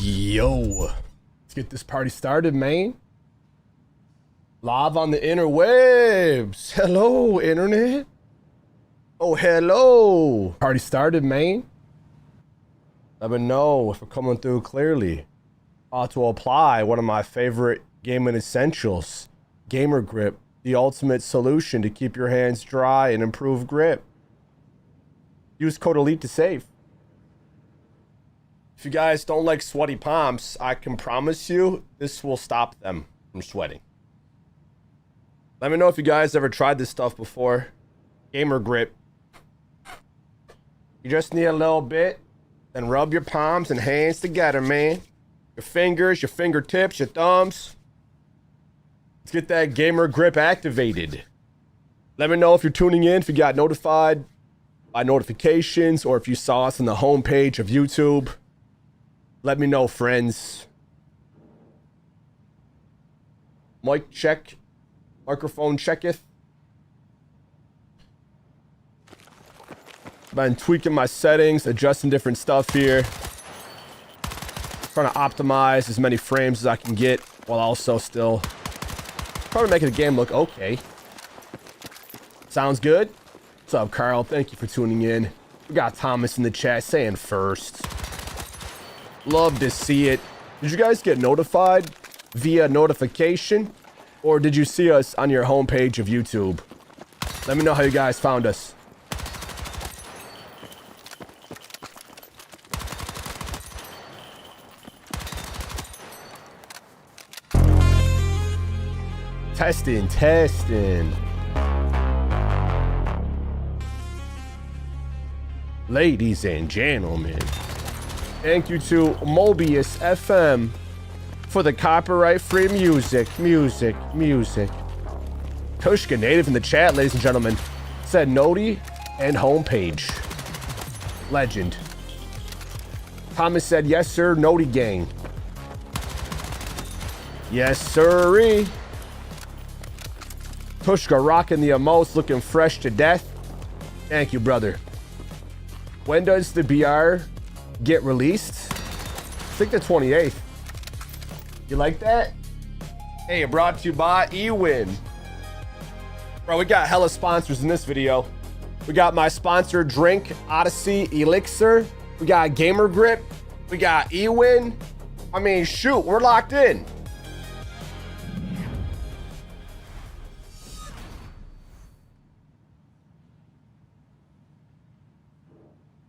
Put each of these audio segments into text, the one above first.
Yo, let's get this party started, man. Live on the interwebs. Hello, internet. Oh, hello. Party started, man. Let me know if we're coming through clearly. About to apply one of my favorite gaming essentials, GamerGrip, the ultimate solution to keep your hands dry and improve grip. Use code ELITE to save. If you guys don't like sweaty palms, I can promise you this will stop them from sweating. Let me know if you guys ever tried this stuff before. GamerGrip. You just need a little bit, then rub your palms and hands together, man. Your fingers, your fingertips, your thumbs. Let's get that GamerGrip activated. Let me know if you're tuning in, if you got notified by notifications, or if you saw us on the homepage of YouTube. Let me know, friends. Mic check. Microphone checketh. Been tweaking my settings, adjusting different stuff here. Trying to optimize as many frames as I can get, while also still trying to make the game look okay. Sounds good? What's up, Carl? Thank you for tuning in. We got Thomas in the chat saying first. Love to see it. Did you guys get notified via notification? Or did you see us on your homepage of YouTube? Let me know how you guys found us. Testing. Ladies and gentlemen, thank you to Mobius FM for the copyright-free music. Tushka Native in the chat, ladies and gentlemen, said Noti and homepage. Legend. Thomas said, yes, sir, Noti gang. Yes, sirree. Tushka rocking the emotes, looking fresh to death. Thank you, brother. When does the BR get released? I think the 28th. You like that? Hey, brought to you by eWin. Bro, we got hella sponsors in this video. We got my sponsor drink, Odyssey Elixir. We got GamerGrip. We got eWin. I mean, shoot, we're locked in.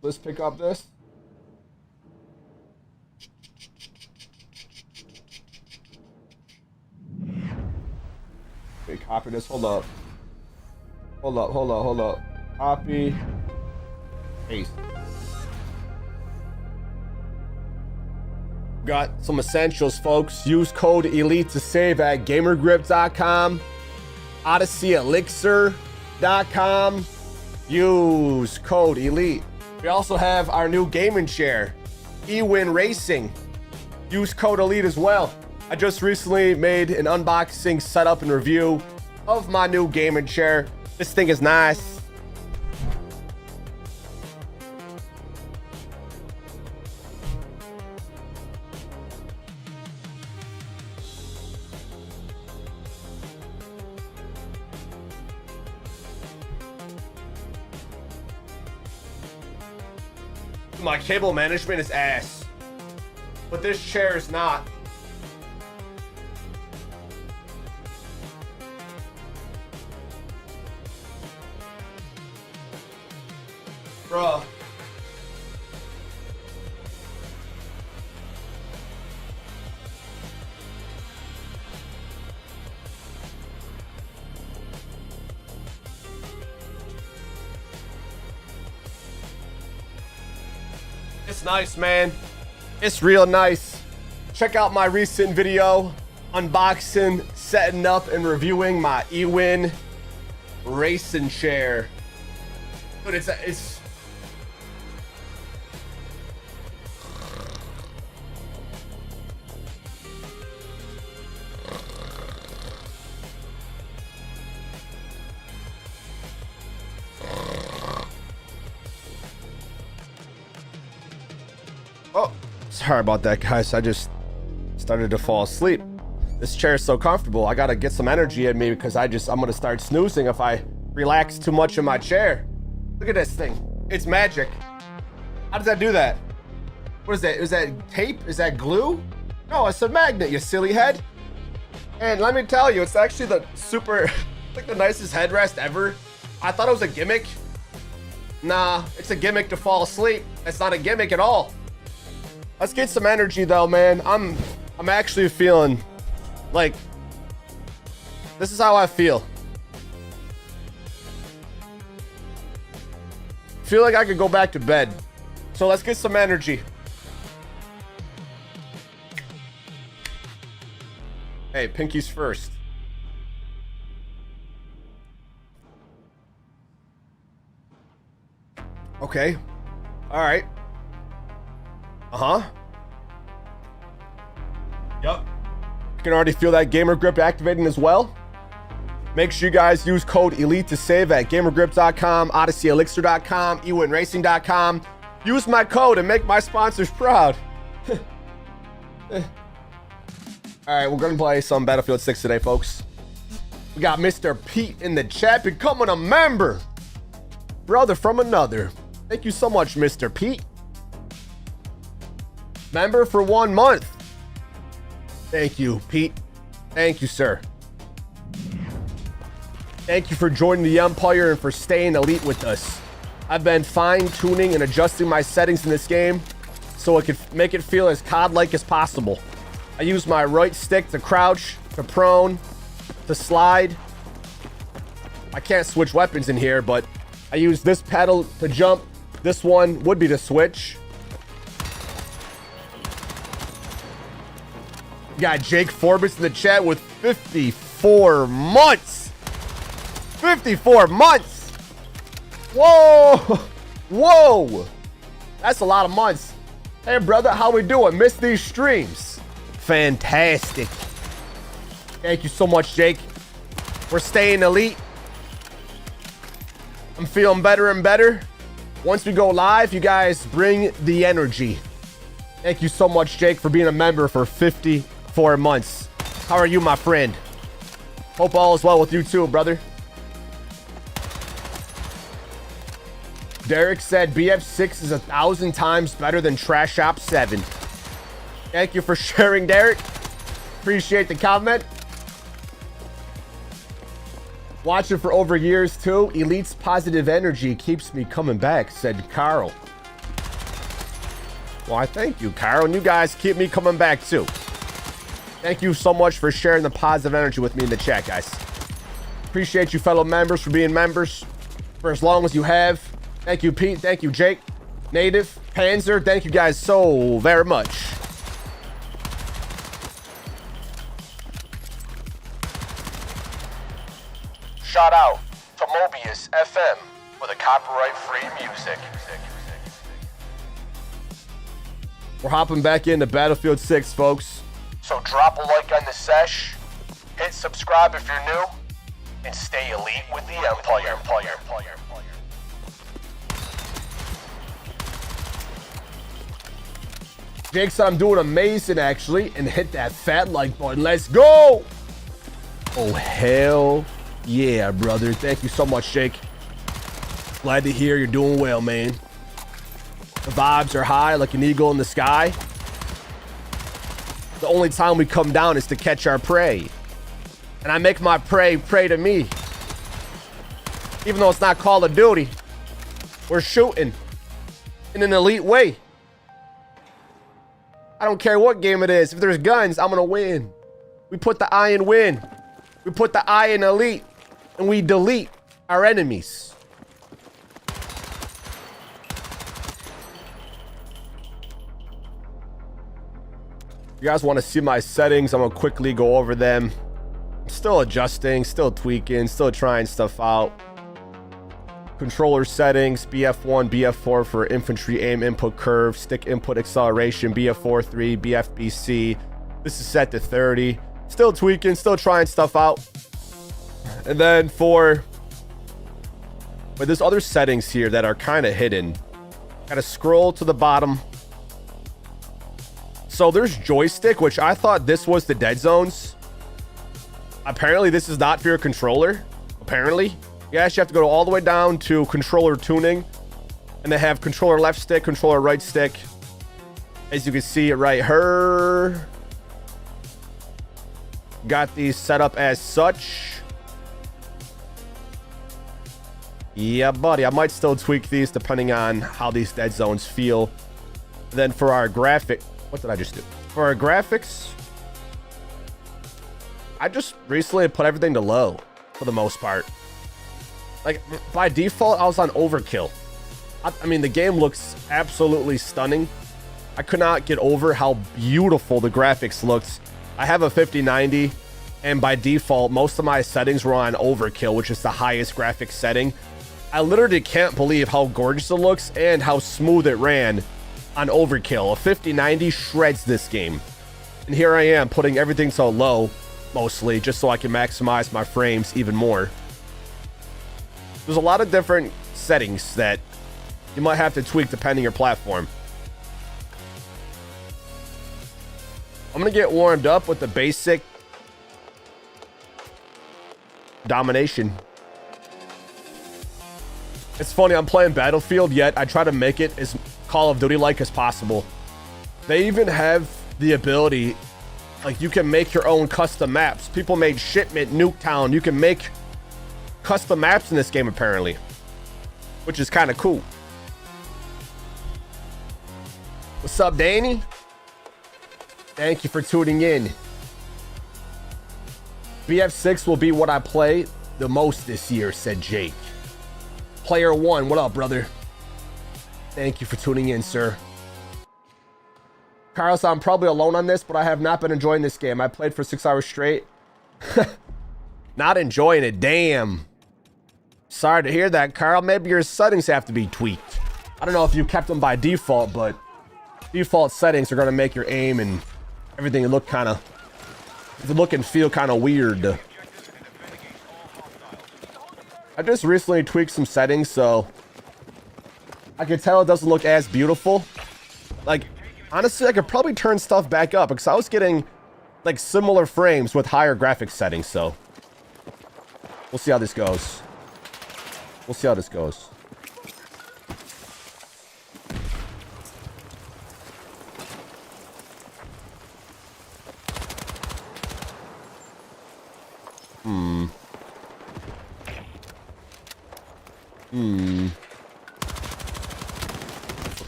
Let's pick up this. Wait, copy this. Hold up. Copy. Paste. Got some essentials, folks. Use code ELITE to save at GamerGrip.com, OdysseyElixir.com. Use code ELITE. We also have our new gaming chair, eWin Racing. Use code ELITE as well. I just recently made an unboxing, setup, and review of my new gaming chair. This thing is nice. My cable management is ass, but this chair is not. Bruh. It's nice, man. It's real nice. Check out my recent video unboxing, setting up, and reviewing my eWin racing chair. But it's Sorry about that, guys. I just started to fall asleep. This chair is so comfortable. I gotta get some energy in me because I'm gonna start snoozing if I relax too much in my chair. Look at this thing. It's magic. How does that do that? What is that? Is that tape? Is that glue? No, it's a magnet, you silly head. And let me tell you, it's actually the like the nicest headrest ever. I thought it was a gimmick. Nah, it's a gimmick to fall asleep. It's not a gimmick at all. Let's get some energy though, man. I'm actually feeling like this is how I feel. Feel like I could go back to bed. So let's get some energy. Hey, pinkies first. Okay. All right. Uh-huh. Yep. You can already feel that GamerGrip activating as well. Make sure you guys use code ELITE to save at GamerGrip.com, OdysseyElixir.com, eWinRacing.com. Use my code and make my sponsors proud. All right, we're gonna play some Battlefield 6 today, folks. We got Mr. Pete in the chat, becoming a member. Brother from another. Thank you so much, Mr. Pete. Member for 1 month. Thank you, Pete. Thank you, sir. Thank you for joining the Empire and for staying elite with us. I've been fine-tuning and adjusting my settings in this game so it could make it feel as COD-like as possible. I use my right stick to crouch, to prone, to slide. I can't switch weapons in here, but I use this pedal to jump. This one would be to switch. We got Jake Forbes in the chat with 54 months. 54 months. Whoa. Whoa. That's a lot of months. Hey, brother, how we doing? Miss these streams. Fantastic. Thank you so much, Jake. We're staying elite. I'm feeling better and better. Once we go live, you guys bring the energy. Thank you so much, Jake, for being a member for 54 months. How are you, my friend? Hope all is well with you too, brother. Derek said BF6 is 1,000 times better than Trash Op 7. Thank you for sharing, Derek. Appreciate the comment. Watching for over years too. Elite's positive energy keeps me coming back, said Carl. Well, I thank you, Carl. And you guys keep me coming back too. Thank you so much for sharing the positive energy with me in the chat, guys. Appreciate you, fellow members, for being members for as long as you have. Thank you, Pete. Thank you, Jake. Native, Panzer. Thank you guys so very much. Shout out to Mobius FM for the copyright-free music. We're hopping back into Battlefield 6, folks. So drop a like on the sesh, hit subscribe if you're new, and stay elite with the Empire. Jake said I'm doing amazing, actually, and hit that fat like button. Let's go! Oh, hell yeah, brother. Thank you so much, Jake. Glad to hear you're doing well, man. The vibes are high like an eagle in the sky. The only time we come down is to catch our prey. And I make my prey pray to me. Even though it's not Call of Duty, we're shooting in an elite way. I don't care what game it is. If there's guns, I'm gonna win. We put the I in win. We put the I in elite. And we delete our enemies. You guys want to see my settings? I'm gonna quickly go over them. I'm still adjusting, still tweaking, still trying stuff out. Controller settings, BF1, BF4 for infantry aim input curve, stick input acceleration, BF4, 3, BFBC. This is set to 30. Still tweaking, still trying stuff out. And then but there's other settings here that are kind of hidden. Gotta scroll to the bottom. So there's joystick, which I thought this was the dead zones. Apparently this is not for your controller. Apparently. You actually have to go all the way down to controller tuning. And they have controller left stick, controller right stick. As you can see it right here. Got these set up as such. Yeah, buddy. I might still tweak these depending on how these dead zones feel. Then for our graphic... What did I just do? For our graphics... I just recently put everything to low. For the most part. Like, by default, I was on overkill. I mean, the game looks absolutely stunning. I could not get over how beautiful the graphics looks. I have a 5090, and by default, most of my settings were on overkill, which is the highest graphics setting. I literally can't believe how gorgeous it looks and how smooth it ran on overkill. A 5090 shreds this game. And here I am putting everything so low, mostly, just so I can maximize my frames even more. There's a lot of different settings that you might have to tweak depending on your platform. I'm going to get warmed up with the basic Domination. It's funny, I'm playing Battlefield, yet I try to make it as Call of Duty-like as possible. They even have the ability, like, you can make your own custom maps. People made Shipment, Nuketown. You can make custom maps in this game, apparently, which is kind of cool. What's up, Danny? Thank you for tuning in. BF6 will be what I play the most this year, said Jake. Player 1, what up, brother? Thank you for tuning in, sir. Carlos, I'm probably alone on this, but I have not been enjoying this game. I played for 6 hours straight. Not enjoying it, damn. Sorry to hear that, Carl. Maybe your settings have to be tweaked. I don't know if you kept them by default, but default settings are going to make your aim and everything look kind of... look and feel kind of weird. I just recently tweaked some settings, so I can tell it doesn't look as beautiful. Like, honestly, I could probably turn stuff back up because I was getting like similar frames with higher graphics settings, so we'll see how this goes. We'll see how this goes.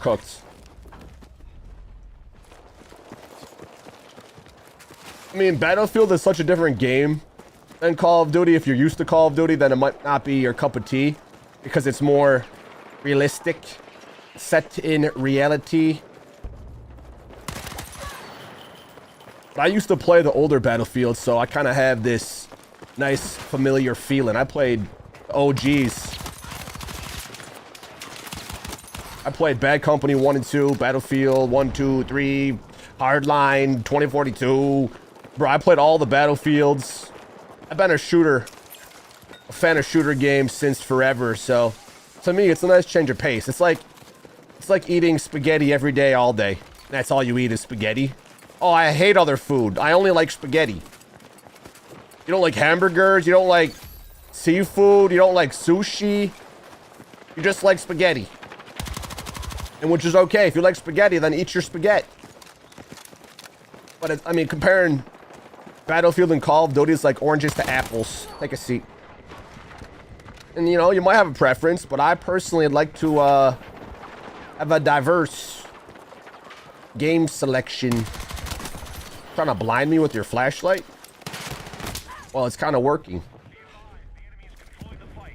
We're cooked. I mean, Battlefield is such a different game than Call of Duty. If you're used to Call of Duty, then it might not be your cup of tea because it's more realistic, set in reality. But I used to play the older Battlefield, so I kind of have this nice familiar feeling. I played OGs. I played Bad Company 1 and 2, Battlefield 1, 2, 3, Hardline, 2042. Bro, I played all the Battlefields. I've been a fan of shooter games since forever, so to me, it's a nice change of pace. It's like eating spaghetti every day, all day. That's all you eat is spaghetti. Oh, I hate other food. I only like spaghetti. You don't like hamburgers? You don't like seafood? You don't like sushi? You just like spaghetti. And which is okay. If you like spaghetti, then eat your spaghetti. But I mean, comparing Battlefield and Call of Duty is like oranges to apples. Take a seat. And you know, you might have a preference, but I personally like to have a diverse game selection. Trying to blind me with your flashlight? Well, it's kind of working.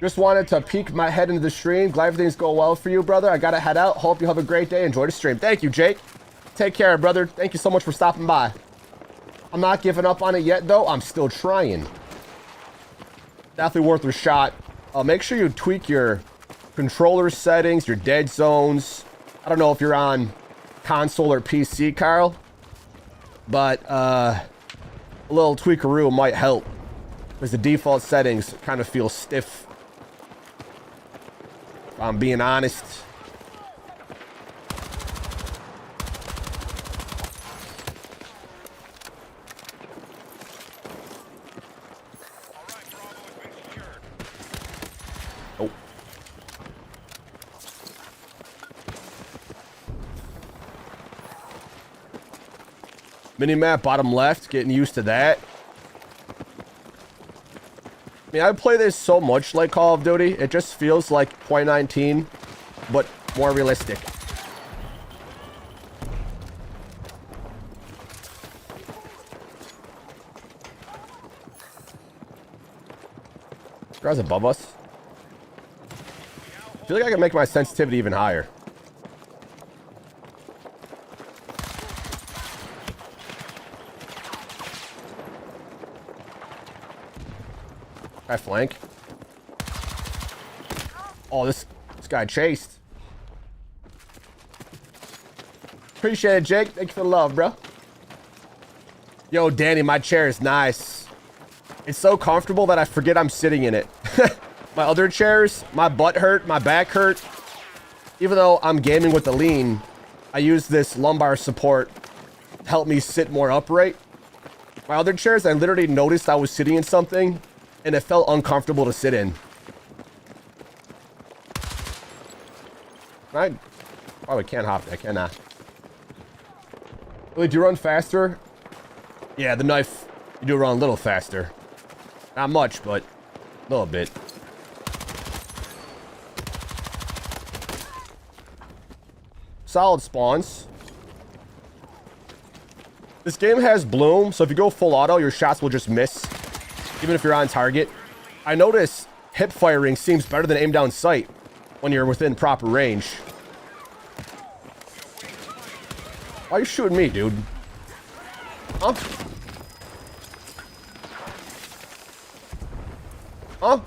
Just wanted to peek my head into the stream. Glad everything's going well for you, brother. I gotta head out. Hope you have a great day. Enjoy the stream. Thank you, Jake. Take care, brother. Thank you so much for stopping by. I'm not giving up on it yet, though. I'm still trying. Definitely worth a shot. Make sure you tweak your controller settings, your dead zones. I don't know if you're on console or PC, Carl, but a little tweakaroo might help because the default settings kind of feel stiff. If I'm being honest. Minimap, bottom left, getting used to that. I mean, I play this so much like Call of Duty. It just feels like 2019, but more realistic. Guys above us. I feel like I can make my sensitivity even higher. I flank. Oh, this guy chased. Appreciate it, Jake. Thank you for the love, bro. Yo, Danny, my chair is nice. It's so comfortable that I forget I'm sitting in it. My other chairs, my butt hurt, my back hurt. Even though I'm gaming with the lean, I use this lumbar support to help me sit more upright. My other chairs, I literally noticed I was sitting in something and it felt uncomfortable to sit in. I probably can't hop that, can I? Really, do you run faster? Yeah, the knife, you do run a little faster. Not much, but a little bit. Solid spawns. This game has bloom, so if you go full auto, your shots will just miss, even if you're on target. I notice hip firing seems better than aim down sight when you're within proper range. Why are you shooting me, dude? Huh? Huh?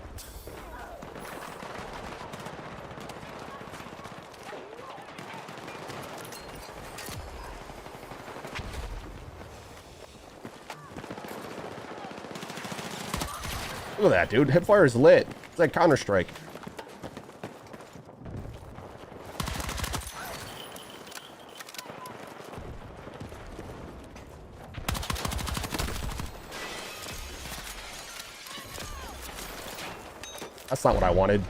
Look at that, dude. Hipfire is lit. It's like Counter-Strike. That's not what I wanted.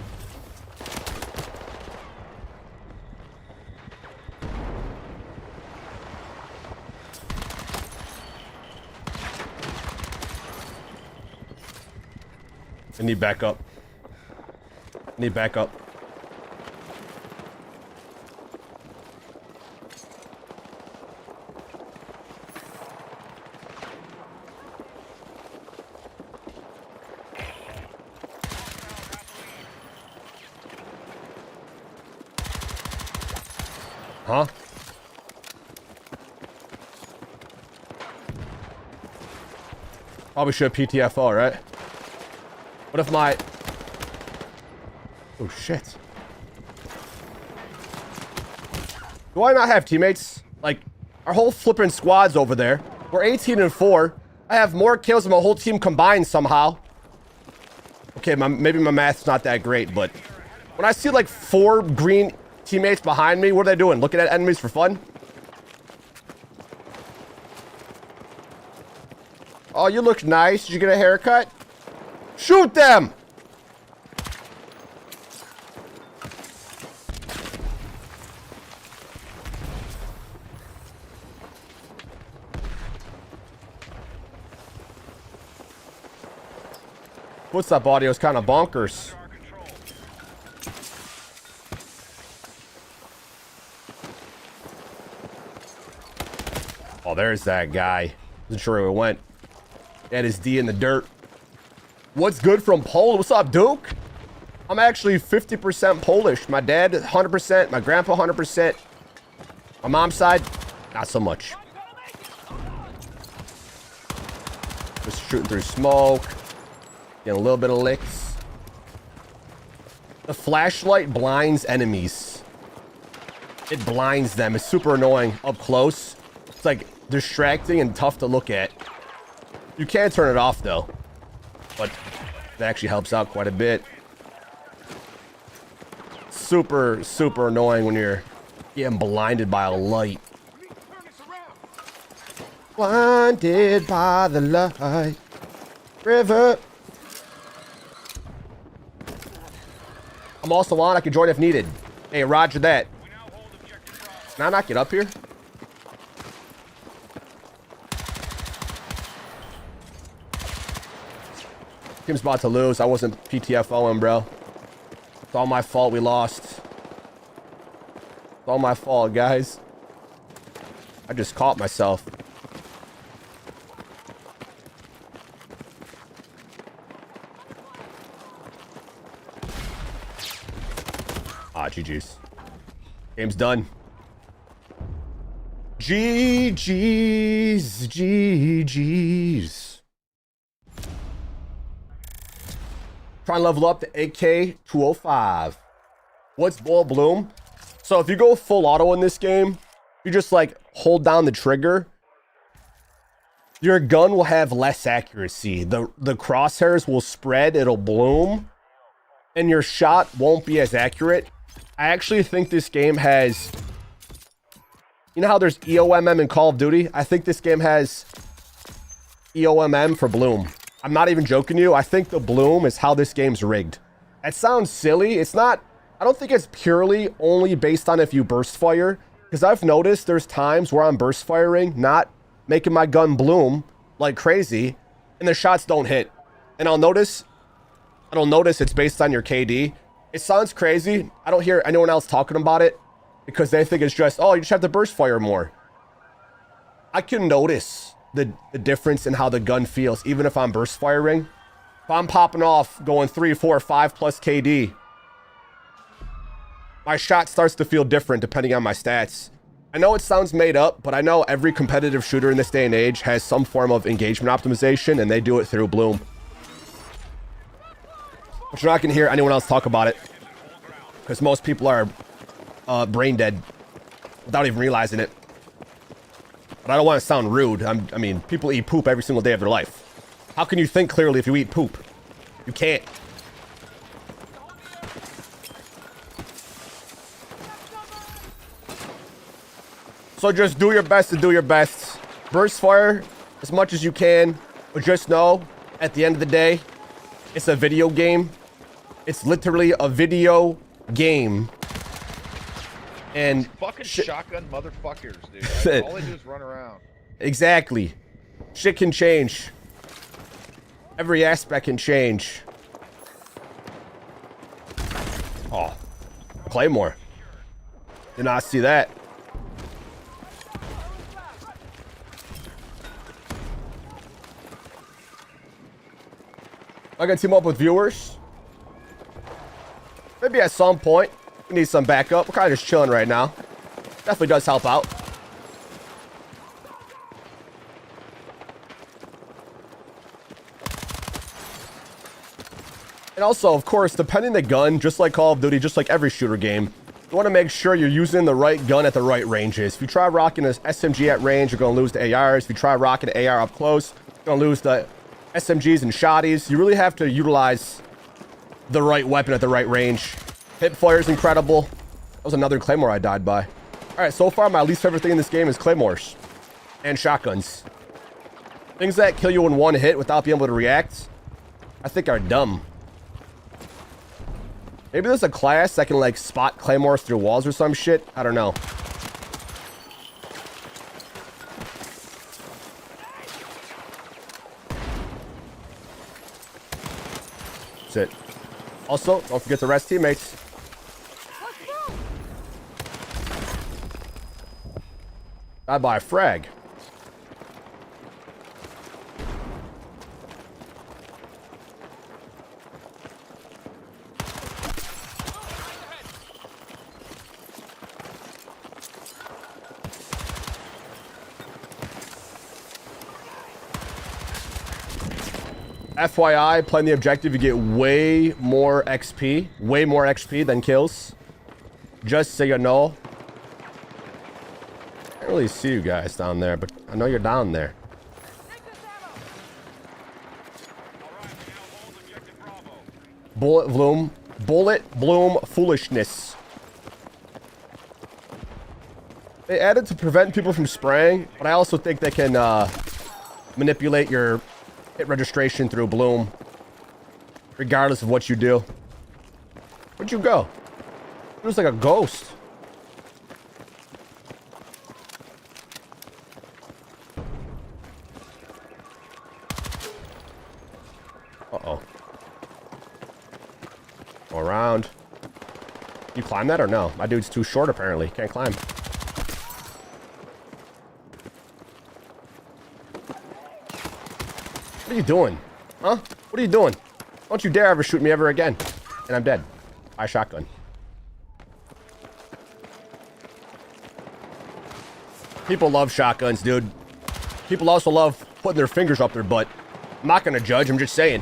I need backup. I need backup. Huh? Probably should PTFO, right? What if my... Oh, shit. Do I not have teammates? Like, our whole flipping squad's over there. We're 18-4. I have more kills than my whole team combined somehow. Okay, maybe my math's not that great, but... When I see, like, 4 green teammates behind me, what are they doing? Looking at enemies for fun? Oh, you look nice. Did you get a haircut? Shoot them! What's up, audio? It's kind of bonkers. Oh, there's that guy. Wasn't sure where it went. Had his D in the dirt. What's good from Poland? What's up, Duke? I'm actually 50% Polish. My dad, 100%. My grandpa, 100%. My mom's side, not so much. Just shooting through smoke. Getting a little bit of licks. The flashlight blinds enemies. It blinds them. It's super annoying up close. It's like distracting and tough to look at. You can turn it off though, but it actually helps out quite a bit. Super, super annoying when you're getting blinded by a light. Blinded by the light. River. I'm also on. I can join if needed. Hey, roger that. Can I not get up here? Team's about to lose. I wasn't PTFOing, bro. It's all my fault we lost. It's all my fault, guys. I just caught myself. Ah, GG's. Game's done. GG's. GG's. Trying to level up to AK 205. What's Bull Bloom? So if you go full auto in this game, you just like hold down the trigger, your gun will have less accuracy. The crosshairs will spread, it'll bloom, and your shot won't be as accurate. I actually think this game has, you know how there's EOMM in Call of Duty? I think this game has EOMM for bloom. I'm not even joking you. I think the bloom is how this game's rigged. That sounds silly. It's not, I don't think it's purely only based on if you burst fire, because I've noticed there's times where I'm burst firing, not making my gun bloom like crazy, and the shots don't hit. And I'll notice it's based on your KD. It sounds crazy. I don't hear anyone else talking about it because they think it's just, oh, you just have to burst fire more. I can notice the difference in how the gun feels, even if I'm burst firing. If I'm popping off going 3, 4, 5 plus KD, my shot starts to feel different depending on my stats. I know it sounds made up, but I know every competitive shooter in this day and age has some form of engagement optimization, and they do it through bloom. But you're not going to hear anyone else talk about it because most people are brain dead without even realizing it. But I don't want to sound rude. I mean, people eat poop every single day of their life. How can you think clearly if you eat poop? You can't. So just do your best to do your best. Burst fire as much as you can, but just know, at the end of the day, it's a video game. It's literally a video game. And fucking shotgun motherfuckers, dude. All they do is run around. Exactly. Shit can change. Every aspect can change. Oh, Claymore. Did not see that. I can team up with viewers. Maybe at some point. We need some backup. We're kind of just chilling right now. Definitely does help out. And also, of course, depending on the gun, just like Call of Duty, just like every shooter game, you want to make sure you're using the right gun at the right ranges. If you try rocking an SMG at range, you're going to lose the ARs. If you try rocking an AR up close, you're going to lose the SMGs and shotties. You really have to utilize the right weapon at the right range. Hip fire is incredible. That was another Claymore I died by. All right, so far my least favorite thing in this game is Claymores and shotguns. Things that kill you in one hit without being able to react, I think are dumb. Maybe there's a class that can like spot Claymores through walls or some shit. I don't know. That's it. Also, don't forget to rest teammates. I buy a frag. FYI, playing the objective, you get way more XP. Way more XP than kills. Just so you know. I can't really see you guys down there, but I know you're down there. Bullet bloom foolishness. They added to prevent people from spraying, but I also think they can manipulate your hit registration through bloom, regardless of what you do. Where'd you go? It was like a ghost. Uh-oh. You climb that or no? My dude's too short apparently. Can't climb. What are you doing? Huh? What are you doing? Don't you dare ever shoot me ever again. And I'm dead. By shotgun. People love shotguns, dude. People also love putting their fingers up their butt. I'm not gonna judge, I'm just saying.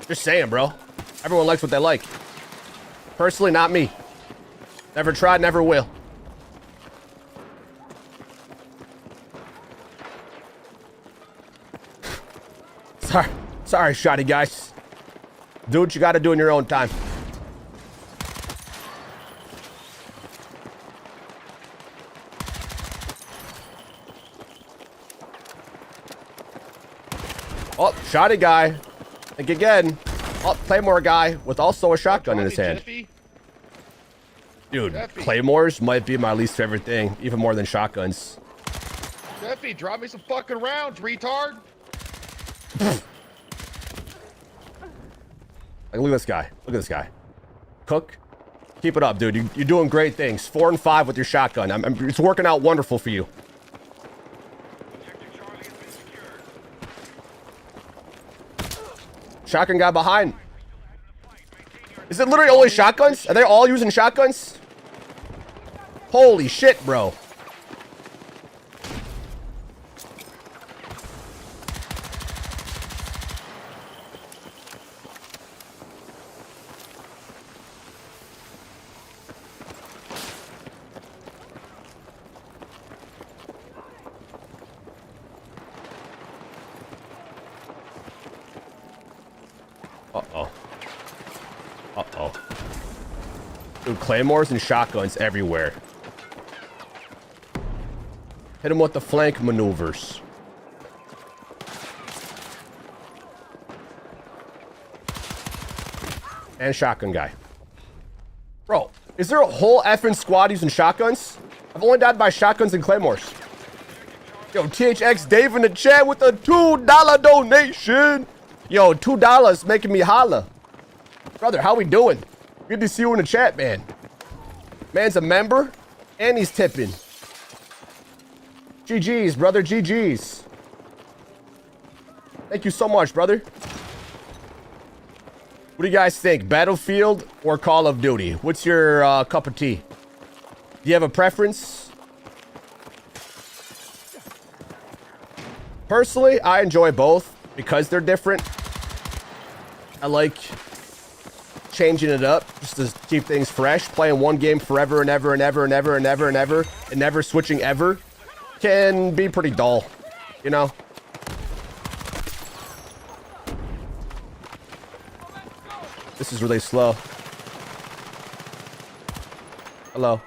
Just saying, bro. Everyone likes what they like. Personally, not me. Never tried, never will. Sorry, shoddy guys. Do what you gotta do in your own time. Oh, shoddy guy. Think again. Oh, Claymore guy with also a shotgun in his hand. Jeffy? Dude, Jeffy. Claymores might be my least favorite thing, even more than shotguns. Jeffy, drop me some fucking rounds, retard. Like, look at this guy. Look at this guy. Cook. Keep it up, dude. You're doing great things. 4 and 5 with your shotgun. It's working out wonderful for you. Shotgun guy behind. Is it literally only shotguns? Are they all using shotguns? Holy shit, bro. Uh-oh. Uh-oh. Dude, claymores and shotguns everywhere. Hit him with the flank maneuvers. And shotgun guy. Bro, is there a whole effing squad using shotguns? I've only died by shotguns and claymores. Yo, THX Dave in the chat with a $2 donation. Yo, $2 making me holla. Brother, how we doing? Good to see you in the chat, man. Man's a member, and he's tipping. GG's, brother, GG's. Thank you so much, brother. What do you guys think? Battlefield or Call of Duty? What's your cup of tea? Do you have a preference? Personally, I enjoy both because they're different. I like changing it up just to keep things fresh. Playing one game forever and ever and ever and ever and ever and ever and never switching ever can be pretty dull, you know? This is really slow. Hello.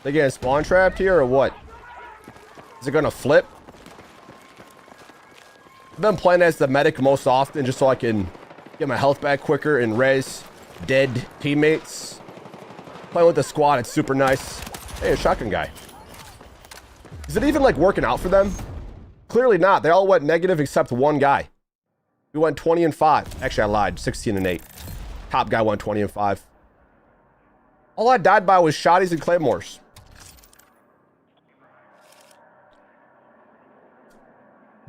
They getting spawn trapped here or what? Is it gonna flip? I've been playing as the medic most often just so I can get my health back quicker and res dead teammates. Playing with the squad, it's super nice. Hey, a shotgun guy. Is it even like working out for them? Clearly not. They all went negative except one guy. We went 20 and 5. Actually, I lied. 16 and 8. Top guy went 20 and 5. All I died by was shotties and claymores.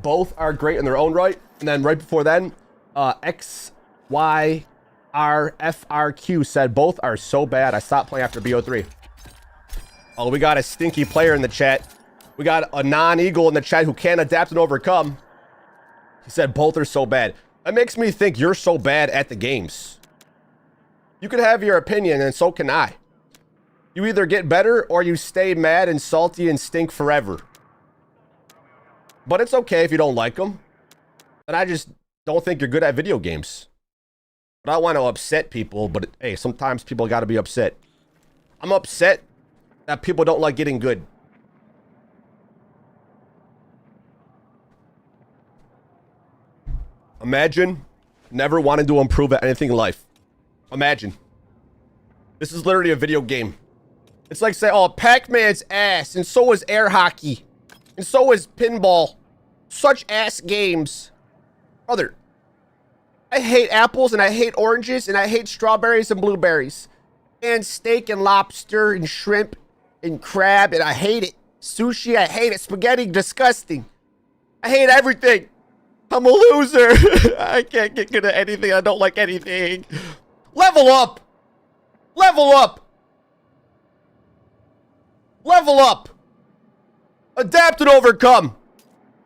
Both are great in their own right. And then right before then, XYRFRQ said both are so bad. I stopped playing after BO3. Oh, we got a stinky player in the chat. We got a non-eagle in the chat who can't adapt and overcome. He said both are so bad. That makes me think you're so bad at the games. You can have your opinion, and so can I. You either get better or you stay mad and salty and stink forever. But it's okay if you don't like them. And I just don't think you're good at video games. But I don't want to upset people, but hey, sometimes people got to be upset. I'm upset that people don't like getting good. Imagine never wanting to improve at anything in life. Imagine. This is literally a video game. It's like saying, oh, Pac-Man's ass, and so is air hockey, and so is pinball. Such ass games. Brother, I hate apples, and I hate oranges, and I hate strawberries and blueberries, and steak and lobster and shrimp and crab, and I hate it. Sushi, I hate it. Spaghetti, disgusting. I hate everything. I'm a loser. I can't get good at anything. I don't like anything. Level up. Level up. Level up. Adapt and overcome.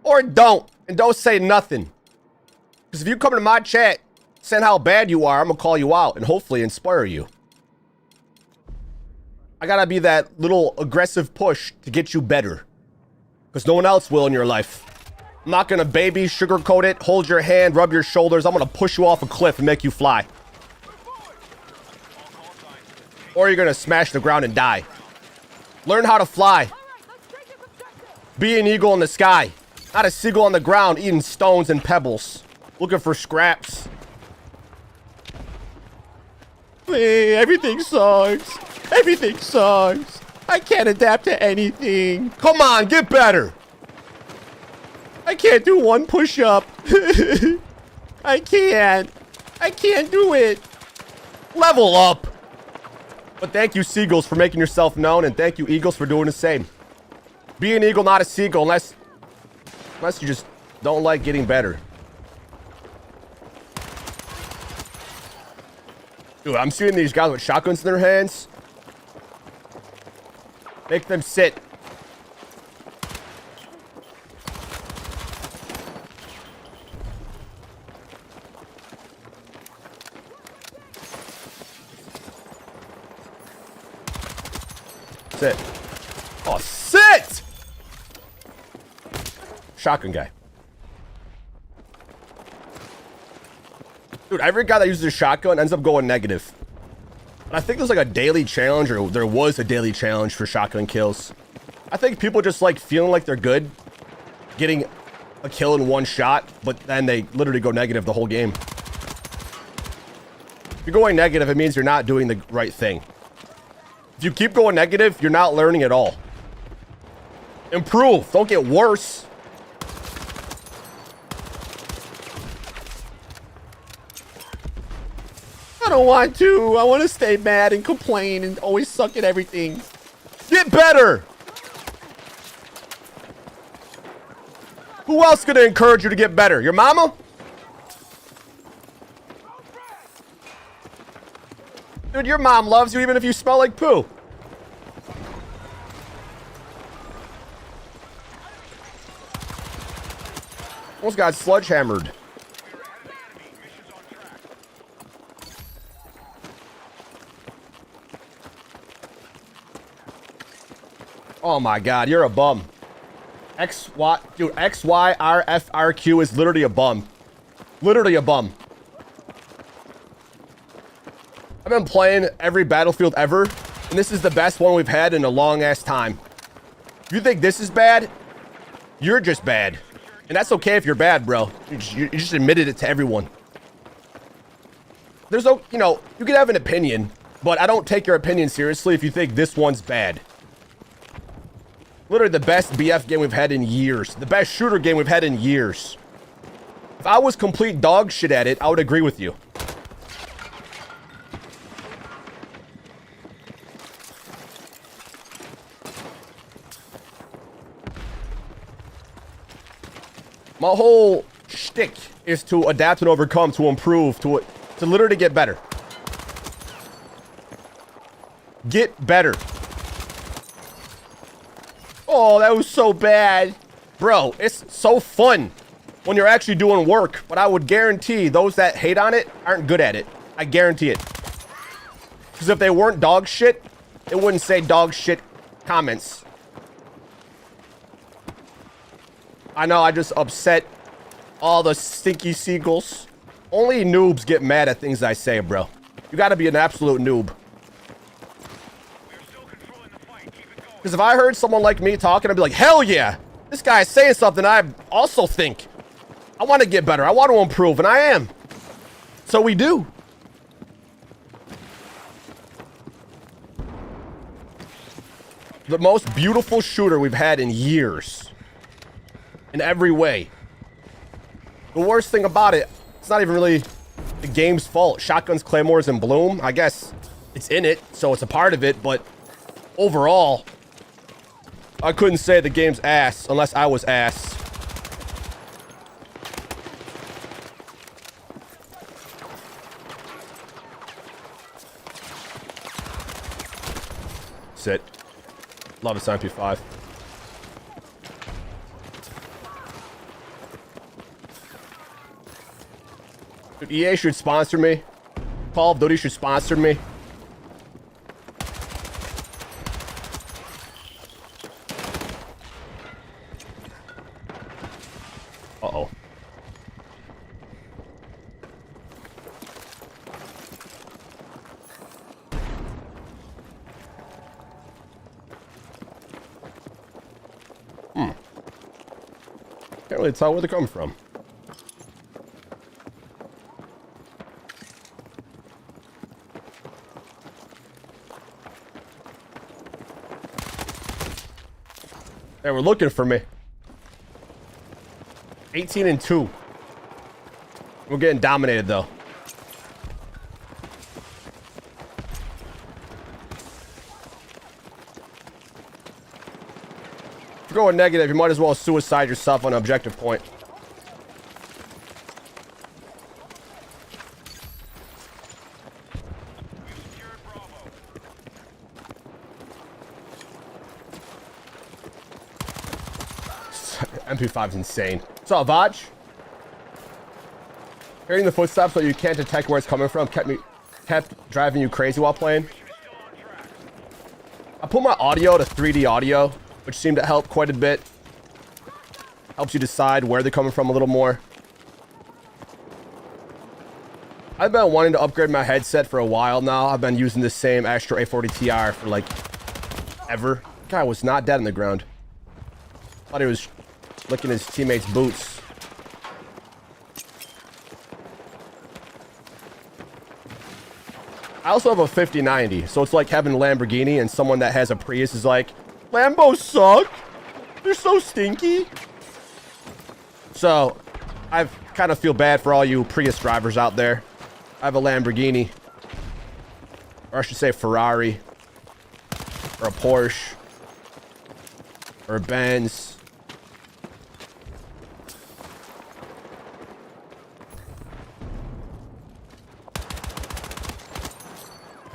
Or don't. And don't say nothing. Because if you come into my chat, saying how bad you are, I'm going to call you out and hopefully inspire you. I got to be that little aggressive push to get you better. Because no one else will in your life. I'm not going to baby, sugarcoat it, hold your hand, rub your shoulders. I'm going to push you off a cliff and make you fly. Or you're going to smash the ground and die. Learn how to fly. Be an eagle in the sky. Not a seagull on the ground eating stones and pebbles. Looking for scraps. Hey, everything sucks. Everything sucks. I can't adapt to anything. Come on, get better. I can't do one push-up. I can't. I can't do it. Level up. But thank you, seagulls, for making yourself known, and thank you, eagles, for doing the same. Be an eagle, not a seagull, unless you just don't like getting better. Dude, I'm seeing these guys with shotguns in their hands. Make them sit. Sit. Oh, sit! Shotgun guy. Dude, every guy that uses a shotgun ends up going negative. And I think there's like a daily challenge, or there was a daily challenge for shotgun kills. I think people just like feeling like they're good, getting a kill in one shot, but then they literally go negative the whole game. If you're going negative, it means you're not doing the right thing. If you keep going negative, you're not learning at all. Improve. Don't get worse. I don't want to. I want to stay mad and complain and always suck at everything. Get better. Who else is going to encourage you to get better? Your mama? Dude, your mom loves you even if you smell like poo. Almost got sledgehammered. Oh my god, you're a bum. Dude, XYRFRQ is literally a bum. Literally a bum. I've been playing every Battlefield ever, and this is the best one we've had in a long ass time. If you think this is bad, you're just bad. And that's okay if you're bad, bro. You just admitted it to everyone. There's no, you can have an opinion, but I don't take your opinion seriously if you think this one's bad. Literally the best BF game we've had in years. The best shooter game we've had in years. If I was complete dog shit at it, I would agree with you. My whole shtick is to adapt and overcome, to improve, to literally get better. Get better. Oh, that was so bad. Bro, it's so fun when you're actually doing work, but I would guarantee those that hate on it aren't good at it. I guarantee it. Because if they weren't dog shit, it wouldn't say dog shit comments. I know I just upset all the stinky seagulls. Only noobs get mad at things I say, bro. You gotta be an absolute noob. Because if I heard someone like me talking, I'd be like, hell yeah! This guy is saying something I also think. I want to get better. I want to improve, and I am. So we do. the most beautiful shooter we've had in years. In every way. The worst thing about it, it's not even really the game's fault. Shotguns, Claymores, and Bloom, I guess it's in it, so it's a part of it, but overall, I couldn't say the game's ass unless I was ass. Sit. Love a MP5. Dude, EA should sponsor me. Call of Duty should sponsor me. Uh-oh. Can't really tell where they're coming from. They were looking for me. 18-2. We're getting dominated though. If you're going negative, you might as well suicide yourself on an objective point. MP5's insane. What's up, Vaj? Hearing the footsteps so you can't detect where it's coming from kept driving you crazy while playing. I put my audio to 3D audio, which seemed to help quite a bit. Helps you decide where they're coming from a little more. I've been wanting to upgrade my headset for a while now. I've been using the same Astro A40 Ti for like ever. Guy was not dead on the ground. Thought he was licking his teammates' boots. I also have a 5090, so it's like having a Lamborghini and someone that has a Prius is like, Lambos suck. They're so stinky. So, I kind of feel bad for all you Prius drivers out there. I have a Lamborghini. Or I should say Ferrari. Or a Porsche. Or a Benz.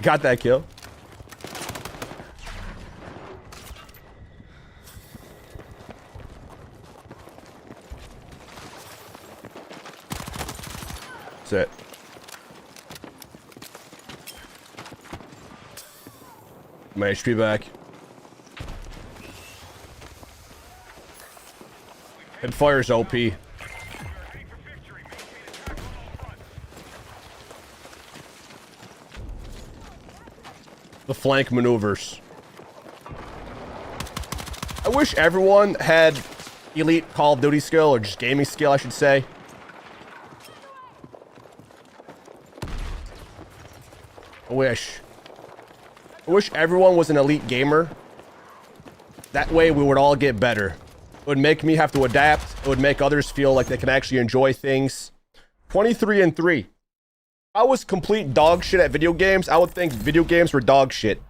Got that kill. That's it. My HP back. Head fire's OP. The flank maneuvers. I wish everyone had elite Call of Duty skill, or just gaming skill, I should say. I wish everyone was an elite gamer. That way we would all get better. It would make me have to adapt. It would make others feel like they can actually enjoy things. 23-3. If I was complete dog shit at video games, I would think video games were dog shit.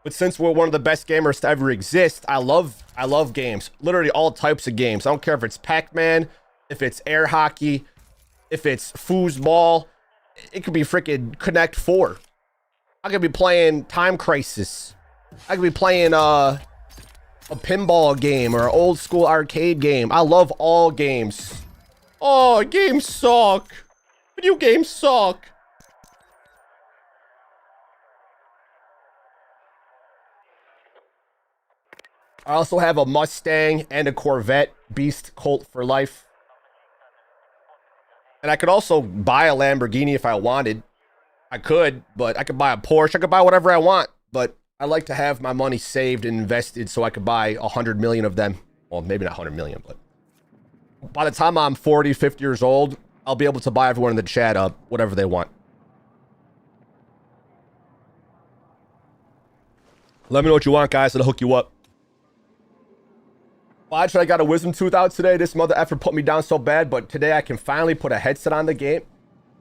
But since we're one of the best gamers to ever exist, I love games. Literally all types of games. I don't care if it's Pac-Man, if it's air hockey, if it's foosball. It could be freaking Connect 4. I could be playing Time Crisis. I could be playing a pinball game or an old school arcade game. I love all games. Oh, games suck. Video games suck. I also have a Mustang and a Corvette. Beast Colt for life. And I could also buy a Lamborghini if I wanted. I could, but I could buy a Porsche. I could buy whatever I want. But I like to have my money saved and invested so I could buy 100 million of them. Well, maybe not 100 million, but by the time I'm 40, 50 years old, I'll be able to buy everyone in the chat up whatever they want. Let me know what you want, guys. It'll hook you up. Why should I got a wisdom tooth out today? This mother effer put me down so bad, but today I can finally put a headset on the game.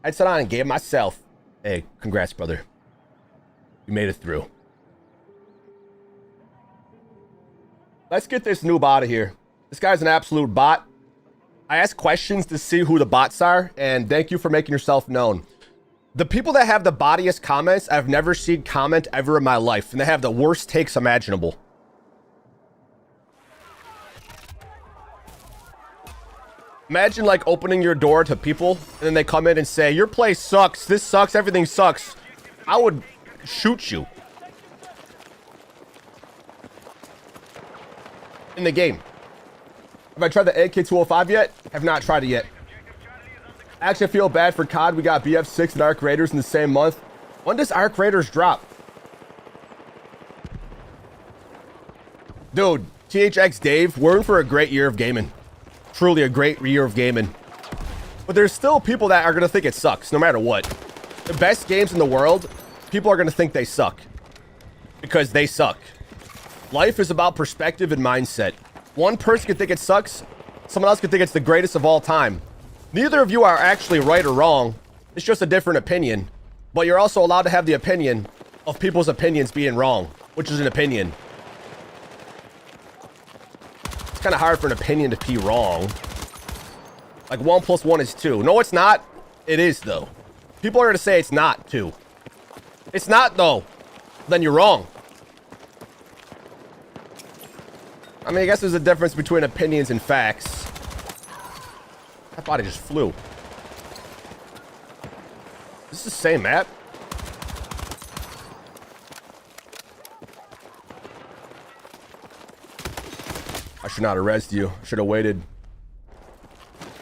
Headset on and game myself. Hey, congrats, brother. You made it through. Let's get this noob out of here. This guy's an absolute bot. I ask questions to see who the bots are, and thank you for making yourself known. The people that have the bottiest comments, I've never seen comment ever in my life, and they have the worst takes imaginable. Imagine like opening your door to people, and then they come in and say, your place sucks, this sucks, everything sucks. I would shoot you. In the game. Have I tried the AK-205 yet? Have not tried it yet. Actually, I feel bad for COD. We got BF6 and Arc Raiders in the same month. When does Arc Raiders drop? Dude, THX Dave, we're in for a great year of gaming. Truly a great year of gaming. But there's still people that are going to think it sucks, no matter what. The best games in the world, people are going to think they suck. Because they suck. Life is about perspective and mindset. One person can think it sucks. Someone else can think it's the greatest of all time. Neither of you are actually right or wrong. It's just a different opinion. But you're also allowed to have the opinion of people's opinions being wrong, which is an opinion. It's kind of hard for an opinion to be wrong. Like 1 + 1 is 2. No, it's not. It is, though. People are going to say it's not 2. It's not, though. Then you're wrong. I mean, I guess there's a difference between opinions and facts. That body just flew. Is this the same map? I should not have rezzed you. I should have waited.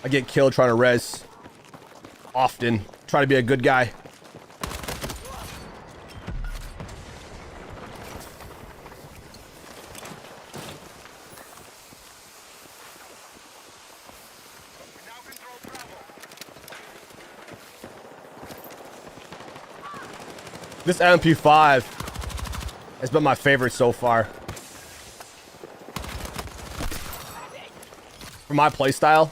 I get killed trying to res. Often. Try to be a good guy. This MP5 has been my favorite so far. For my playstyle.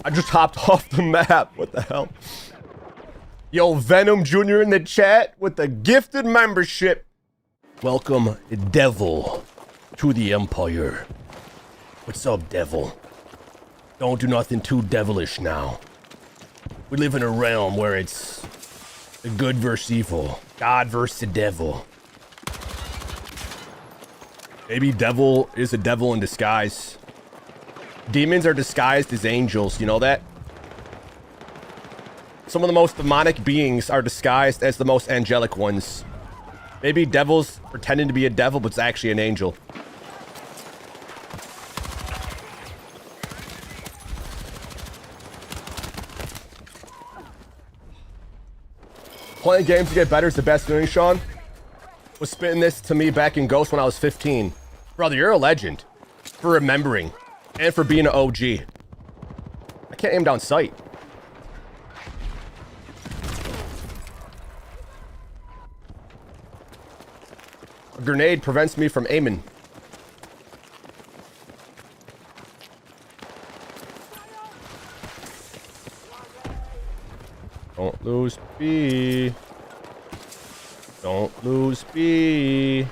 I just hopped off the map. What the hell? Yo, Venom Jr. in the chat with the gifted membership. Welcome, Devil, to the Empire. What's up, Devil? Don't do nothing too devilish now. We live in a realm where it's the good versus evil. God versus the devil. Maybe devil is a devil in disguise. Demons are disguised as angels, you know that? Some of the most demonic beings are disguised as the most angelic ones. Maybe devil's pretending to be a devil, but it's actually an angel. Playing games to get better is the best doing, Sean. Was spitting this to me back in Ghost when I was 15. Brother, you're a legend. For remembering. And for being an OG. I can't aim down sight. A grenade prevents me from aiming. Don't lose B. Don't lose B.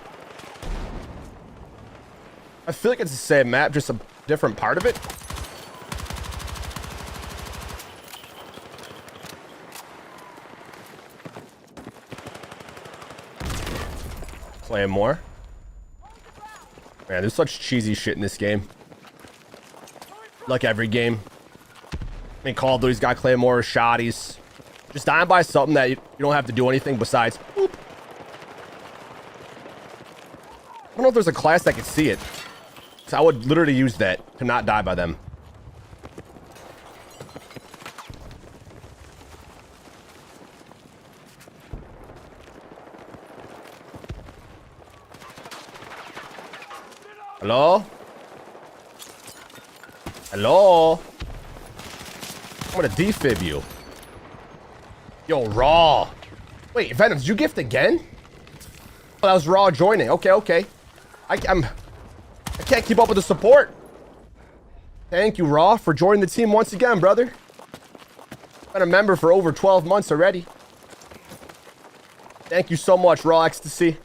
I feel like it's the same map, just a different part of it. Playing more. Man, there's such cheesy shit in this game. Like every game. I mean, Call of Duty's got Claymore, shotties. Just dying by something that you don't have to do anything besides boop. I don't know if there's a class that could see it. So I would literally use that to not die by them. Hello? Hello? I'm gonna defib you. Yo, Raw. Wait, Venom, did you gift again? Oh, that was Raw joining. Okay, okay. I can't keep up with the support. Thank you, Raw, for joining the team once again, brother. Been a member for over 12 months already. Thank you so much, Raw Ecstasy.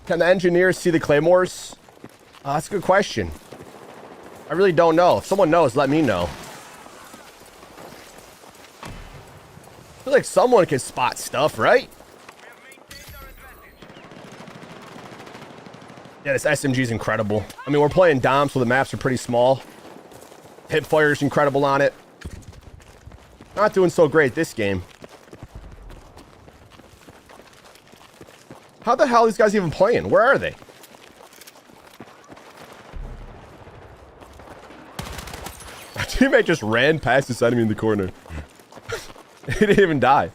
Can the engineers see the claymores? That's a good question. I really don't know. If someone knows, let me know. I feel like someone can spot stuff, right? Yeah, this SMG is incredible. I mean, we're playing Dom, so the maps are pretty small. Hipfire is incredible on it. Not doing so great this game. How the hell are these guys even playing? Where are they? My teammate just ran past this enemy in the corner. He didn't even die.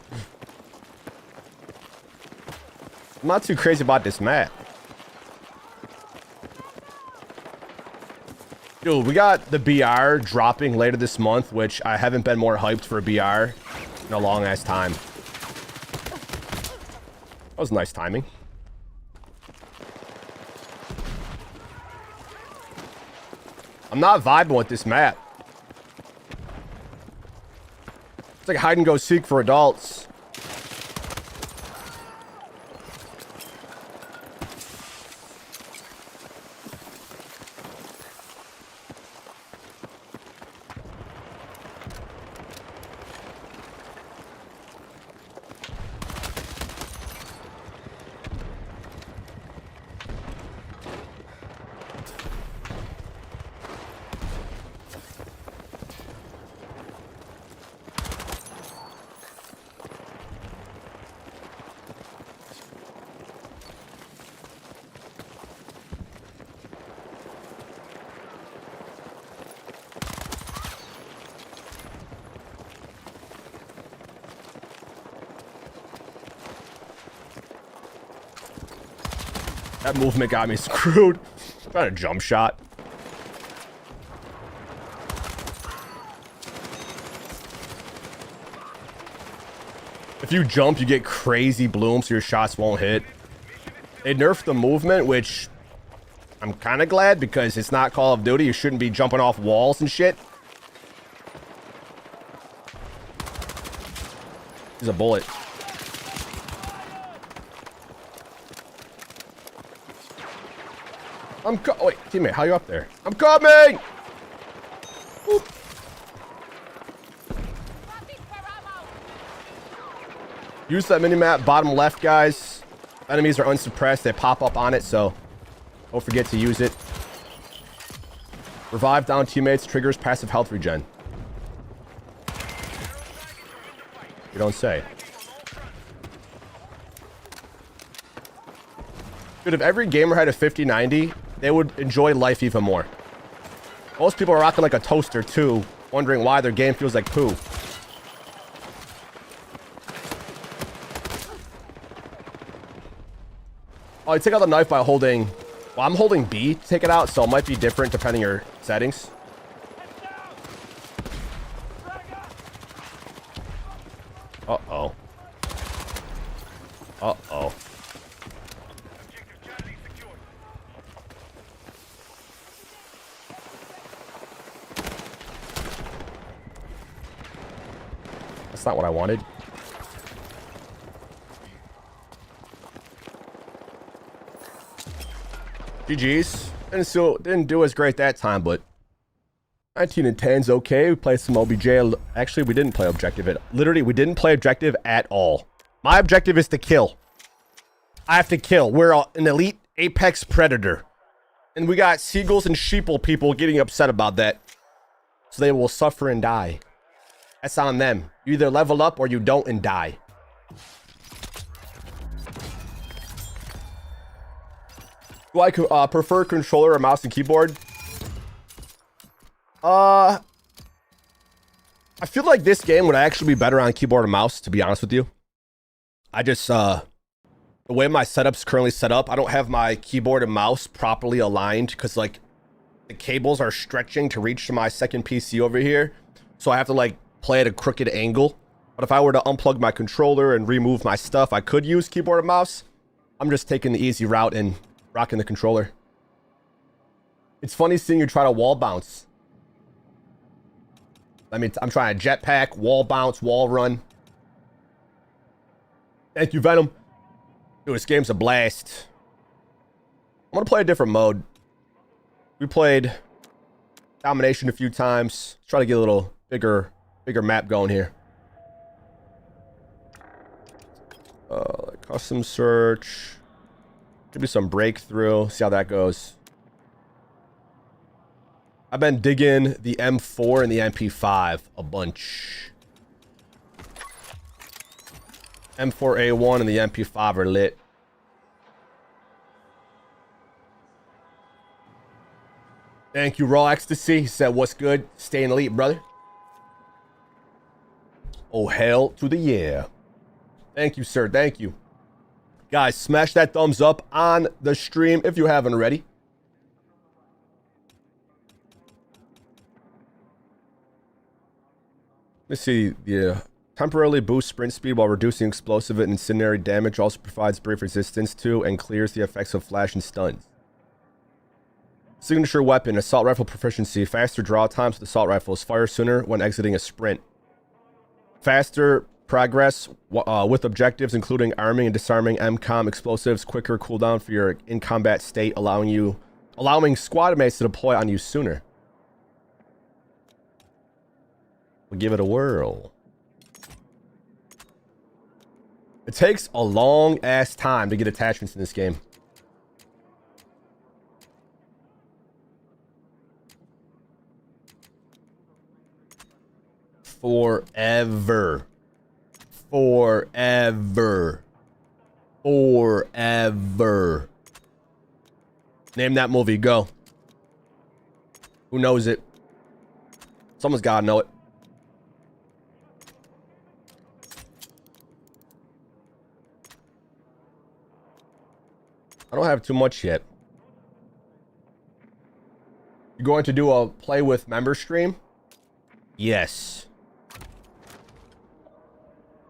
I'm not too crazy about this map. Dude, we got the BR dropping later this month, which I haven't been more hyped for a BR in a long ass time. That was nice timing. I'm not vibing with this map. It's like hide and go seek for adults. That movement got me screwed. Trying to jump shot. If you jump, you get crazy bloom, so your shots won't hit. They nerfed the movement, which I'm kind of glad because it's not Call of Duty. You shouldn't be jumping off walls and shit. There's a bullet. Wait, teammate, how you up there? I'm coming! Oop. Use that mini-map, bottom left, guys. Enemies are unsuppressed. They pop up on it, so don't forget to use it. Revive down teammates, triggers passive health regen. You don't say. Dude, if every gamer had a 5090, they would enjoy life even more. Most people are rocking like a toaster too, wondering why their game feels like poo. Oh, you take out the knife by holding... Well, I'm holding B to take it out, so it might be different depending on your settings. Uh-oh. Uh-oh. That's not what I wanted. GG's. Didn't do as great that time, but 19 and 10's okay. We played some OBJ. Actually, we didn't play objective. Literally, we didn't play objective at all. My objective is to kill. I have to kill. We're an elite apex predator. And we got seagulls and sheeple people getting upset about that. So they will suffer and die. That's on them. You either level up or you don't and die. Do I prefer controller or mouse and keyboard? I feel like this game would actually be better on keyboard and mouse, to be honest with you. I just, the way my setup's currently set up, I don't have my keyboard and mouse properly aligned because, like, the cables are stretching to reach to my second PC over here. so I have to like play at a crooked angle. But if I were to unplug my controller and remove my stuff, I could use keyboard and mouse. I'm just taking the easy route and rocking the controller. It's funny seeing you try to wall bounce. I mean, I'm trying to jetpack, wall bounce, wall run. Thank you, Venom. Dude, this game's a blast. I'm gonna play a different mode. We played Domination a few times. Let's try to get a little bigger map going here. Custom search. Could be some breakthrough. See how that goes. I've been digging the M4 and the MP5 a bunch. M4A1 and the MP5 are lit. Thank you, Raw Ecstasy. He said, what's good? Staying elite, brother. Oh, hell to the yeah. Thank you, sir. Thank you. Guys, smash that thumbs up on the stream if you haven't already. Let's see. The temporarily boosts sprint speed while reducing explosive and incendiary damage. Also provides brief resistance to and clears the effects of flash and stuns. Signature weapon, assault rifle proficiency. Faster draw times with assault rifles. Fire sooner when exiting a sprint. Faster progress with objectives including arming and disarming MCOM explosives. Quicker cooldown for your in-combat state, allowing squad mates to deploy on you sooner. We'll give it a whirl. It takes a long ass time to get attachments in this game. Forever. Name that movie. Go. Who knows it? Someone's gotta know it. I don't have too much yet. You going to do a play with member stream? Yes.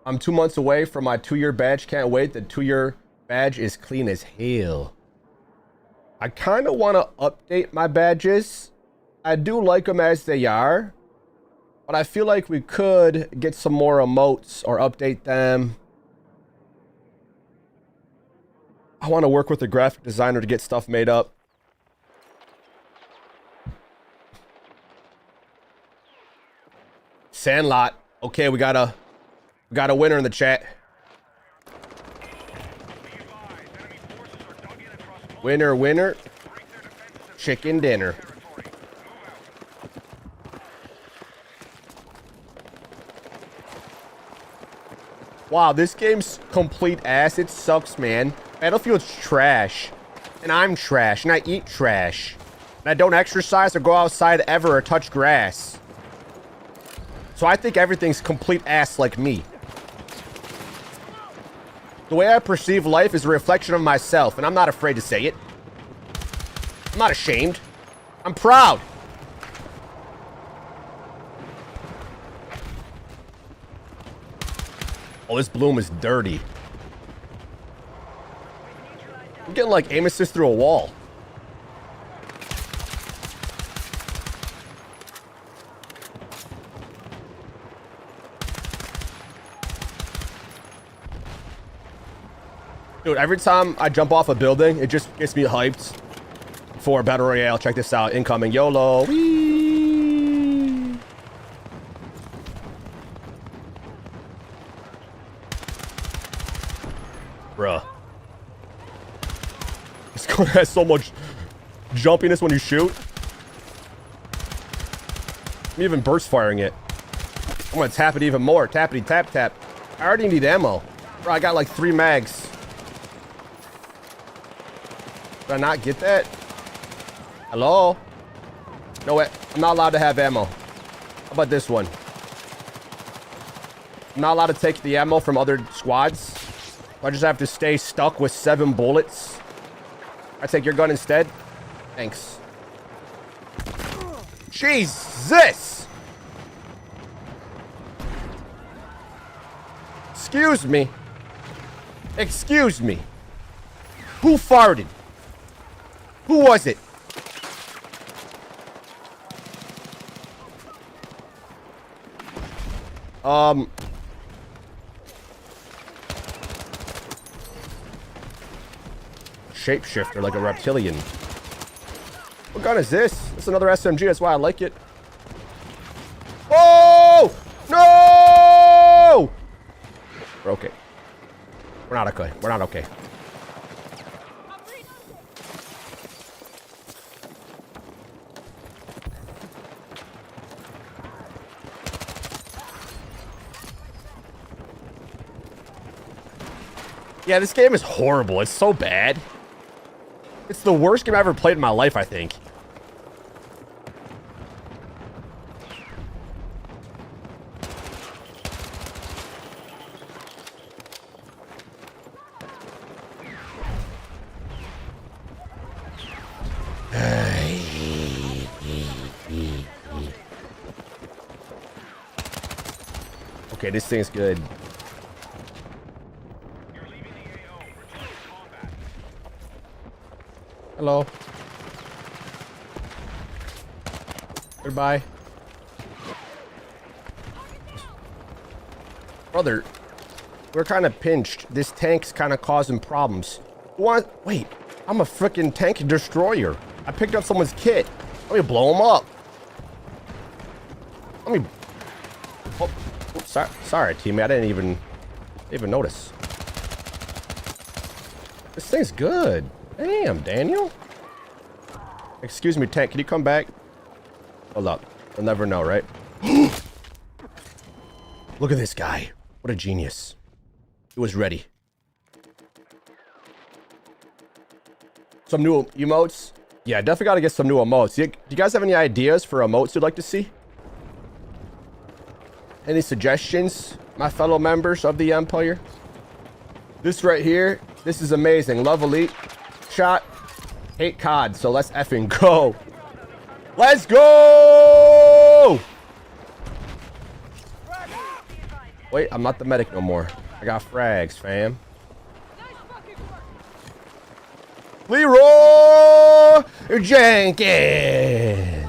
I'm 2 months away from my 2-year badge. Can't wait. The 2-year badge is clean as hell. I kind of want to update my badges. I do like them as they are. But I feel like we could get some more emotes or update them. I want to work with a graphic designer to get stuff made up. Sandlot. Okay, we got a winner in the chat. Winner. Chicken dinner. Wow, this game's complete ass. It sucks, man. Battlefield's trash. And I'm trash. And I eat trash. And I don't exercise or go outside ever or touch grass. So I think everything's complete ass like me. The way I perceive life is a reflection of myself, and I'm not afraid to say it. I'm not ashamed. I'm proud. Oh, this bloom is dirty. I'm getting like aim assist through a wall. Dude, every time I jump off a building, it just gets me hyped for Battle Royale. Check this out. Incoming YOLO. Whee! Bruh. This gun has so much jumpiness when you shoot. I'm even burst firing it. I'm gonna tap it even more. Tappity tap tap. I already need ammo. Bro, I got like 3 mags. Did I not get that? Hello? No way. I'm not allowed to have ammo. How about this one? I'm not allowed to take the ammo from other squads. I just have to stay stuck with 7 bullets. I take your gun instead. Thanks. Jesus! Excuse me. Excuse me. Who farted? Who was it? Shapeshifter like a reptilian. What gun is this? It's another SMG, that's why I like it. Oh! No! We're okay. We're not okay. We're not okay. Yeah, this game is horrible. It's so bad. It's the worst game I've ever played in my life, I think. Okay, this thing's good. Hello. Goodbye. Brother, we're kind of pinched. This tank's kind of causing problems. What? Wait, I'm a freaking tank destroyer. I picked up someone's kit. Let me blow him up. Let me... Oh, oops, sorry, teammate. I didn't even notice. This thing's good. Damn, Daniel. Excuse me, tank. Can you come back? Hold up. You'll never know, right? Look at this guy. What a genius. He was ready. Some new emotes? Yeah, definitely got to get some new emotes. Do you guys have any ideas for emotes you'd like to see? Any suggestions, my fellow members of the Empire? This right here, this is amazing. Love EliteShot. Hate COD, so let's effing go. Let's go! Wait, I'm not the medic no more. I got frags, fam. Leroy Jenkins.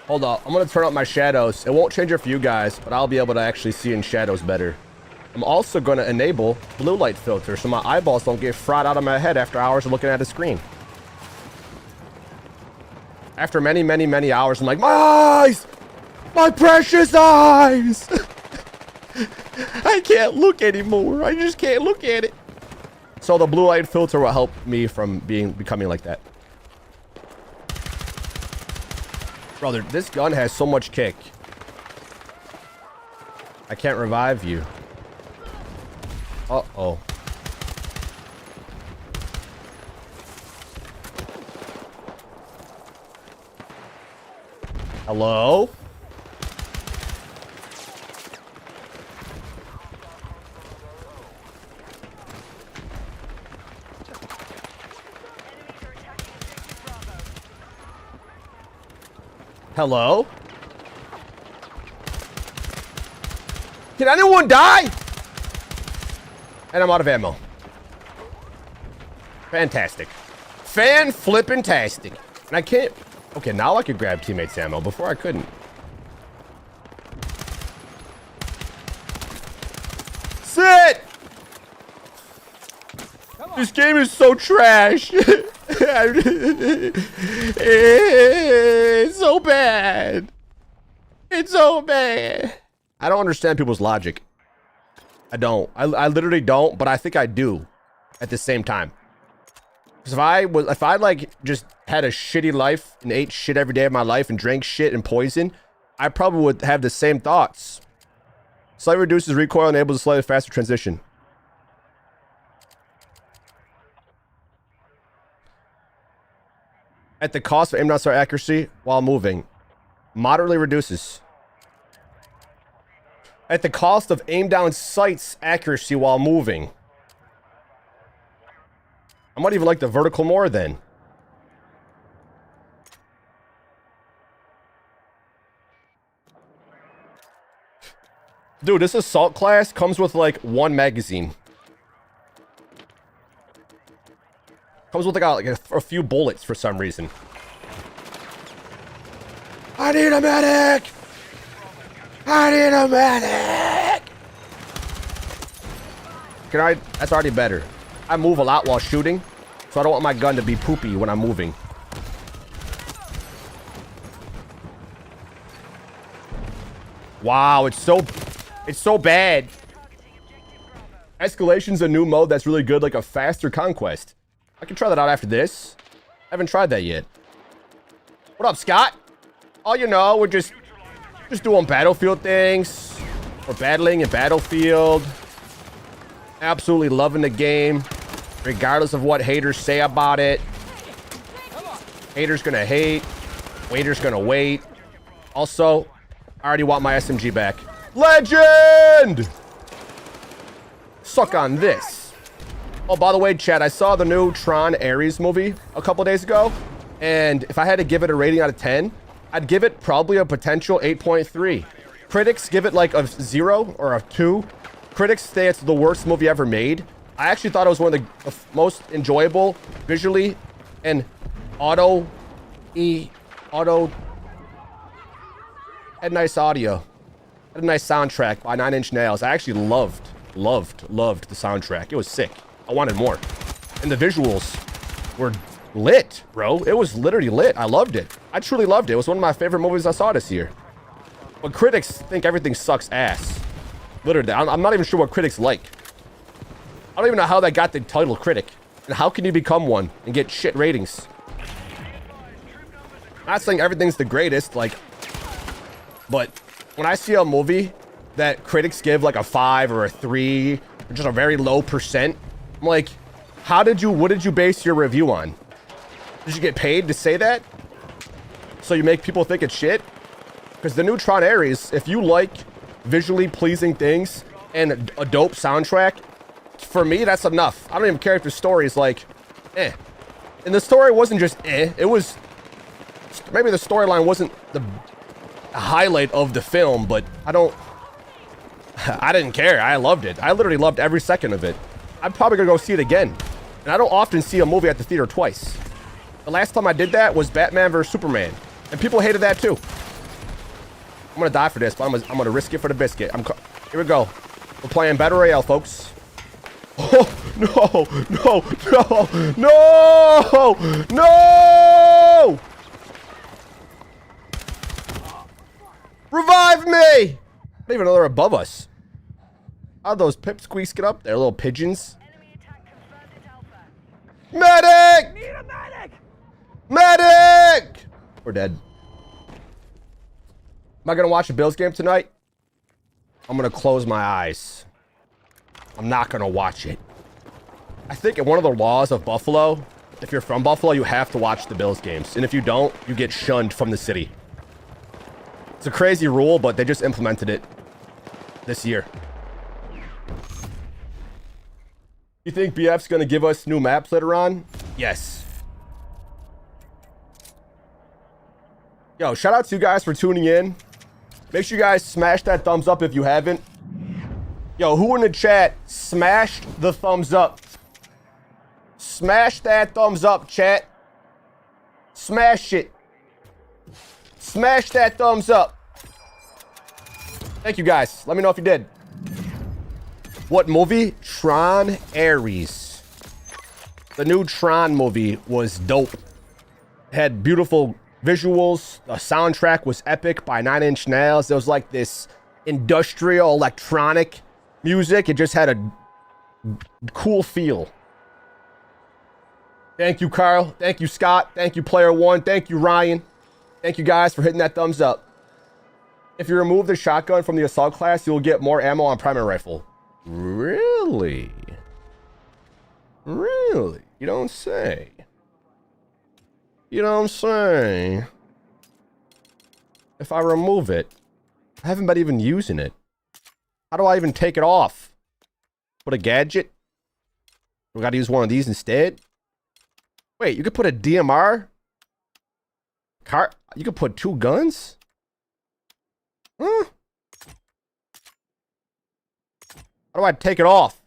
Hold up, I'm gonna turn up my shadows. It won't change it for you guys, but I'll be able to actually see in shadows better. I'm also gonna enable blue light filter so my eyeballs don't get fried out of my head after hours of looking at a screen. After many, many, many hours, I'm like, my eyes! My precious eyes! I can't look anymore. I just can't look at it. So the blue light filter will help me from becoming like that. Brother, this gun has so much kick. I can't revive you. Uh-oh. Hello? Hello? Can anyone die? And I'm out of ammo. Fantastic. Fan-flippin-tastic. And I can't... Okay, now I could grab teammates' ammo. Before I couldn't. Sit! This game is so trash. It's so bad. It's so bad. I don't understand people's logic. I don't. I literally don't, but I think I do at the same time. Because if I like just had a shitty life and ate shit every day of my life and drank shit and poison, I probably would have the same thoughts. Slightly reduces recoil and enables a slightly faster transition. At the cost of aim down start accuracy while moving. Moderately reduces. at the cost of aim down sights accuracy while moving. I might even like the vertical more then. Dude, this assault class comes with like 1 magazine. Comes with like a few bullets for some reason. I need a medic! I need a medic! Can I? That's already better. I move a lot while shooting, so I don't want my gun to be poopy when I'm moving. Wow, it's so bad. Escalation's a new mode that's really good, like a faster conquest. I can try that out after this. I haven't tried that yet. What up, Scott? Oh, you know, we're just doing battlefield things. We're battling in Battlefield. Absolutely loving the game, regardless of what haters say about it. Haters gonna hate. Waiters gonna wait. Also, I already want my SMG back. Legend! Suck on this. Oh, by the way, chat, I saw the new Tron Ares movie a couple days ago. And if I had to give it a rating out of 10, I'd give it probably a potential 8.3. Critics give it like a 0 or a 2. Critics say it's the worst movie ever made. I actually thought it was one of the most enjoyable visually, and auto had nice audio. Had a nice soundtrack by 9 Inch Nails. I actually loved the soundtrack. It was sick. I wanted more. And the visuals were lit, bro. It was literally lit. I loved it. I truly loved it. It was one of my favorite movies I saw this year. But critics think everything sucks ass. Literally, I'm not even sure what critics like. I don't even know how that got the title critic. And how can you become one and get shit ratings? I'm not saying everything's the greatest, like, but when I see a movie that critics give like a 5 or a 3, or just a very low percent, I'm like, what did you base your review on? Did you get paid to say that? So you make people think it's shit? Because the new Tron Ares, if you like visually pleasing things and a dope soundtrack, for me, that's enough. I don't even care if the story is like, eh. And the story wasn't just eh. It was, maybe the storyline wasn't the highlight of the film, but I didn't care. I loved it. I literally loved every second of it. I'm probably gonna go see it again. And I don't often see a movie at the theater twice. The last time I did that was Batman vs. Superman. And people hated that too. I'm gonna die for this, but I'm gonna risk it for the biscuit. Here we go. We're playing Battle Royale, folks. Oh, no. Revive me! I don't even know they're above us. How'd those pipsqueaks get up there, little pigeons? Medic! Need a medic! Medic! We're dead. Am I gonna watch a Bills game tonight? I'm gonna close my eyes. I'm not gonna watch it. I think one of the laws of Buffalo, if you're from Buffalo, you have to watch the Bills games. And if you don't, you get shunned from the city. It's a crazy rule, but they just implemented it this year. You think BF's gonna give us new maps later on? Yes. Yo, shout out to you guys for tuning in. Make sure you guys smash that thumbs up if you haven't. Yo, who in the chat smashed the thumbs up? Smash that thumbs up, chat. Smash it. Smash that thumbs up. Thank you guys. Let me know if you did. What movie? Tron Ares. The new Tron movie was dope. It had beautiful visuals. The soundtrack was epic by 9 Inch Nails. There was like this industrial electronic music. It just had a cool feel. Thank you, Carl. Thank you, Scott. Thank you, Player One. Thank you, Ryan. Thank you guys for hitting that thumbs up. If you remove the shotgun from the assault class, you'll get more ammo on primary rifle. Really? Really? You don't say. You don't say. If I remove it, I haven't been even using it. How do I even take it off? Put a gadget? We gotta use one of these instead? Wait, you could put a DMR? You could put 2 guns? Huh? How do I take it off?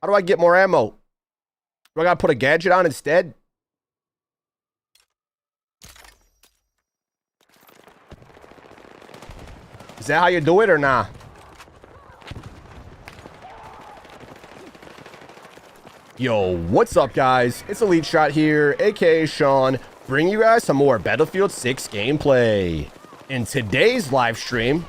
How do I get more ammo? Do I gotta put a gadget on instead? Is that how you do it or nah? Yo, what's up guys? It's EliteShot here, aka Sean, bringing you guys some more Battlefield 6 gameplay. In today's live stream,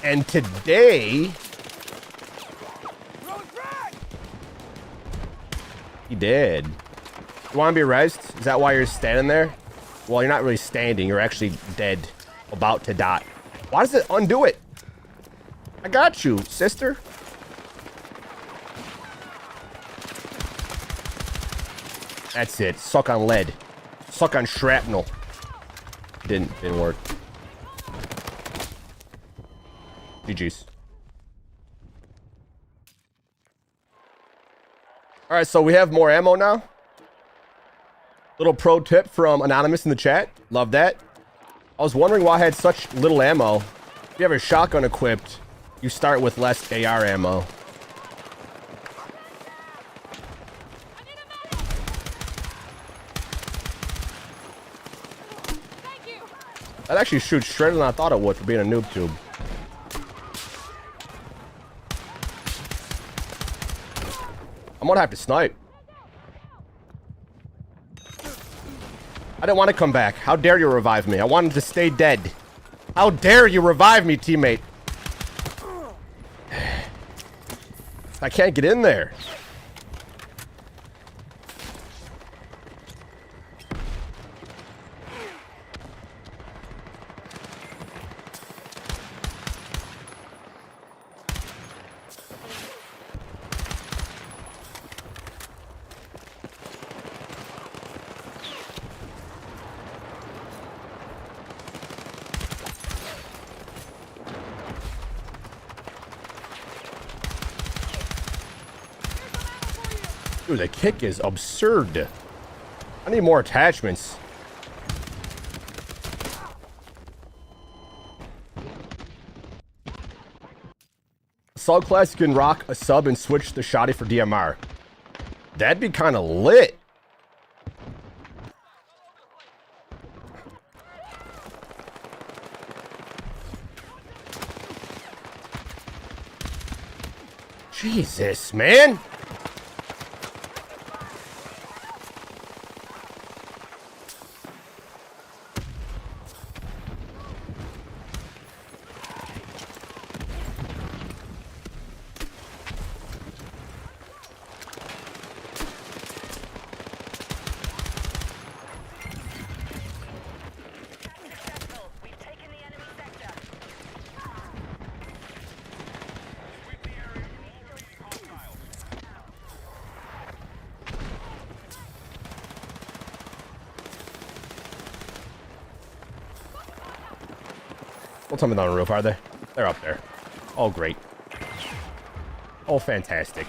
and today, he did. You want to be rezzed? Is that why you're standing there? Well, you're not really standing. You're actually dead, about to die. Why does it undo it? I got you, sister. That's it. Suck on lead. Suck on shrapnel. Didn't work. GG's. Alright, so we have more ammo now. Little pro tip from Anonymous in the chat. Love that. I was wondering why I had such little ammo. If you have a shotgun equipped, you start with less AR ammo. That actually shoots straighter than I thought it would for being a noob tube. I'm gonna have to snipe. I didn't want to come back. How dare you revive me? I wanted to stay dead. How dare you revive me, teammate? I can't get in there. Dude, the kick is absurd. I need more attachments. Assault class, you can rock a sub and switch the shotty for DMR. That'd be kind of lit. Jesus, man. Don't tell me they're on the roof, are they? They're up there. Oh, great. Oh, fantastic.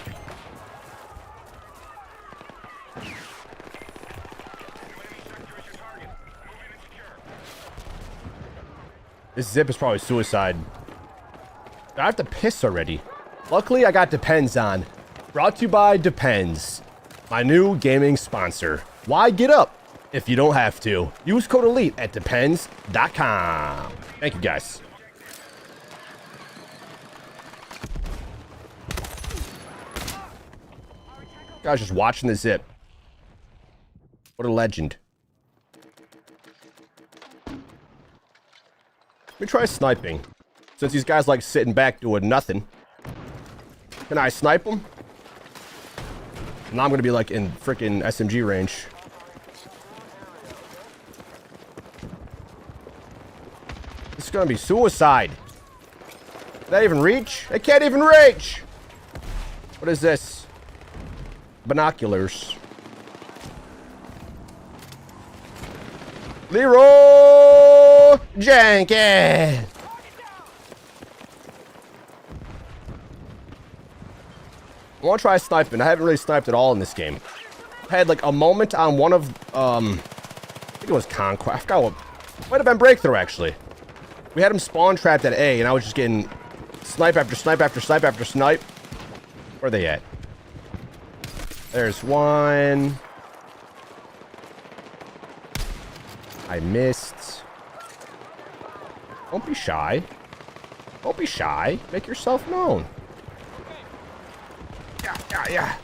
This zip is probably suicide. I have to piss already. Luckily, I got Depends on. Brought to you by Depends, my new gaming sponsor. Why get up if you don't have to? Use code ELITE at depends.com. Thank you, guys. Guys, just watching the zip. What a legend. Let me try sniping. Since these guys like sitting back doing nothing. Can I snipe them? Now I'm gonna be like in freaking SMG range. This is gonna be suicide. Did that even reach? I can't even reach! What is this? Binoculars. Leroy! Jenkins! I want to try sniping. I haven't really sniped at all in this game. I had like a moment on one of, I think it was Conquest. I forgot what. Might have been Breakthrough, actually. We had him spawn trapped at A, and I was just getting snipe after snipe after snipe after snipe. Where are they at? There's one. I missed. Don't be shy. Don't be shy. Make yourself known. Yeah.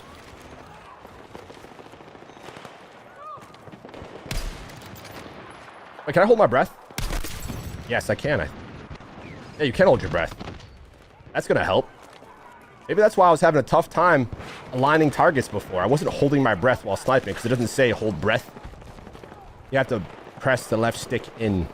Wait, can I hold my breath? Yes, I can. Yeah, you can hold your breath. That's gonna help. Maybe that's why I was having a tough time aligning targets before. I wasn't holding my breath while sniping because it doesn't say hold breath. You have to press the left stick in.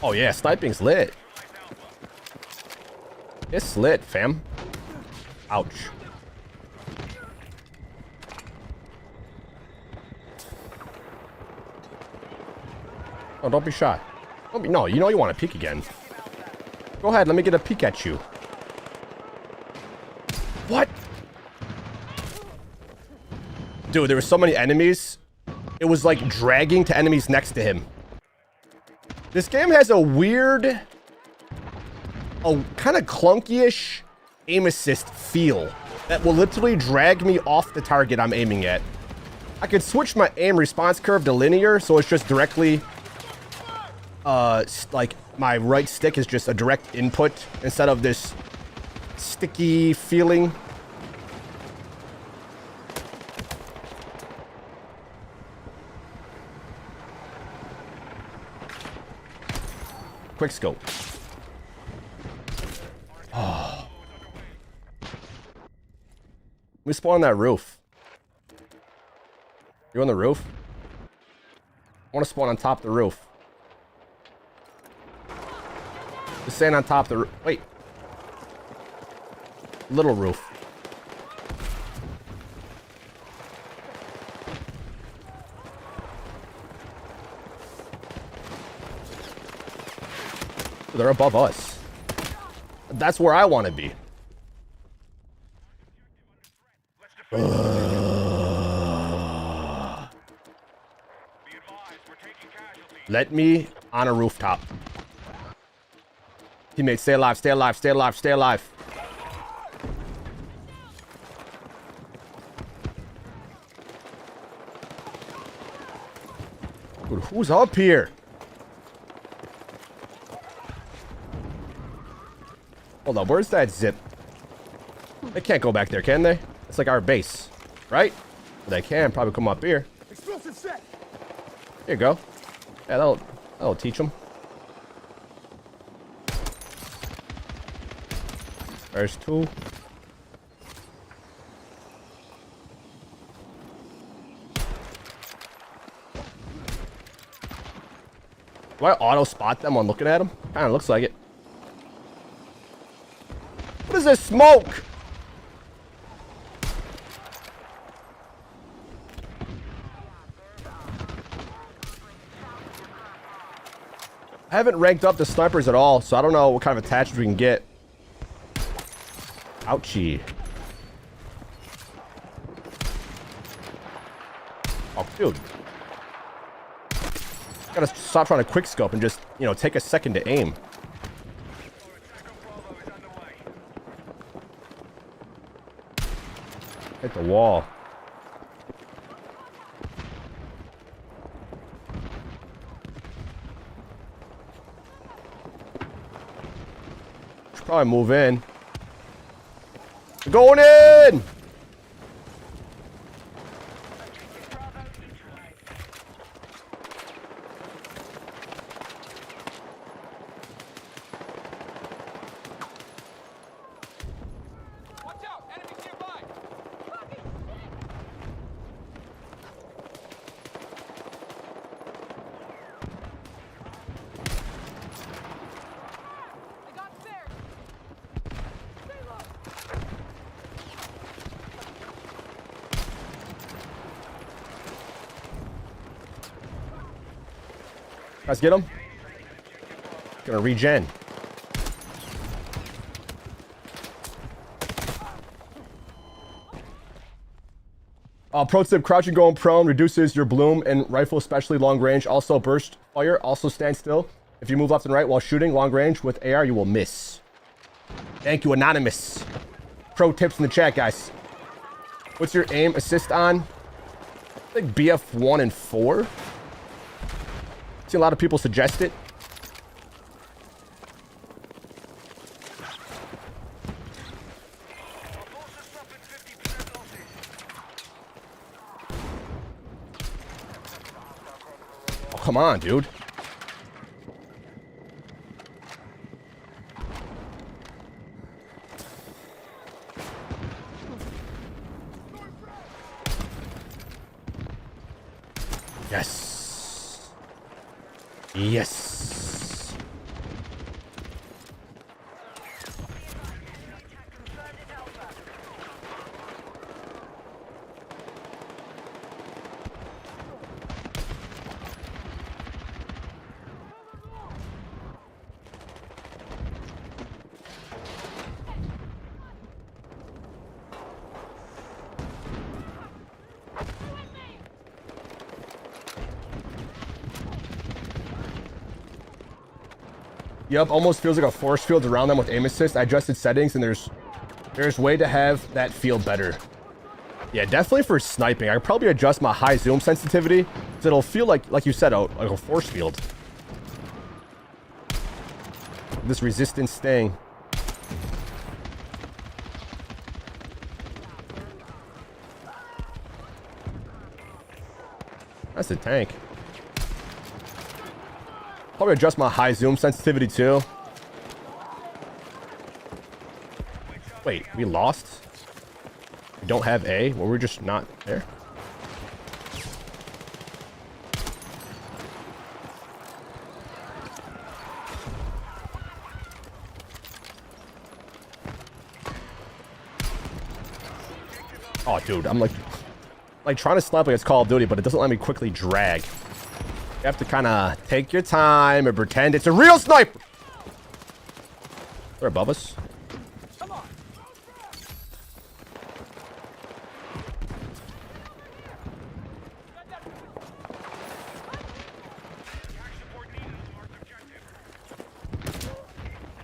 Oh yeah, sniping's lit. It's lit, fam. Ouch. Oh, don't be shy. Don't be, no, you know you want to peek again. Go ahead, let me get a peek at you. What? Dude, there were so many enemies. It was like dragging to enemies next to him. This game has a weird, a kind of clunky-ish aim assist feel that will literally drag me off the target I'm aiming at. I could switch my aim response curve to linear, so it's just directly, like my right stick is just a direct input instead of this sticky feeling. Quick scope. Oh. We spawn on that roof. You on the roof? I want to spawn on top of the roof. Just stand on top of the roof. Wait. Little roof. They're above us. That's where I want to be. Let me on a rooftop. Teammates, stay alive, stay alive, stay alive, stay alive. Dude, who's up here? Hold on, where's that zip? They can't go back there, can they? It's like our base, right? They can probably come up here. Explosive set. Here you go. Yeah, that'll teach them. There's two. Do I auto spot them on looking at them? Kind of looks like it. What is this smoke? I haven't ranked up the snipers at all, so I don't know what kind of attachments we can get. Ouchie. Oh, dude. Gotta stop trying to quick scope and just, you know, take a second to aim. Hit the wall. Should probably move in. We're going in! Guys, get him. Gonna regen. Pro tip, crouching going prone reduces your bloom and rifle, especially long range. Also burst fire, also stand still. If you move left and right while shooting long range with AR, you will miss. Thank you, Anonymous. Pro tips in the chat, guys. What's your aim assist on? I think BF 1 and 4. See a lot of people suggest it. Oh, come on, dude. Yes. Yes. Yep, almost feels like a force field around them with aim assist. I adjusted settings and there's way to have that feel better. Yeah, definitely for sniping. I could probably adjust my high zoom sensitivity so it'll feel like you said, like a force field. This resistance thing. That's a tank. Probably adjust my high zoom sensitivity too. Wait, we lost? We don't have A? Well, we're just not there. Oh, dude, I'm like trying to snipe like it's Call of Duty, but it doesn't let me quickly drag. You have to kind of take your time and pretend it's a real sniper. They're above us. Come on.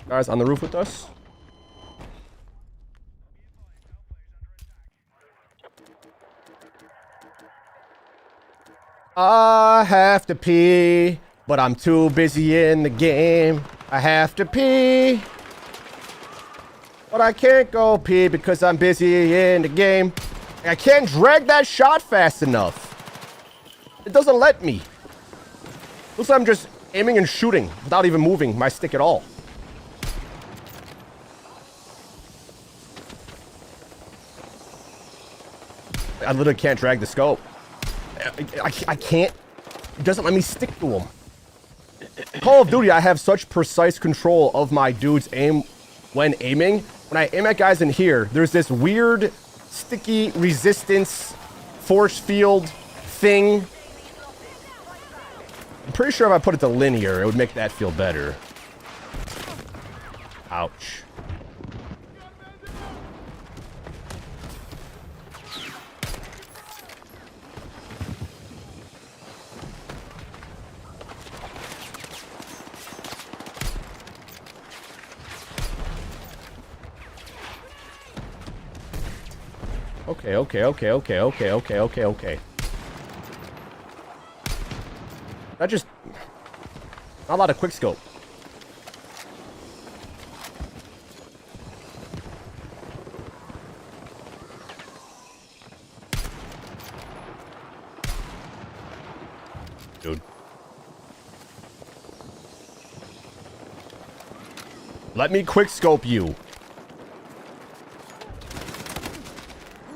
Guys on the roof with us. I have to pee, but I'm too busy in the game. I have to pee, but I can't go pee because I'm busy in the game. I can't drag that shot fast enough. It doesn't let me. Looks like I'm just aiming and shooting without even moving my stick at all. I literally can't drag the scope. I can't. It doesn't let me stick to them. Call of Duty, I have such precise control of my dude's aim when aiming. When I aim at guys in here, there's this weird, sticky resistance force field thing. I'm pretty sure if I put it to linear, it would make that feel better. Ouch. Okay. That just... Not a lot of quick scope. Dude. Let me quick scope you.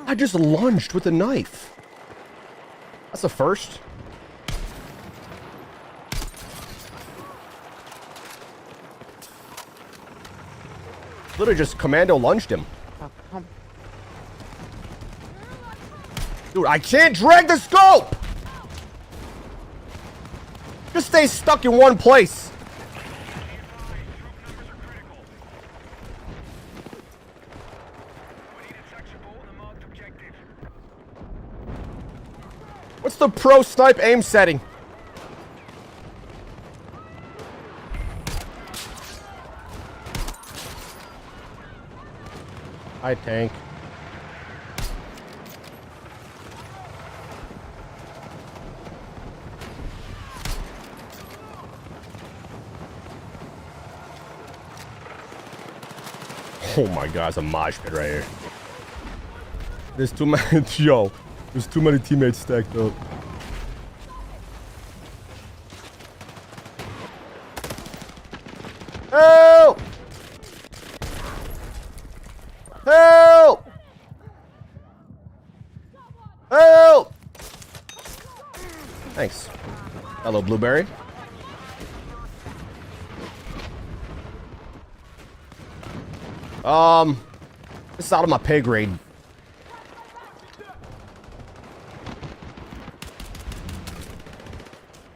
I just lunged with a knife. That's a first. Literally just commando lunged him. Dude, I can't drag the scope! Just stay stuck in one place. What's the pro snipe aim setting? Hi, tank. Oh my god, it's a mosh pit right here. There's too many. Yo, there's too many teammates stacked up. Help! Help! Help! Thanks. Hello, Blueberry. This is out of my pay grade.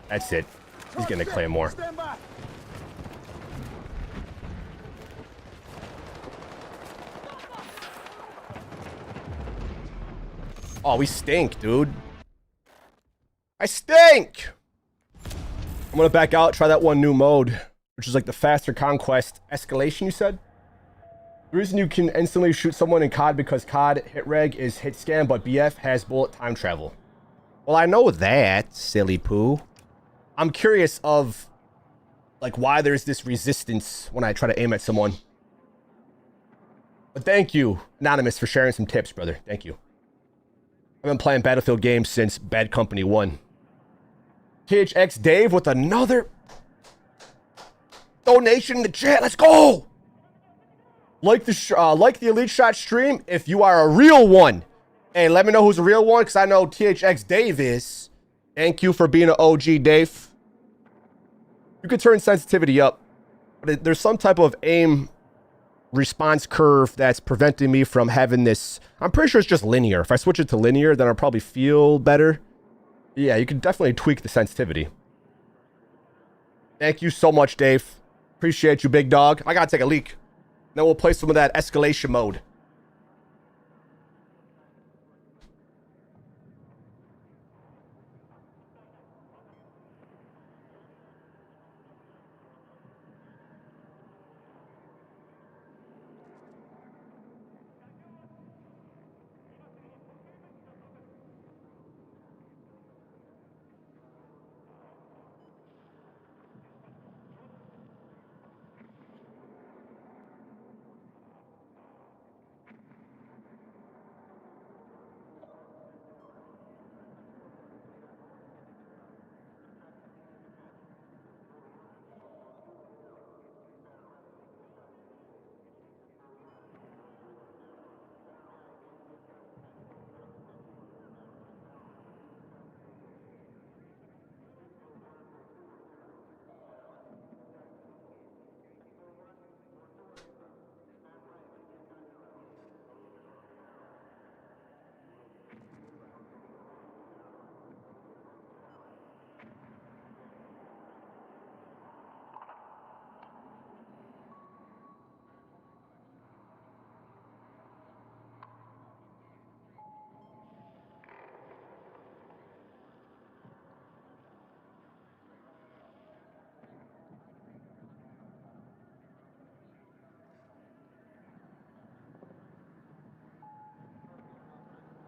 That's it. He's getting a claymore. Oh, we stink, dude. I stink! I'm gonna back out, try that one new mode, which is like the faster conquest escalation, you said? The reason you can instantly shoot someone in COD because COD hit reg is hit scan, but BF has bullet time travel. Well, I know that, silly poo. I'm curious of, like, why there's this resistance when I try to aim at someone. But thank you, Anonymous, for sharing some tips, brother. Thank you. I've been playing Battlefield games since Bad Company 1. THX Dave with another donation in the chat. Let's go! Like the EliteShot stream if you are a real one. Hey, let me know who's a real one, because I know THX Dave is. Thank you for being an OG, Dave. You could turn sensitivity up, but there's some type of aim response curve that's preventing me from having this. I'm pretty sure it's just linear. If I switch it to linear, then I'll probably feel better. Yeah, you can definitely tweak the sensitivity. Thank you so much, Dave. Appreciate you, big dog. I gotta take a leak. Then we'll play some of that escalation mode.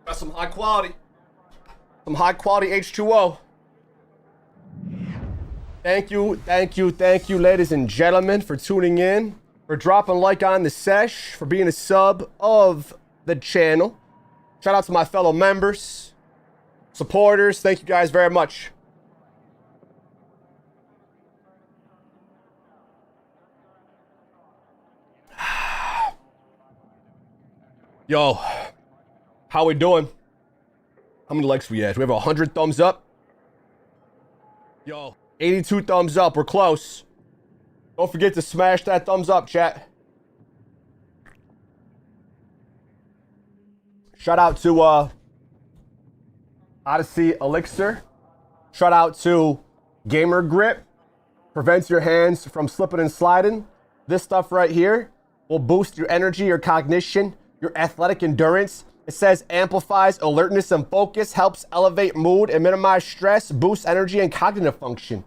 Got some high quality. Some high quality H2O. Thank you, ladies and gentlemen, for tuning in, for dropping a like on the sesh, for being a sub of the channel. Shout out to my fellow members, supporters. Thank you guys very much. Yo, how we doing? How many likes we at? We have 100 thumbs up. Yo, 82 thumbs up. We're close. Don't forget to smash that thumbs up, chat. Shout out to Odyssey Elixir. Shout out to GamerGrip prevents your hands from slipping and sliding. This stuff right here will boost your energy, your cognition, your athletic endurance. It says amplifies alertness and focus, helps elevate mood and minimize stress, boosts energy and cognitive function.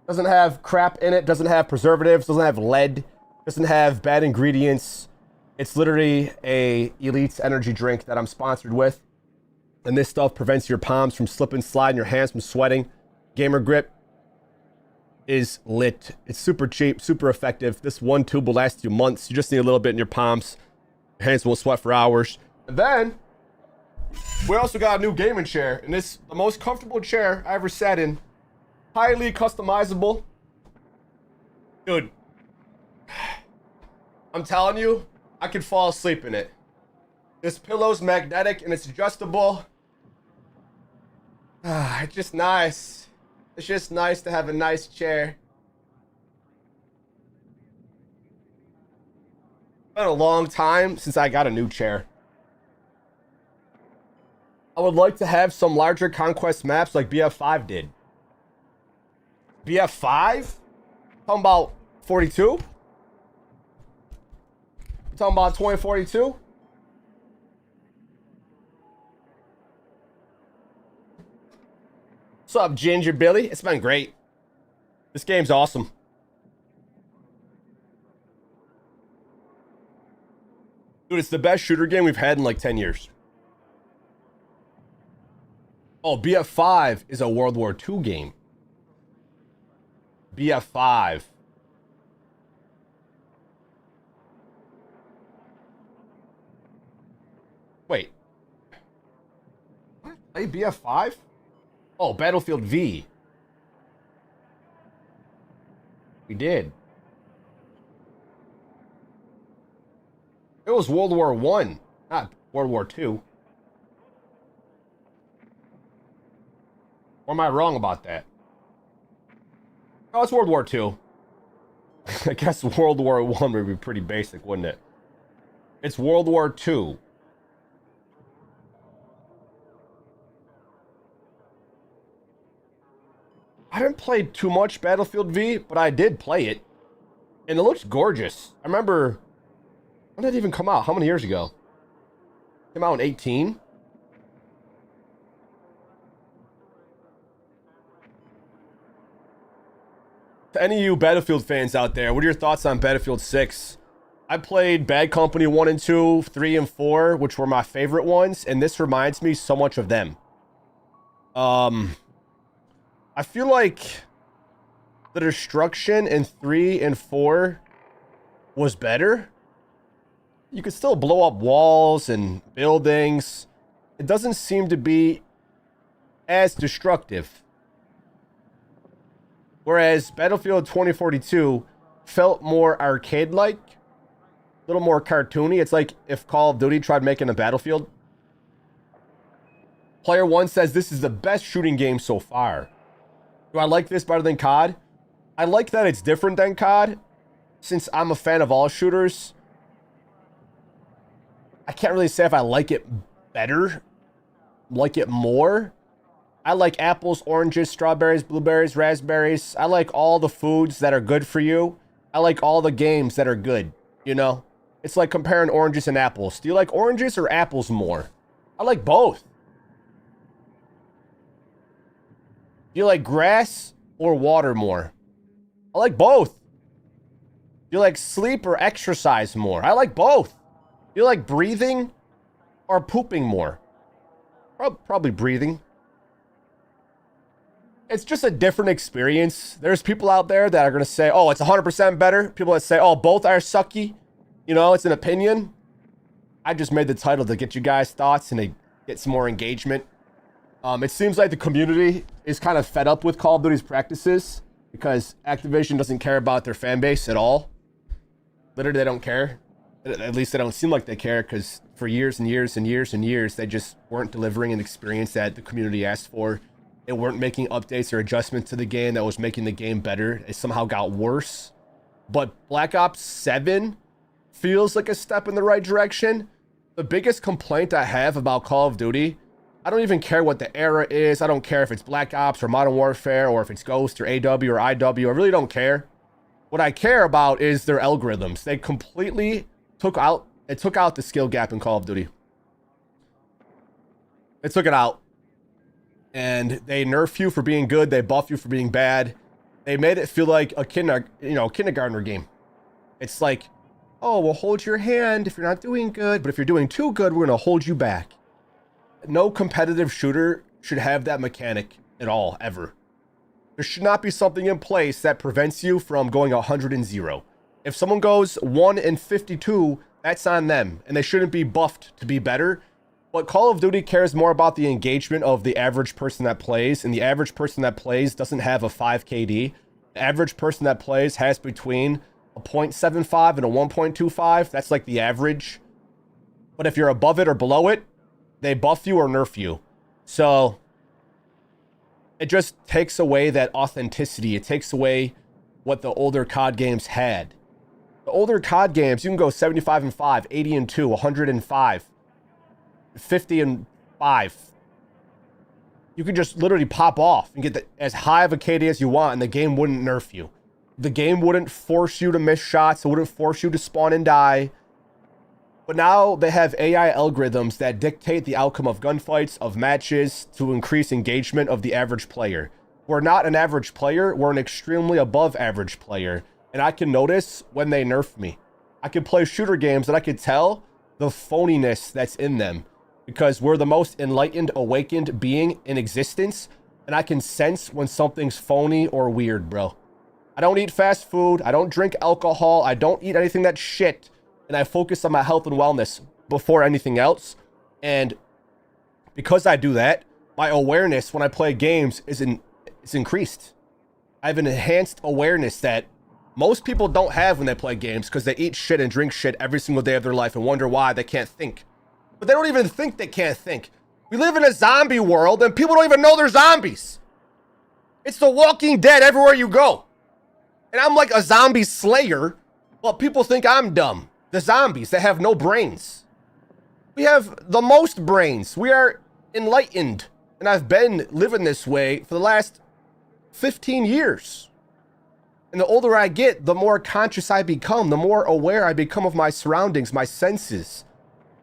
Doesn't have crap in it, doesn't have preservatives, doesn't have lead, doesn't have bad ingredients. It's literally a Elite's energy drink that I'm sponsored with. And this stuff prevents your palms from slipping, sliding, your hands from sweating. GamerGrip is lit. It's super cheap, super effective. This one tube will last you months. You just need a little bit in your palms. Your hands won't sweat for hours. And then we also got a new gaming chair, and it's the most comfortable chair I ever sat in. Highly customizable. Dude, I'm telling you, I could fall asleep in it. This pillow's magnetic and it's adjustable. It's just nice. It's just nice to have a nice chair. It's been a long time since I got a new chair. I would like to have some larger conquest maps like BF5 did. BF5? Talking about 42? Talking about 2042? What's up, Ginger Billy? It's been great. This game's awesome. Dude, it's the best shooter game we've had in like 10 years. Oh, BF5 is a World War II game. BF5. Wait. What? Play BF5? Oh, Battlefield V. We did. It was World War I, not World War II. Or am I wrong about that? Oh, it's World War II. I guess World War I would be pretty basic, wouldn't it? It's World War II. I didn't play too much Battlefield V, but I did play it. And it looks gorgeous. I remember... When did it even come out? How many years ago? Came out in 18? To any of you Battlefield fans out there, what are your thoughts on Battlefield 6? I played Bad Company 1 and 2, 3 and 4, which were my favorite ones, and this reminds me so much of them. I feel like the destruction in 3 and 4 was better. You could still blow up walls and buildings. It doesn't seem to be as destructive. Whereas Battlefield 2042 felt more arcade-like, a little more cartoony. It's like if Call of Duty tried making a Battlefield. Player 1 says this is the best shooting game so far. Do I like this better than COD? I like that it's different than COD. Since I'm a fan of all shooters, I can't really say if I like it better, like it more. I like apples, oranges, strawberries, blueberries, raspberries. I like all the foods that are good for you. I like all the games that are good, you know? It's like comparing oranges and apples. Do you like oranges or apples more? I like both. Do you like grass or water more? I like both. Do you like sleep or exercise more? I like both. Do you like breathing or pooping more? Probably breathing. It's just a different experience. There's people out there that are going to say, oh, it's 100% better. People that say, oh, both are sucky. You know, it's an opinion. I just made the title to get you guys' thoughts and to get some more engagement. It seems like the community is kind of fed up with Call of Duty's practices because Activision doesn't care about their fan base at all. Literally, they don't care. At least they don't seem like they care, because for years and years and years and years, they just weren't delivering an experience that the community asked for. They weren't making updates or adjustments to the game that was making the game better. It somehow got worse. But Black Ops 7 feels like a step in the right direction. The biggest complaint I have about Call of Duty, I don't even care what the era is. I don't care if it's Black Ops or Modern Warfare or if it's Ghost or AW or IW. I really don't care. What I care about is their algorithms. They completely took out the skill gap in Call of Duty. They took it out. And they nerf you for being good. They buff you for being bad. They made it feel like a kindergartner game. It's like, oh, we'll hold your hand if you're not doing good, but if you're doing too good, we're going to hold you back. No competitive shooter should have that mechanic at all, ever. There should not be something in place that prevents you from going 100-0. If someone goes 1-52, that's on them, and they shouldn't be buffed to be better. But Call of Duty cares more about the engagement of the average person that plays, and the average person that plays doesn't have a 5 KD. The average person that plays has between a 0.75 and a 1.25. That's like the average. But if you're above it or below it, they buff you or nerf you. So it just takes away that authenticity. It takes away what the older COD games had. The older COD games, you can go 75-5, 80-2, 105, 50-5. You can just literally pop off and get as high of a KD as you want, and the game wouldn't nerf you. The game wouldn't force you to miss shots. It wouldn't force you to spawn and die. But now they have AI algorithms that dictate the outcome of gunfights, of matches, to increase engagement of the average player. We're not an average player. We're an extremely above average player. And I can notice when they nerf me. I can play shooter games and I can tell the phoniness that's in them. Because we're the most enlightened, awakened being in existence. And I can sense when something's phony or weird, bro. I don't eat fast food. I don't drink alcohol. I don't eat anything that's shit. And I focus on my health and wellness before anything else. And because I do that, my awareness when I play games is increased. I have an enhanced awareness that most people don't have when they play games because they eat shit and drink shit every single day of their life and wonder why they can't think. But they don't even think they can't think. We live in a zombie world and people don't even know they're zombies. It's The Walking Dead everywhere you go. And I'm like a zombie slayer, but people think I'm dumb. The zombies that have no brains. We have the most brains. We are enlightened. And I've been living this way for the last 15 years. And the older I get, the more conscious I become, the more aware I become of my surroundings, my senses.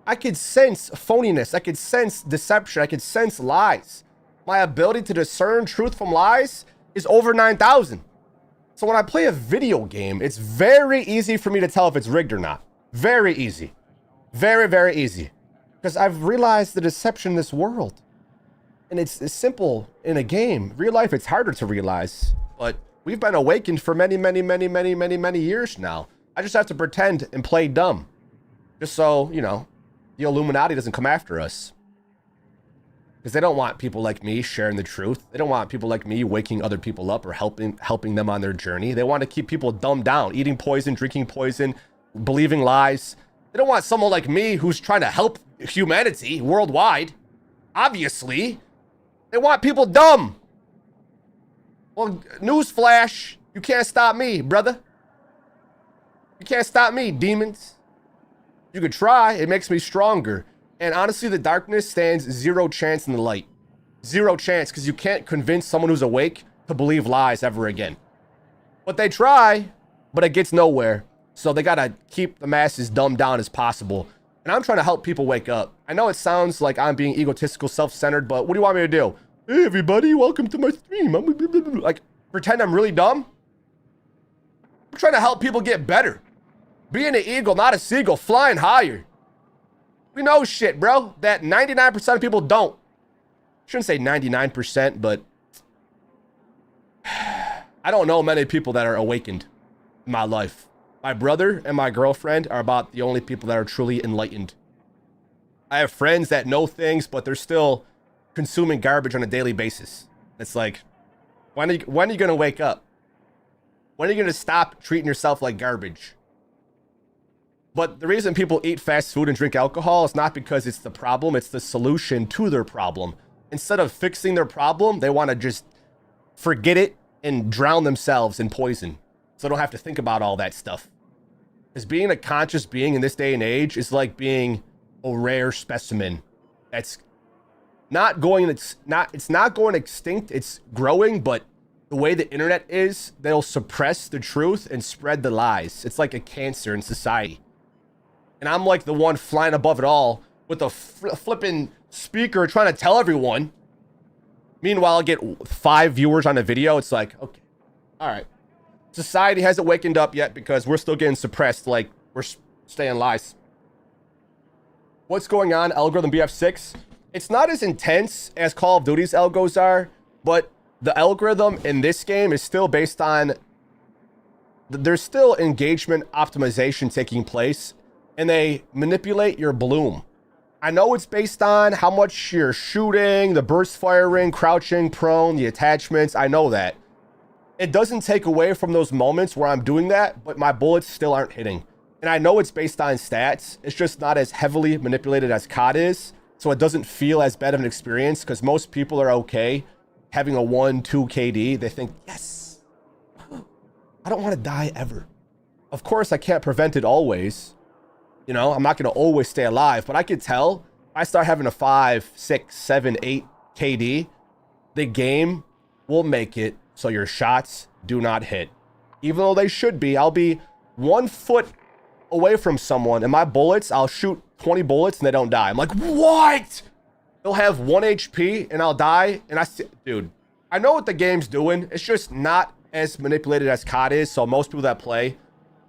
I could sense phoniness. I could sense deception. I could sense lies. My ability to discern truth from lies is over 9,000. So when I play a video game, it's very easy for me to tell if it's rigged or not. Very easy. Very, very easy. Because I've realized the deception in this world. And it's simple in a game. Real life, it's harder to realize. But we've been awakened for many, many, many, many, many, many years now. I just have to pretend and play dumb. Just so, you know, the Illuminati doesn't come after us. Because they don't want people like me sharing the truth. They don't want people like me waking other people up or helping them on their journey. They want to keep people dumbed down, eating poison, drinking poison, believing lies. They don't want someone like me who's trying to help humanity worldwide. Obviously. They want people dumb. Well, newsflash, you can't stop me, brother. You can't stop me, demons. You could try. It makes me stronger. And honestly, the darkness stands zero chance in the light. Zero chance, because you can't convince someone who's awake to believe lies ever again. But they try, but it gets nowhere. So they gotta keep the masses dumbed down as possible. And I'm trying to help people wake up. I know it sounds like I'm being egotistical, self-centered, but what do you want me to do? Hey, everybody, welcome to my stream. Like, pretend I'm really dumb? I'm trying to help people get better. Being an eagle, not a seagull, flying higher. We know shit, bro, that 99% of people don't. Shouldn't say 99%, but I don't know many people that are awakened in my life. My brother and my girlfriend are about the only people that are truly enlightened. I have friends that know things, but they're still consuming garbage on a daily basis. It's like, when are you going to wake up? When are you going to stop treating yourself like garbage? But the reason people eat fast food and drink alcohol is not because it's the problem, it's the solution to their problem. Instead of fixing their problem, they want to just forget it and drown themselves in poison. So they don't have to think about all that stuff. Because being a conscious being in this day and age is like being a rare specimen that's not going, it's not going extinct, it's growing, but the way the internet is, they'll suppress the truth and spread the lies. It's like a cancer in society. And I'm like the one flying above it all with a flipping speaker trying to tell everyone. Meanwhile, I get 5 viewers on a video. It's like, okay, all right. Society hasn't wakened up yet because we're still getting suppressed. Like, we're staying lies. What's going on, algorithm BF6? It's not as intense as Call of Duty's algos are, but the algorithm in this game is still based on, there's still engagement optimization taking place, and they manipulate your bloom. I know it's based on how much you're shooting, the burst firing, crouching, prone, the attachments. I know that. It doesn't take away from those moments where I'm doing that, but my bullets still aren't hitting. And I know it's based on stats. It's just not as heavily manipulated as COD is. So it doesn't feel as bad of an experience because most people are okay having a 1-2 KD. They think, yes, I don't want to die ever. Of course, I can't prevent it always. You know, I'm not going to always stay alive, but I could tell I start having a 5, 6, 7, 8 KD. The game will make it so your shots do not hit. Even though they should be, I'll be 1 foot away from someone and my bullets, I'll shoot 20 bullets and they don't die. I'm like, what? They'll have 1 HP and I'll die. And dude, I know what the game's doing. It's just not as manipulated as COD is. So most people that play,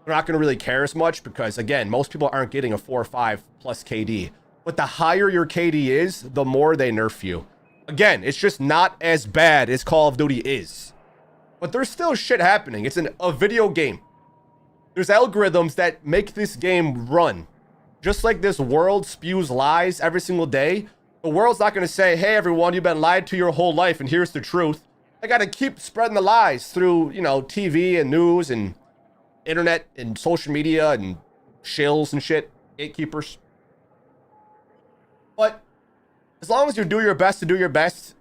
they're not going to really care as much because, again, most people aren't getting a 4 or 5 plus KD. But the higher your KD is, the more they nerf you. Again, it's just not as bad as Call of Duty is. But there's still shit happening. It's a video game. There's algorithms that make this game run. Just like this world spews lies every single day, the world's not going to say, hey, everyone, you've been lied to your whole life, and here's the truth. I got to keep spreading the lies through, you know, TV and news and internet and social media and shills and shit, gatekeepers. But as long as you do your best to do your best,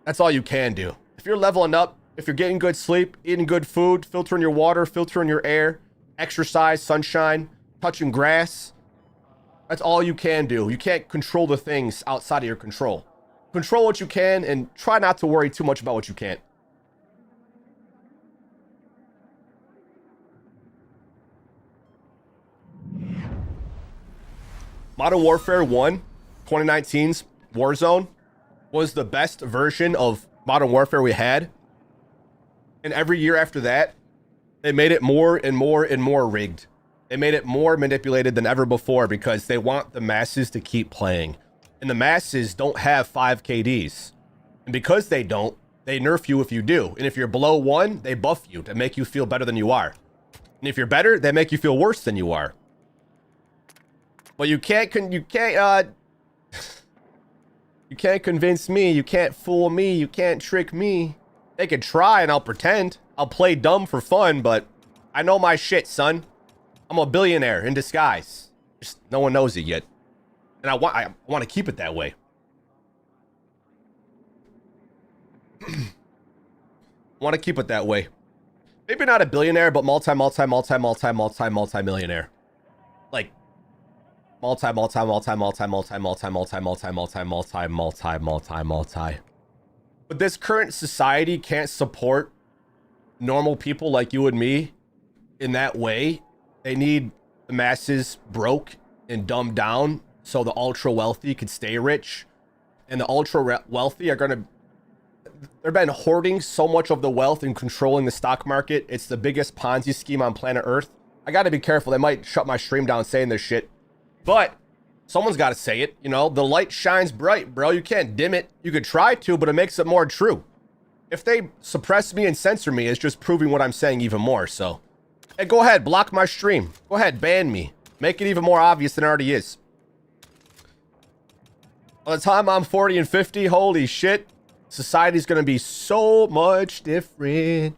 that's all you can do. If you're leveling up, if you're getting good sleep, eating good food, filtering your water, filtering your air, exercise, sunshine, touching grass, that's all you can do. You can't control the things outside of your control. Control what you can and try not to worry too much about what you can't. Modern Warfare 1, 2019's Warzone, was the best version of Modern Warfare we had. And every year after that, they made it more and more and more rigged. They made it more manipulated than ever before because they want the masses to keep playing. And the masses don't have 5 KDs. And because they don't, they nerf you if you do. And if you're below 1, they buff you to make you feel better than you are. And if you're better, they make you feel worse than you are. But you can't convince me, you can't fool me, you can't trick me. They could try and I'll pretend. I'll play dumb for fun, but I know my shit, son. I'm a billionaire in disguise. Just no one knows it yet. And I want to keep it that way. I want to keep it that way. Maybe not a billionaire, but multi-millionaire. Like multi. But this current society can't support normal people like you and me in that way. They need the masses broke and dumbed down so the ultra wealthy could stay rich. And the ultra wealthy are going to, they've been hoarding so much of the wealth and controlling the stock market. It's the biggest Ponzi scheme on planet Earth. I got to be careful. They might shut my stream down saying this shit. But someone's got to say it. You know, the light shines bright, bro. You can't dim it. You could try to, but it makes it more true. If they suppress me and censor me, it's just proving what I'm saying even more. So, hey, go ahead. Block my stream. Go ahead. Ban me. Make it even more obvious than it already is. By the time I'm 40 and 50, holy shit. Society's going to be so much different.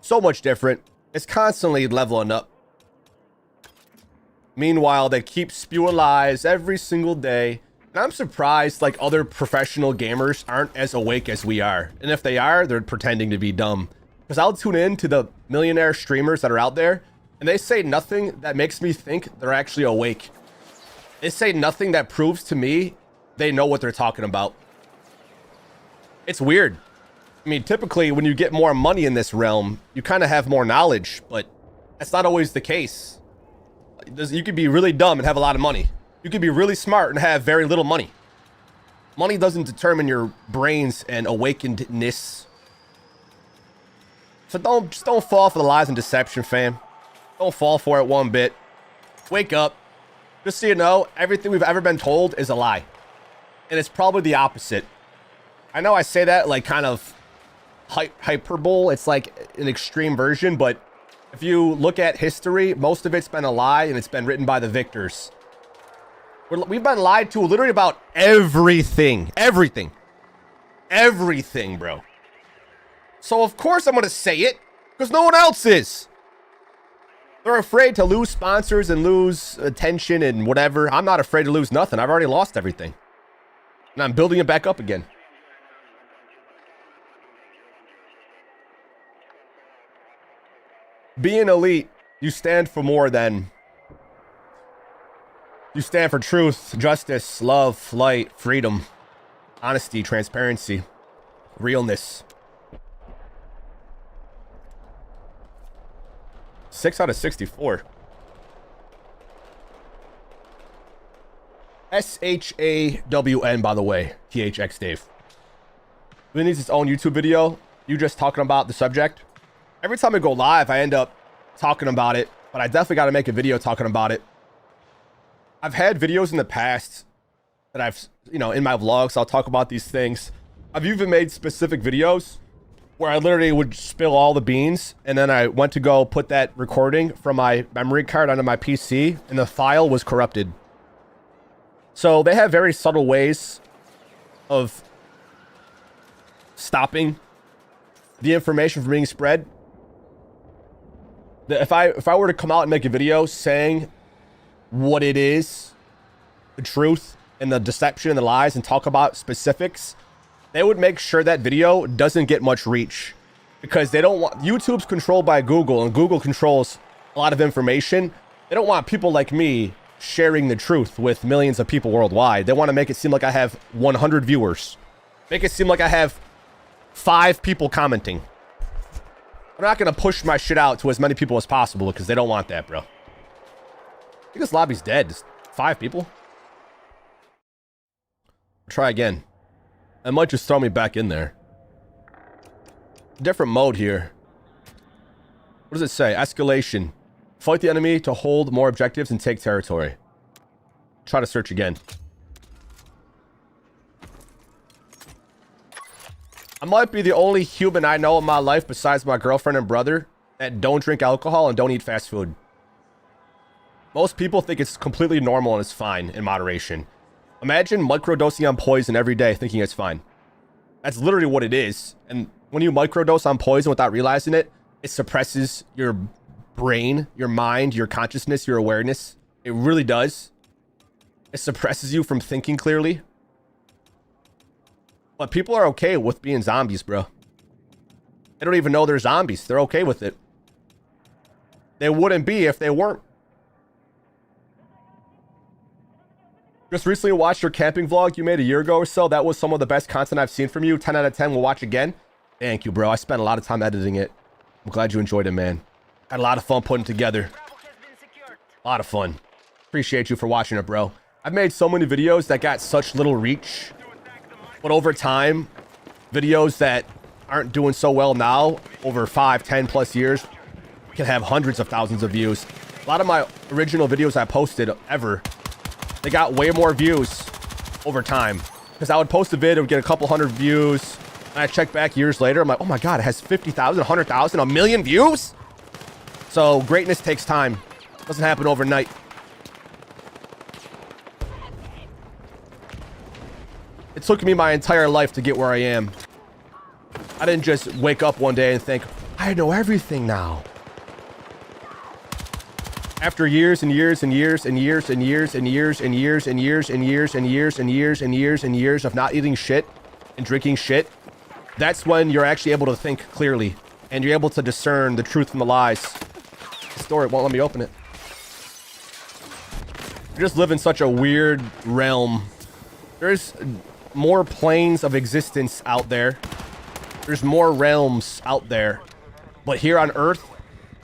So much different. It's constantly leveling up. Meanwhile, they keep spewing lies every single day. And I'm surprised like other professional gamers aren't as awake as we are. And if they are, they're pretending to be dumb. Because I'll tune in to the millionaire streamers that are out there, and they say nothing that makes me think they're actually awake. They say nothing that proves to me they know what they're talking about. It's weird. I mean, typically when you get more money in this realm, you kind of have more knowledge, but that's not always the case. You could be really dumb and have a lot of money. You could be really smart and have very little money. Money doesn't determine your brains and awakenedness. So just don't fall for the lies and deception, fam. Don't fall for it one bit. Wake up. Just so you know, everything we've ever been told is a lie. And it's probably the opposite. I know I say that like kind of hyperbole. It's like an extreme version, but if you look at history, most of it's been a lie and it's been written by the victors. We've been lied to literally about everything. Everything, bro. So of course I'm going to say it because no one else is. They're afraid to lose sponsors and lose attention and whatever. I'm not afraid to lose nothing. I've already lost everything. And I'm building it back up again. Being elite, you stand for more than... You stand for truth, justice, love, light, freedom, honesty, transparency, realness. 6 out of 64. SHAWN, by the way. THX Dave. It needs its own YouTube video. You just talking about the subject. Every time I go live, I end up talking about it, but I definitely got to make a video talking about it. I've had videos in the past that I've, in my vlogs, I'll talk about these things. I've even made specific videos where I literally would spill all the beans, and then I went to go put that recording from my memory card onto my PC, and the file was corrupted. So they have very subtle ways of stopping the information from being spread. If I were to come out and make a video saying what it is, the truth and the deception and the lies, and talk about specifics, they would make sure that video doesn't get much reach, because they don't want... YouTube's controlled by Google, and Google controls a lot of information. They don't want people like me sharing the truth with millions of people worldwide. They want to make it seem like I have 100 viewers. Make it seem like I have 5 people commenting. I'm not going to push my shit out to as many people as possible because they don't want that, bro. I think this lobby's dead. Just 5 people. Try again. It might just throw me back in there. Different mode here. What does it say? Escalation. Fight the enemy to hold more objectives and take territory. Try to search again. I might be the only human I know in my life besides my girlfriend and brother that don't drink alcohol and don't eat fast food. Most people think it's completely normal and it's fine in moderation. Imagine microdosing on poison every day thinking it's fine. That's literally what it is. And when you microdose on poison without realizing it, it suppresses your brain, your mind, your consciousness, your awareness. It really does. It suppresses you from thinking clearly. But people are okay with being zombies, bro. They don't even know they're zombies. They're okay with it. They wouldn't be if they weren't. Just recently watched your camping vlog you made a year ago or so. That was some of the best content I've seen from you. 10 out of 10. We'll watch again. Thank you, bro. I spent a lot of time editing it. I'm glad you enjoyed it, man. Had a lot of fun putting it together. A lot of fun. Appreciate you for watching it, bro. I've made so many videos that got such little reach. But over time, videos that aren't doing so well now, over 5, 10 plus years, can have hundreds of thousands of views. A lot of my original videos I posted ever, they got way more views over time. Because I would post a vid, it would get a couple hundred views. And I check back years later, I'm like, oh my God, it has 50,000, 100,000, a million views? So greatness takes time. Doesn't happen overnight. It took me my entire life to get where I am. I didn't just wake up one day and think, I know everything now. After years and years and years and years and years and years and years and years and years and years and years and years and years of not eating shit and drinking shit, that's when you're actually able to think clearly and you're able to discern the truth from the lies. The store won't let me open it. You just live in such a weird realm. There's more planes of existence out there. There's more realms out there. But here on Earth,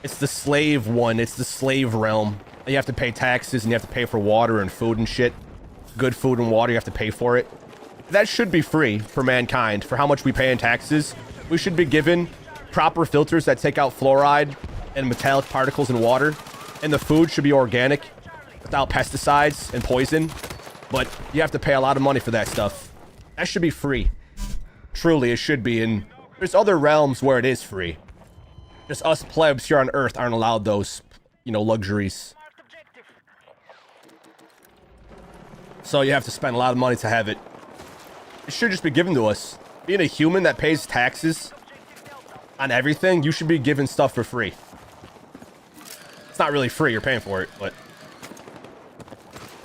it's the slave one. It's the slave realm. You have to pay taxes and you have to pay for water and food and shit. Good food and water, you have to pay for it. That should be free for mankind. For how much we pay in taxes, we should be given proper filters that take out fluoride and metallic particles in water. And the food should be organic, without pesticides and poison. But you have to pay a lot of money for that stuff. That should be free. Truly, it should be. And there's other realms where it is free. Just us plebs here on Earth aren't allowed those, you know, luxuries. So you have to spend a lot of money to have it. It should just be given to us. Being a human that pays taxes on everything, you should be given stuff for free. It's not really free, you're paying for it, but...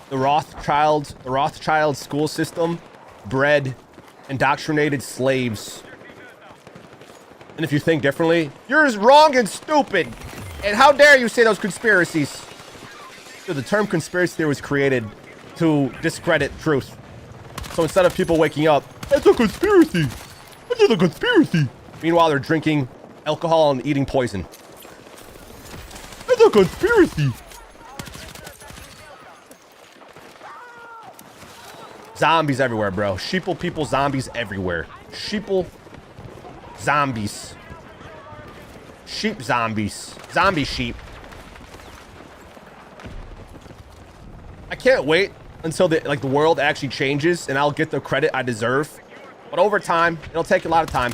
The Rothschild school system bred indoctrinated slaves. And if you think differently, you're wrong and stupid. And how dare you say those conspiracies? So the term conspiracy theory was created to discredit truth. So instead of people waking up, it's a conspiracy. It's a conspiracy. Meanwhile, they're drinking alcohol and eating poison. It's a conspiracy. Zombies everywhere, bro. Sheeple people, zombies everywhere. Sheeple, zombies. Sheep zombies. Zombie sheep. I can't wait until the world actually changes and I'll get the credit I deserve. But over time, it'll take a lot of time.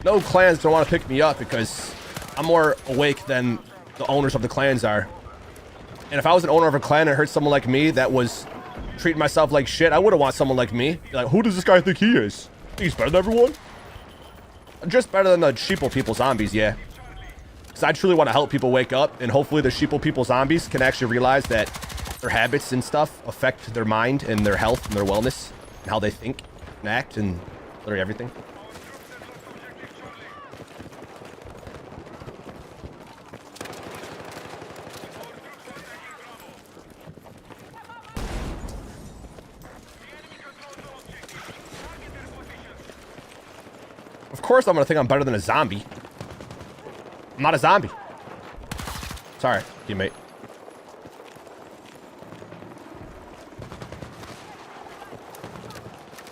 No clans don't want to pick me up because I'm more awake than the owners of the clans are. And if I was an owner of a clan and I heard someone like me that was treating myself like shit, I wouldn't want someone like me. Like, who does this guy think he is? He's better than everyone? Just better than the sheeple people zombies, yeah. Because I truly want to help people wake up, and hopefully the sheeple people zombies can actually realize that their habits and stuff affect their mind and their health and their wellness and how they think and act and literally everything. Of course I'm gonna think I'm better than a zombie. I'm not a zombie. Sorry, teammate.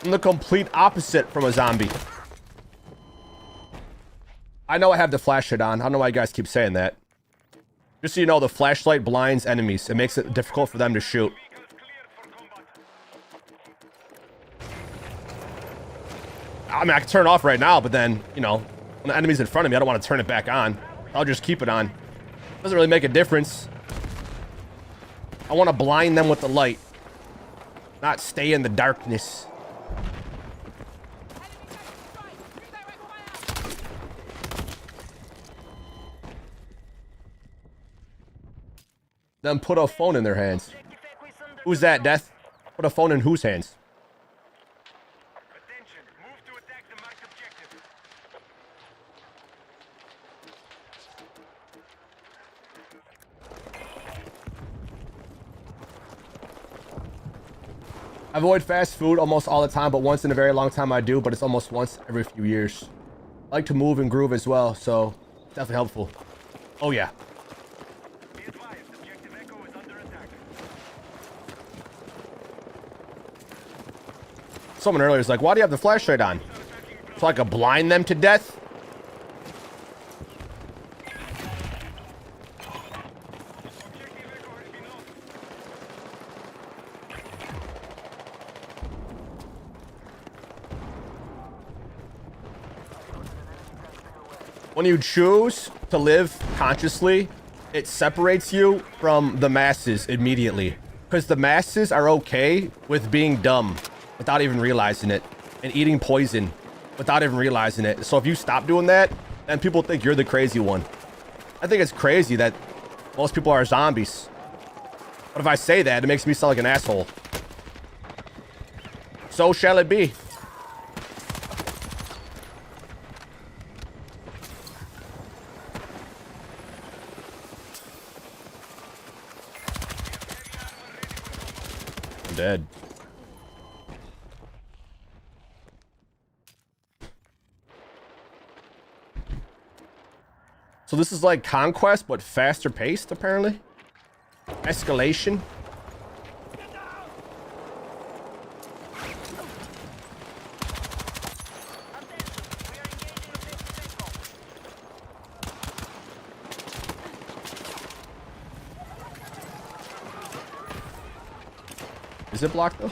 I'm the complete opposite from a zombie. I know I have the flashlight on. I don't know why you guys keep saying that. Just so you know, the flashlight blinds enemies. It makes it difficult for them to shoot. I mean, I can turn it off right now, but then, you know, when the enemy's in front of me, I don't want to turn it back on. I'll just keep it on. Doesn't really make a difference. I want to blind them with the light, not stay in the darkness. Then put a phone in their hands. Who's that, Death? Put a phone in whose hands? I avoid fast food almost all the time, but once in a very long time I do, but it's almost once every few years. I like to move and groove as well, so definitely helpful. Oh yeah. Someone earlier was like, why do you have the flashlight on? So I could blind them to death? When you choose to live consciously, it separates you from the masses immediately. Because the masses are okay with being dumb without even realizing it, and eating poison without even realizing it. So if you stop doing that, then people think you're the crazy one. I think it's crazy that most people are zombies. But if I say that, it makes me sound like an asshole. So shall it be. I'm dead. So this is like Conquest, but faster paced, apparently. Escalation. Is it blocked though?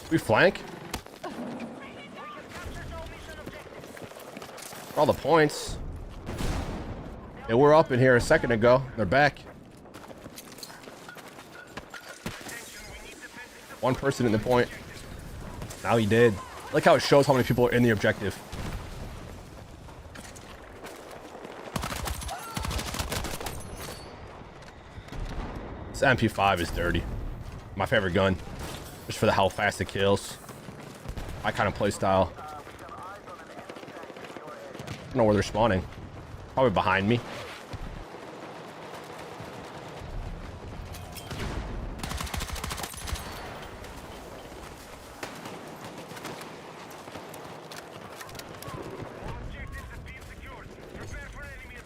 We flank. For all the points. They were up in here a second ago. They're back. One person in the point. Now he did. I like how it shows how many people are in the objective. This MP5 is dirty. My favorite gun. Just for how fast it kills. My kind of play style. I don't know where they're spawning. Probably behind me.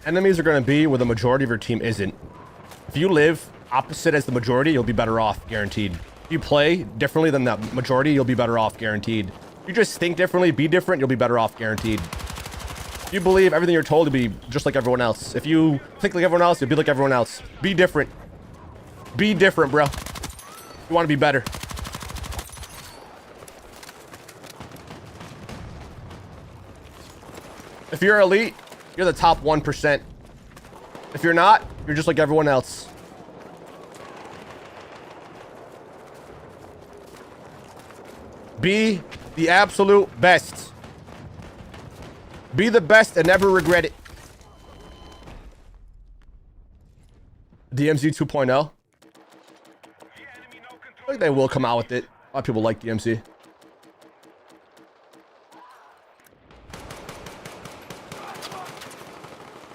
Enemies are going to be where the majority of your team isn't. If you live opposite as the majority, you'll be better off, guaranteed. If you play differently than the majority, you'll be better off, guaranteed. If you just think differently, be different, you'll be better off, guaranteed. If you believe everything you're told to be just like everyone else. If you think like everyone else, you'll be like everyone else. Be different. Be different, bro. You want to be better. If you're elite, you're the top 1%. If you're not, you're just like everyone else. Be the absolute best. Be the best and never regret it. DMZ 2.0. I think they will come out with it. A lot of people like DMZ.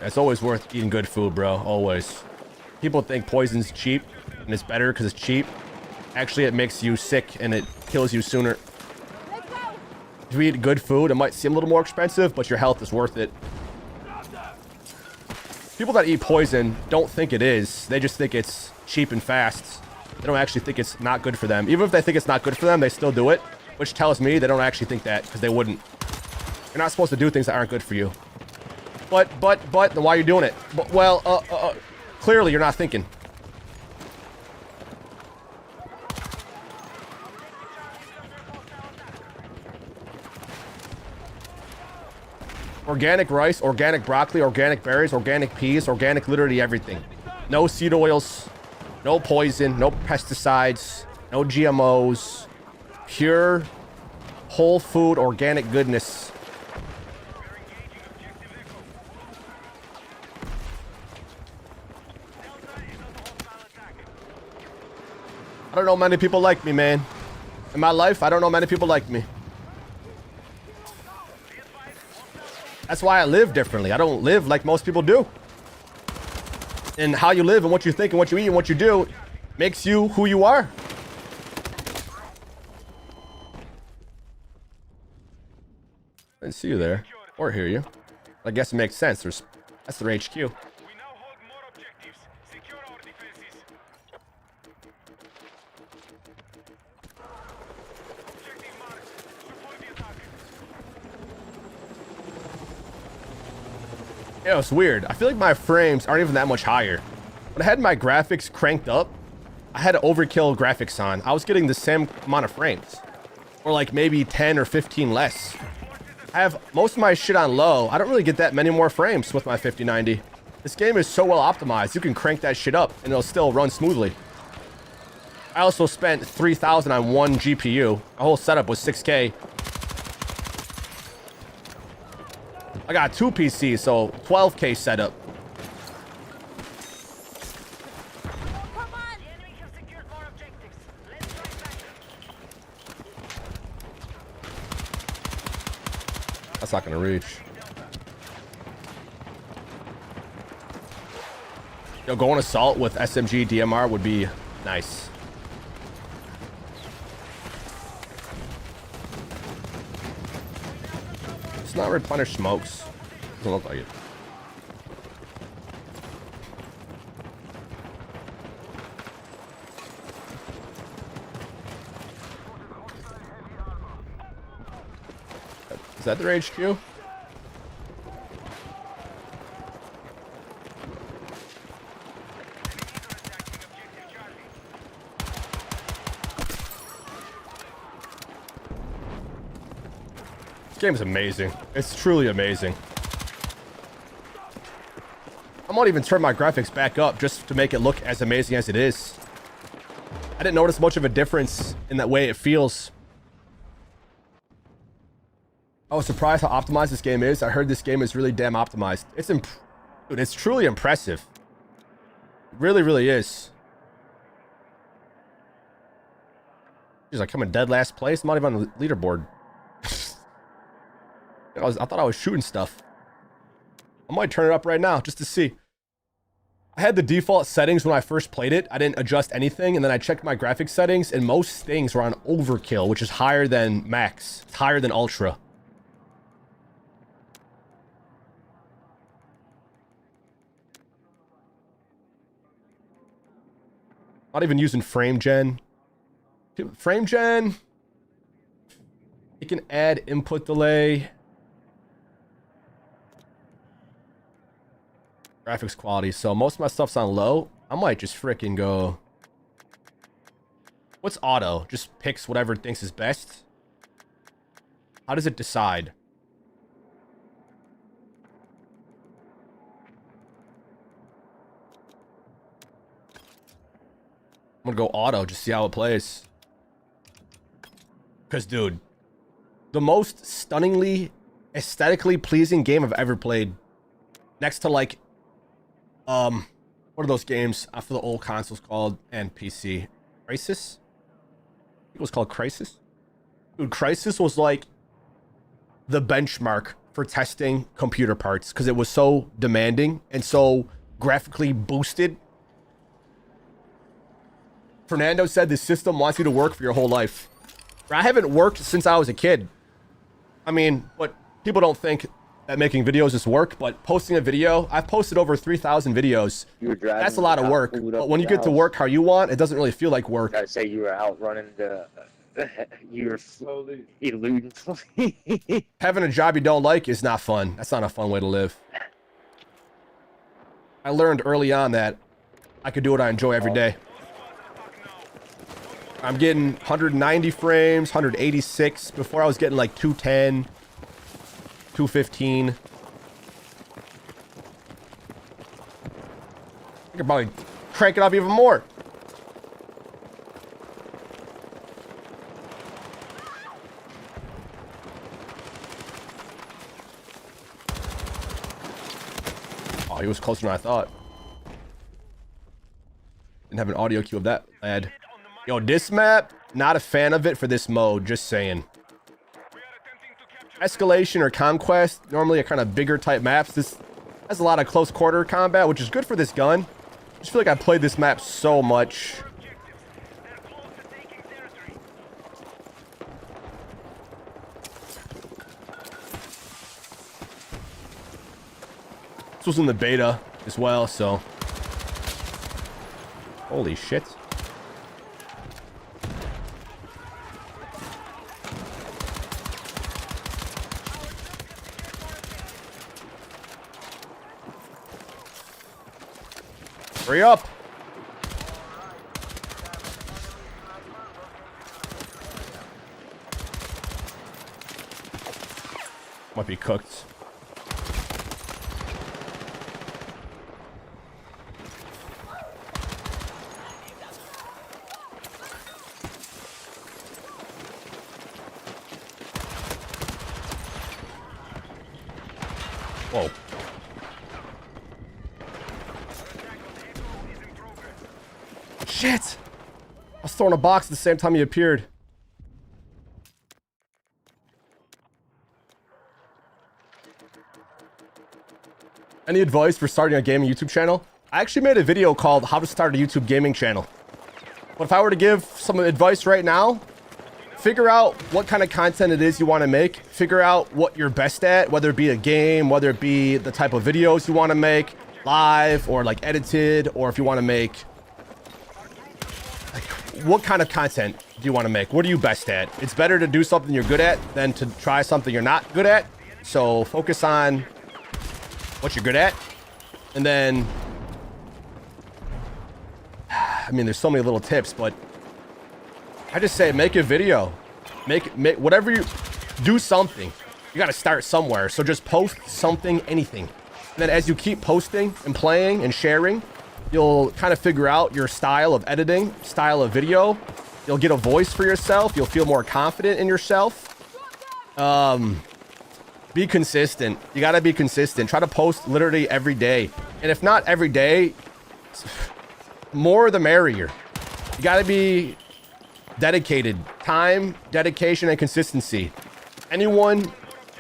It's always worth eating good food, bro. Always. People think poison's cheap and it's better because it's cheap. Actually, it makes you sick and it kills you sooner. If you eat good food, it might seem a little more expensive, but your health is worth it. People that eat poison don't think it is. They just think it's cheap and fast. They don't actually think it's not good for them. Even if they think it's not good for them, they still do it, which tells me they don't actually think that, because they wouldn't. You're not supposed to do things that aren't good for you. But, then why are you doing it? Clearly you're not thinking. Organic rice, organic broccoli, organic berries, organic peas, organic literally everything. No seed oils, no poison, no pesticides, no GMOs. Pure, whole food, organic goodness. I don't know many people like me, man. In my life, I don't know many people like me. That's why I live differently. I don't live like most people do. And how you live and what you think and what you eat and what you do makes you who you are. I didn't see you there or hear you. I guess it makes sense. That's their HQ. Yeah, it's weird. I feel like my frames aren't even that much higher. When I had my graphics cranked up, I had overkill graphics on. I was getting the same amount of frames. Or like maybe 10 or 15 less. I have most of my shit on low. I don't really get that many more frames with my 5090. This game is so well optimized. You can crank that shit up and it'll still run smoothly. I also spent $3,000 on one GPU. My whole setup was 6K. I got two PCs, so 12K setup. That's not gonna reach. Yo, going assault with SMG DMR would be nice. It's not replenish smokes. Doesn't look like it. Is that their HQ? This game is amazing. It's truly amazing. I might even turn my graphics back up just to make it look as amazing as it is. I didn't notice much of a difference in that way it feels. I was surprised how optimized this game is. I heard this game is really damn optimized. Dude, it's truly impressive. It really, really is. Jeez, I come in dead last place. I'm not even on the leaderboard. I thought I was shooting stuff. I might turn it up right now just to see. I had the default settings when I first played it. I didn't adjust anything, and then I checked my graphics settings, and most things were on overkill, which is higher than max. It's higher than ultra. Not even using frame gen. Frame gen. You can add input delay. Graphics quality. So most of my stuff's on low. I might just frickin' go. What's auto? Just picks whatever it thinks is best. How does it decide? I'm gonna go auto, just see how it plays. Because, dude, the most stunningly, aesthetically pleasing game I've ever played. Next to, like, what are those games for the old consoles called and PC? Crisis? I think it was called Crisis. Dude, Crisis was like the benchmark for testing computer parts because it was so demanding and so graphically boosted. Fernando said the system wants you to work for your whole life. I haven't worked since I was a kid. I mean, but people don't think that making videos is work, but posting a video, I've posted over 3,000 videos. That's a lot of work. But when you get to work how you want, it doesn't really feel like work. I say you were out running the, you were slowly eluding. Having a job you don't like is not fun. That's not a fun way to live. I learned early on that I could do what I enjoy every day. I'm getting 190 frames, 186. Before I was getting like 210, 215. I could probably crank it up even more. Oh, he was closer than I thought. Didn't have an audio cue of that lad. Yo, this map, not a fan of it for this mode, just saying. Escalation or Conquest, normally a kind of bigger type maps. This has a lot of close quarter combat, which is good for this gun. I just feel like I played this map so much. This was in the beta as well, so. Holy shit. Hurry up! Might be cooked. Whoa. Shit! I was throwing a box at the same time he appeared. Any advice for starting a gaming YouTube channel? I actually made a video called How to Start a YouTube Gaming Channel. But if I were to give some advice right now, figure out what kind of content it is you want to make. Figure out what you're best at, whether it be a game, whether it be the type of videos you want to make, live or like edited, or if you want to make, like, what kind of content do you want to make? What are you best at? It's better to do something you're good at than to try something you're not good at. So focus on what you're good at. And then, I mean, there's so many little tips, but I just say make a video. Make whatever you do, something. You got to start somewhere. So just post something, anything. And then as you keep posting and playing and sharing, you'll kind of figure out your style of editing, style of video. You'll get a voice for yourself. You'll feel more confident in yourself. Be consistent. You got to be consistent. Try to post literally every day. And if not every day, more the merrier. You got to be dedicated. Time, dedication, and consistency. Anyone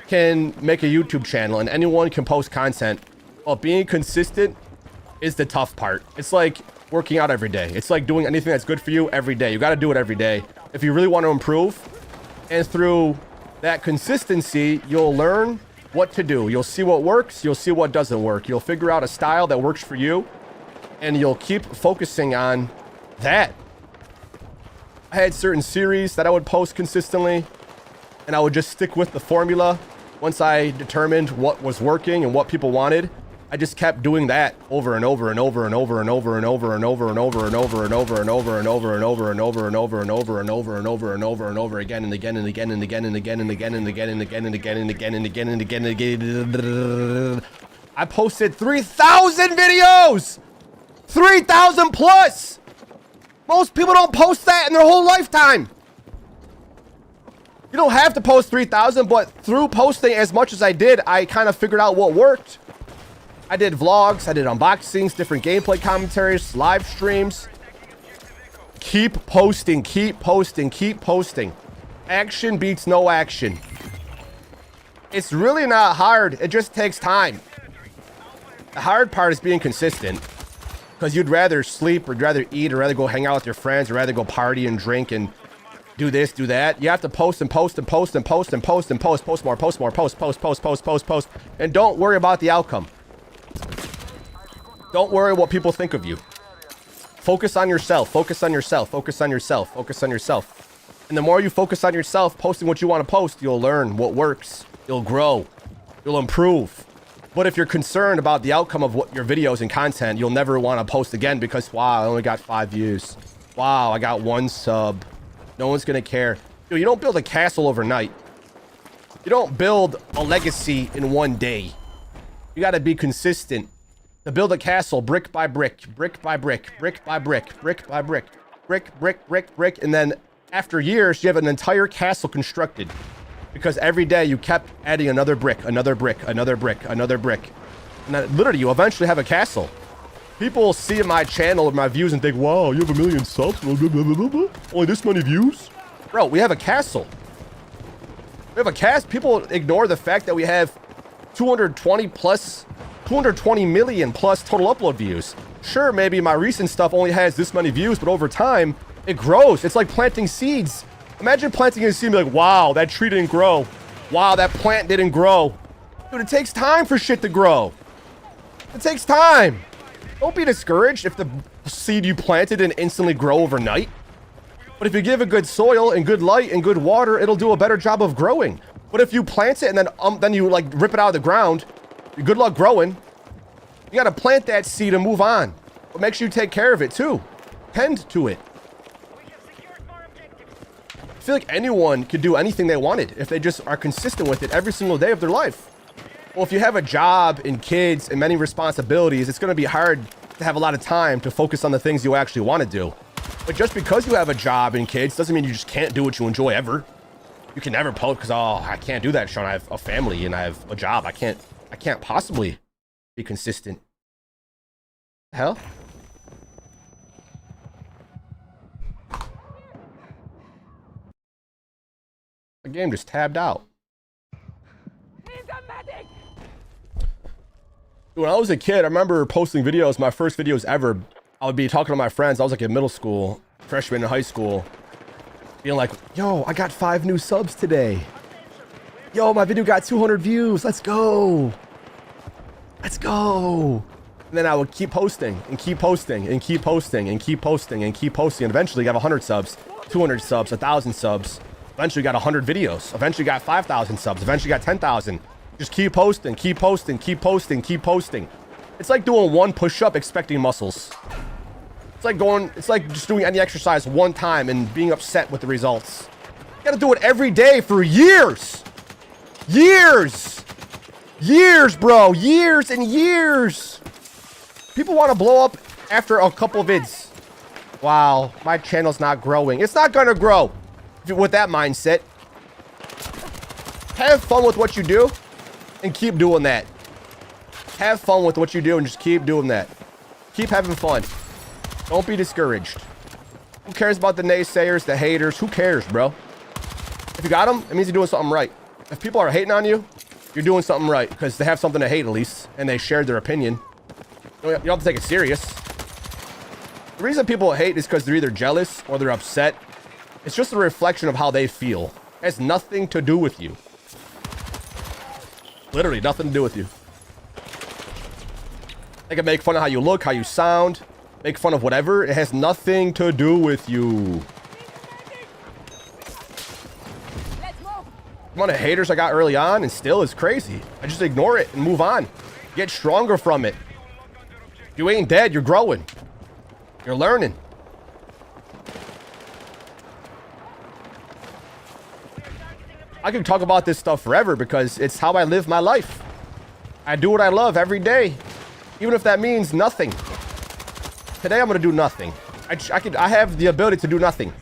can make a YouTube channel and anyone can post content. But being consistent is the tough part. It's like working out every day. It's like doing anything that's good for you every day. You got to do it every day if you really want to improve. And through that consistency, you'll learn what to do. You'll see what works. You'll see what doesn't work. You'll figure out a style that works for you. And you'll keep focusing on that. I had certain series that I would post consistently. And I would just stick with the formula. Once I determined what was working and what people wanted, I just kept doing that over and over and over and over and over and over and over and over and over and over and over and over and over and over and over and over and over and over and over and over again and again and again and again and again and again and again and again and again and again and again and again and again. I posted 3,000 videos! 3,000 plus! Most people don't post that in their whole lifetime. You don't have to post 3,000, but through posting as much as I did, I kind of figured out what worked. I did vlogs, I did unboxings, different gameplay commentaries, live streams. Keep posting, keep posting, keep posting. Action beats no action. It's really not hard, it just takes time. The hard part is being consistent. Because you'd rather sleep, or rather eat, or rather go hang out with your friends, or rather go party and drink and do this, do that. You have to post and post and post and post and post and post, post more, post more, post, post, post, post, post, post. And don't worry about the outcome. Don't worry what people think of you. Focus on yourself, focus on yourself, focus on yourself, focus on yourself. And the more you focus on yourself, posting what you want to post, you'll learn what works. You'll grow. You'll improve. But if you're concerned about the outcome of what your videos and content, you'll never want to post again because, wow, I only got 5 views. Wow, I got 1 sub. No one's going to care. Dude, you don't build a castle overnight. You don't build a legacy in one day. You got to be consistent. To build a castle brick by brick, brick by brick, brick by brick, brick by brick, brick, brick, brick, brick. And then after years, you have an entire castle constructed. Because every day you kept adding another brick, another brick, another brick, another brick. And then literally you eventually have a castle. People see my channel and my views and think, wow, you have 1 million subs? Only this many views? Bro, we have a castle. We have a cast. People ignore the fact that we have 220 million plus total upload views. Sure, maybe my recent stuff only has this many views, but over time, it grows. It's like planting seeds. Imagine planting a seed and be like, wow, that tree didn't grow. Wow, that plant didn't grow. Dude, it takes time for shit to grow. It takes time. Don't be discouraged if the seed you planted didn't instantly grow overnight. But if you give it good soil and good light and good water, it'll do a better job of growing. But if you plant it and then you like rip it out of the ground, good luck growing. You gotta plant that seed and move on. But make sure you take care of it too. Tend to it. I feel like anyone could do anything they wanted if they just are consistent with it every single day of their life. Well, if you have a job and kids and many responsibilities, it's going to be hard to have a lot of time to focus on the things you actually want to do. But just because you have a job and kids doesn't mean you just can't do what you enjoy ever. You can never post because, oh, I can't do that, Sean. I have a family and I have a job. I can't possibly be consistent. Hell? The game just tabbed out. When I was a kid, I remember posting videos, my first videos ever. I would be talking to my friends. I was like in middle school, freshman in high school, being like, yo, I got 5 new subs today. Yo, my video got 200 views. Let's go. Let's go. And then I would keep posting and keep posting and keep posting and keep posting and keep posting. And eventually got 100 subs, 200 subs, 1,000 subs. Eventually got 100 videos. Eventually got 5,000 subs. Eventually got 10,000. Just keep posting, keep posting, keep posting, keep posting. It's like doing 1 push-up expecting muscles. It's like just doing any exercise 1 time and being upset with the results. You gotta do it every day for years. Years. Years, bro. Years and years. People want to blow up after a couple vids. Wow, my channel's not growing. It's not gonna grow with that mindset. Have fun with what you do and keep doing that. Have fun with what you do and just keep doing that. Keep having fun. Don't be discouraged. Who cares about the naysayers, the haters? Who cares, bro? If you got them, it means you're doing something right. If people are hating on you, you're doing something right because they have something to hate at least, and they shared their opinion. You don't have to take it serious. The reason people hate is because they're either jealous or they're upset. It's just a reflection of how they feel. It has nothing to do with you. Literally nothing to do with you. They can make fun of how you look, how you sound, make fun of whatever. It has nothing to do with you. The amount of haters I got early on and still is crazy. I just ignore it and move on. Get stronger from it. You ain't dead, you're growing. You're learning. I can talk about this stuff forever because it's how I live my life. I do what I love every day, even if that means nothing. Today I'm gonna do nothing. I have the ability to do nothing.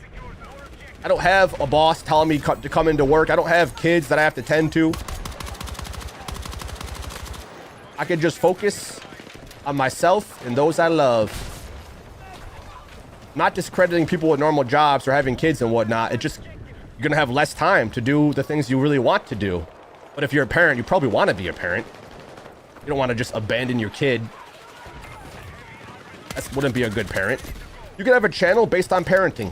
I don't have a boss telling me to come into work. I don't have kids that I have to tend to. I can just focus on myself and those I love. Not discrediting people with normal jobs or having kids and whatnot. It just, you're gonna have less time to do the things you really want to do. But if you're a parent, you probably want to be a parent. You don't want to just abandon your kid. That wouldn't be a good parent. You could have a channel based on parenting.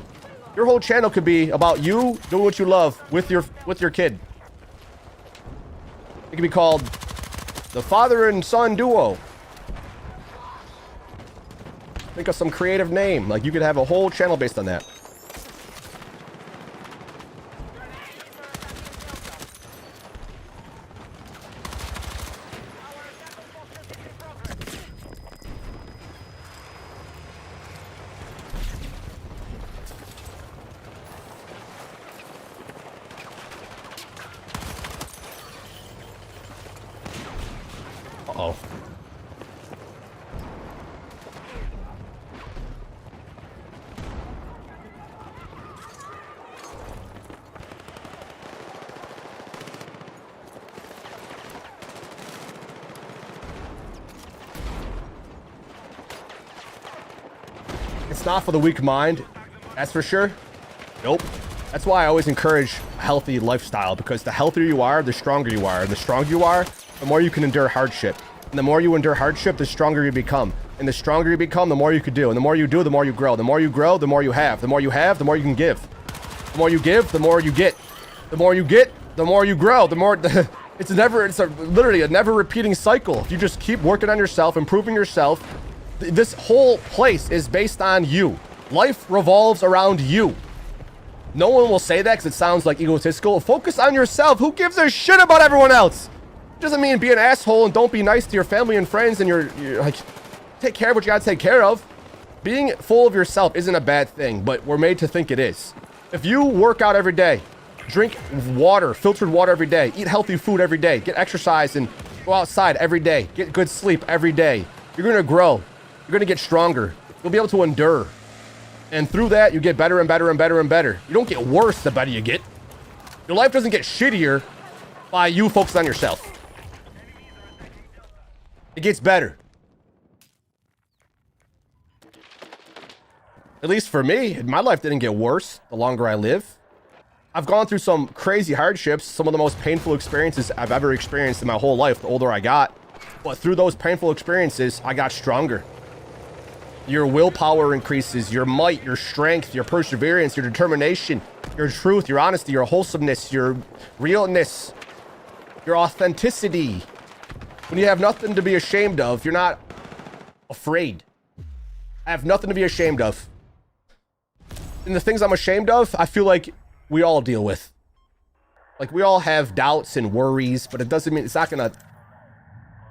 Your whole channel could be about you doing what you love with your kid. It could be called the father and son duo. Think of some creative name. Like you could have a whole channel based on that. Uh-oh. It's not for the weak mind, that's for sure. Nope. That's why I always encourage a healthy lifestyle, because the healthier you are, the stronger you are. And the stronger you are, the more you can endure hardship. And the more you endure hardship, the stronger you become. And the stronger you become, the more you could do. And the more you do, the more you grow. The more you grow, the more you have. The more you have, the more you can give. The more you give, the more you get. The more you get, the more you grow. The more... it's literally a never repeating cycle. If you just keep working on yourself, improving yourself, this whole place is based on you. Life revolves around you. No one will say that because it sounds like egotistical. Focus on yourself. Who gives a shit about everyone else? Doesn't mean be an asshole and don't be nice to your family and friends and you're like, take care of what you gotta take care of. Being full of yourself isn't a bad thing, but we're made to think it is. If you work out every day, drink water, filtered water every day, eat healthy food every day, get exercise and go outside every day, get good sleep every day, you're gonna grow. You're gonna get stronger. You'll be able to endure. And through that, you get better and better and better and better. You don't get worse the better you get. Your life doesn't get shittier by you focusing on yourself. It gets better. At least for me, my life didn't get worse the longer I live. I've gone through some crazy hardships, some of the most painful experiences I've ever experienced in my whole life, the older I got. But through those painful experiences, I got stronger. Your willpower increases, your might, your strength, your perseverance, your determination, your truth, your honesty, your wholesomeness, your realness, your authenticity. When you have nothing to be ashamed of, you're not afraid. I have nothing to be ashamed of. And the things I'm ashamed of, I feel like we all deal with. Like, we all have doubts and worries, but it doesn't mean it's not gonna...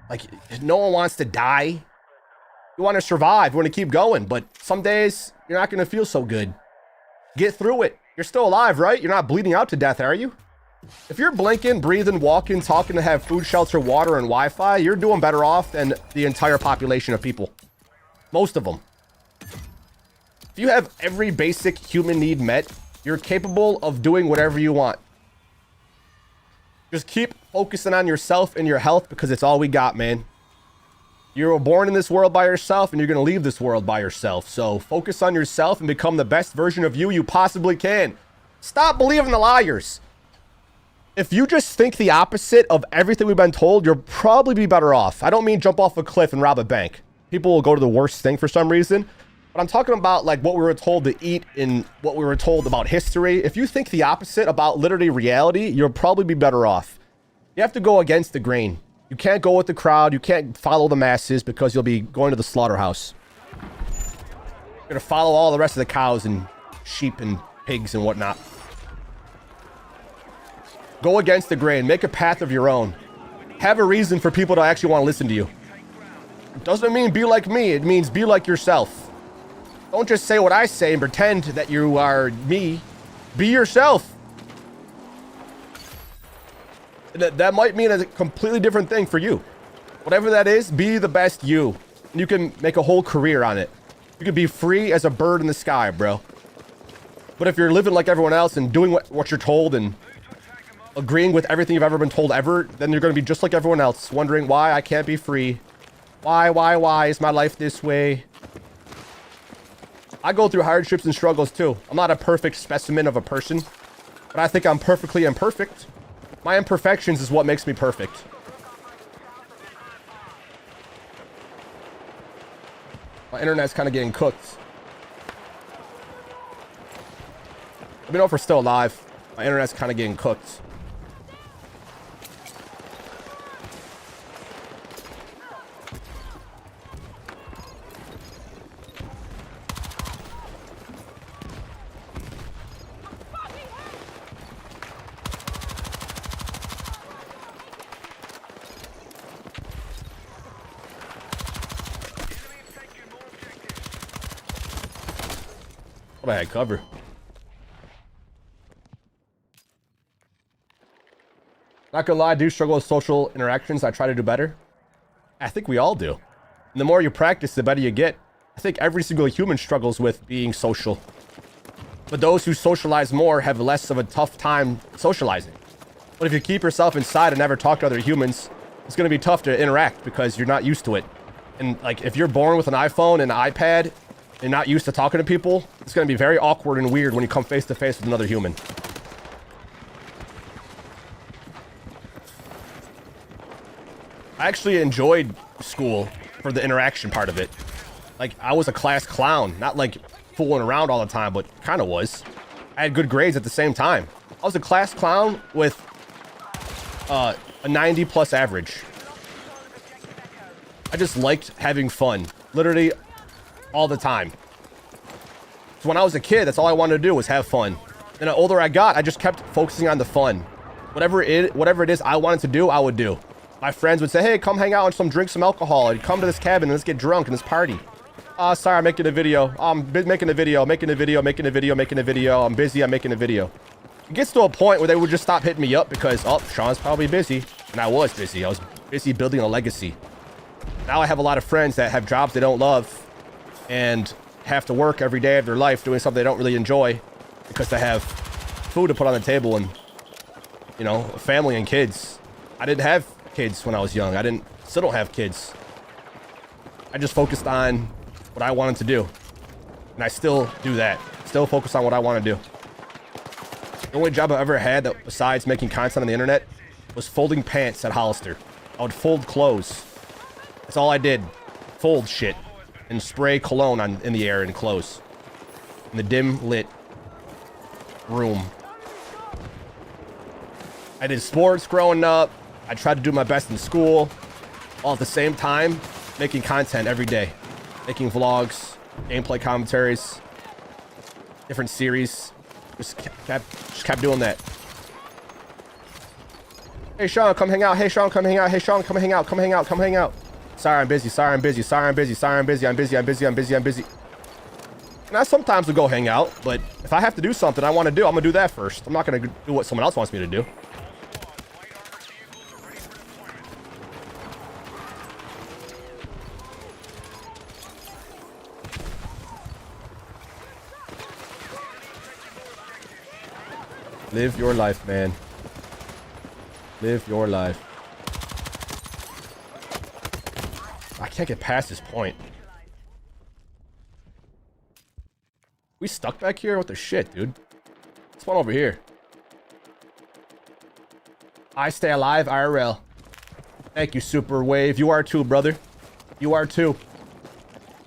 Like, no one wants to die. You want to survive. You want to keep going. But some days, you're not going to feel so good. Get through it. You're still alive, right? You're not bleeding out to death, are you? If you're blinking, breathing, walking, talking to have food, shelter, water, and Wi-Fi, you're doing better off than the entire population of people. Most of them. If you have every basic human need met, you're capable of doing whatever you want. Just keep focusing on yourself and your health because it's all we got, man. You were born in this world by yourself and you're going to leave this world by yourself. So focus on yourself and become the best version of you possibly can. Stop believing the liars. If you just think the opposite of everything we've been told, you'll probably be better off. I don't mean jump off a cliff and rob a bank. People will go to the worst thing for some reason. But I'm talking about like what we were told to eat and what we were told about history. If you think the opposite about literally reality, you'll probably be better off. You have to go against the grain. You can't go with the crowd. You can't follow the masses because you'll be going to the slaughterhouse. You're going to follow all the rest of the cows and sheep and pigs and whatnot. Go against the grain. Make a path of your own. Have a reason for people to actually want to listen to you. It doesn't mean be like me. It means be like yourself. Don't just say what I say and pretend that you are me. Be yourself. That might mean a completely different thing for you. Whatever that is, be the best you. And you can make a whole career on it. You can be free as a bird in the sky, bro. But if you're living like everyone else and doing what you're told and agreeing with everything you've ever been told ever, then you're going to be just like everyone else, wondering why I can't be free. Why is my life this way? I go through hardships and struggles too. I'm not a perfect specimen of a person, but I think I'm perfectly imperfect. My imperfections is what makes me perfect. My internet's kind of getting cooked. Let me know if we're still alive. My internet's kind of getting cooked. I had cover. Not gonna lie, I do struggle with social interactions. I try to do better. I think we all do. And the more you practice, the better you get. I think every single human struggles with being social. But those who socialize more have less of a tough time socializing. But if you keep yourself inside and never talk to other humans, it's gonna be tough to interact because you're not used to it. And like, if you're born with an iPhone and an iPad, and not used to talking to people, it's going to be very awkward and weird when you come face to face with another human. I actually enjoyed school for the interaction part of it. Like, I was a class clown, not like fooling around all the time, but kind of was. I had good grades at the same time. I was a class clown with a 90+ average. I just liked having fun. Literally all the time. So when I was a kid, that's all I wanted to do was have fun. And the older I got, I just kept focusing on the fun. Whatever it is I wanted to do, I would do. My friends would say, hey, come hang out and drink some alcohol and come to this cabin and let's get drunk and let's party. Sorry, I'm making a video. I'm making a video. I'm busy, I'm making a video. It gets to a point where they would just stop hitting me up because, oh, Sean's probably busy. And I was busy. I was busy building a legacy. Now I have a lot of friends that have jobs they don't love and have to work every day of their life doing something they don't really enjoy because they have food to put on the table and, you know, a family and kids. I didn't have kids when I was young. Still don't have kids. I just focused on what I wanted to do. And I still do that. Still focus on what I want to do. The only job I've ever had that besides making content on the internet was folding pants at Hollister. I would fold clothes. That's all I did. Fold shit and spray cologne in the air and close. In the dim lit room. I did sports growing up. I tried to do my best in school. All at the same time, making content every day. Making vlogs, gameplay commentaries, different series. Just kept doing that. Hey Sean, come hang out. Hey Sean, come hang out. Hey Sean, come hang out. Come hang out. Come hang out. Sorry, I'm busy. Sorry, I'm busy. Sorry, I'm busy. Sorry, I'm busy. I'm busy. I'm busy. I'm busy. I'm busy. Now, sometimes we'll go hang out, but if I have to do something I want to do, I'm going to do that first. I'm not going to do what someone else wants me to do. Live your life, man. Live your life. I can't get past this point. We stuck back here? What the shit, dude? This one over here. I stay alive, IRL. Thank you, Super Wave. You are too, brother. You are too.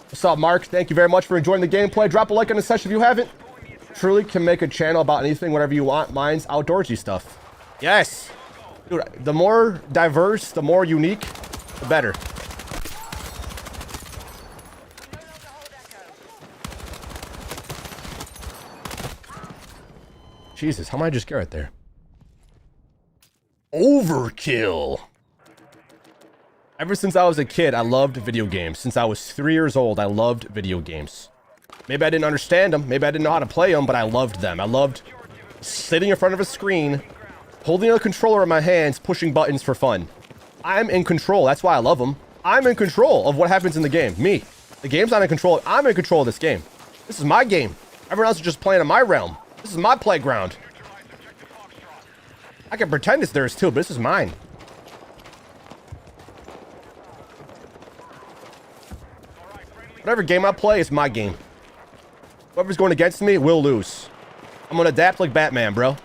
What's up, Mark? Thank you very much for enjoying the gameplay. Drop a like on the session if you haven't. Truly can make a channel about anything, whatever you want. Mine's outdoorsy stuff. Yes. Dude, the more diverse, the more unique, the better. Jesus, how am I just get right there? Overkill. Ever since I was a kid, I loved video games. Since I was 3 years old, I loved video games. Maybe I didn't understand them. Maybe I didn't know how to play them, but I loved them. I loved sitting in front of a screen, holding a controller in my hands, pushing buttons for fun. I'm in control. That's why I love them. I'm in control of what happens in the game. Me. The game's not in control. I'm in control of this game. This is my game. Everyone else is just playing in my realm. This is my playground. I can pretend it's theirs too, but this is mine. Whatever game I play is my game. Whoever's going against me will lose. I'm gonna adapt like Batman, bro.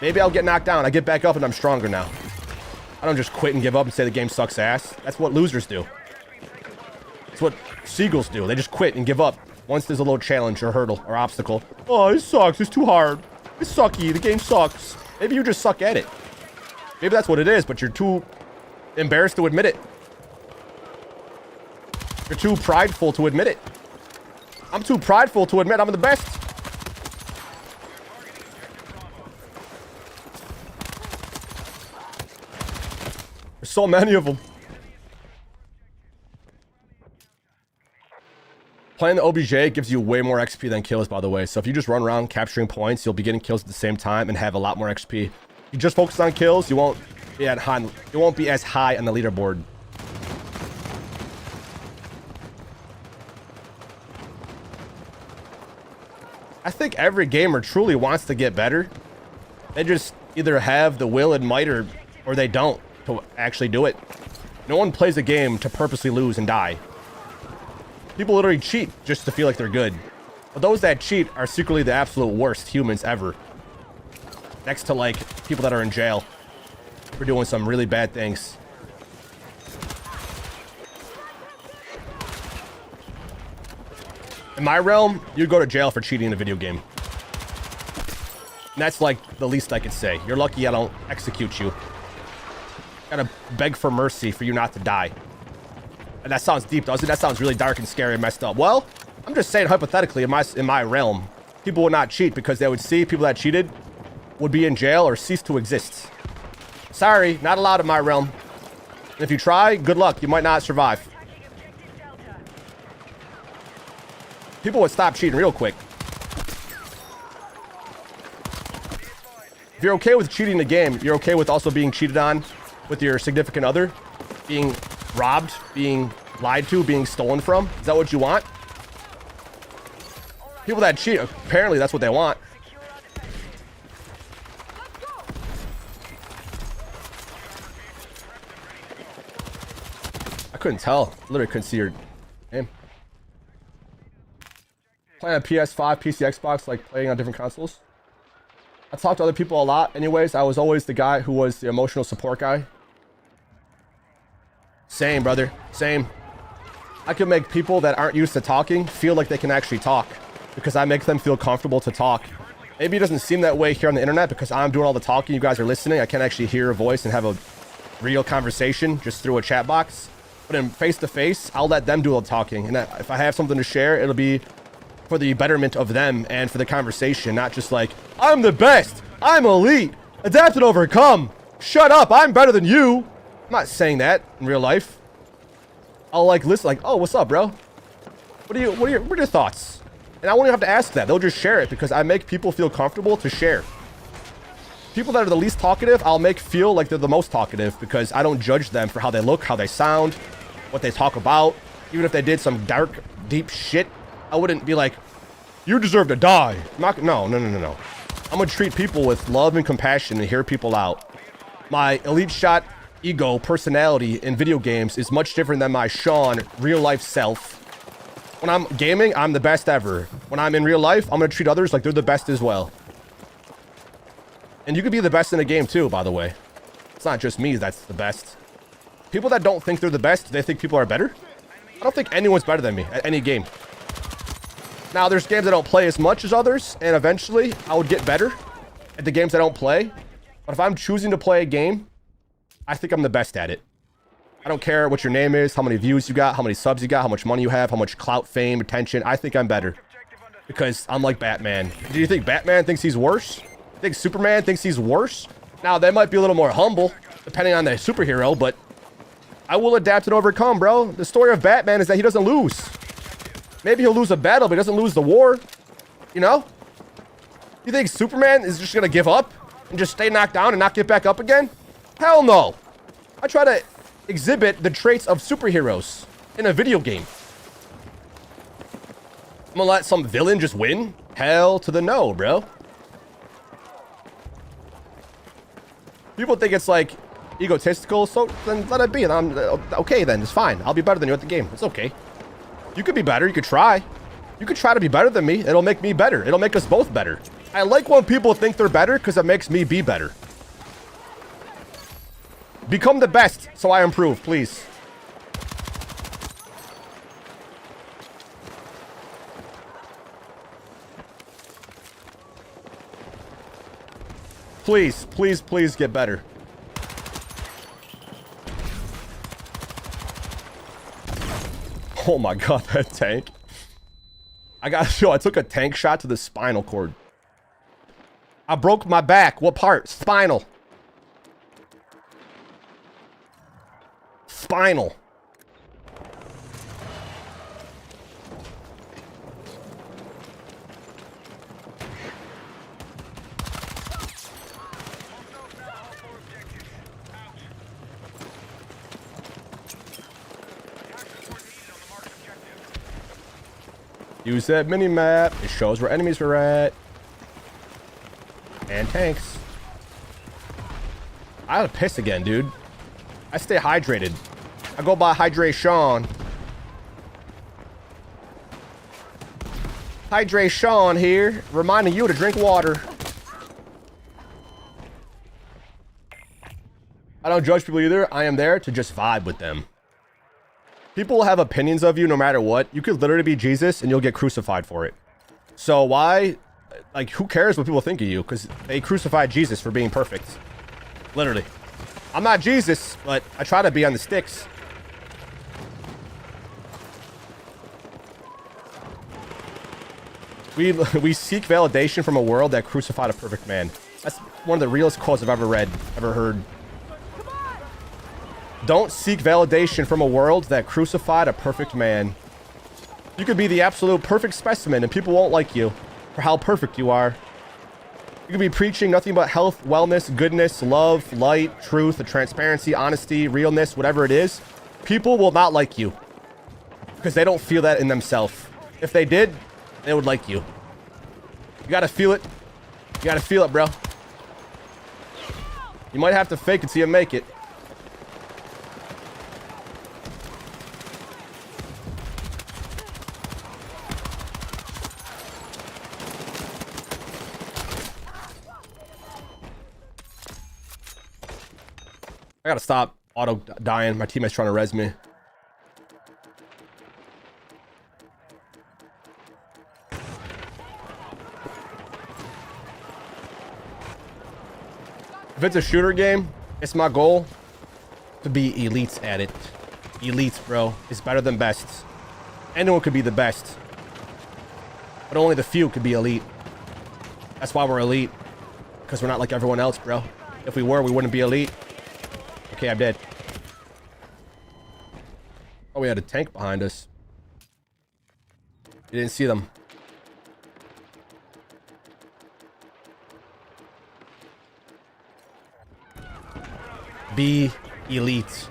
Maybe I'll get knocked down. I get back up and I'm stronger now. I don't just quit and give up and say the game sucks ass. That's what losers do. That's what seagulls do. They just quit and give up once there's a little challenge or hurdle or obstacle. Oh, it sucks. It's too hard. It's sucky. The game sucks. Maybe you just suck at it. Maybe that's what it is, but you're too embarrassed to admit it. You're too prideful to admit it. I'm too prideful to admit I'm the best. There's so many of them. Playing the OBJ gives you way more XP than kills, by the way. So if you just run around capturing points, you'll be getting kills at the same time and have a lot more XP. If you just focus on kills, you won't be as high on the leaderboard. I think every gamer truly wants to get better. They just either have the will and might or they don't to actually do it. No one plays a game to purposely lose and die. People literally cheat just to feel like they're good. But those that cheat are secretly the absolute worst humans ever. Next to, like, people that are in jail for doing some really bad things. In my realm, you'd go to jail for cheating in a video game. And that's, like, the least I could say. You're lucky I don't execute you. Gotta beg for mercy for you not to die. And that sounds deep, doesn't it? That sounds really dark and scary and messed up. Well, I'm just saying hypothetically, in my realm, people would not cheat because they would see people that cheated would be in jail or cease to exist. Sorry, not allowed in my realm. And if you try, good luck. You might not survive. People would stop cheating real quick. If you're okay with cheating the game, you're okay with also being cheated on with your significant other, being robbed, being lied to, being stolen from. Is that what you want? People that cheat, apparently that's what they want. I couldn't tell. Literally couldn't see your name. Playing on PS5, PC, Xbox, like playing on different consoles. I talked to other people a lot. Anyways, I was always the guy who was the emotional support guy. Same, brother. Same. I can make people that aren't used to talking feel like they can actually talk because I make them feel comfortable to talk. Maybe it doesn't seem that way here on the internet because I'm doing all the talking. You guys are listening. I can't actually hear a voice and have a real conversation just through a chat box. But in face-to-face, I'll let them do all the talking. And if I have something to share, it'll be for the betterment of them and for the conversation, not just like, I'm the best. I'm elite. Adapt and overcome. Shut up. I'm better than you. I'm not saying that in real life. I'll like listen like, oh, what's up, bro? What are your thoughts? And I won't even have to ask that. They'll just share it because I make people feel comfortable to share. People that are the least talkative, I'll make feel like they're the most talkative because I don't judge them for how they look, how they sound, what they talk about. Even if they did some dark, deep shit, I wouldn't be like, you deserve to die. No. I'm gonna treat people with love and compassion and hear people out. My EliteShot ego personality in video games is much different than my Sean real life self. When I'm gaming, I'm the best ever. When I'm in real life, I'm gonna treat others like they're the best as well. And you could be the best in a game too, by the way. It's not just me that's the best. People that don't think they're the best, they think people are better. I don't think anyone's better than me at any game. Now, there's games I don't play as much as others, and eventually I would get better at the games I don't play. But if I'm choosing to play a game, I think I'm the best at it. I don't care what your name is, how many views you got, how many subs you got, how much money you have, how much clout, fame, attention. I think I'm better. Because I'm like Batman. Do you think Batman thinks he's worse? You think Superman thinks he's worse? Now, they might be a little more humble, depending on the superhero, but I will adapt and overcome, bro. The story of Batman is that he doesn't lose. Maybe he'll lose a battle, but he doesn't lose the war. You know? You think Superman is just gonna give up and just stay knocked down and not get back up again? Hell no. I try to exhibit the traits of superheroes in a video game. I'm gonna let some villain just win? Hell to the no, bro. People think it's like egotistical, so then let it be. And I'm okay then, it's fine. I'll be better than you at the game. It's okay. You could be better, you could try. You could try to be better than me. It'll make me better. It'll make us both better. I like when people think they're better because it makes me be better. Become the best so I improve, please. Please, please, please get better. Oh my god, that tank. I took a tank shot to the spinal cord. I broke my back. What part? Spinal. Spinal. Use that mini-map. It shows where enemies are at. And tanks. I gotta piss again, dude. I stay hydrated. I go by hydration. Hydration here, reminding you to drink water. I don't judge people either. I am there to just vibe with them. People have opinions of you no matter what. You could literally be Jesus and you'll get crucified for it. So why, like, who cares what people think of you? Because they crucified Jesus for being perfect. Literally. I'm not Jesus, but I try to be on the sticks. We seek validation from a world that crucified a perfect man. That's one of the realest quotes I've ever read, ever heard. Don't seek validation from a world that crucified a perfect man. You could be the absolute perfect specimen and people won't like you for how perfect you are. You could be preaching nothing but health, wellness, goodness, love, light, truth, transparency, honesty, realness, whatever it is. People will not like you because they don't feel that in themselves. If they did, they would like you. You gotta feel it. You gotta feel it, bro. You might have to fake it till you make it. I gotta stop auto dying. My teammate's trying to res me. If it's a shooter game, it's my goal to be elites at it. Elites, bro. It's better than best. Anyone could be the best. But only the few could be elite. That's why we're elite. Because we're not like everyone else, bro. If we were, we wouldn't be elite. Okay, I'm dead. Oh, we had a tank behind us. You didn't see them. Be elite.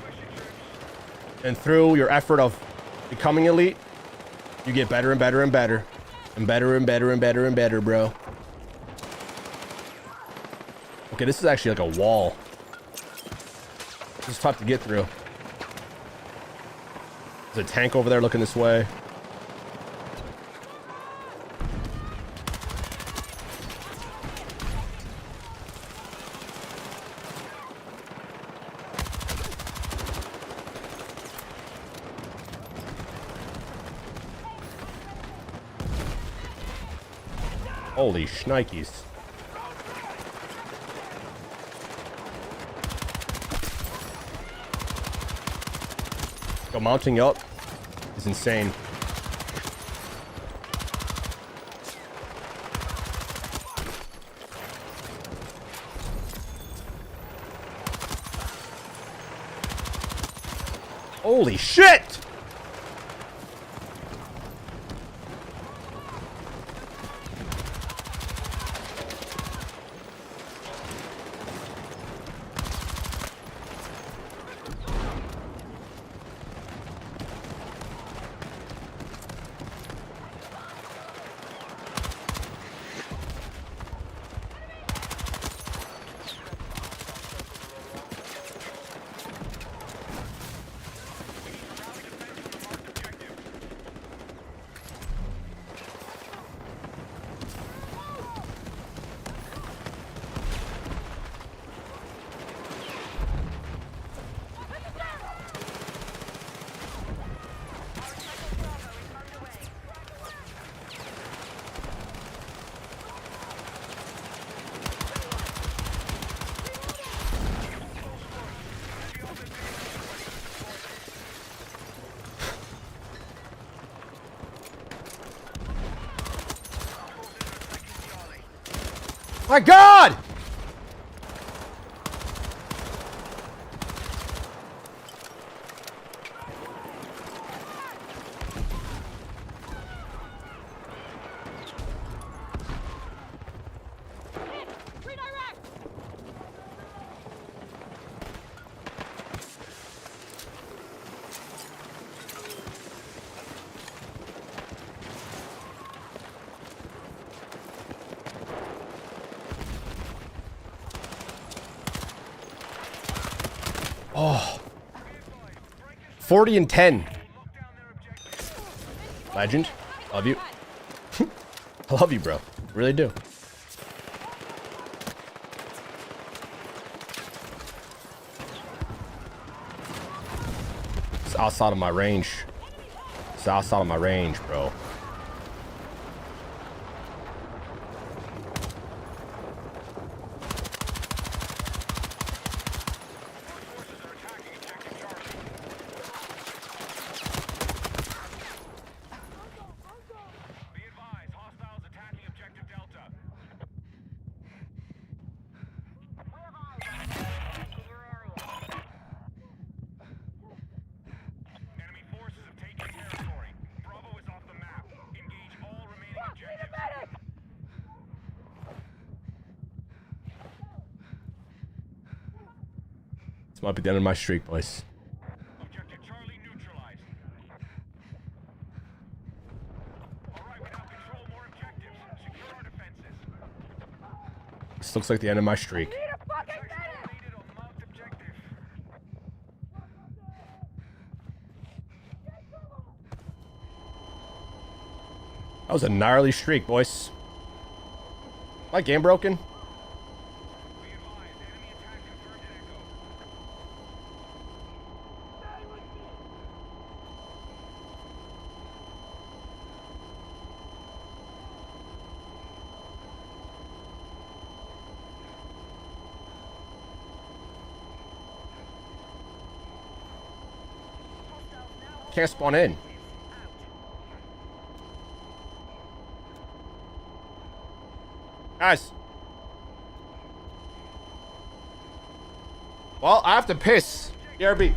And through your effort of becoming elite, you get better and better and better. And better and better and better and better, bro. Okay, this is actually like a wall. This is tough to get through. There's a tank over there looking this way. Holy shnikes. Go mounting up is insane. Holy shit! My God! Oh, 40 and 10. Legend. Love you. I love you, bro. Really do. It's outside of my range. It's outside of my range, bro. This might be the end of my streak, boys. Objective Charlie neutralized. All right, we now control more objectives. Secure our defenses. This looks like the end of my streak. That was a gnarly streak, boys. My game broken? can't spawn in. Guys. Well, I have to piss. BRB.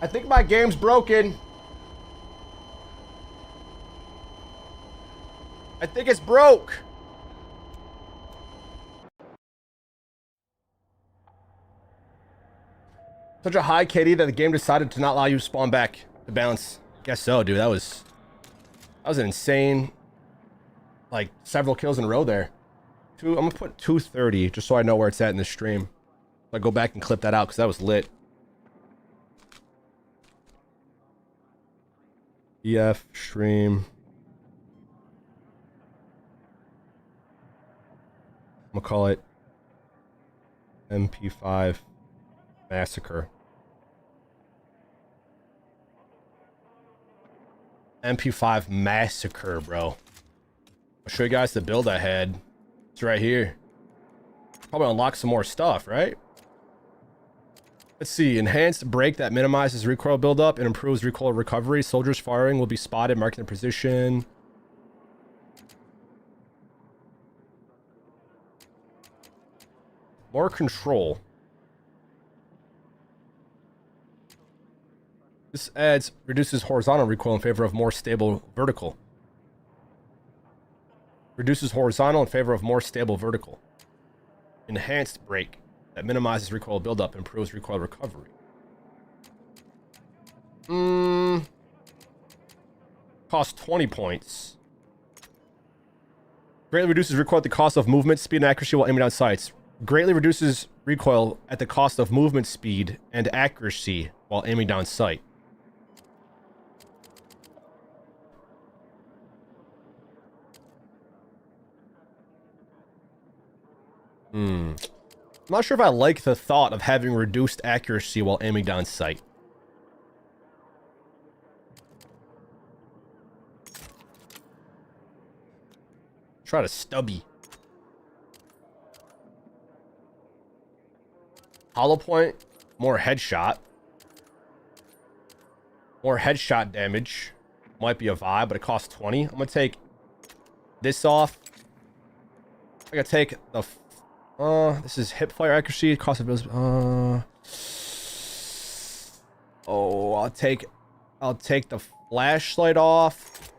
I think my game's broken. I think it's broke. Such a high KD that the game decided to not allow you to spawn back to balance. Guess so, dude. That was an insane, like, several kills in a row there. I'm gonna put 230 just so I know where it's at in the stream. I go back and clip that out because that was lit. EF stream. I'm gonna call it MP5 Massacre. MP5 Massacre, bro. I'll show you guys the build I had. It's right here. Probably unlock some more stuff, right? Let's see. Enhanced brake that minimizes recoil buildup and improves recoil recovery. Soldiers firing will be spotted, marking their position. More control. This reduces horizontal recoil in favor of more stable vertical. Reduces horizontal in favor of more stable vertical. Enhanced brake that minimizes recoil buildup, improves recoil recovery. Cost 20 points. Greatly reduces recoil at the cost of movement, speed, and accuracy while aiming down sights. Greatly reduces recoil at the cost of movement, speed, and accuracy while aiming down sight. I'm not sure if I like the thought of having reduced accuracy while aiming down sight. Try to stubby. Hollow point, more headshot. More headshot damage. Might be a vibe, but it costs 20. I'm gonna take this off. I gotta take the... this is hip fire accuracy, cost of... oh, I'll take the flashlight off.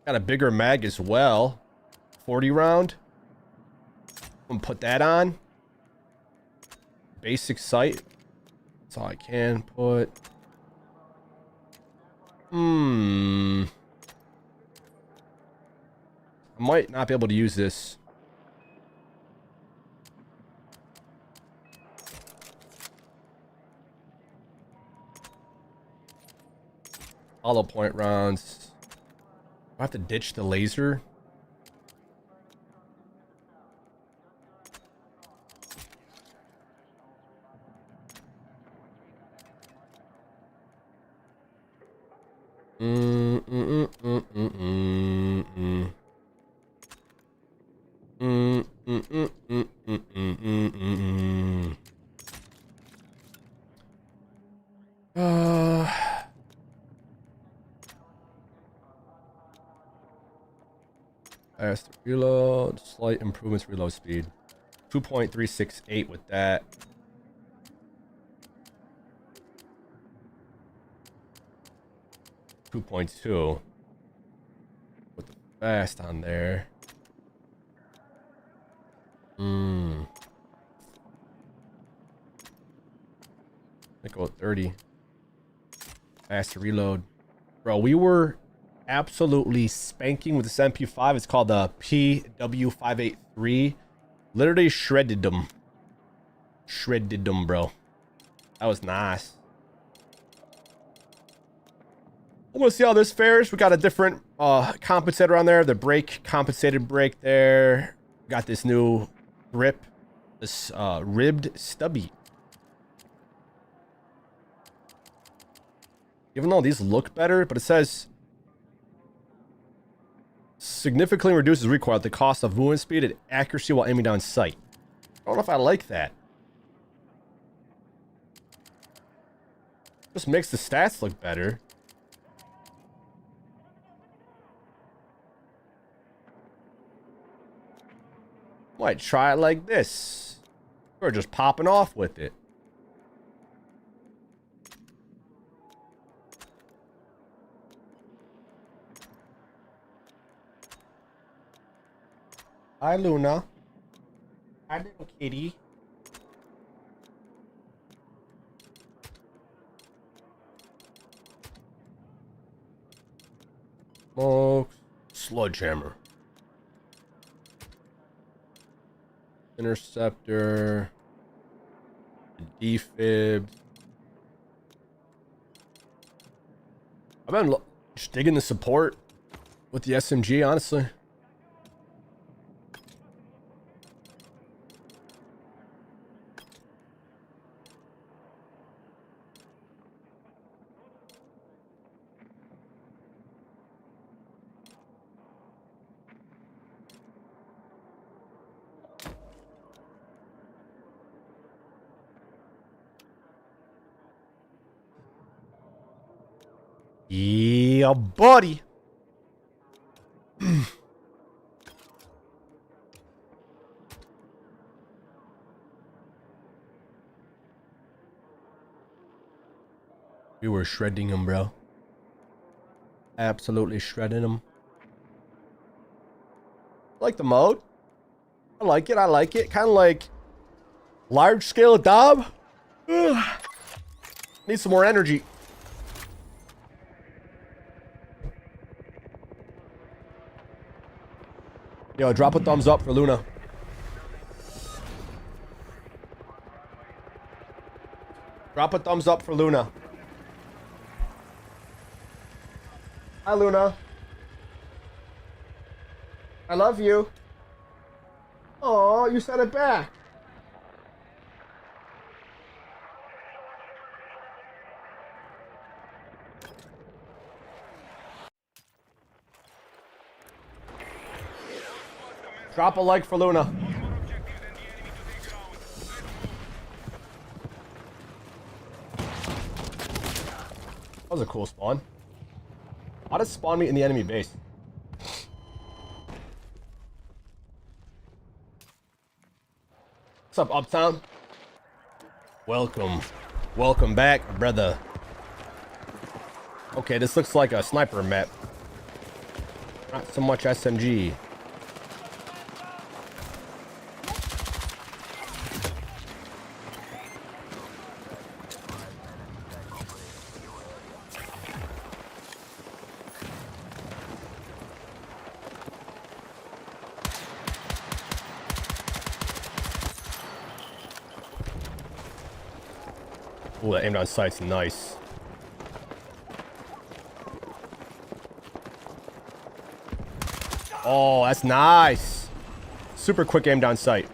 Got a bigger mag as well. 40 round. I'm gonna put that on. Basic sight. That's all I can put. I might not be able to use this. Hollow point rounds. I have to ditch the laser. Fast reload, slight improvements reload speed. 2.368 with that. .2 with the fast on there. I go 30. Fast to reload. Bro, we were absolutely spanking with this MP5. It's called the PW583. Literally shredded them. Shredded them, bro. That was nice. I'm gonna see how this fares. We got a different compensator on there. The brake, compensated brake there. Got this new grip. This ribbed stubby. Even though these look better, but it says significantly reduces recoil at the cost of movement speed and accuracy while aiming down sight. I don't know if I like that. Just makes the stats look better. Might try it like this. Or just popping off with it. Hi, Luna. Hi, little kitty. Smoke. Sledgehammer. Interceptor. Defib. I've been just digging the support with the SMG, honestly. Yeah, buddy. We were shredding him, bro. Absolutely shredding him. I like the mode. I like it. I like it. Kind of like large scale Dob. Need some more energy. Yo, drop a thumbs up for Luna. Drop a thumbs up for Luna. Hi, Luna. I love you. Oh, you said it back. Drop a like for Luna. That was a cool spawn. How does spawn me in the enemy base? What's up, Uptown? Welcome. Welcome back, brother. Okay, this looks like a sniper map. Not so much SMG. Ooh, that aim down sight's nice. Oh, that's nice. Super quick aim down sight.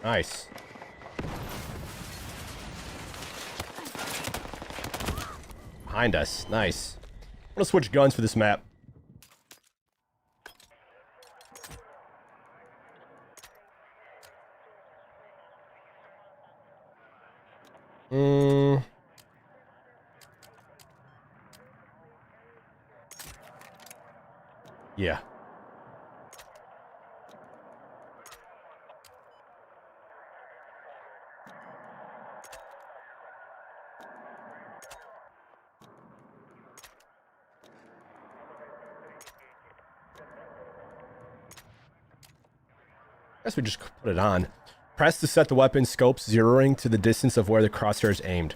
Nice. Behind us. Nice. I'm gonna switch guns for this map. Yeah. I guess we just put it on. Press to set the weapon scope's zeroing to the distance of where the crosshair is aimed.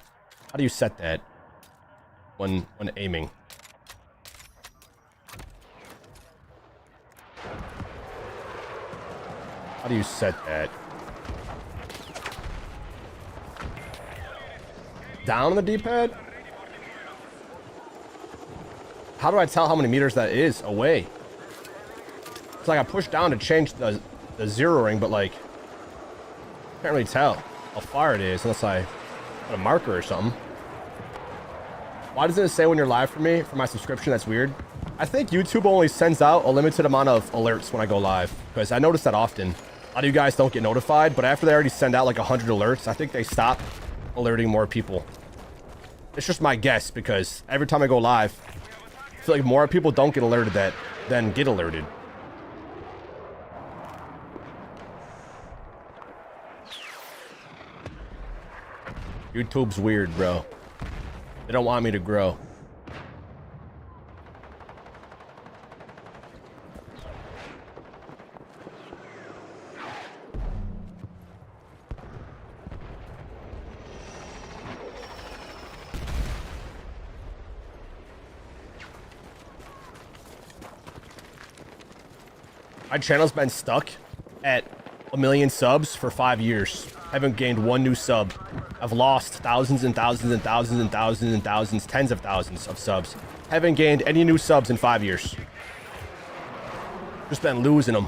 How do you set that when aiming? How do you set that? Down on the D-pad? How do I tell how many meters that is away? It's like I push down to change the zeroing, but like, can't really tell how far it is unless I put a marker or something. Why doesn't it say when you're live for me, for my subscription? That's weird. I think YouTube only sends out a limited amount of alerts when I go live, because I notice that often. A lot of you guys don't get notified, but after they already send out like 100 alerts, I think they stop alerting more people. It's just my guess, because every time I go live, I feel like more people don't get alerted than get alerted. YouTube's weird, bro. They don't want me to grow. My channel's been stuck at 1 million subs for 5 years. I haven't gained one new sub. I've lost thousands and thousands and thousands and thousands and thousands, tens of thousands of subs. Haven't gained any new subs in 5 years. Just been losing them.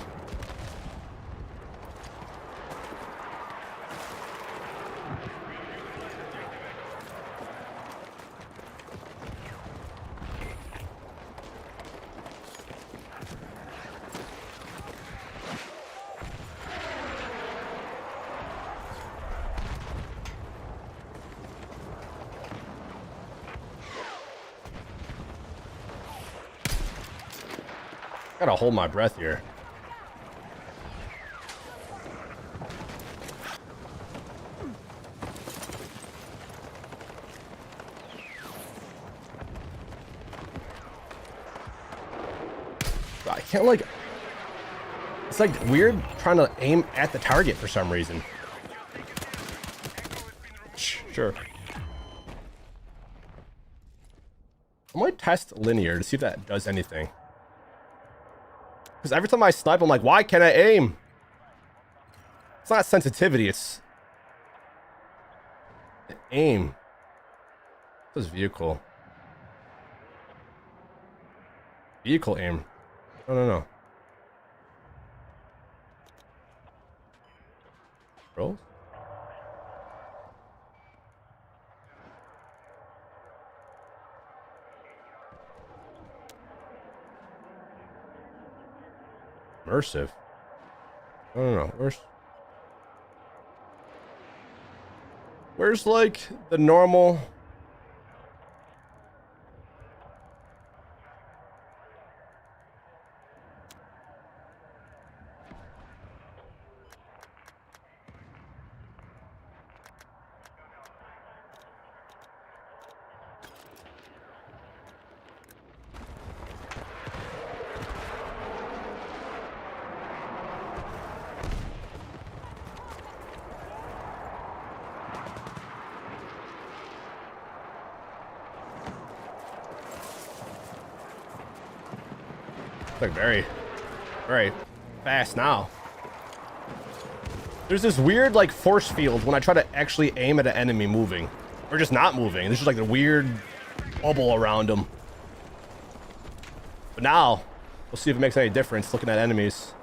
Gotta hold my breath here. I can't like... It's like weird trying to aim at the target for some reason. Sure. I might test linear to see if that does anything. Because every time I snipe, I'm like, why can't I aim? It's not sensitivity, it's... aim. What is vehicle? Vehicle aim. No. Roll? Immersive. No. Where's like the normal? Like very fast now. There's this weird like force field when I try to actually aim at an enemy moving, or just not moving. There's just like a weird bubble around them. But now we'll see if it makes any difference looking at enemies.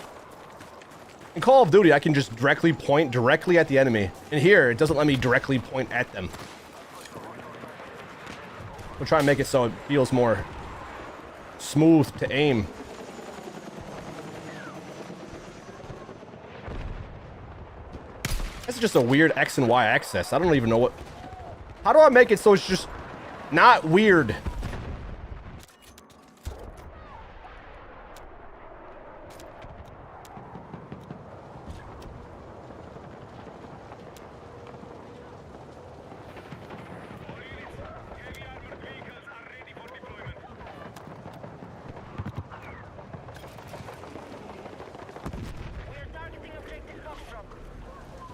In Call of Duty, I can just directly point directly at the enemy. In here, it doesn't let me directly point at them. We'll try and make it so it feels more smooth to aim. This is just a weird X and Y axis. I don't even know what... How do I make it so it's just not weird?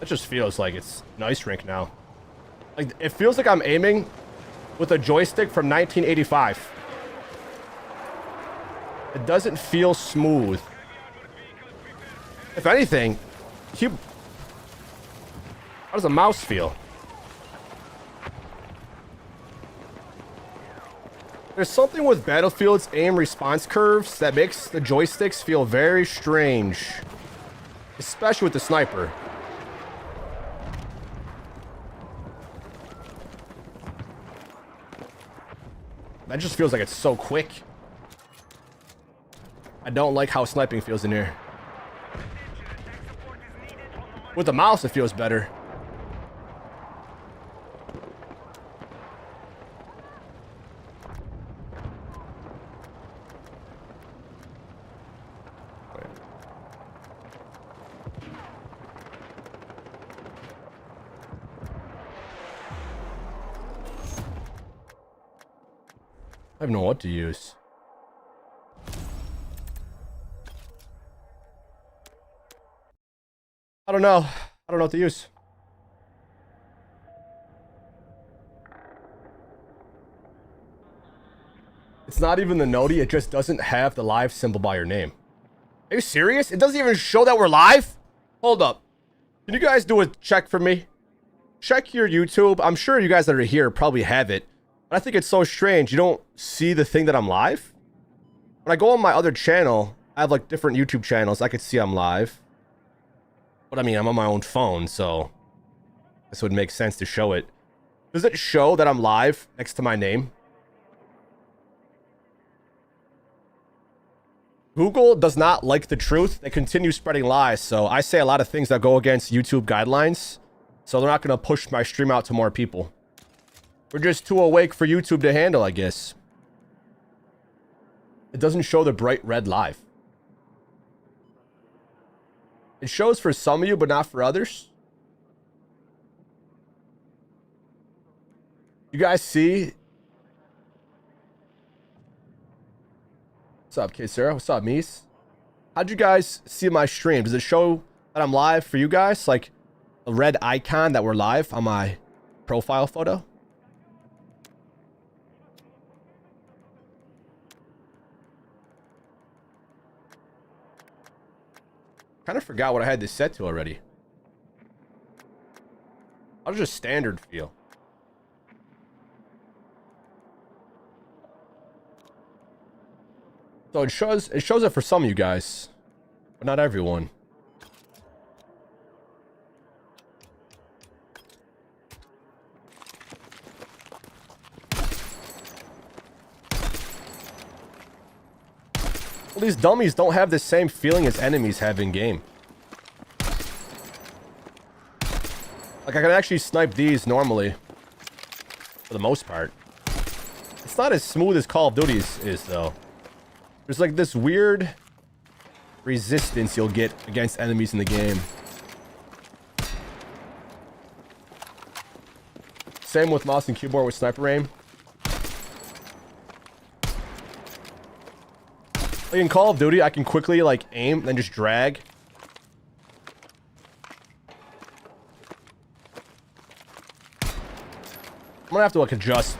It just feels like it's an ice rink now. Like, it feels like I'm aiming with a joystick from 1985. It doesn't feel smooth. If anything, how does a mouse feel? There's something with Battlefield's aim response curves that makes the joysticks feel very strange. Especially with the sniper. That just feels like it's so quick. I don't like how sniping feels in here. With the mouse, it feels better. I don't know what to use. I don't know. I don't know what to use. It's not even the noti, it just doesn't have the live symbol by your name. Are you serious? It doesn't even show that we're live? Hold up. Can you guys do a check for me? Check your YouTube. I'm sure you guys that are here probably have it. But I think it's so strange. You don't see the thing that I'm live? When I go on my other channel, I have like different YouTube channels. I could see I'm live. But I mean, I'm on my own phone, so this would make sense to show it. Does it show that I'm live next to my name? Google does not like the truth. They continue spreading lies, so I say a lot of things that go against YouTube guidelines. So they're not going to push my stream out to more people. We're just too awake for YouTube to handle, I guess. It doesn't show the bright red live. It shows for some of you, but not for others. You guys see? What's up, Kid Sarah? What's up, Mies? How'd you guys see my stream? Does it show that I'm live for you guys? Like a red icon that we're live on my profile photo? Kind of forgot what I had this set to already. How does just standard feel? So it shows it for some of you guys, but not everyone. Well, these dummies don't have the same feeling as enemies have in game. Like, I can actually snipe these normally. For the most part. It's not as smooth as Call of Duty is, though. There's like this weird resistance you'll get against enemies in the game. Same with mouse and keyboard with sniper aim. Like in Call of Duty, I can quickly like aim, then just drag. I'm gonna have to like adjust.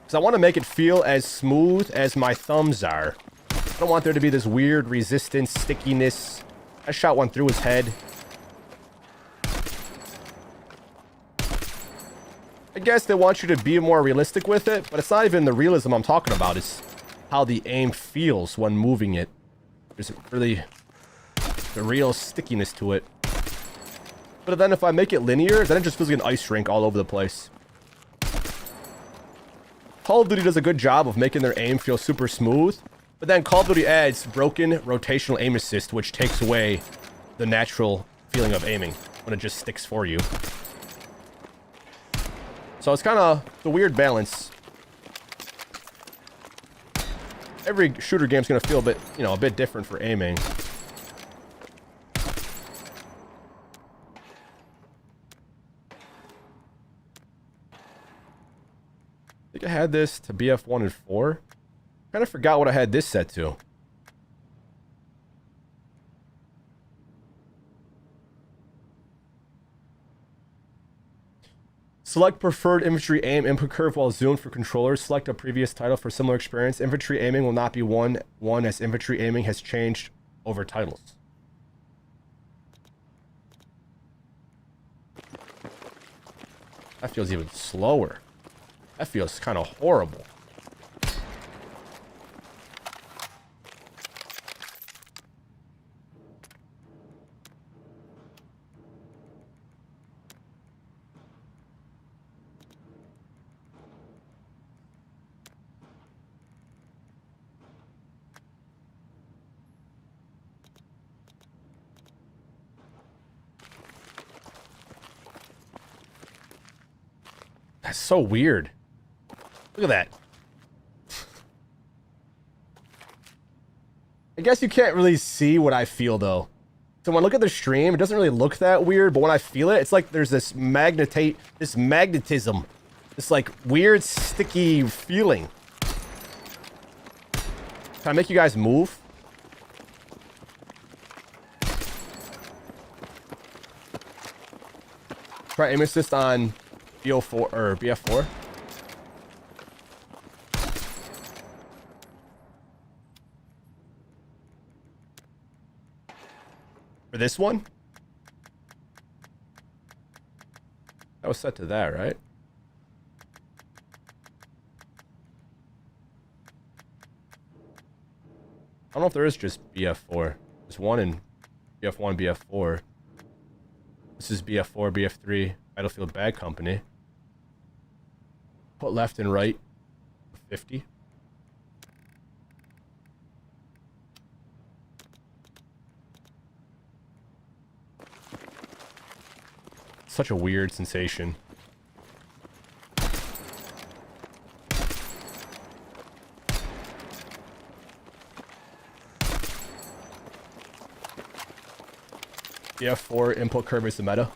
Because I want to make it feel as smooth as my thumbs are. I don't want there to be this weird resistance, stickiness. I shot one through his head. I guess they want you to be more realistic with it, but it's not even the realism I'm talking about. It's how the aim feels when moving it. There's really the real stickiness to it. But then if I make it linear, then it just feels like an ice rink all over the place. Call of Duty does a good job of making their aim feel super smooth, but then Call of Duty adds broken rotational aim assist, which takes away the natural feeling of aiming when it just sticks for you. So it's kind of the weird balance. Every shooter game's gonna feel a bit, you know, a bit different for aiming. I think I had this to BF1 and 4. Kind of forgot what I had this set to. Select preferred infantry aim input curve while zoomed for controllers. Select a previous title for similar experience. Infantry aiming will not be one as infantry aiming has changed over titles. That feels even slower. That feels kind of horrible. That's so weird. Look at that. I guess you can't really see what I feel though. So when I look at the stream, it doesn't really look that weird, but when I feel it, it's like there's this magnetism. This like weird sticky feeling. Can I make you guys move? Try aim assist on BO4 or BF4. For this one? That was set to that, right? I don't know if there is just BF4. There's one in BF1, BF4. This is BF4, BF3, Battlefield Bag Company. Put left and right 50. Such a weird sensation. BF4 input curve is the meta.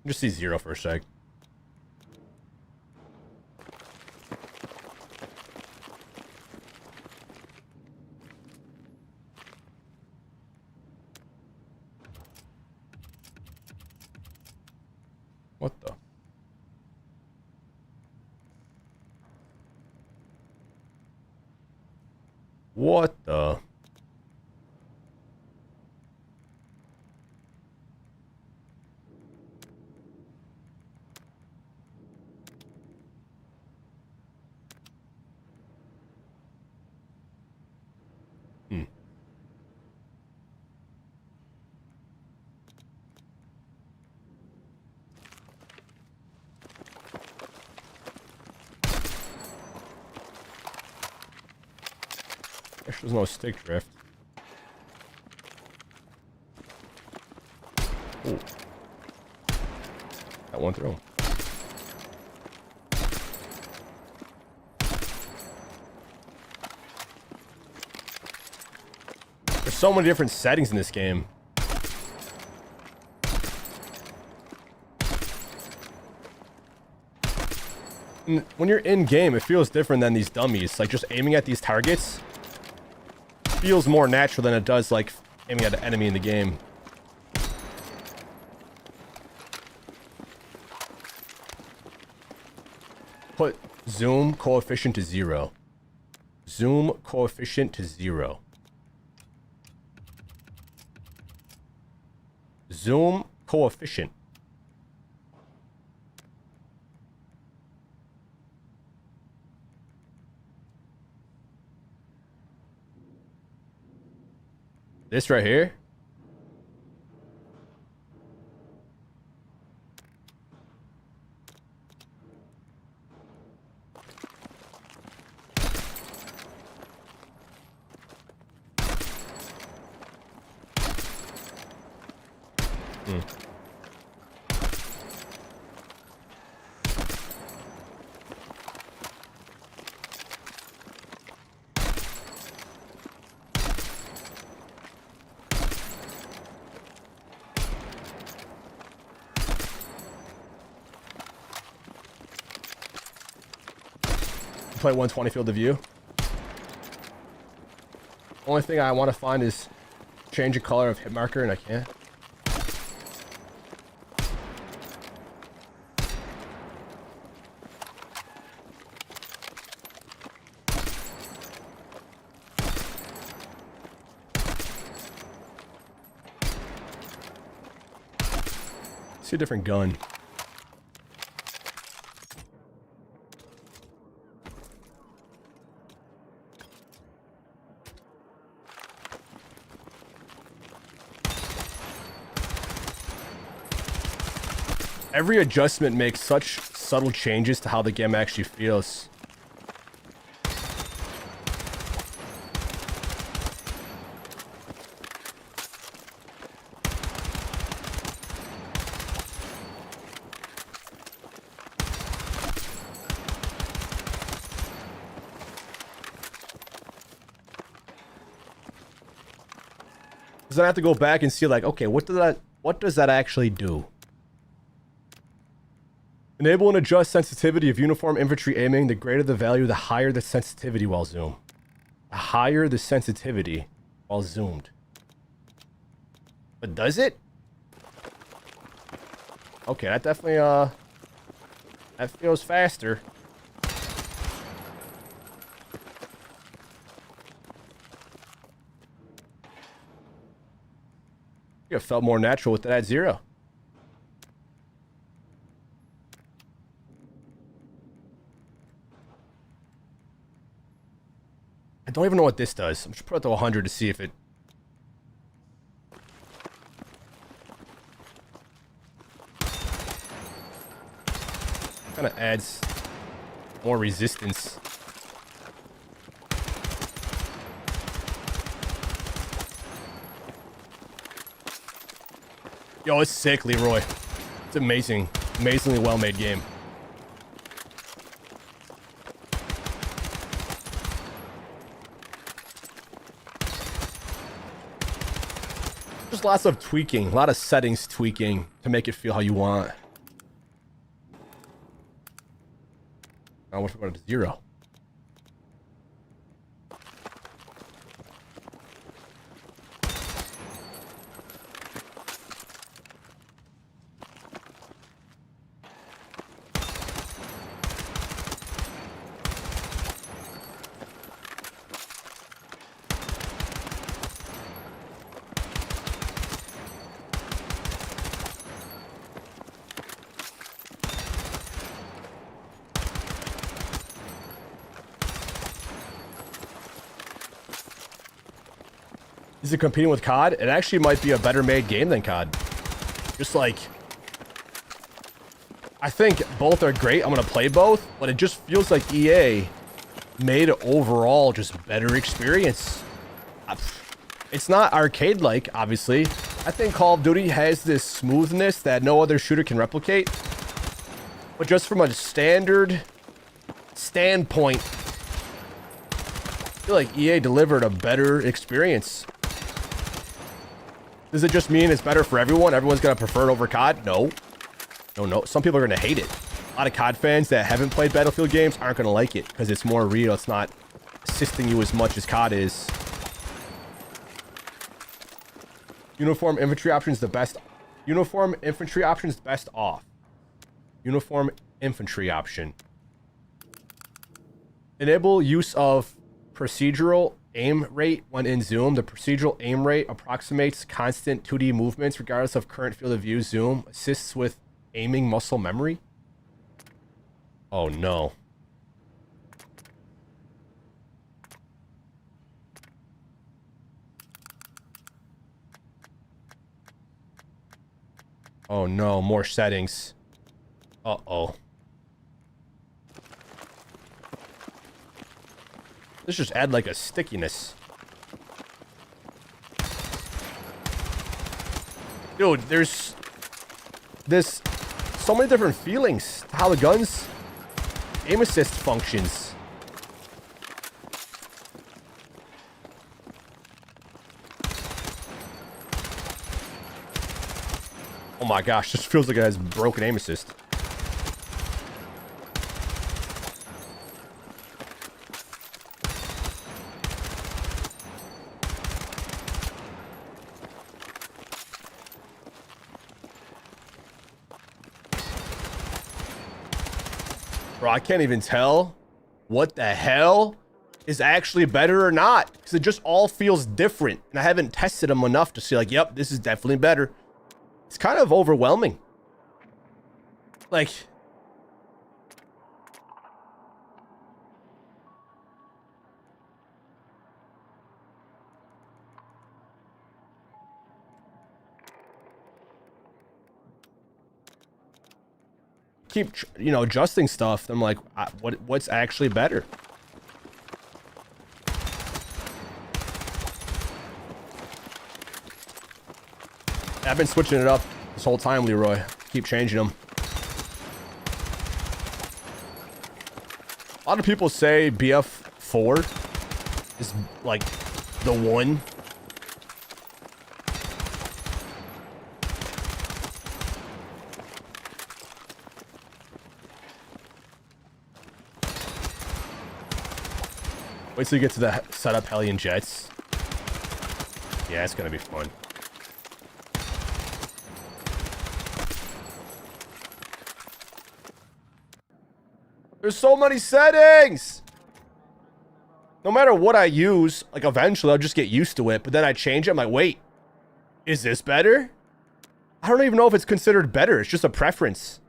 Just see 0 for a sec. What the? What the? There's no stick drift. Ooh. That one through. There's so many different settings in this game. And when you're in game, it feels different than these dummies. Like just aiming at these targets feels more natural than it does like aiming at an enemy in the game. Put zoom coefficient to 0. Zoom coefficient to 0. Zoom coefficient. This right here? play 120 field of view. Only thing I want to find is change the color of hit marker, and I can't. See a different gun. Every adjustment makes such subtle changes to how the game actually feels. Because I have to go back and see, like, okay, what does that actually do? Enable and adjust sensitivity of uniform infantry aiming. The greater the value, the higher the sensitivity while zoomed. The higher the sensitivity while zoomed. But does it? Okay, that definitely, that feels faster. It felt more natural with that at 0. I don't even know what this does. I'm just put it to 100 to see if it... kind of adds more resistance. Yo, it's sick, Leroy. It's amazing. Amazingly well-made game. Just lots of tweaking, a lot of settings tweaking to make it feel how you want. Now what if we go to 0? Is it competing with COD? It actually might be a better made game than COD. Just like, I think both are great. I'm gonna play both, but it just feels like EA made an overall just better experience. It's not arcade-like, obviously. I think Call of Duty has this smoothness that no other shooter can replicate. But just from a standard standpoint, I feel like EA delivered a better experience. Does it just mean it's better for everyone? Everyone's going to prefer it over COD? No. No. Some people are going to hate it. A lot of COD fans that haven't played Battlefield games aren't going to like it because it's more real. It's not assisting you as much as COD is. Uniform infantry options the best. Uniform infantry options best off. Uniform infantry option. Enable use of procedural aim rate when in zoom. The procedural aim rate approximates constant 2D movements regardless of current field of view. Zoom assists with aiming muscle memory. Oh no. Oh no, more settings. Uh-oh. Let's just add like a stickiness. Dude, there's so many different feelings to how the gun's aim assist functions. Oh my gosh, this feels like it has broken aim assist. Bro, I can't even tell what the hell is actually better or not, because it just all feels different, and I haven't tested them enough to see like, yep, this is definitely better. It's kind of overwhelming. Like, keep, you know, adjusting stuff. I'm like, what's actually better? I've been switching it up this whole time, Leroy. Keep changing them. A lot of people say BF4 is like the one. Wait till you get to the setup Hellion Jets. Yeah, it's gonna be fun. There's so many settings! No matter what I use, like eventually I'll just get used to it, but then I change it, I'm like, wait, is this better? I don't even know if it's considered better, it's just a preference.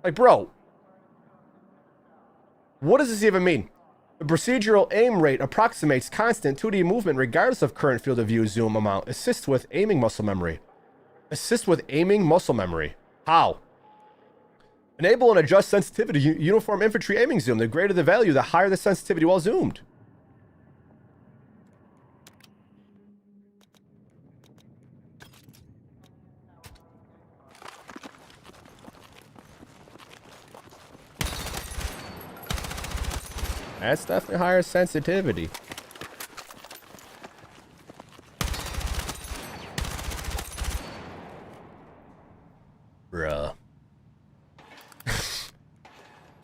Like, bro, what does this even mean? The procedural aim rate approximates constant 2D movement regardless of current field of view zoom amount. Assists with aiming muscle memory. Assist with aiming muscle memory. How? Enable and adjust sensitivity. Uniform infantry aiming zoom. The greater the value, the higher the sensitivity while zoomed. That's definitely higher sensitivity. Bruh.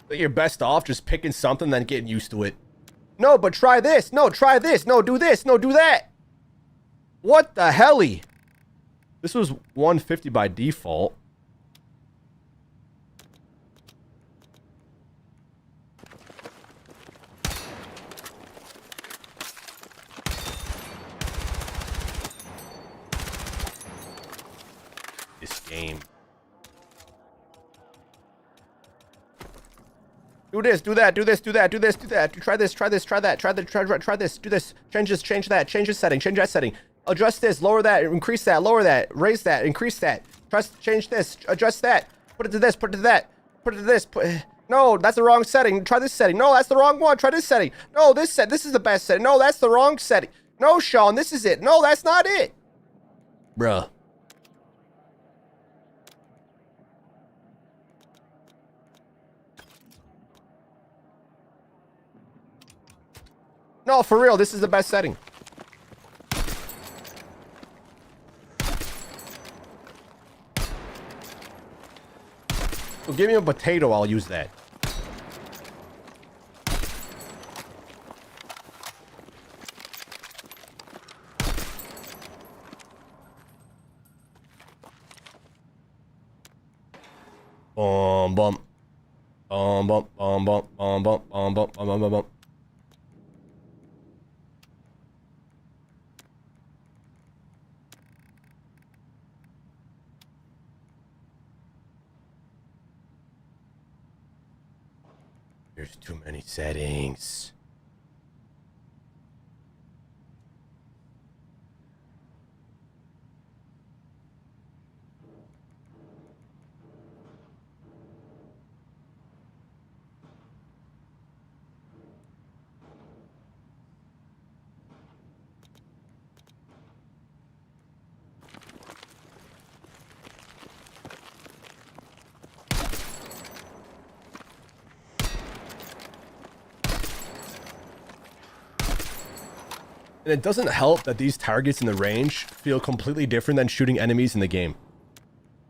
But you're best off just picking something, then getting used to it. No, but try this. No, try this. No, do this. No, do that. What the helly? This was 150 by default. Game. Do this, do that, do this, do that, do this, do that. Try this, try this, try that, try this, do this, change this, change that, change this setting, change that setting. Adjust this, lower that, increase that, lower that, raise that, increase that. Change this, adjust that. Put it to this, put it to that, put it to this. No, that's the wrong setting. Try this setting. No, that's the wrong one. Try this setting. No, this is the best setting. No, that's the wrong setting. No, Sean, this is it. No, that's not it. Bruh. No, for real, this is the best setting. So give me a potato, I'll use that. Bum bum. Bum bum bum bum bum bum bum bum bum bum bum. There's too many settings. And it doesn't help that these targets in the range feel completely different than shooting enemies in the game.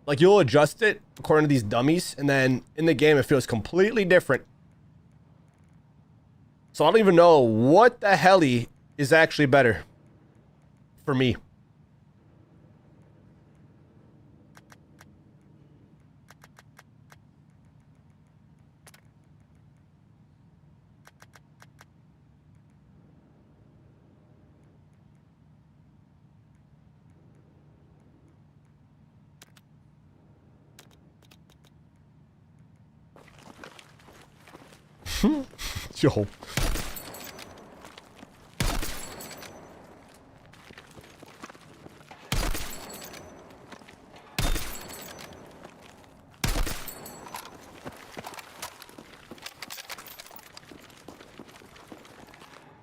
Like, you'll adjust it according to these dummies, and then in the game it feels completely different. So I don't even know what the helly is actually better for me. Yo.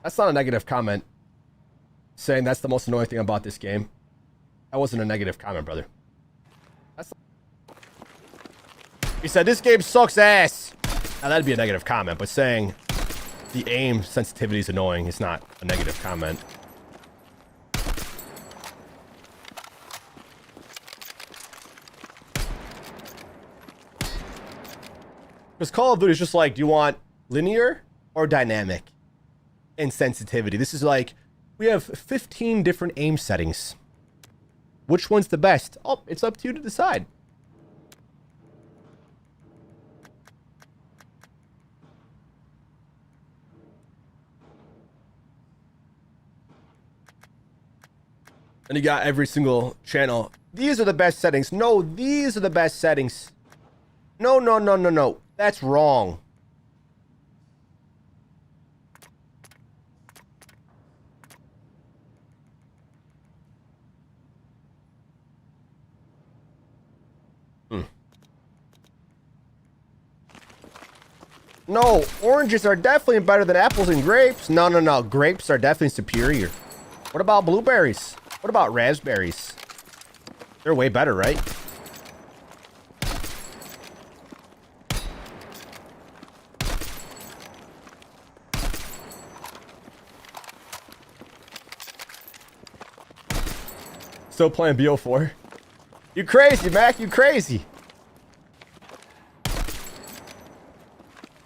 That's not a negative comment. Saying that's the most annoying thing about this game. That wasn't a negative comment, brother. He said, this game sucks ass. Now, that'd be a negative comment, but saying the aim sensitivity is annoying is not a negative comment. Because Call of Duty is just like, do you want linear or dynamic in sensitivity? This is like, we have 15 different aim settings. Which one's the best? Oh, it's up to you to decide. And you got every single channel. These are the best settings. No, these are the best settings. No, no, no, no, no. That's wrong. No, oranges are definitely better than apples and grapes. No, no, no. Grapes are definitely superior. What about blueberries? What about raspberries? They're way better, right? Still playing BO4? You crazy, Mac. You crazy.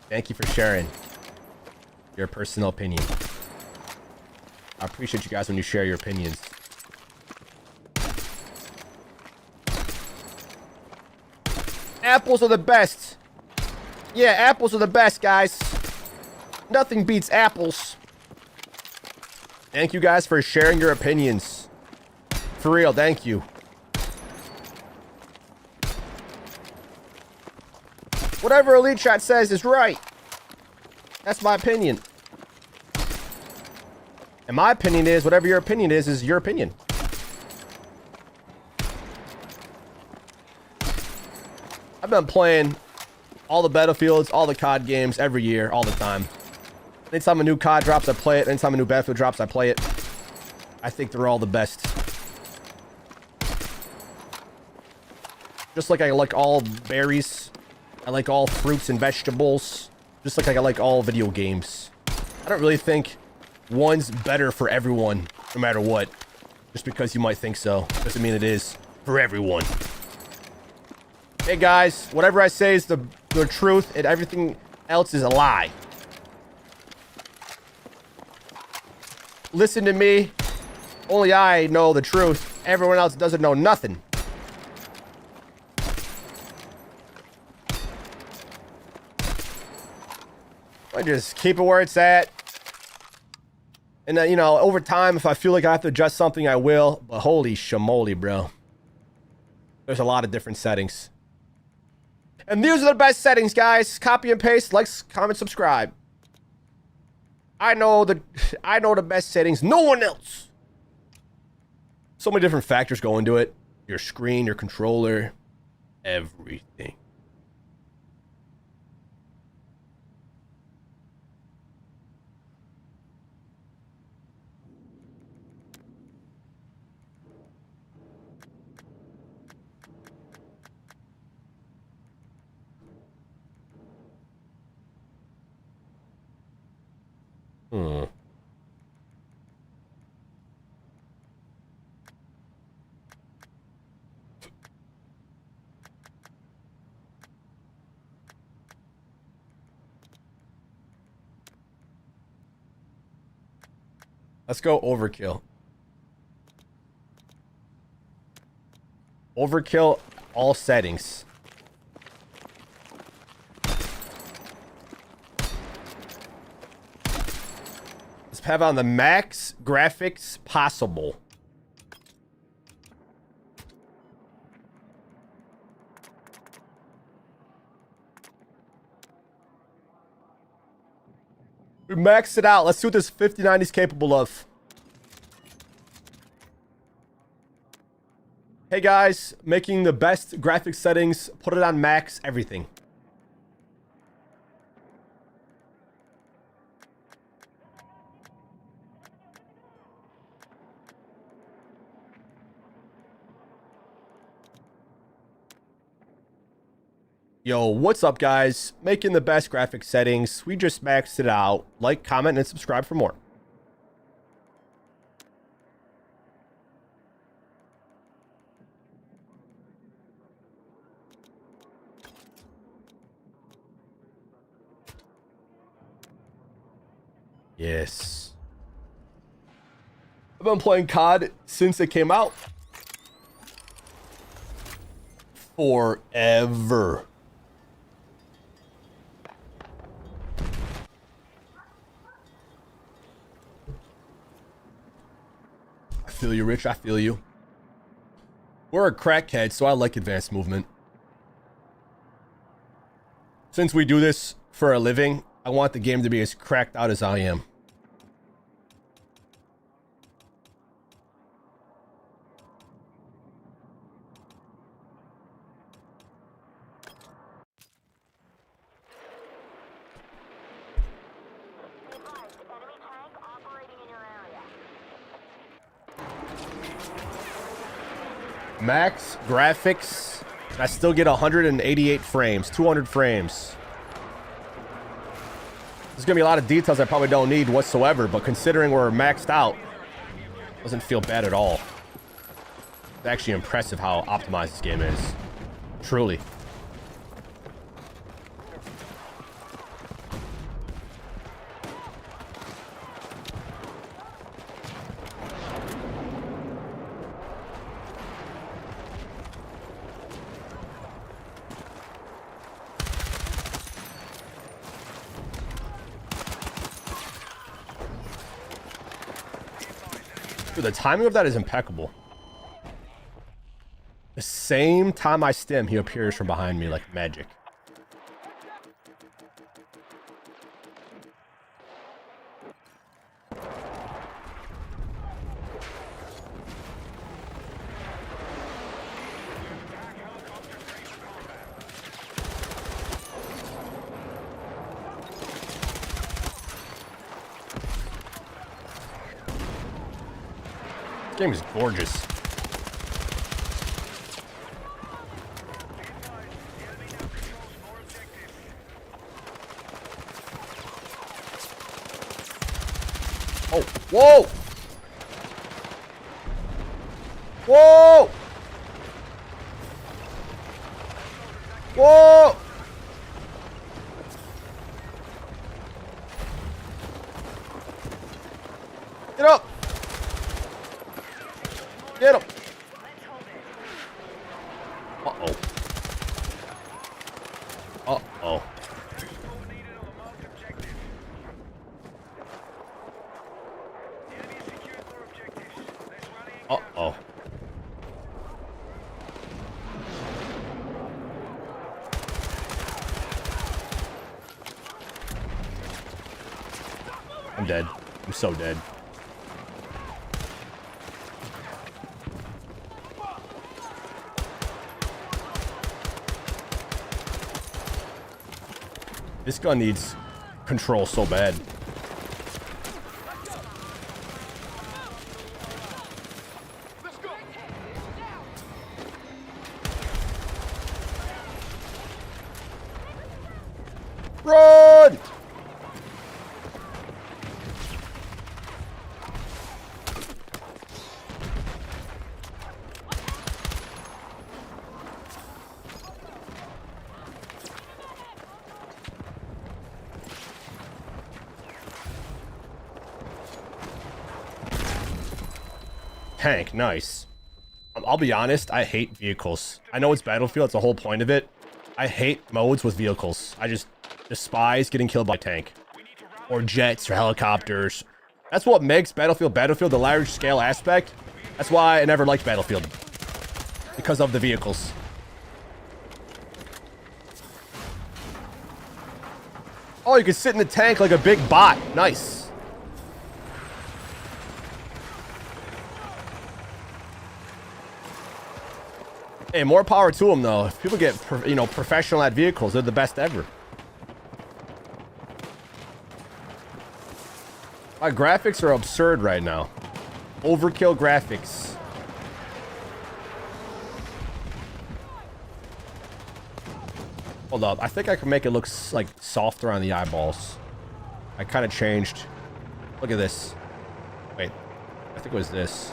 Thank you for sharing your personal opinion. I appreciate you guys when you share your opinions. Apples are the best. Yeah, apples are the best, guys. Nothing beats apples. Thank you guys for sharing your opinions. For real, thank you. Whatever EliteShot says is right. That's my opinion. And my opinion is, whatever your opinion is your opinion. I've been playing all the Battlefields, all the COD games every year, all the time. Anytime a new COD drops, I play it. Anytime a new Battlefield drops, I play it. I think they're all the best. Just like I like all berries. I like all fruits and vegetables. Just like I like all video games. I don't really think one's better for everyone, no matter what. Just because you might think so doesn't mean it is for everyone. Hey guys, whatever I say is the truth, and everything else is a lie. Listen to me. Only I know the truth. Everyone else doesn't know nothing. I just keep it where it's at. And then, you know, over time, if I feel like I have to adjust something, I will. But holy shamoly, bro. There's a lot of different settings. And these are the best settings, guys. Copy and paste, like, comment, subscribe. I know the best settings. No one else. So many different factors go into it. Your screen, your controller, everything. Let's go overkill. Overkill, all settings. Let's have on the max graphics possible. We maxed it out. Let's see what this 5090 is capable of. Hey guys, making the best graphics settings. Put it on max, everything. Yo, what's up guys? Making the best graphics settings. We just maxed it out. Like, comment, and subscribe for more. Yes. I've been playing COD since it came out. Forever. I feel you, Rich. I feel you. We're a crackhead, so I like advanced movement. Since we do this for a living, I want the game to be as cracked out as I am. Max graphics, and I still get 188 frames, 200 frames. There's gonna be a lot of details I probably don't need whatsoever, but considering we're maxed out, doesn't feel bad at all. It's actually impressive how optimized this game is. Truly. Dude, the timing of that is impeccable. The same time I stim, he appears from behind me like magic. This game is gorgeous. Oh, whoa! Whoa! Whoa! Get up! Get him! Uh-oh. Uh-oh. Uh-oh. I'm dead. I'm so dead. This gun needs control so bad. Run! tank. Nice. I'll be honest, I hate vehicles. I know it's Battlefield, it's the whole point of it. I hate modes with vehicles. I just despise getting killed by tank. Or jets or helicopters. That's what makes Battlefield Battlefield, the large scale aspect. That's why I never liked Battlefield. Because of the vehicles. Oh, you can sit in the tank like a big bot. Nice. Hey, more power to them, though. If people get, professional at vehicles, they're the best ever. My graphics are absurd right now. Overkill graphics. Hold up. I think I can make it look, like, softer on the eyeballs. I kind of changed. Look at this. Wait. I think it was this.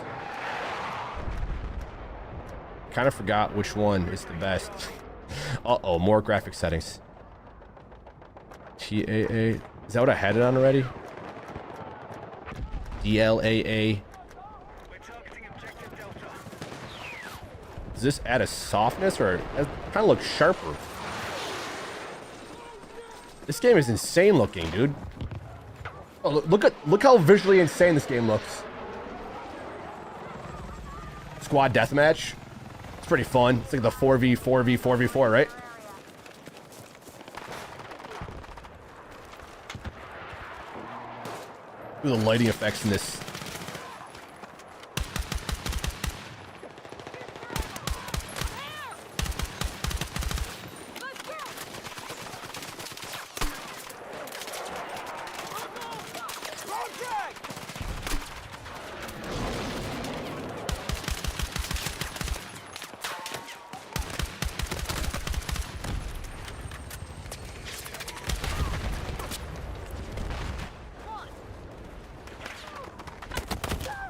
Kind of forgot which one is the best. Uh-oh, more graphic settings. TAA. Is that what I had it on already? DLAA. Does this add a softness or it kind of looks sharper? This game is insane looking, dude. Oh, look how visually insane this game looks. Squad deathmatch. It's pretty fun. It's like the 4v4v4v4, right? Look at the lighting effects in this.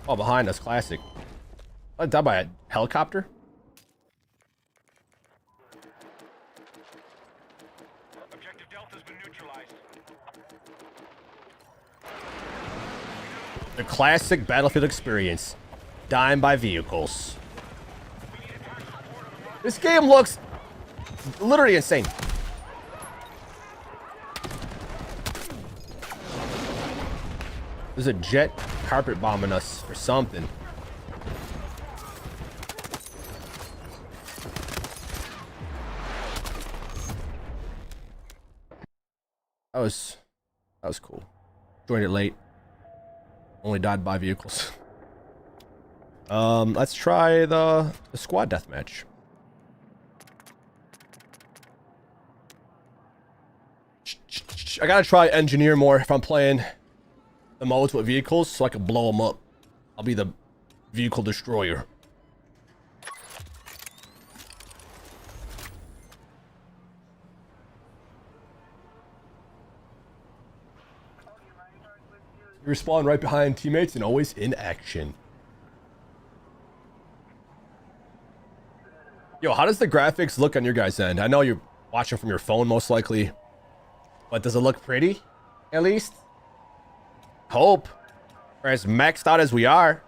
Oh, behind us, classic. I died by a helicopter? Objective Delta's been neutralized. The classic Battlefield experience. Dying by vehicles. This game looks literally insane. There's a jet carpet bombing us or something. That was cool. Joined it late. Only died by vehicles. Let's try the squad deathmatch. I gotta try engineer more if I'm playing the modes with vehicles so I can blow them up. I'll be the vehicle destroyer. You respawn right behind teammates and always in action. Yo, how does the graphics look on your guys' end? I know you're watching from your phone most likely, but does it look pretty at least? Hope. Or as maxed out as we are.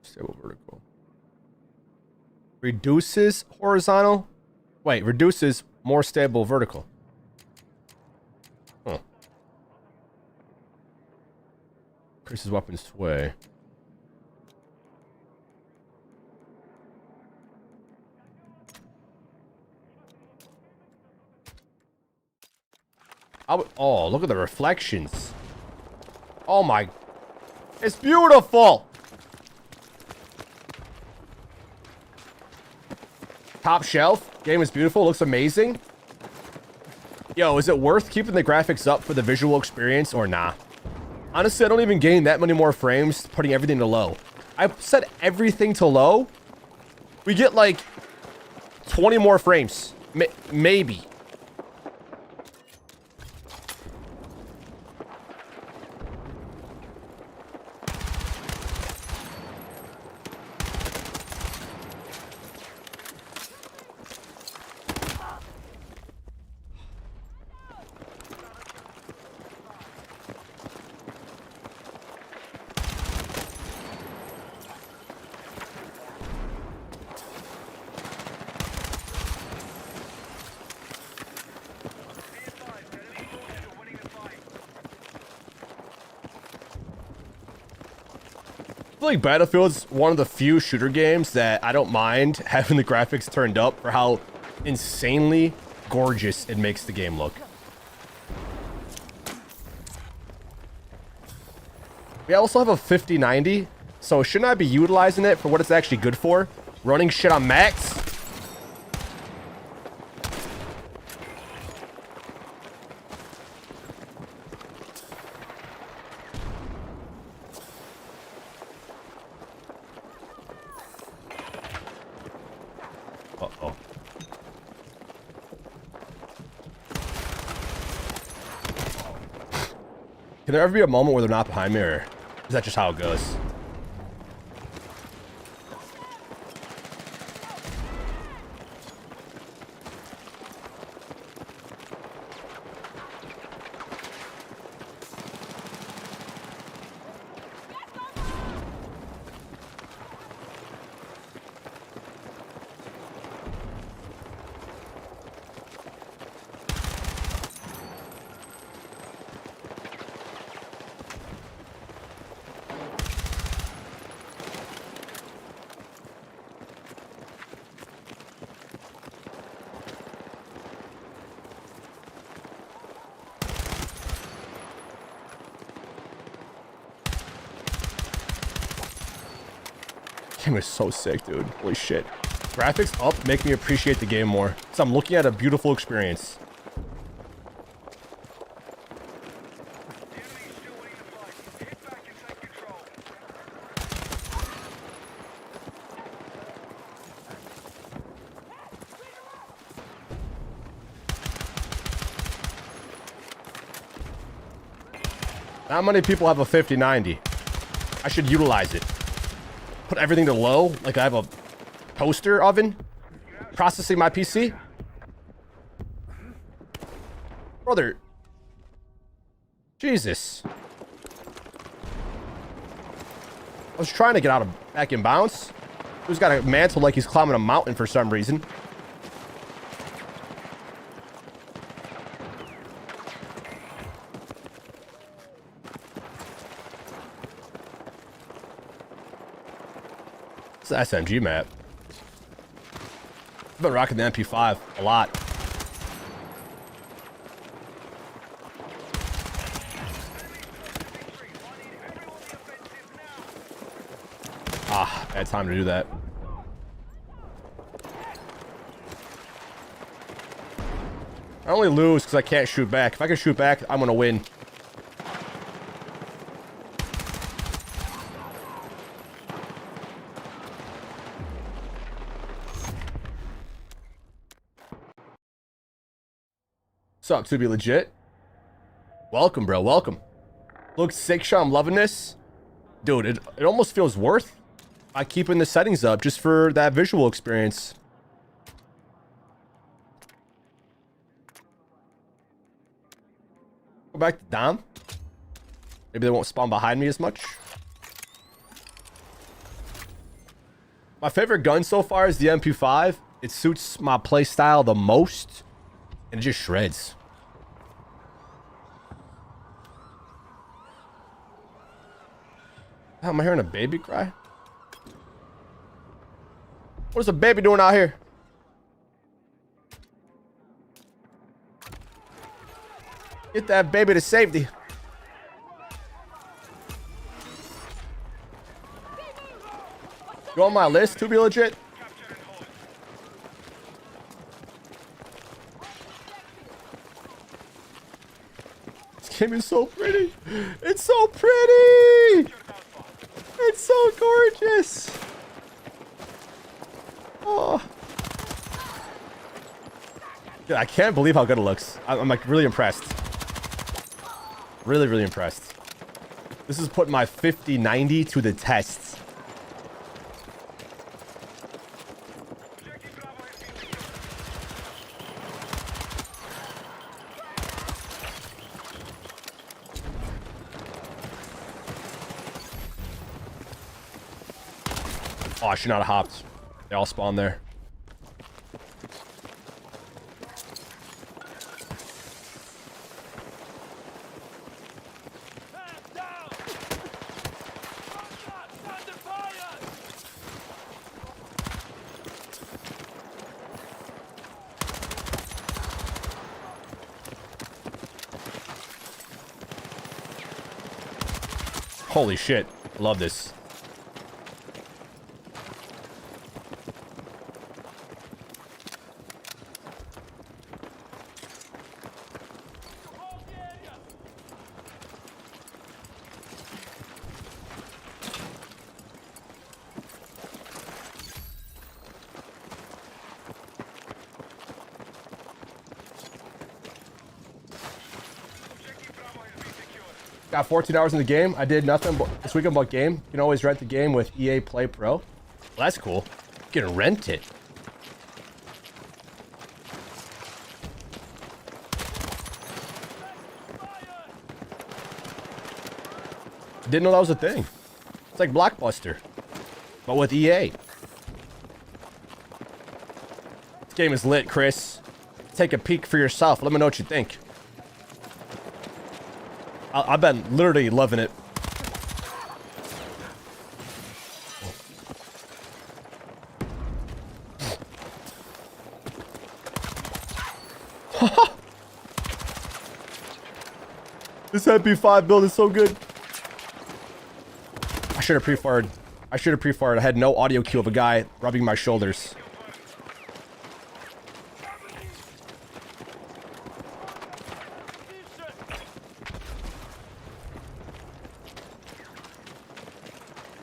Stable vertical. Reduces horizontal? Wait, reduces more stable vertical. Huh. Increases weapon sway. Oh, look at the reflections. Oh my. It's beautiful. Top shelf. Game is beautiful. Looks amazing. Yo, is it worth keeping the graphics up for the visual experience or nah? Honestly, I don't even gain that many more frames putting everything to low. I set everything to low. We get like 20 more frames. Maybe. I feel like Battlefield's one of the few shooter games that I don't mind having the graphics turned up for how insanely gorgeous it makes the game look. We also have a 5090, so shouldn't I be utilizing it for what it's actually good for? Running shit on max? Uh-oh. Can there ever be a moment where they're not behind me, or is that just how it goes? Game is so sick, dude. Holy shit. Graphics up make me appreciate the game more. So I'm looking at a beautiful experience. The enemy's still winning the fight. Hit back and take control. Not many people have a 5090. I should utilize it. Put everything to low, like I have a toaster oven processing my PC. Brother. Jesus. I was trying to get out of back in bounds. Who's got a mantle like he's climbing a mountain for some reason. It's an SMG map. I've been rocking the MP5 a lot. Ah, I had time to do that. I only lose because I can't shoot back. If I can shoot back, I'm gonna win. What's up, to be legit? Welcome, bro. Welcome. Looks sick, Sean. I'm loving this. Dude, it almost feels worth by keeping the settings up just for that visual experience. Go back to Dom. Maybe they won't spawn behind me as much. My favorite gun so far is the MP5. It suits my play style the most, and it just shreds. Am I hearing a baby cry? What is a baby doing out here? Get that baby to safety. You on my list to be legit? game is so pretty. It's so pretty. It's so gorgeous. Oh. Dude, I can't believe how good it looks. I'm like really impressed. Really, really impressed. This is putting my 5090 to the test. Oh, I should not have hopped. They all spawn there. Holy shit. Love this. Got 14 hours in the game. I did nothing but this weekend but game. You can always rent the game with EA Play Pro. Well, that's cool. You can rent it. Didn't know that was a thing. It's like Blockbuster, but with EA. This game is lit, Chris. Take a peek for yourself. Let me know what you think. I've been literally loving it. This MP5 build is so good. I should have pre-fired. I had no audio cue of a guy rubbing my shoulders.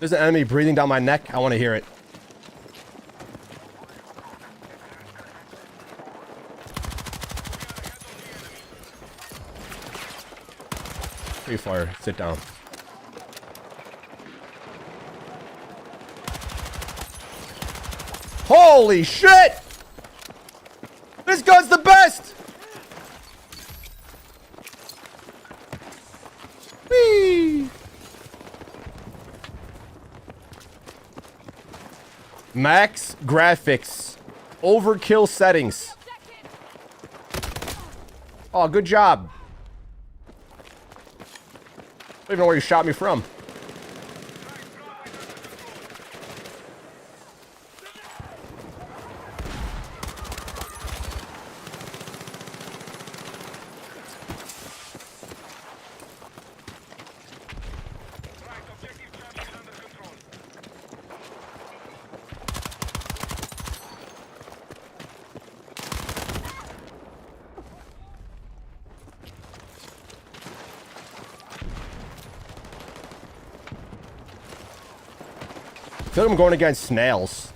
There's an enemy breathing down my neck. I want to hear it. Pre-fire. Sit down. Holy shit! This gun's the best! Whee! Max graphics. Overkill settings. Oh, good job. I don't even know where you shot me from. I feel like I'm going against snails.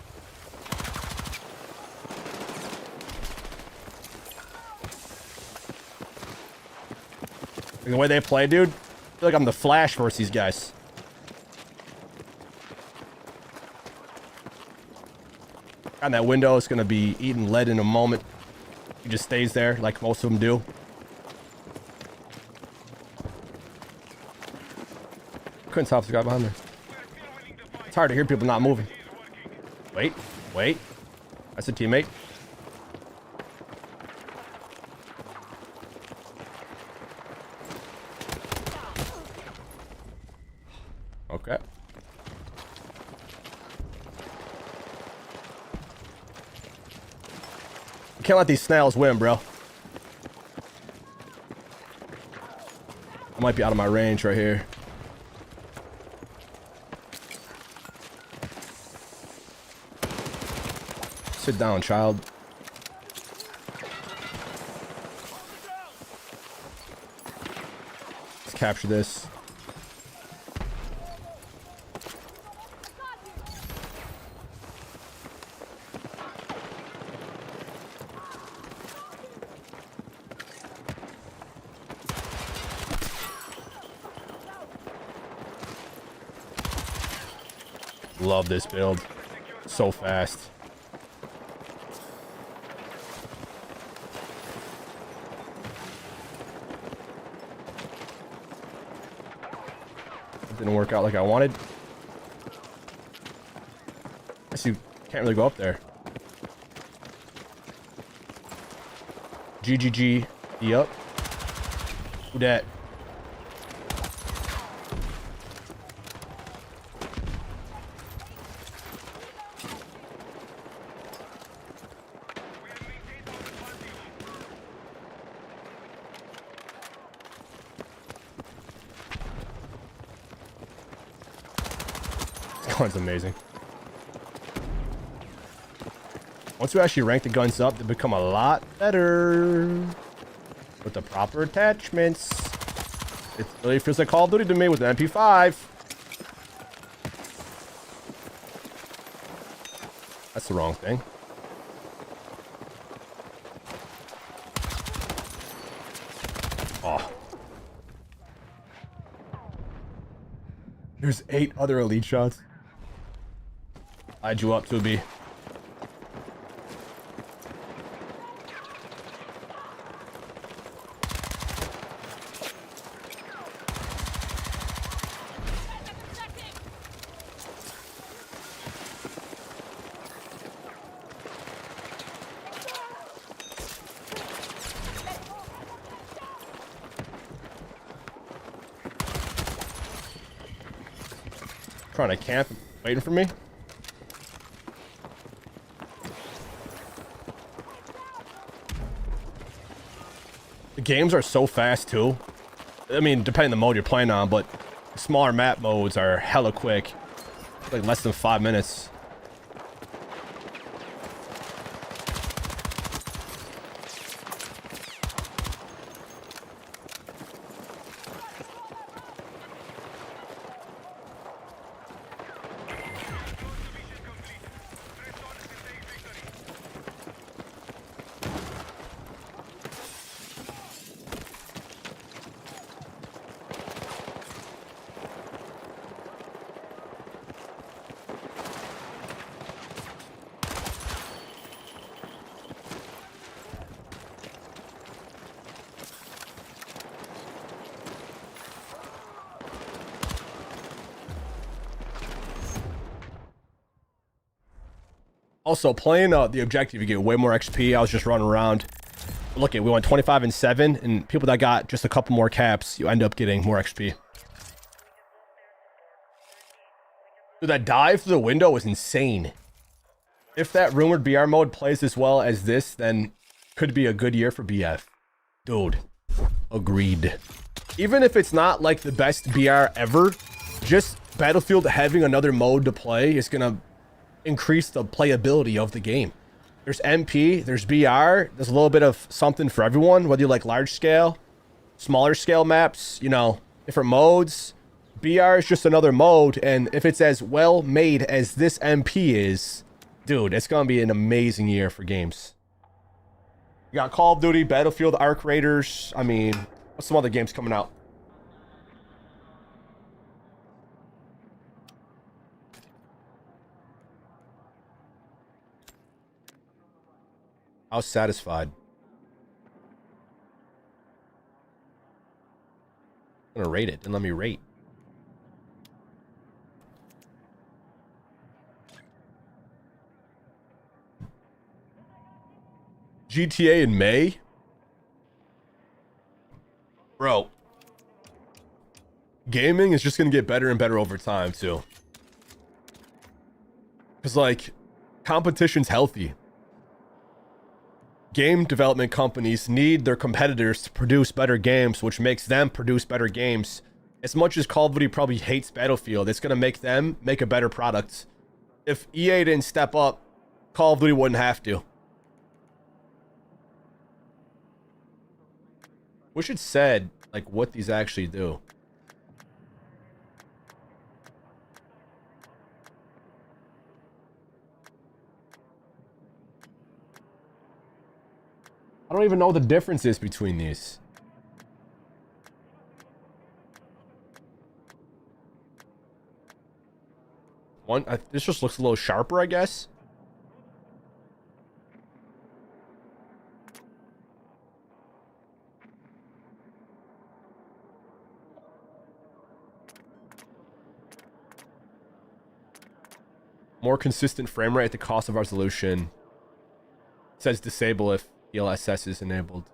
The way they play, dude. I feel like I'm the Flash versus these guys. And that window is going to be eating lead in a moment. He just stays there like most of them do. Couldn't stop the guy behind there. It's hard to hear people not moving. Wait. That's a teammate. Okay. You can't let these snails win, bro. I might be out of my range right here. Sit down, child. capture this. Love this build. So fast. Didn't work out like I wanted. I see. Can't really go up there. GGG. Yup. Who dat? Gun's amazing. Once we actually rank the guns up, they become a lot better with the proper attachments. It really feels like Call of Duty to me with the MP5. That's the wrong thing. Oh. There's 8 other elite shots. Eyed you up, 2B. Trying to camp, waiting for me. The games are so fast too. I mean, depending on the mode you're playing on, but smaller map modes are hella quick. Like less than 5 minutes. Also, playing the objective, you get way more XP. I was just running around. Look at, we went 25 and 7, and people that got just a couple more caps, you end up getting more XP. Dude, that dive through the window was insane. If that rumored BR mode plays as well as this, then could be a good year for BF. Dude, agreed. Even if it's not like the best BR ever, just Battlefield having another mode to play is gonna increase the playability of the game. There's MP, there's BR, there's a little bit of something for everyone, whether you like large scale, smaller scale maps, you know, different modes. BR is just another mode, and if it's as well made as this MP is, dude, it's gonna be an amazing year for games. You got Call of Duty, Battlefield, Arc Raiders. I mean, what's some other games coming out? I was satisfied. I'm gonna rate it. Didn't let me rate. GTA in May? Bro. Gaming is just gonna get better and better over time, too. Because, like, competition's healthy. Game development companies need their competitors to produce better games, which makes them produce better games. As much as Call of Duty probably hates Battlefield, it's going to make them make a better product. If EA didn't step up, Call of Duty wouldn't have to. Wish it said like what these actually do. I don't even know the differences between these. This just looks a little sharper, I guess. More consistent frame rate at the cost of resolution. It says disable if DLSS is enabled.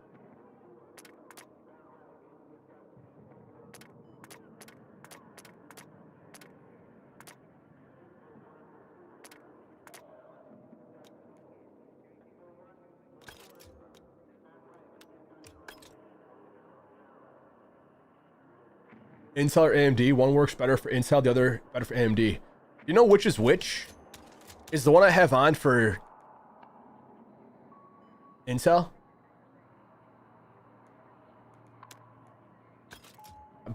Intel or AMD? One works better for Intel, the other better for AMD. You know which is which? Is the one I have on for Intel?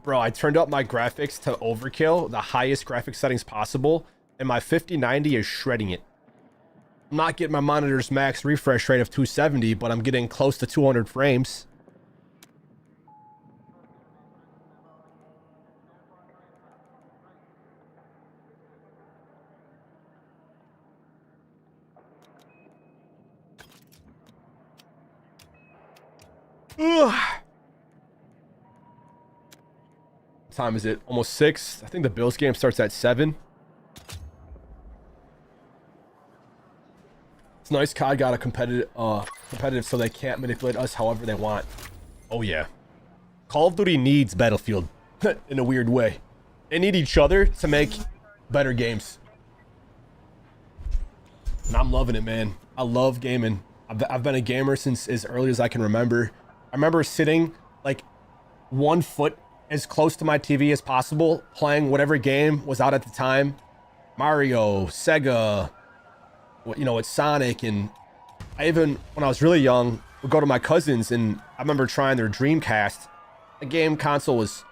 Bro, I turned up my graphics to overkill, the highest graphics settings possible, and my 5090 is shredding it. I'm not getting my monitor's max refresh rate of 270, but I'm getting close to 200 frames. Ugh. What time is it? Almost 6. I think the Bills game starts at 7. It's nice COD got a competitive so they can't manipulate us however they want. Oh yeah. Call of Duty needs Battlefield in a weird way. They need each other to make better games. And I'm loving it, man. I love gaming. I've been a gamer since as early as I can remember. I remember sitting like 1 foot as close to my TV as possible, playing whatever game was out at the time. Mario, Sega, you know, it's Sonic. And I even, when I was really young, would go to my cousins and I remember trying their Dreamcast. The game console was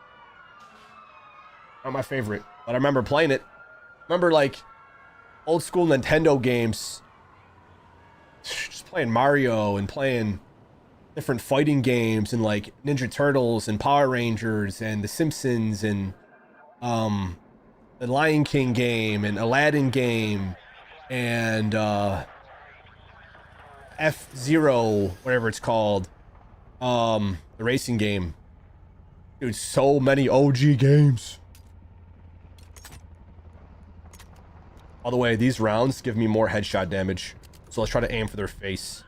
not my favorite, but I remember playing it. I remember like old school Nintendo games, just playing Mario and playing different fighting games and like Ninja Turtles and Power Rangers and The Simpsons and the Lion King game and Aladdin game and F-Zero, whatever it's called, the racing game. Dude, so many OG games. By the way, these rounds give me more headshot damage, so let's try to aim for their face.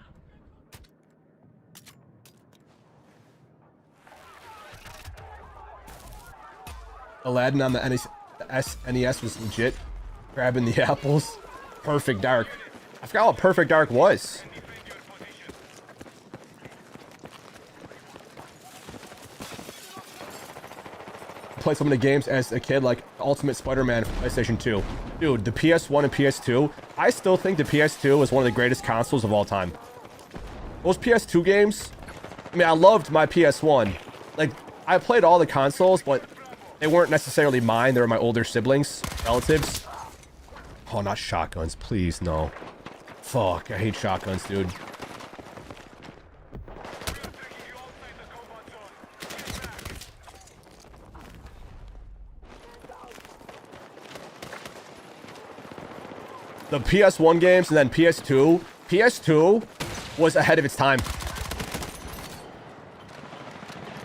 Aladdin on the NES was legit. Grabbing the apples. Perfect Dark. I forgot what Perfect Dark was. Played some of the games as a kid, like Ultimate Spider-Man for PlayStation 2. Dude, the PS1 and PS2, I still think the PS2 was one of the greatest consoles of all time. Those PS2 games, I mean, I loved my PS1. Like, I played all the consoles, but they weren't necessarily mine. They were my older siblings, relatives. Oh, not shotguns. Please, no. Fuck, I hate shotguns, dude. The PS1 games and then PS2. PS2 was ahead of its time.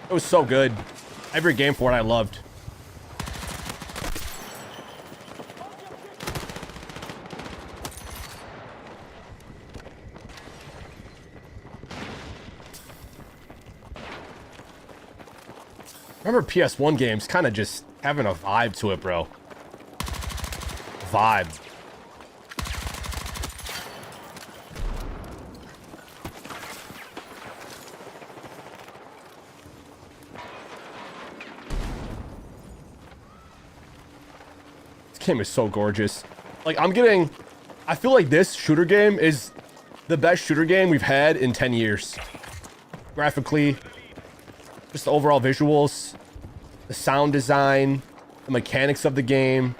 It was so good. Every game for it I loved. Remember PS1 games kind of just having a vibe to it, bro. Vibe. This game is so gorgeous. Like, I feel like this shooter game is the best shooter game we've had in 10 years. Graphically, Just the overall visuals, the sound design, the mechanics of the game,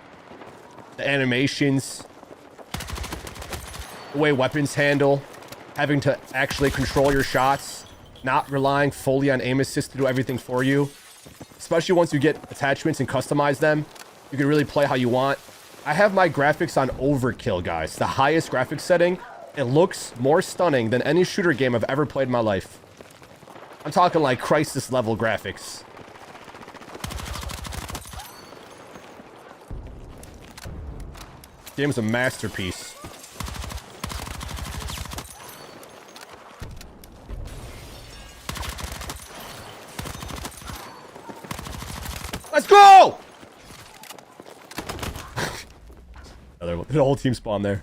the animations, the way weapons handle, having to actually control your shots, not relying fully on aim assist to do everything for you. Especially once you get attachments and customize them, you can really play how you want. I have my graphics on overkill, guys. The highest graphics setting. It looks more stunning than any shooter game I've ever played in my life. I'm talking like Crisis level graphics. Game's a masterpiece. Let's go! The whole team spawned there.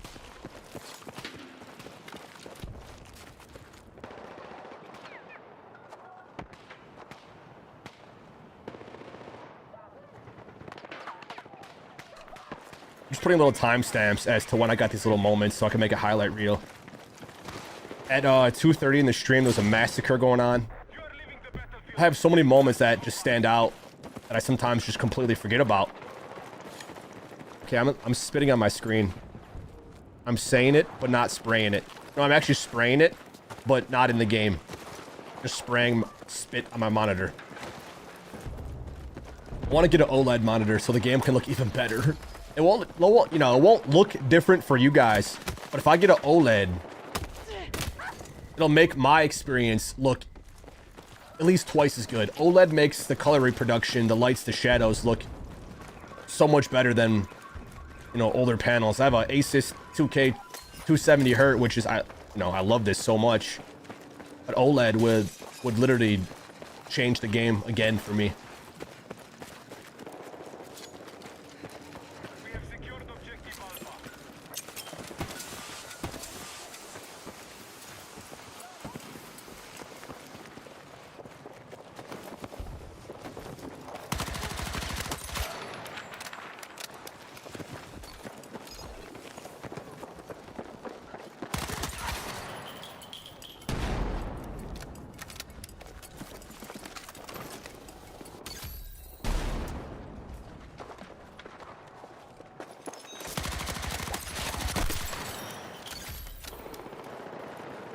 Just putting little timestamps as to when I got these little moments so I can make a highlight reel. At 2:30 in the stream, there was a massacre going on. I have so many moments that just stand out that I sometimes just completely forget about. Okay, I'm spitting on my screen. I'm saying it, but not spraying it. No, I'm actually spraying it, but not in the game. Just spraying spit on my monitor. I want to get an OLED monitor so the game can look even better. It won't, you know, it won't look different for you guys. But if I get an OLED, it'll make my experience look at least twice as good. OLED makes the color reproduction, the lights, the shadows look so much better than, you know, older panels. I have a Asus 2K 270 Hz, which is, I love this so much. But OLED would literally change the game again for me. We have secured objective Alpha.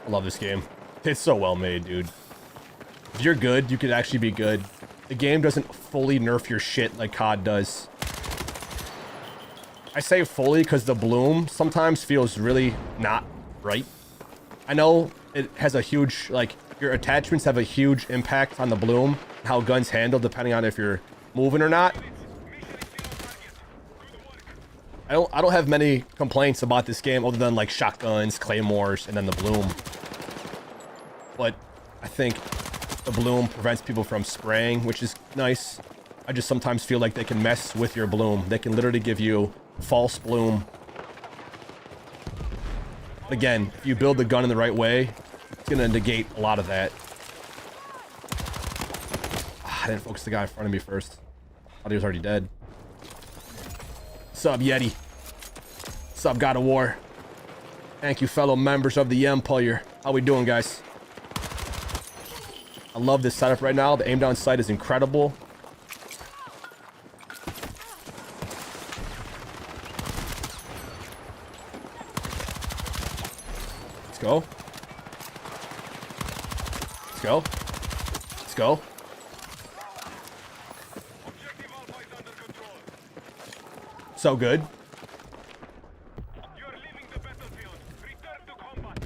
I love this game. It's so well made, dude. If you're good, you could actually be good. The game doesn't fully nerf your shit like COD does. I say fully because the bloom sometimes feels really not right. I know it has a huge, like, your attachments have a huge impact on the bloom, how guns handle depending on if you're moving or not. I don't have many complaints about this game other than like shotguns, claymores, and then the bloom. But I think the bloom prevents people from spraying, which is nice. I just sometimes feel like they can mess with your bloom. They can literally give you false bloom. But again, if you build the gun in the right way, it's gonna negate a lot of that. I didn't focus the guy in front of me first. I thought he was already dead. Sub Yeti. Sub God of War. Thank you, fellow members of the Empire. How we doing, guys? I love this setup right now. The aim down sight is incredible. Let's go. Let's go. Let's go. Objective Alpha is under control. So good. You are leaving the battlefield. Return to combat.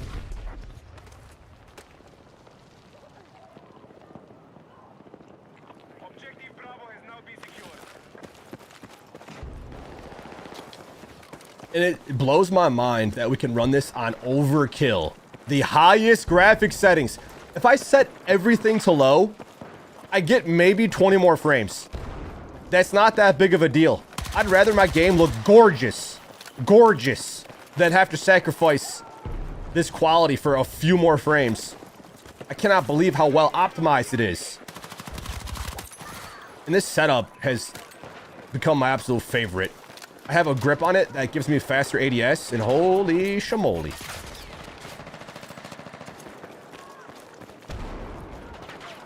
Objective Bravo has now been secured. And it blows my mind that we can run this on overkill. The highest graphic settings. If I set everything to low, I get maybe 20 more frames. That's not that big of a deal. I'd rather my game look gorgeous, than have to sacrifice this quality for a few more frames. I cannot believe how well optimized it is. And this setup has become my absolute favorite. I have a grip on it that gives me faster ADS, and holy shamoly.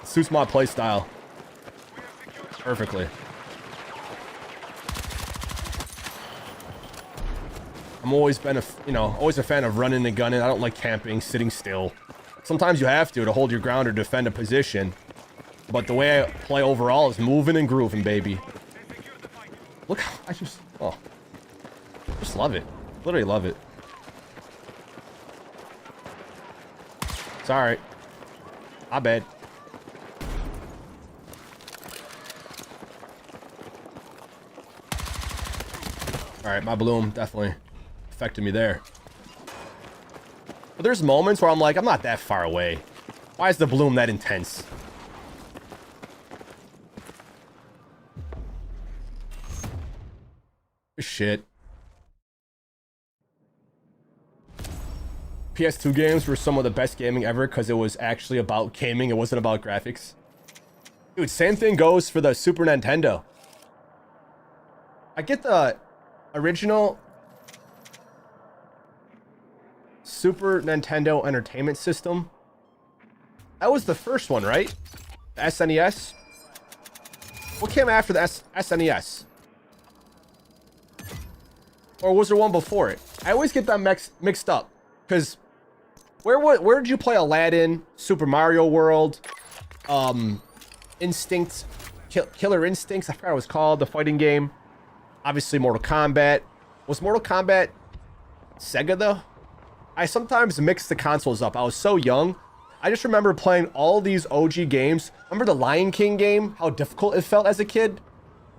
Suits my playstyle. perfectly. I'm always been always a fan of running and gunning. I don't like camping, sitting still. Sometimes you have to hold your ground or defend a position. But the way I play overall is moving and grooving, baby. Look, I just love it. Literally love it. Sorry. My bad. Alright, my bloom definitely affected me there. But there's moments where I'm like, I'm not that far away. Why is the bloom that intense? Shit. PS2 games were some of the best gaming ever because it was actually about gaming. It wasn't about graphics. Dude, same thing goes for the Super Nintendo. I get the original Super Nintendo Entertainment System. That was the first one, right? The SNES? What came after the SNES? Or was there one before it? I always get that mixed up. Because where did you play Aladdin, Super Mario World, Instinct, Killer Instincts, I forgot what it was called, the fighting game. Obviously Mortal Kombat. Was Mortal Kombat Sega though? I sometimes mix the consoles up. I was so young. I just remember playing all these OG games. Remember the Lion King game? How difficult it felt as a kid?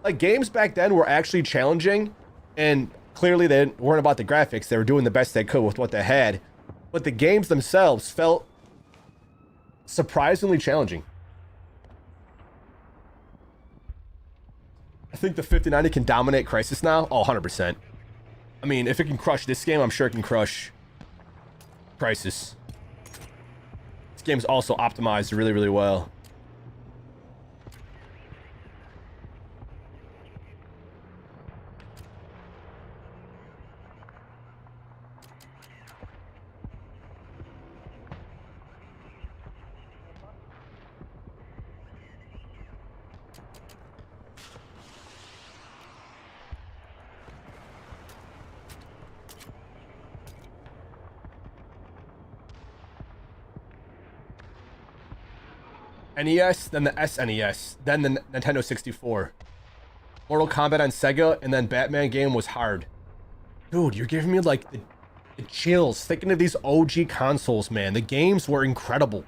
Like, games back then were actually challenging. And clearly they weren't about the graphics. They were doing the best they could with what they had. But the games themselves felt surprisingly challenging. I think the 5090 can dominate Crysis now. Oh, 100%. I mean, if it can crush this game, I'm sure it can crush Crysis. This game's also optimized really, really well. NES, then the SNES, then the Nintendo 64. Mortal Kombat on Sega, and then Batman game was hard. Dude, you're giving me like the chills thinking of these OG consoles, man. The games were incredible.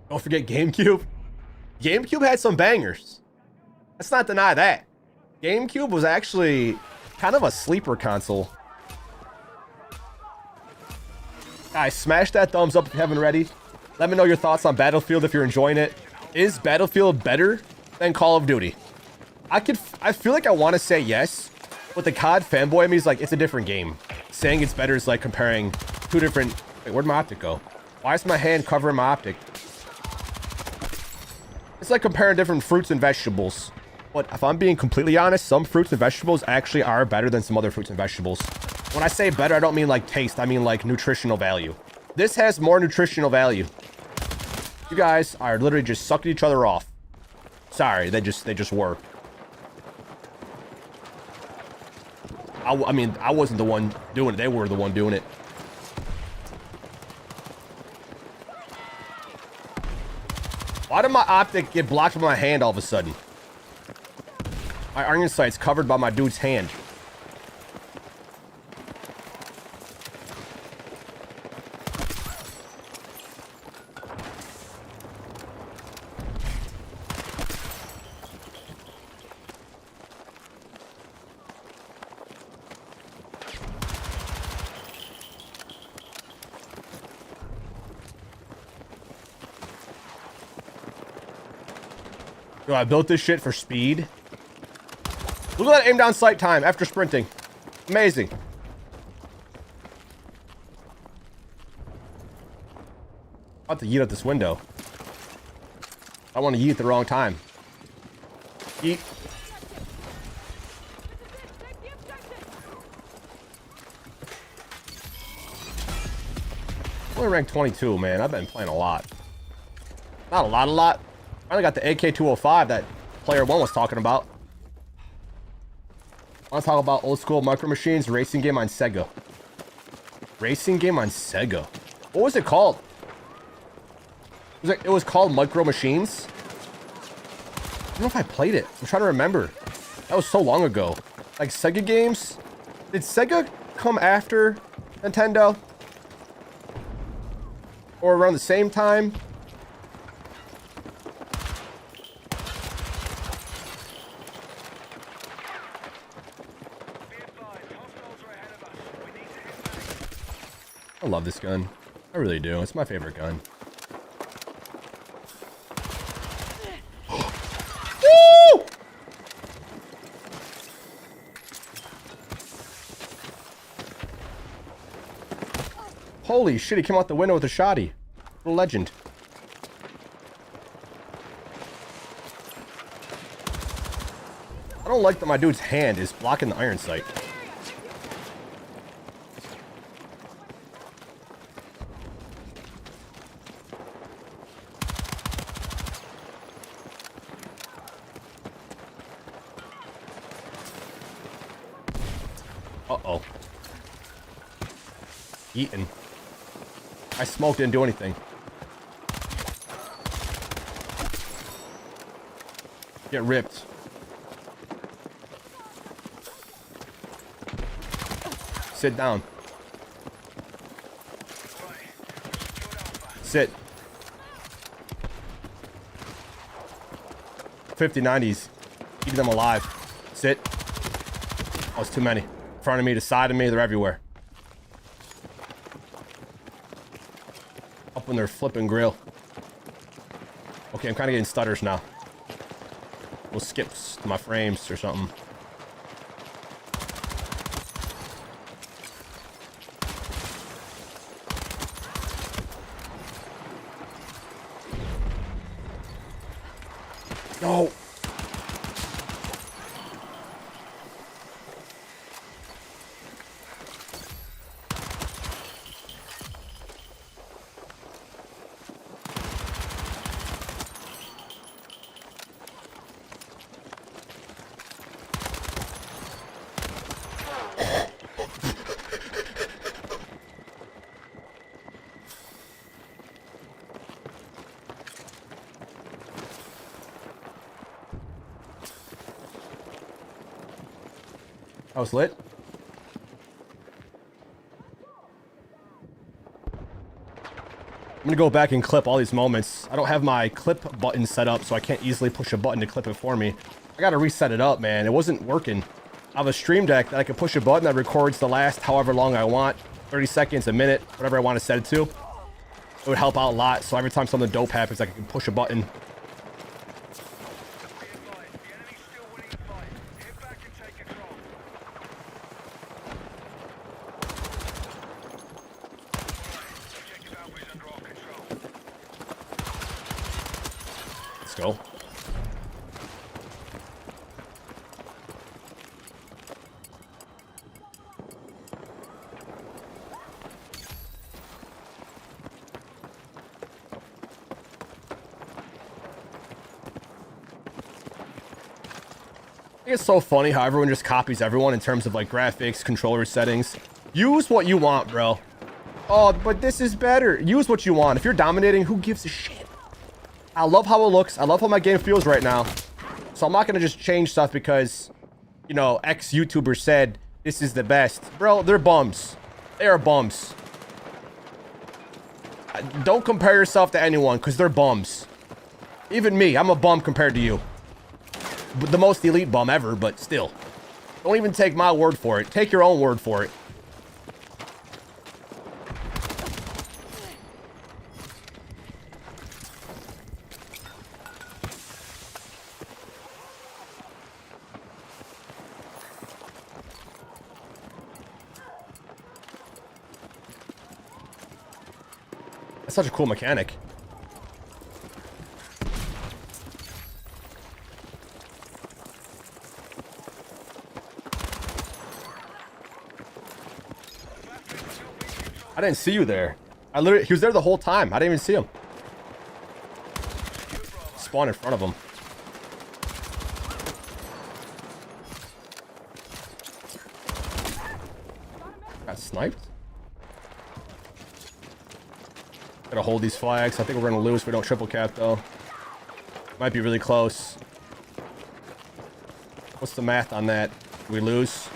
Don't forget GameCube. GameCube had some bangers. Let's not deny that. GameCube was actually kind of a sleeper console. Guys, smash that thumbs up if you haven't already. Let me know your thoughts on Battlefield if you're enjoying it. Is Battlefield better than Call of Duty? I feel like I want to say yes, but the COD fanboy in me is like, it's a different game. Saying it's better is like comparing two different... Wait, where'd my optic go? Why is my hand covering my optic? It's like comparing different fruits and vegetables. But if I'm being completely honest, some fruits and vegetables actually are better than some other fruits and vegetables. When I say better, I don't mean like taste. I mean like nutritional value. This has more nutritional value. You guys are literally just sucking each other off. Sorry, they just were. I mean, I wasn't the one doing it. They were the one doing it. Why did my optic get blocked with my hand all of a sudden? My iron sight's covered by my dude's hand. Yo, I built this shit for speed. Look at that aim down sight time after sprinting. Amazing. I'm about to yeet out this window. I want to yeet at the wrong time. Yeet. Only ranked 22, man. I've been playing a lot. Not a lot. I only got the AK-205 that Player 1 was talking about. I want to talk about old school Micro Machines racing game on Sega. Racing game on Sega. What was it called? It was called Micro Machines. I don't know if I played it. I'm trying to remember. That was so long ago. Like Sega games? Did Sega come after Nintendo? Or around the same time? I love this gun. I really do. It's my favorite gun. Woo! Holy shit, he came out the window with a shotty. What a legend. I don't like that my dude's hand is blocking the iron sight. Uh-oh. Eaten. I smoked, didn't do anything. Get ripped. Sit down. Sit. 50-90s. Eat them alive. Sit. Oh, it's too many. In front of me, the side of me, they're everywhere. Up when they're flipping grill. Okay, I'm kind of getting stutters now. We'll skip to my frames or something. No. That was lit. I'm gonna go back and clip all these moments. I don't have my clip button set up, so I can't easily push a button to clip it for me. I gotta reset it up, man. It wasn't working. I have a stream deck that I can push a button that records the last however long I want. 30 seconds, a minute, whatever I want to set it to. It would help out a lot, so every time something dope happens, I can push a button. Let's go. I think it's so funny how everyone just copies everyone in terms of like graphics, controller settings. Use what you want, bro. Oh, but this is better. Use what you want. If you're dominating, who gives a shit? I love how it looks. I love how my game feels right now. So I'm not going to just change stuff because, you know, X YouTuber said this is the best. Bro, they're bums. They are bums. Don't compare yourself to anyone because they're bums. Even me, I'm a bum compared to you. The most elite bum ever, but still. Don't even take my word for it. Take your own word for it. That's such a cool mechanic. I didn't see you there. He was there the whole time. I didn't even see him. Spawn in front of him. sniped? Gotta hold these flags. I think we're gonna lose if we don't triple cap though. Might be really close. What's the math on that? Do we lose?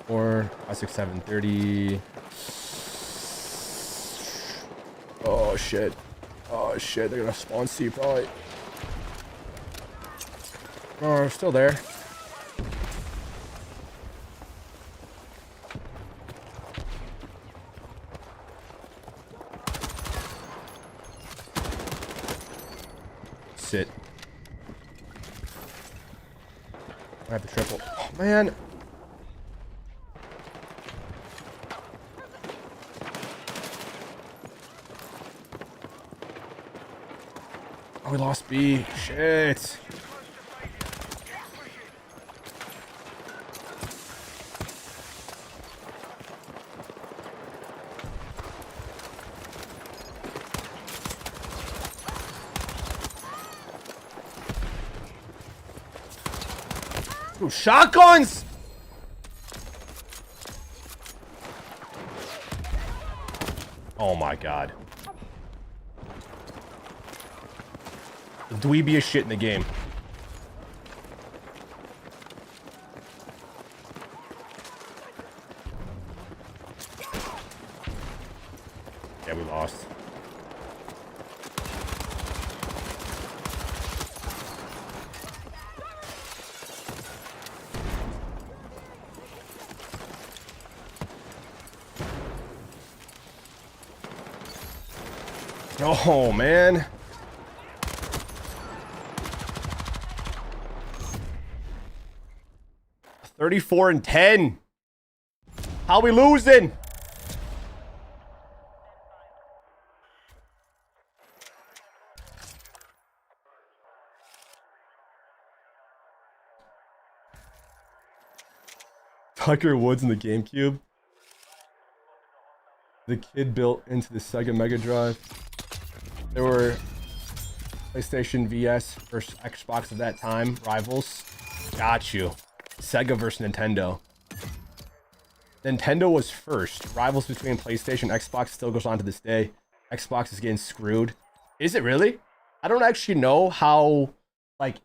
4, 5, 6, 7, 30. Oh shit. Oh shit, they're gonna spawn C probably. Oh, we're still there. Sit. I have the triple. Oh man. Oh, we lost B. Shit. Ooh, shotguns! Oh my god. The dweebiest shit in the game. Yeah, we lost. Oh, man. $34-10. How we losing? Tucker Woods in the GameCube. The kid built into the Sega Mega Drive. There were PlayStation VS versus Xbox at that time. Rivals. Got you. Sega versus Nintendo. Nintendo was first. Rivals between PlayStation and Xbox still goes on to this day. Xbox is getting screwed. Is it really? I don't actually know how, like,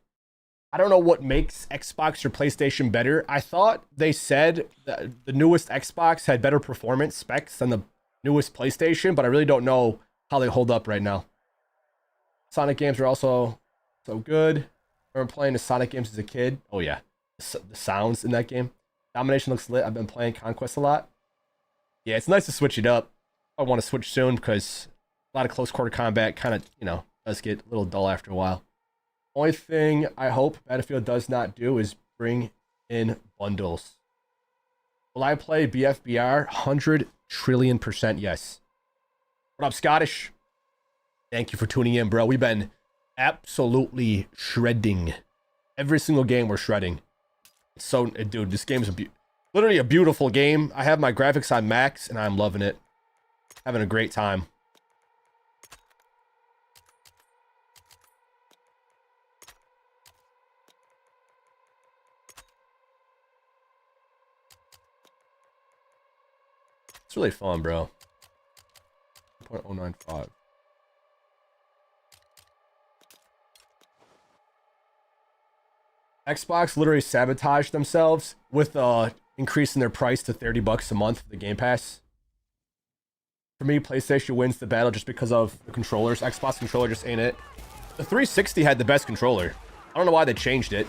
I don't know what makes Xbox or PlayStation better. I thought they said that the newest Xbox had better performance specs than the newest PlayStation, but I really don't know how they hold up right now. Sonic games are also so good. I remember playing the Sonic games as a kid. Oh yeah, the sounds in that game. Domination looks lit. I've been playing Conquest a lot. Yeah, it's nice to switch it up. I want to switch soon because a lot of close quarter combat kind of, you know, does get a little dull after a while. Only thing I hope Battlefield does not do is bring in bundles. Will I play BFBR? 100 trillion% yes. What up, Scottish? Thank you for tuning in, bro. We've been absolutely shredding. Every single game we're shredding. It's so, dude, this game is literally a beautiful game. I have my graphics on max, and I'm loving it. Having a great time. It's really fun, bro. 0.095. Xbox literally sabotaged themselves with increasing their price to $30 a month for the Game Pass. For me, PlayStation wins the battle just because of the controllers. Xbox controller just ain't it. The 360 had the best controller. I don't know why they changed it.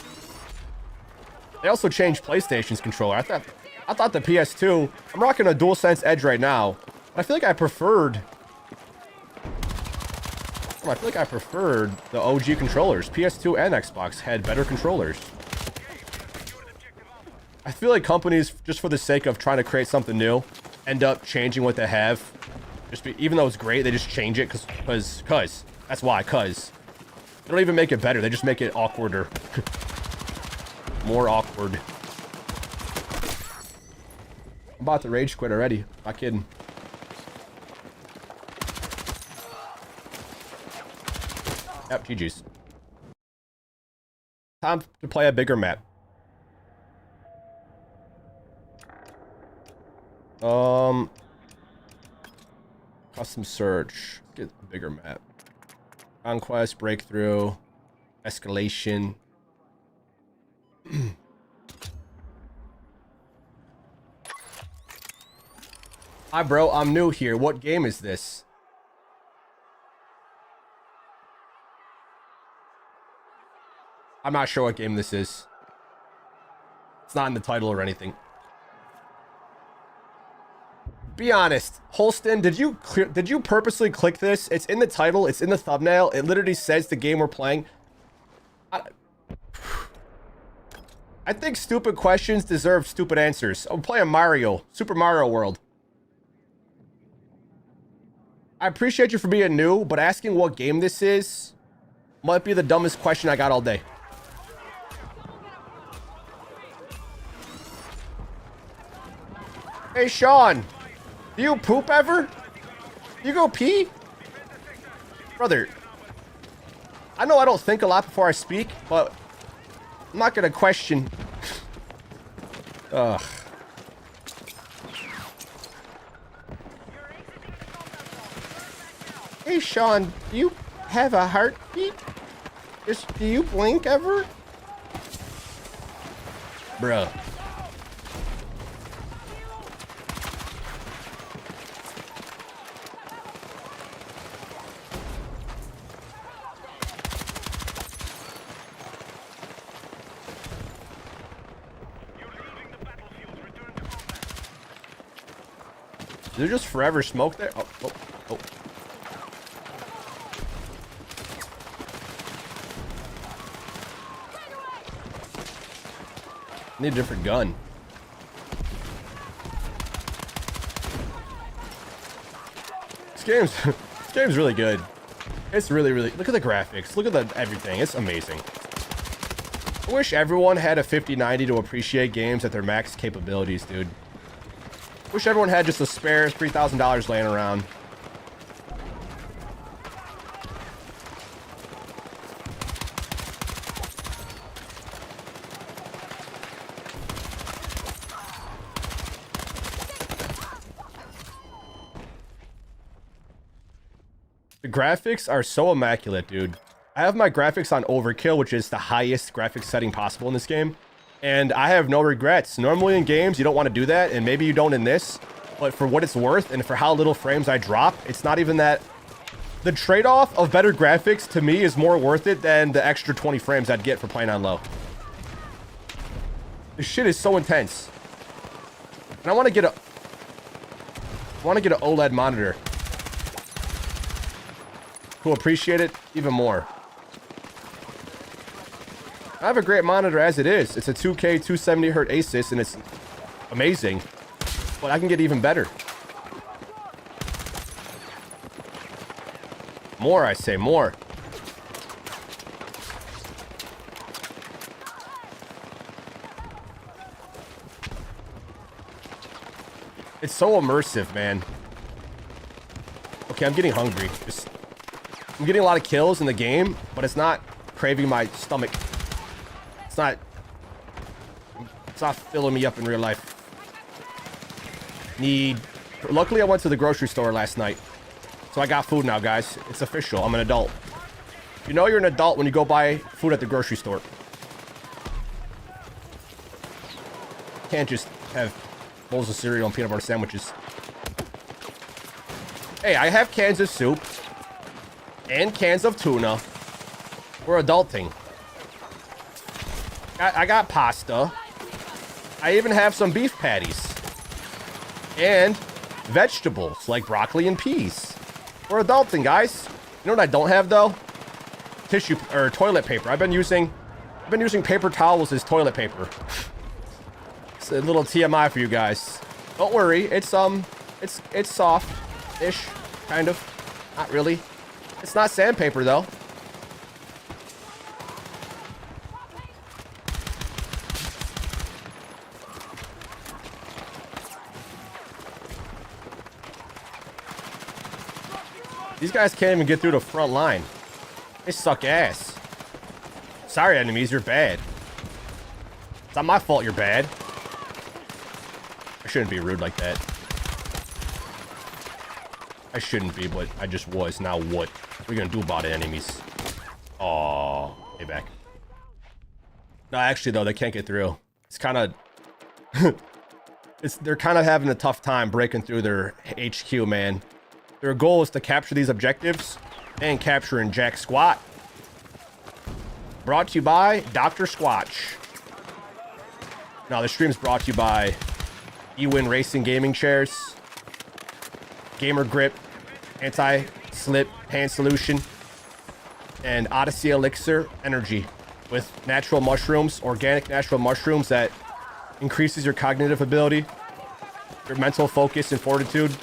They also changed PlayStation's controller. I thought the PS2... I'm rocking a DualSense Edge right now. I feel like I preferred the OG controllers. PS2 and Xbox had better controllers. I feel like companies, just for the sake of trying to create something new, end up changing what they have. Even though it's great, they just change it cause. That's why, cause. They don't even make it better, they just make it awkwarder. More awkward. I'm about to rage quit already. Not kidding. Yep, GG's. Time to play a bigger map. Custom search. Get a bigger map. Conquest, breakthrough, escalation. Hi, bro. I'm new here. What game is this? I'm not sure what game this is. It's not in the title or anything. Be honest, Holston, did you purposely click this? It's in the title, it's in the thumbnail. It literally says the game we're playing. I think stupid questions deserve stupid answers. I'm playing Mario, Super Mario World. I appreciate you for being new, but asking what game this is might be the dumbest question I got all day. Hey, Sean. Do you poop ever? You go pee? Brother, I know I don't think a lot before I speak, but I'm not gonna question. Ugh. Hey, Sean, do you have a heartbeat? Do you blink ever? Bruh. Is there just forever smoke there? Oh, oh, oh. Need a different gun. This game's really good. It's really, look at the graphics. Look at the everything. It's amazing. I wish everyone had a 5090 to appreciate games at their max capabilities, dude. Wish everyone had just a spare $3,000 laying around. The graphics are so immaculate, dude. I have my graphics on overkill, which is the highest graphics setting possible in this game. And I have no regrets. Normally in games, you don't want to do that, and maybe you don't in this. But for what it's worth, and for how little frames I drop, it's not even that. The trade-off of better graphics, to me, is more worth it than the extra 20 frames I'd get for playing on low. This shit is so intense. And I want to get an OLED monitor to appreciate it even more. I have a great monitor as it is. It's a 2K 270Hz Asus, and it's amazing. But I can get even better. More, I say, more. It's so immersive, man. Okay, I'm getting hungry. I'm getting a lot of kills in the game, but it's not craving my stomach. It's not filling me up in real life. Luckily, I went to the grocery store last night. So I got food now, guys. It's official. I'm an adult. You know you're an adult when you go buy food at the grocery store. Can't just have bowls of cereal and peanut butter sandwiches. Hey, I have cans of soup and cans of tuna. We're adulting. I got pasta. I even have some beef patties. And vegetables like broccoli and peas. We're adulting, guys. You know what I don't have though? Tissue or toilet paper. I've been using paper towels as toilet paper. It's a little TMI for you guys. Don't worry. It's soft-ish, kind of. Not really. It's not sandpaper though. These guys can't even get through the front line. They suck ass. Sorry, enemies, you're bad. It's not my fault you're bad. I shouldn't be rude like that. I shouldn't be, but I just was. Now what? What are you gonna do about it, enemies? Oh, payback. No, actually, though, they can't get through. It's kind of... they're kind of having a tough time breaking through their HQ, man. Their goal is to capture these objectives and capturing Jack Squat. Brought to you by Dr. Squatch. Now, the stream's brought to you by eWin Racing Gaming Chairs, GamerGrip, Anti-Slip Hand Solution, and Odyssey Elixir Energy with natural mushrooms, organic natural mushrooms that increases your cognitive ability, your mental focus and fortitude,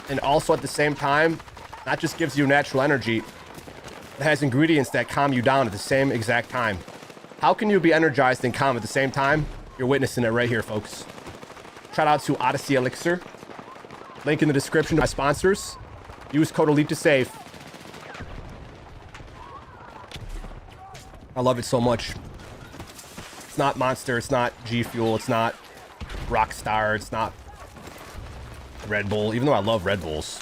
and also at the same time, not just gives you natural energy, it has ingredients that calm you down at the same exact time. How can you be energized and calm at the same time? You're witnessing it right here, folks. Shout out to Odyssey Elixir. Link in the description to my sponsors. Use code ELITE to save. I love it so much. It's not Monster, it's not G Fuel, it's not Rockstar, it's not Red Bull, even though I love Red Bulls.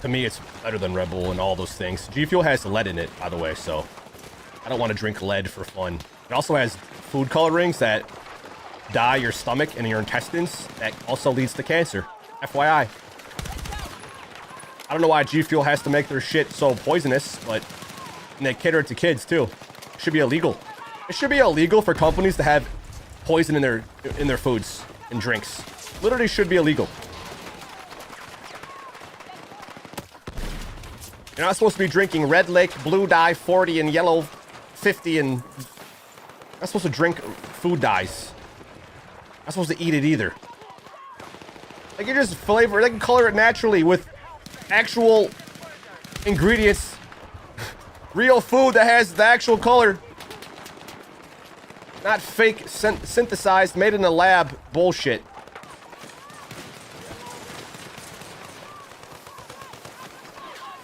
To me, it's better than Red Bull and all those things. G Fuel has lead in it, by the way, so I don't want to drink lead for fun. It also has food colorings that dye your stomach and your intestines. That also leads to cancer. FYI. I don't know why G Fuel has to make their shit so poisonous, but and they cater it to kids too. It should be illegal. It should be illegal for companies to have poison in their foods and drinks. Literally should be illegal. You're not supposed to be drinking Red Lake, Blue Dye 40 and Yellow 50 and... You're not supposed to drink food dyes. You're not supposed to eat it either. They can just flavor it. They can color it naturally with actual ingredients. Real food that has the actual color. Not fake, synthesized, made in a lab bullshit.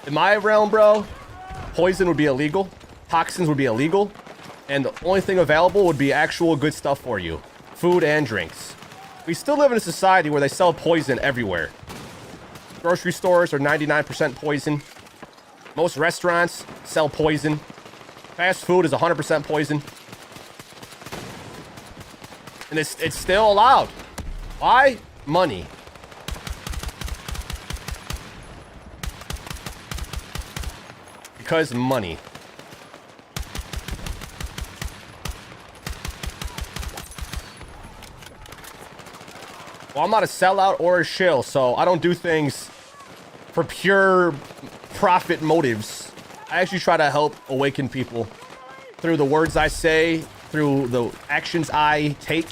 In my realm, bro, poison would be illegal. Toxins would be illegal. And the only thing available would be actual good stuff for you. Food and drinks. We still live in a society where they sell poison everywhere. Grocery stores are 99% poison. Most restaurants sell poison. Fast food is 100% poison. And it's still allowed. Why? Money. Because money. Well, I'm not a sellout or a shill, so I don't do things for pure profit motives. I actually try to help awaken people through the words I say, through the actions I take.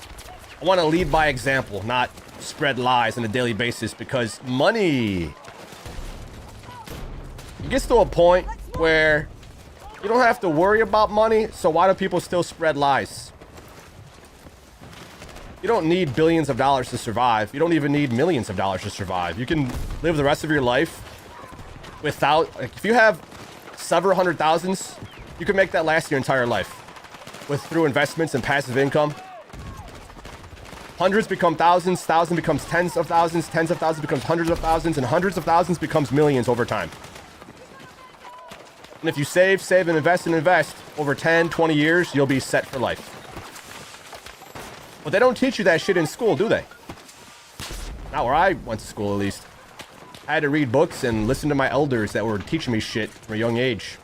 I want to lead by example, not spread lies on a daily basis, because money. It gets to a point where you don't have to worry about money, so why do people still spread lies? You don't need billions of dollars to survive. You don't even need millions of dollars to survive. You can live the rest of your life without, like, if you have several hundred thousands, you can make that last your entire life through investments and passive income. Hundreds become thousands, thousands becomes tens of thousands becomes hundreds of thousands, and hundreds of thousands becomes millions over time. And if you save, and invest over 10, 20 years, you'll be set for life. But they don't teach you that shit in school, do they? Not where I went to school, at least. I had to read books and listen to my elders that were teaching me shit from a young age.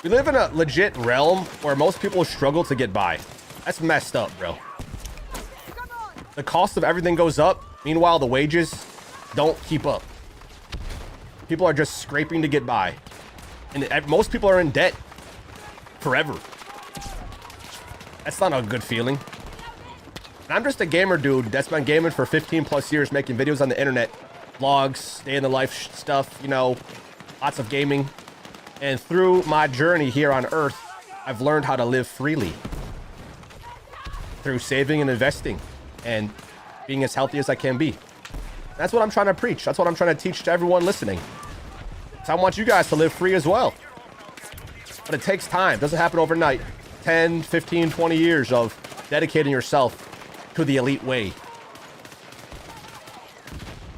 We live in a legit realm where most people struggle to get by. That's messed up, bro. The cost of everything goes up. Meanwhile, the wages don't keep up. People are just scraping to get by. And most people are in debt forever. That's not a good feeling. And I'm just a gamer dude that's been gaming for 15 plus years, making videos on the internet, vlogs, day in the life stuff, you know, lots of gaming. And through my journey here on Earth, I've learned how to live freely through saving and investing and being as healthy as I can be. That's what I'm trying to preach. That's what I'm trying to teach to everyone listening. So I want you guys to live free as well. But it takes time. It doesn't happen overnight. 10, 15, 20 years of dedicating yourself to the elite way.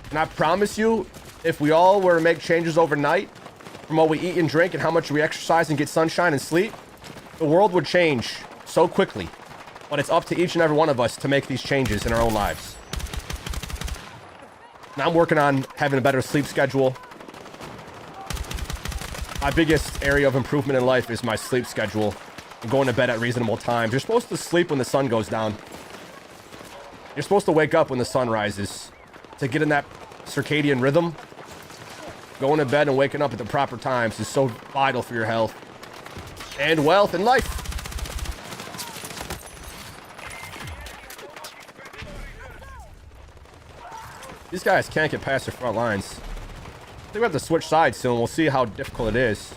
And I promise you, if we all were to make changes overnight from what we eat and drink and how much we exercise and get sunshine and sleep, the world would change so quickly. But it's up to each and every one of us to make these changes in our own lives. Now I'm working on having a better sleep schedule. My biggest area of improvement in life is my sleep schedule. And going to bed at reasonable times. You're supposed to sleep when the sun goes down. You're supposed to wake up when the sun rises. To get in that circadian rhythm. Going to bed and waking up at the proper times is so vital for your health. And wealth and life. These guys can't get past their front lines. I think we have to switch sides soon. We'll see how difficult it is.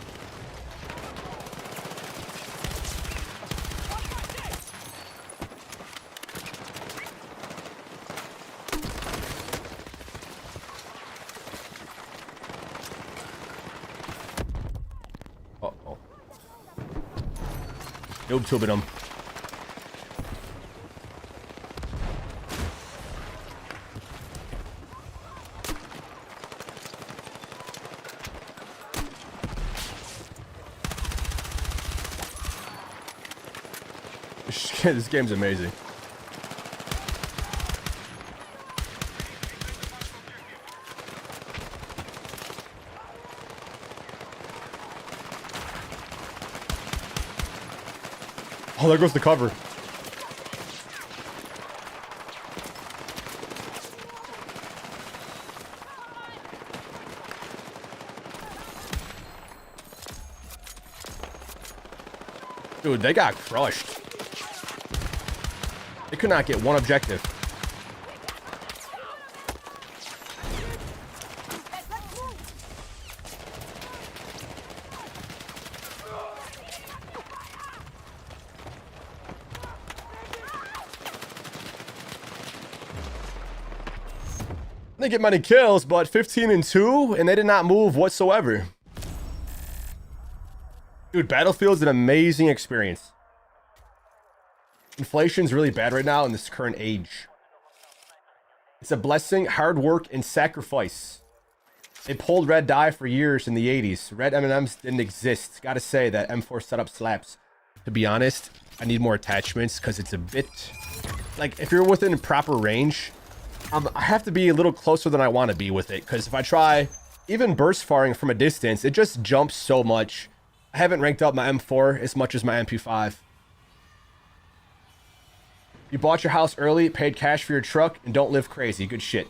Uh-oh. Noob tubing them. This game's amazing. Oh, there goes the cover. Dude, they got crushed. They could not get one objective. They didn't get many kills, but 15 and 2, and they did not move whatsoever. Dude, Battlefield's an amazing experience. Inflation's really bad right now in this current age. It's a blessing, hard work, and sacrifice. They pulled red dye for years in the 80s. Red M&Ms didn't exist. Gotta say that M4 setup slaps. To be honest, I need more attachments because it's a bit... Like, if you're within proper range, I have to be a little closer than I want to be with it. Because if I try even burst firing from a distance, it just jumps so much. I haven't ranked up my M4 as much as my MP5. You bought your house early, paid cash for your truck, and don't live crazy. Good shit.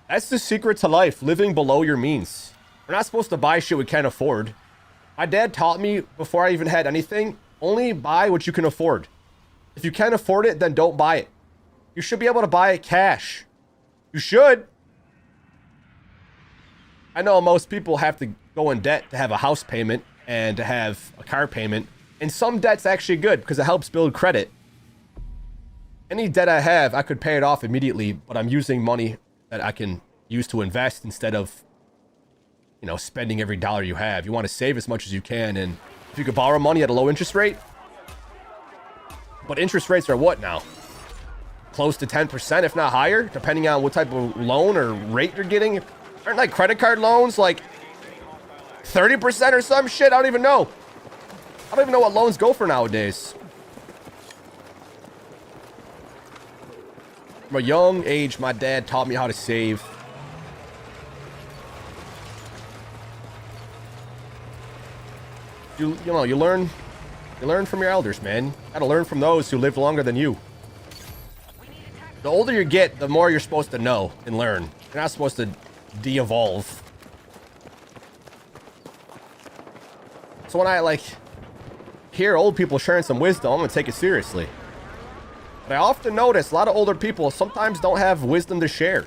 That's the secret to life, living below your means. We're not supposed to buy shit we can't afford. My dad taught me, before I even had anything, only buy what you can afford. If you can't afford it, then don't buy it. You should be able to buy it cash. You should. I know most people have to go in debt to have a house payment and to have a car payment. And some debt's actually good because it helps build credit. Any debt I have, I could pay it off immediately, but I'm using money that I can use to invest instead of, you know, spending every dollar you have. You want to save as much as you can, and if you could borrow money at a low interest rate, but interest rates are what now? Close to 10%, if not higher, depending on what type of loan or rate you're getting. Aren't like credit card loans like 30% or some shit? I don't even know. I don't even know what loans go for nowadays. From a young age, my dad taught me how to save. You know, you learn from your elders, man. You gotta learn from those who lived longer than you. The older you get, the more you're supposed to know and learn. You're not supposed to de-evolve. So when I, like, hear old people sharing some wisdom, I'm gonna take it seriously. But I often notice a lot of older people sometimes don't have wisdom to share.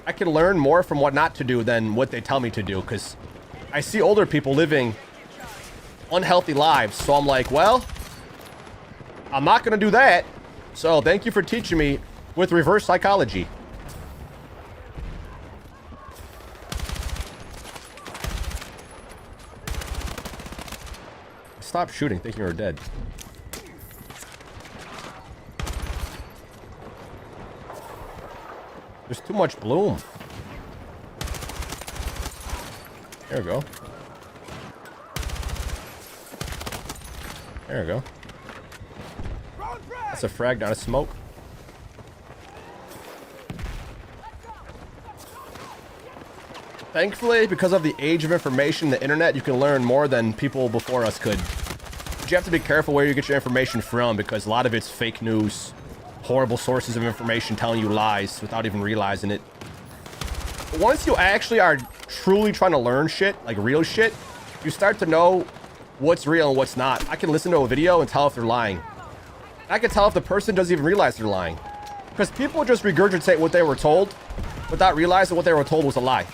I can learn more from what not to do than what they tell me to do, because I see older people living unhealthy lives. So I'm like, well, I'm not gonna do that. So thank you for teaching me with reverse psychology. Stop shooting, thinking you're dead. There's too much bloom. There we go. There we go. That's a frag, not a smoke. Thankfully, because of the age of information, the internet, you can learn more than people before us could. But you have to be careful where you get your information from, because a lot of it's fake news. Horrible sources of information telling you lies without even realizing it. But once you actually are truly trying to learn shit, like real shit, you start to know what's real and what's not. I can listen to a video and tell if they're lying. I can tell if the person doesn't even realize they're lying. Because people just regurgitate what they were told without realizing what they were told was a lie.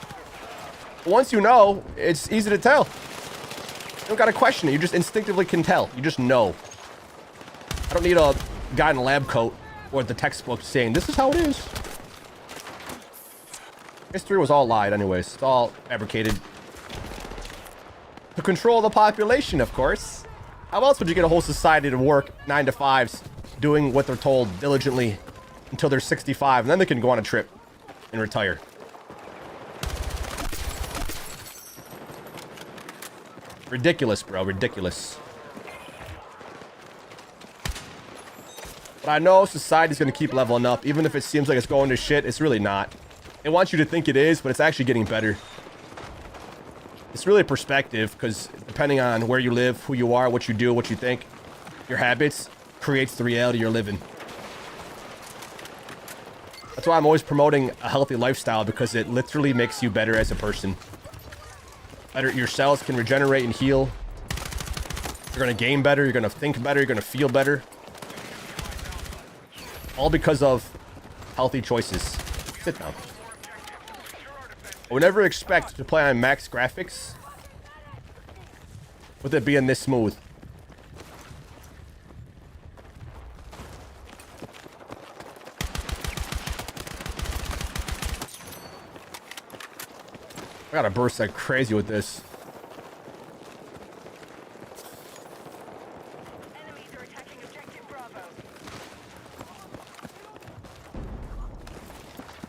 Once you know, it's easy to tell. You don't gotta question it. You just instinctively can tell. You just know. I don't need a guy in a lab coat or the textbook saying, this is how it is. History was all lied anyways. It's all fabricated. To control the population, of course. How else would you get a whole society to work 9 to 5s doing what they're told diligently until they're 65, and then they can go on a trip and retire? Ridiculous, bro. Ridiculous. But I know society's going to keep leveling up. Even if it seems like it's going to shit, it's really not. It wants you to think it is, but it's actually getting better. It's really perspective, because depending on where you live, who you are, what you do, what you think, your habits creates the reality you're living. That's why I'm always promoting a healthy lifestyle, because it literally makes you better as a person. Better, your cells can regenerate and heal. You're going to game better. You're going to think better. You're going to feel better. All because of healthy choices. Sit down. I would never expect to play on max graphics with it being this smooth. I gotta burst like crazy with this. Enemies are attacking objective Bravo.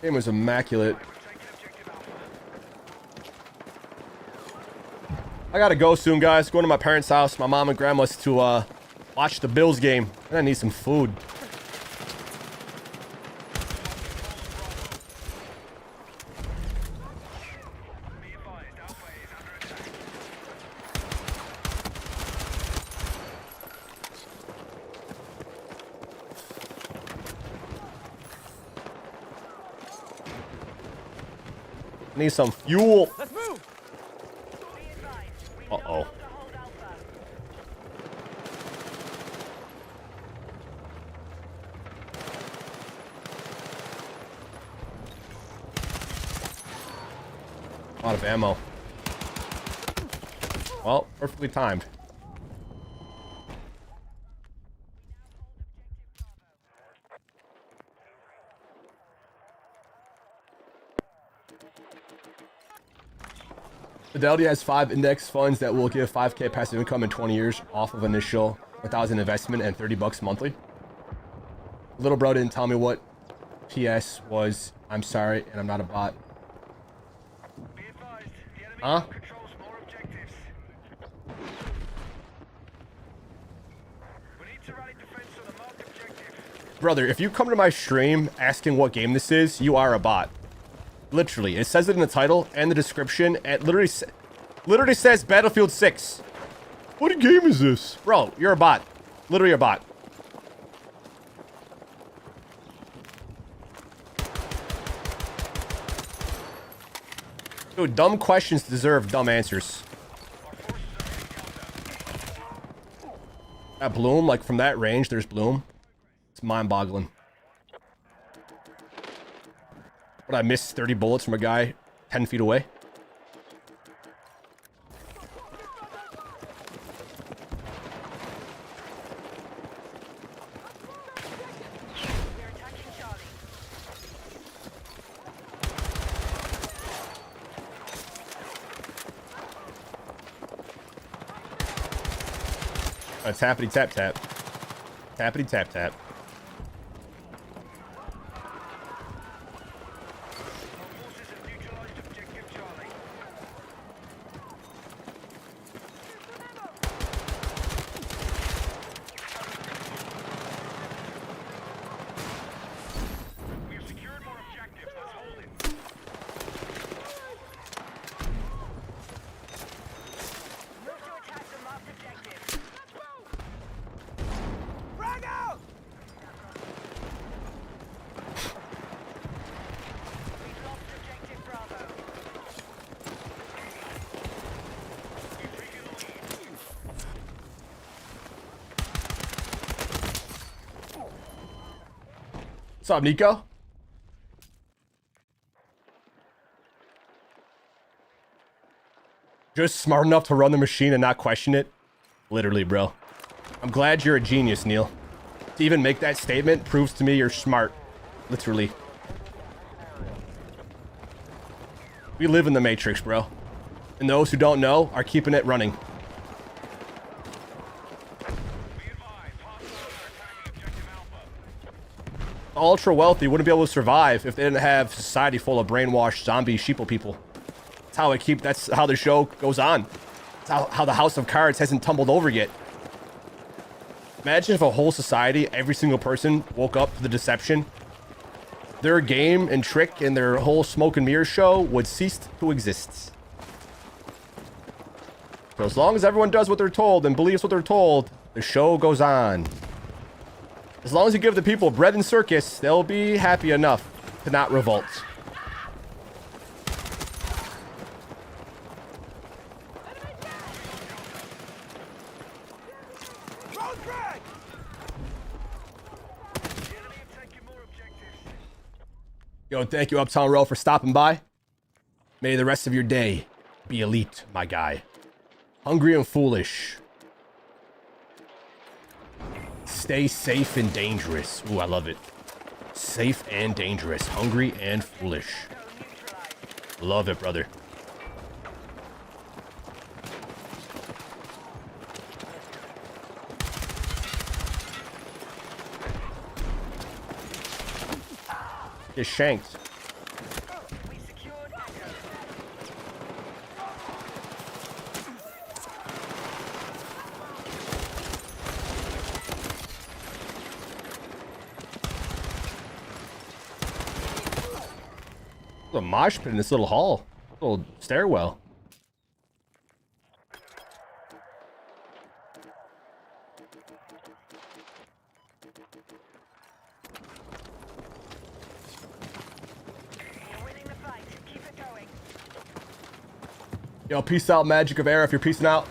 Game was immaculate. I gotta go soon, guys. Going to my parents' house. My mom and grandma's to watch the Bills game. And I need some food. Need some fuel. Let's move. Uh-oh. A lot of ammo. Well, perfectly timed. Fidelity has 5 index funds that will give 5K passive income in 20 years off of initial 1,000 investment and $30 monthly. Little bro didn't tell me what PS was. I'm sorry, and I'm not a bot. Be advised, the enemy Huh? controls more objectives. We need to rally defense on the marked objective. Brother, if you come to my stream asking what game this is, you are a bot. Literally, it says it in the title and the description. It literally says Battlefield 6. What game is this? Bro, you're a bot. Literally a bot. Dude, dumb questions deserve dumb answers. That bloom, like from that range, there's bloom. It's mind-boggling. But I missed 30 bullets from a guy 10 feet away. We're attacking Charlie. Tappity tap tap. Tappity tap tap. What's up, Nico? Just smart enough to run the machine and not question it? Literally, bro. I'm glad you're a genius, Neil. To even make that statement proves to me you're smart. Literally. We live in the Matrix, bro. And those who don't know are keeping it running. The ultra wealthy wouldn't be able to survive if they didn't have society full of brainwashed zombie sheeple people. That's how the show goes on. That's how the House of Cards hasn't tumbled over yet. Imagine if a whole society, every single person woke up to the deception. Their game and trick and their whole smoke and mirror show would cease to exist. So as long as everyone does what they're told and believes what they're told, the show goes on. As long as you give the people bread and circus, they'll be happy enough to not revolt. Yo, thank you, Uptown Row, for stopping by. May the rest of your day be elite, my guy. Hungry and foolish. Stay safe and dangerous. Ooh, I love it. Safe and dangerous. Hungry and foolish. Love it, brother. Get shanked. There's a mosh pit in this little hall. Little stairwell. Yo, peace out, Magic of Air, if you're peacing out.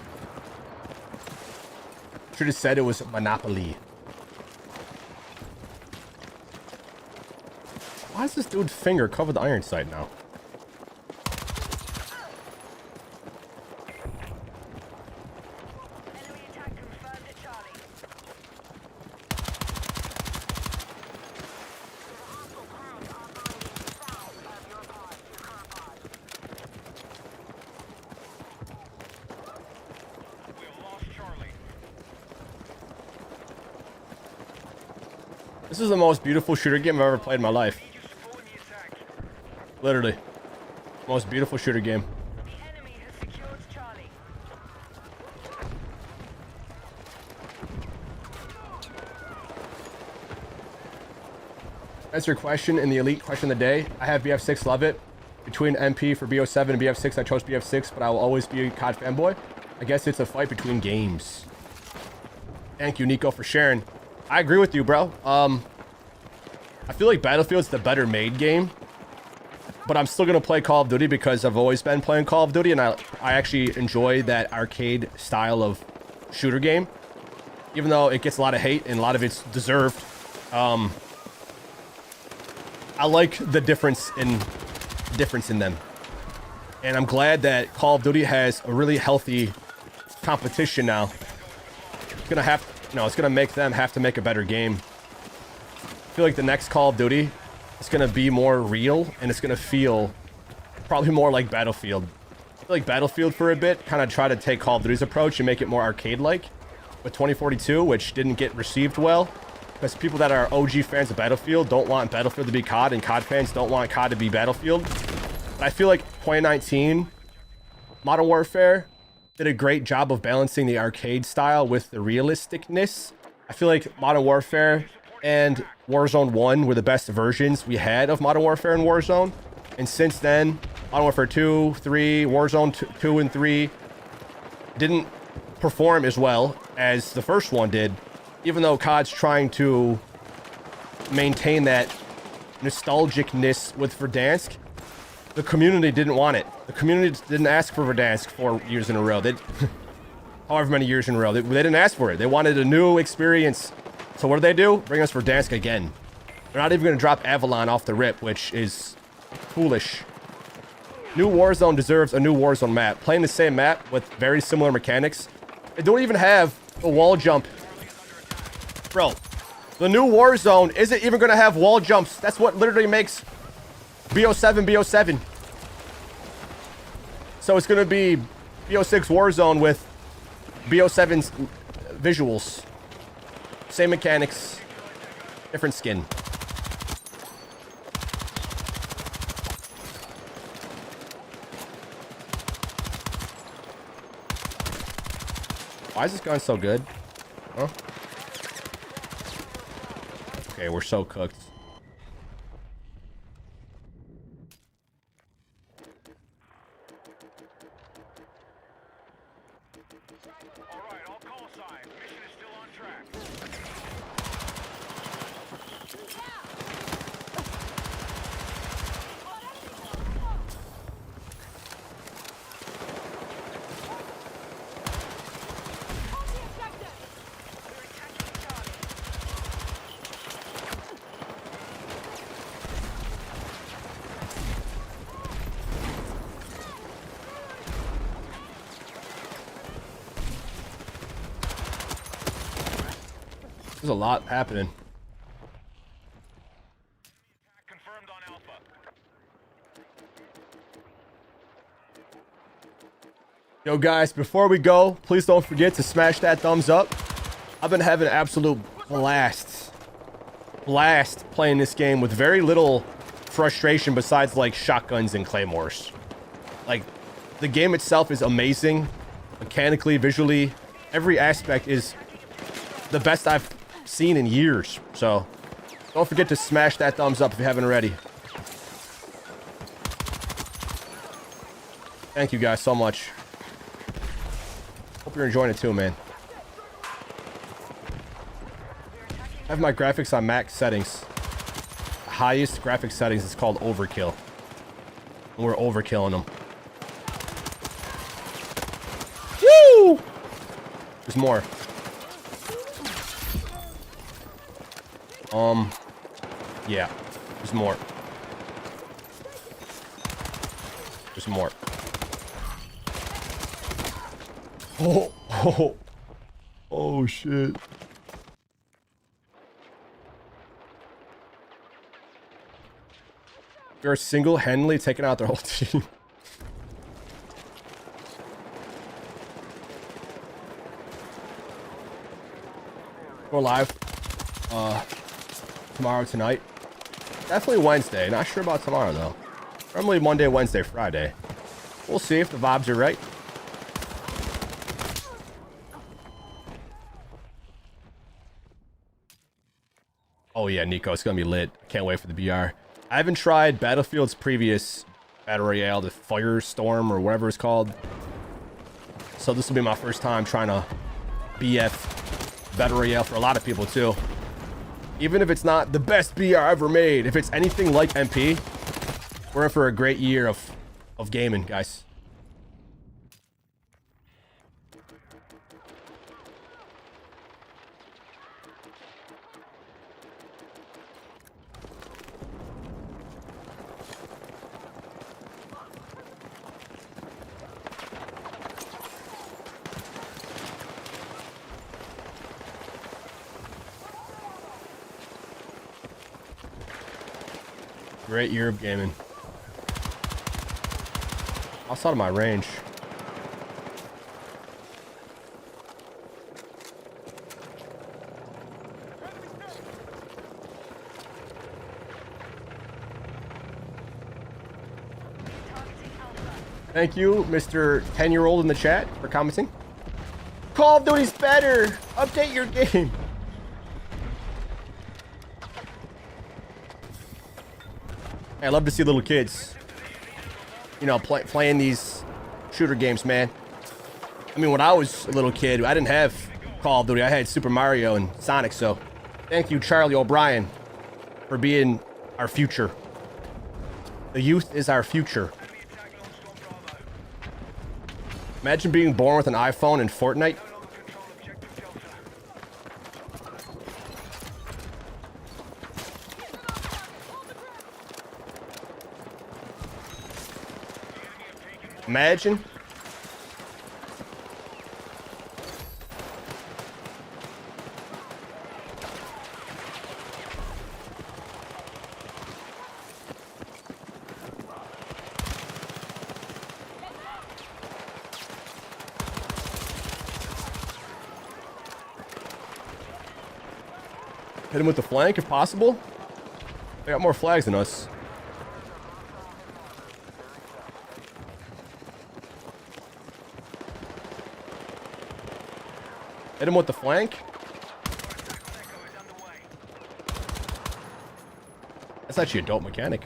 Should have said it was Monopoly. Why is this dude's finger covered the iron sight now? Enemy attack confirmed at Charlie. We've lost Charlie. This is the most beautiful shooter game I've ever played in my life. Need your support in the attack. Literally. Most beautiful shooter game. The enemy has secured Charlie. Answer your question in the elite question of the day. I have BF6, love it. Between MP for BO7 and BF6, I chose BF6, but I will always be a COD fanboy. I guess it's a fight between games. Thank you, Nico, for sharing. I agree with you, bro. I feel like Battlefield's the better made game, but I'm still gonna play Call of Duty because I've always been playing Call of Duty, and I actually enjoy that arcade style of shooter game, even though it gets a lot of hate and a lot of it's deserved. I like the difference in them, and I'm glad that Call of Duty has a really healthy competition now. It's gonna have, it's gonna make them have to make a better game. I feel like the next Call of Duty is gonna be more real, and it's gonna feel probably more like Battlefield. I feel like Battlefield for a bit kind of tried to take Call of Duty's approach and make it more arcade-like with 2042, which didn't get received well. Because people that are OG fans of Battlefield don't want Battlefield to be COD, and COD fans don't want COD to be Battlefield. But I feel like 2019, Modern Warfare did a great job of balancing the arcade style with the realisticness. I feel like Modern Warfare and Warzone 1 were the best versions we had of Modern Warfare and Warzone. And since then, Modern Warfare 2, 3, Warzone 2 and 3 didn't perform as well as the first one did. Even though COD's trying to maintain that nostalgicness with Verdansk, the community didn't want it. The community didn't ask for Verdansk 4 years in a row. However many years in a row. They didn't ask for it. They wanted a new experience. So what do? Bring us Verdansk again. They're not even going to drop Avalon off the rip, which is foolish. New Warzone deserves a new Warzone map. Playing the same map with very similar mechanics. They don't even have a wall jump. Bro, the new Warzone isn't even going to have wall jumps. That's what literally makes BO7 BO7. So it's going to be BO6 Warzone with BO7's visuals. Same mechanics, different skin. Why is this gun so good? Huh? Okay, we're so cooked. All right, all call signs. Mission is still on track. There's a lot happening. Confirmed on Alpha. Yo guys, before we go, please don't forget to smash that thumbs up. I've been having an absolute blast playing this game with very little frustration besides like shotguns and claymores. Like, the game itself is amazing. Mechanically, visually, every aspect is the best I've seen in years. So don't forget to smash that thumbs up if you haven't already. Thank you guys so much. Hope you're enjoying it too, man. I have my graphics on max settings. The highest graphics settings is called overkill. And we're overkilling them. Woo! There's more. Yeah. There's more. There's more. Oh, shit. They're single-handedly taking out their whole team. Go live tomorrow, tonight. Definitely Wednesday. Not sure about tomorrow though. Normally Monday, Wednesday, Friday. We'll see if the vibes are right. Oh yeah, Nico, it's gonna be lit. Can't wait for the BR. I haven't tried Battlefield's previous Battle Royale, the Firestorm or whatever it's called. So this will be my first time trying to BF Battle Royale for a lot of people too. Even if it's not the best BR ever made, if it's anything like MP, we're in for a great year of gaming, guys. Great year of gaming. Outside of my range. Thank you, Mr. 10-year-old in the chat, for commenting. Call of Duty's better! Update your game! I love to see little kids, you know, playing these shooter games, man. I mean, when I was a little kid, I didn't have Call of Duty. I had Super Mario and Sonic, so thank you, Charlie O'Brien, for being our future. The youth is our future. Imagine being born with an iPhone and Fortnite. Imagine. Hit him with the flank if possible. They got more flags than us. Hit him with the flank. That's actually a dope mechanic.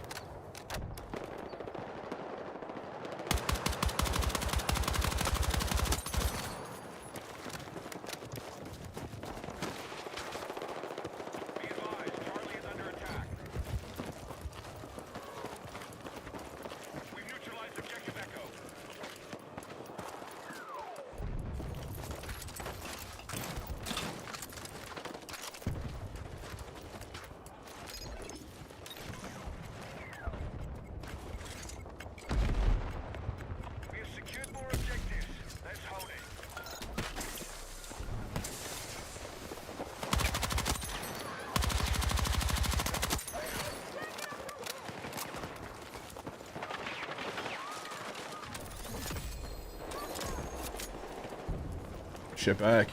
Shit back.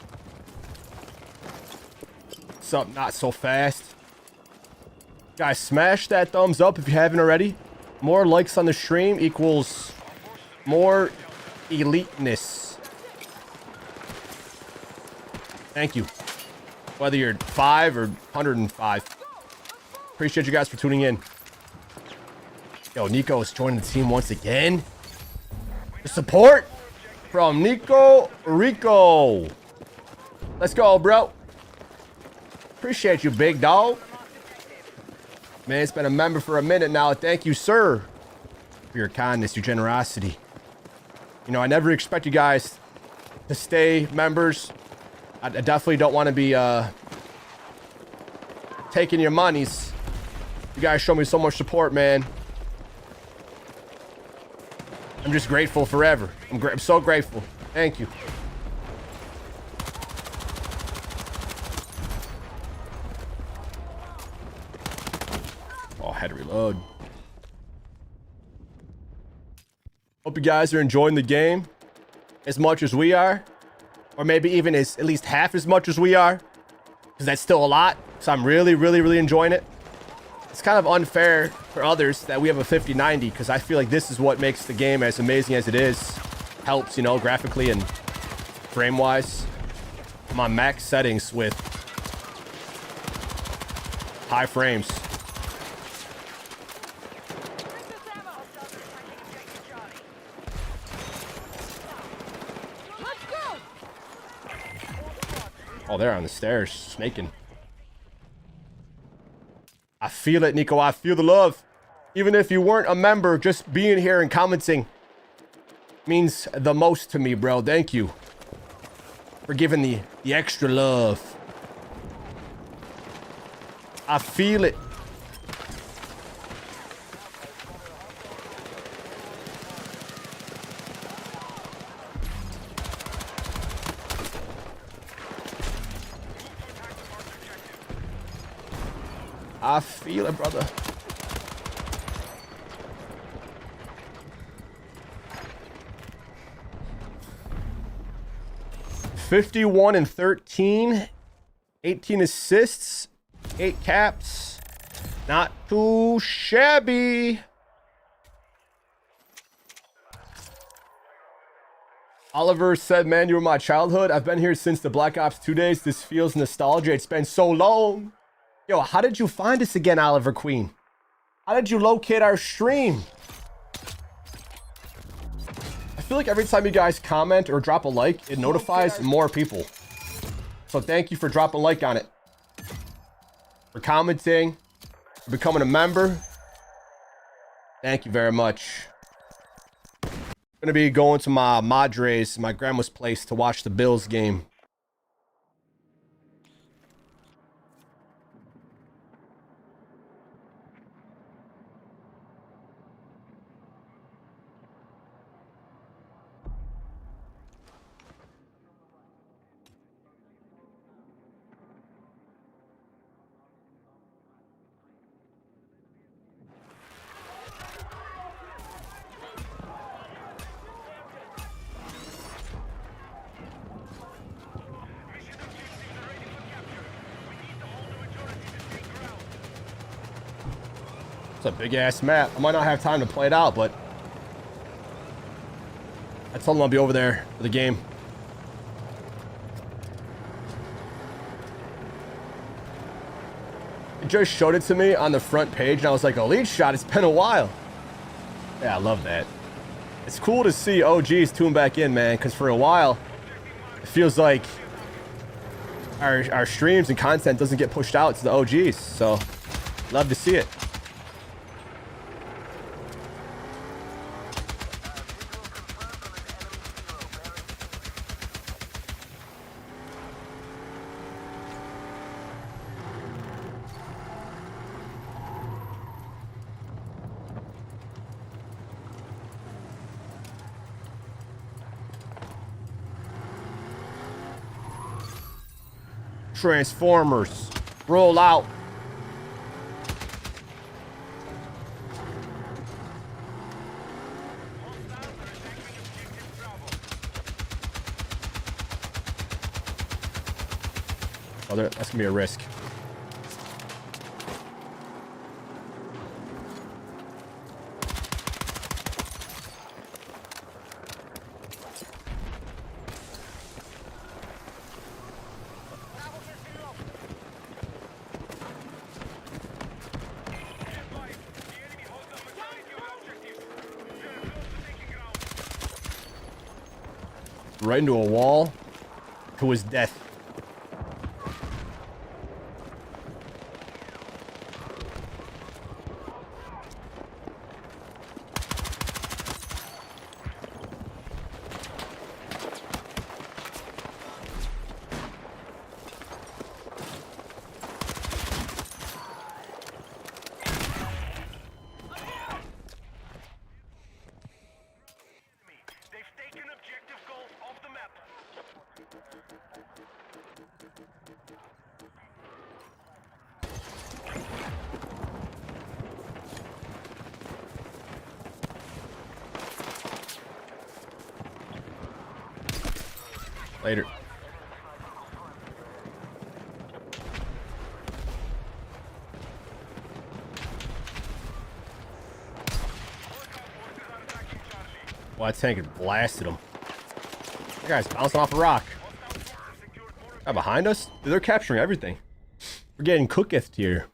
What's up, not so fast? Guys, smash that thumbs up if you haven't already. More likes on the stream equals more eliteness. Thank you. Whether you're 5 or 105. Appreciate you guys for tuning in. Yo, Nico is joining the team once again. The support from Nico Rico. Let's go, bro. Appreciate you, big dog. Man, it's been a member for a minute now. Thank you, sir, for your kindness, your generosity. You know, I never expect you guys to stay members. I definitely don't want to be taking your monies. You guys show me so much support, man. I'm just grateful forever. I'm so grateful. Thank you. Oh, I had to reload. Hope you guys are enjoying the game as much as we are. Or maybe even at least half as much as we are. Because that's still a lot. So I'm really, really, really enjoying it. It's kind of unfair for others that we have a 5090 because I feel like this is what makes the game as amazing as it is. Helps, you know, graphically and frame-wise. I'm on max settings with high frames. Oh, they're on the stairs, snaking. I feel it, Nico. I feel the love. Even if you weren't a member, just being here and commenting means the most to me, bro. Thank you for giving the extra love. I feel it. I feel it, brother. $51 and 13, 18 assists, 8 caps. Not too shabby. Oliver said, man, you were my childhood. I've been here since the Black Ops 2 days. This feels nostalgia. It's been so long. Yo, how did you find us again, Oliver Queen? How did you locate our stream? I feel like every time you guys comment or drop a like, it notifies more people. So thank you for dropping a like on it. For commenting, for becoming a member. Thank you very much. I'm gonna be going to my madre's, my grandma's place, to watch the Bills game. It's a big ass map. I might not have time to play it out, but I told him I'll be over there for the game. It just showed it to me on the front page, and I was like, EliteShot, it's been a while. Yeah, I love that. It's cool to see OGs tune back in, man, because for a while, it feels like our streams and content doesn't get pushed out to the OGs, so love to see it. Transformers, roll out. Oh, that's gonna be a risk. Right into a wall to his death. They've taken objective goals off the map. Later. Well, that tank had blasted him. That guy's bouncing off a rock. Guy behind us? Dude, they're capturing everything. We're getting cooketh here.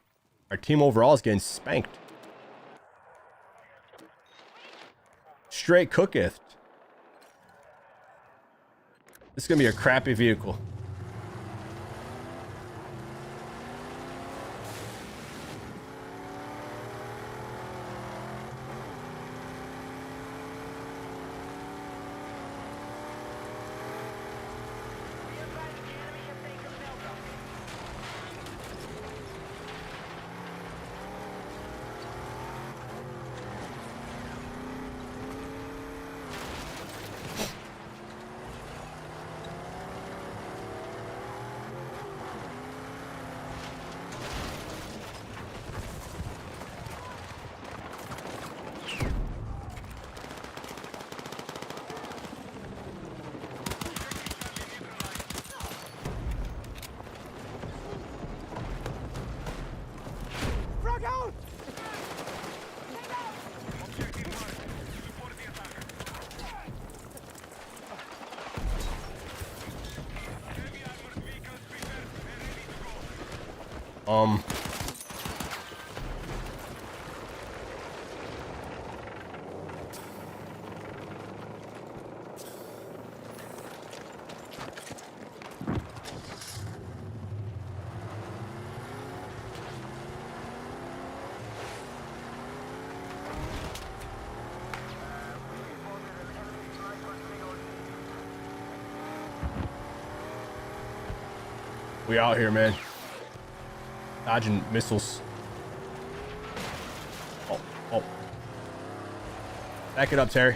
Our team overall is getting spanked. Straight cooketh. This is gonna be a crappy vehicle. We out here, man. Dodging missiles. Oh, oh. Back it up, Terry.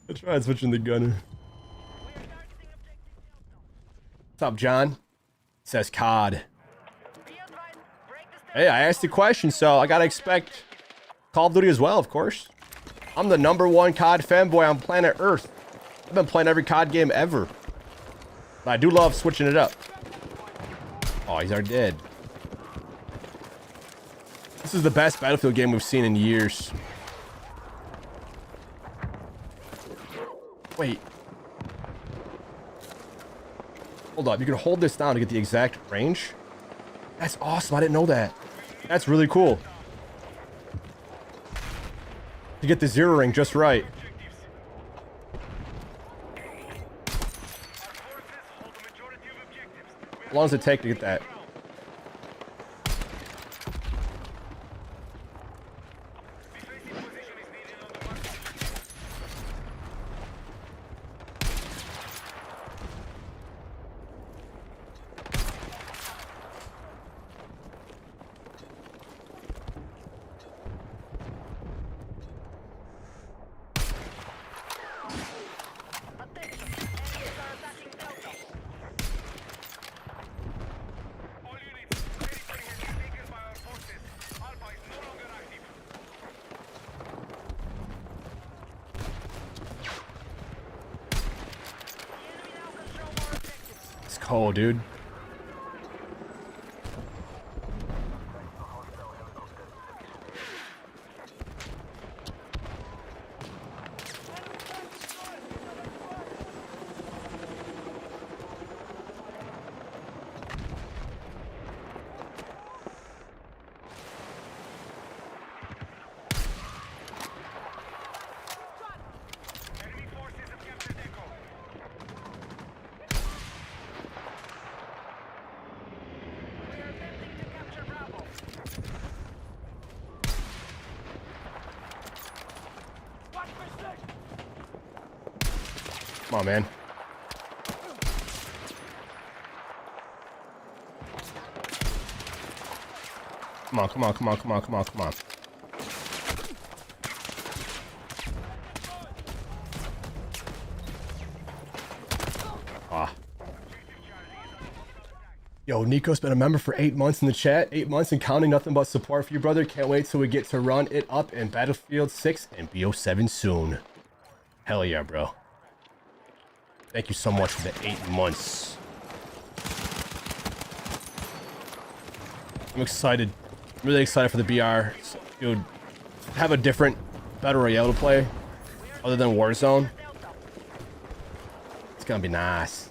I tried switching the gunner. What's up, John? It says COD. Hey, I asked the question, so I gotta expect Call of Duty as well, of course. I'm the #1 COD fanboy on planet Earth. I've been playing every COD game ever. But I do love switching it up. Oh, he's already dead. This is the best Battlefield game we've seen in years. Wait. Hold up. You can hold this down to get the exact range? That's awesome. I didn't know that. That's really cool. To get the 0 ring just right. How long does it take to get that? It's cold, dude. Come on, man. Come on, come on, come on, come on, come on, come on. Ah. Yo, Nico's been a member for 8 months in the chat. 8 months and counting. Nothing but support for you, brother. Can't wait till we get to run it up in Battlefield 6 and BO7 soon. Hell yeah, bro. Thank you so much for the 8 months. I'm excited. I'm really excited for the BR. Dude, have a different Battle Royale to play other than Warzone. It's gonna be nice.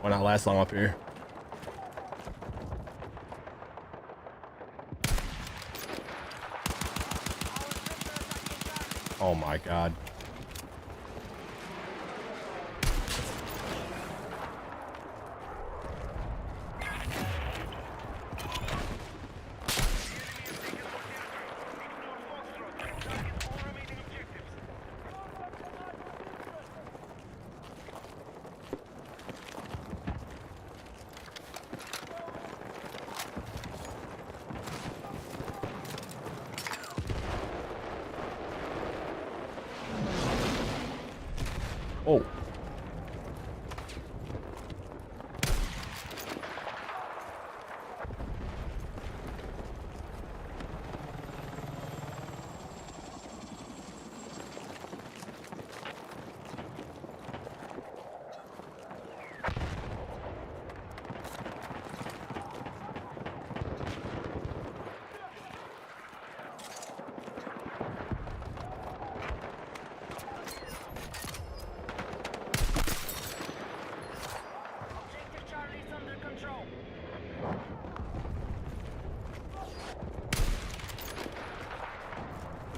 Why not last long up here? Oh my god. Oh.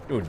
Dude.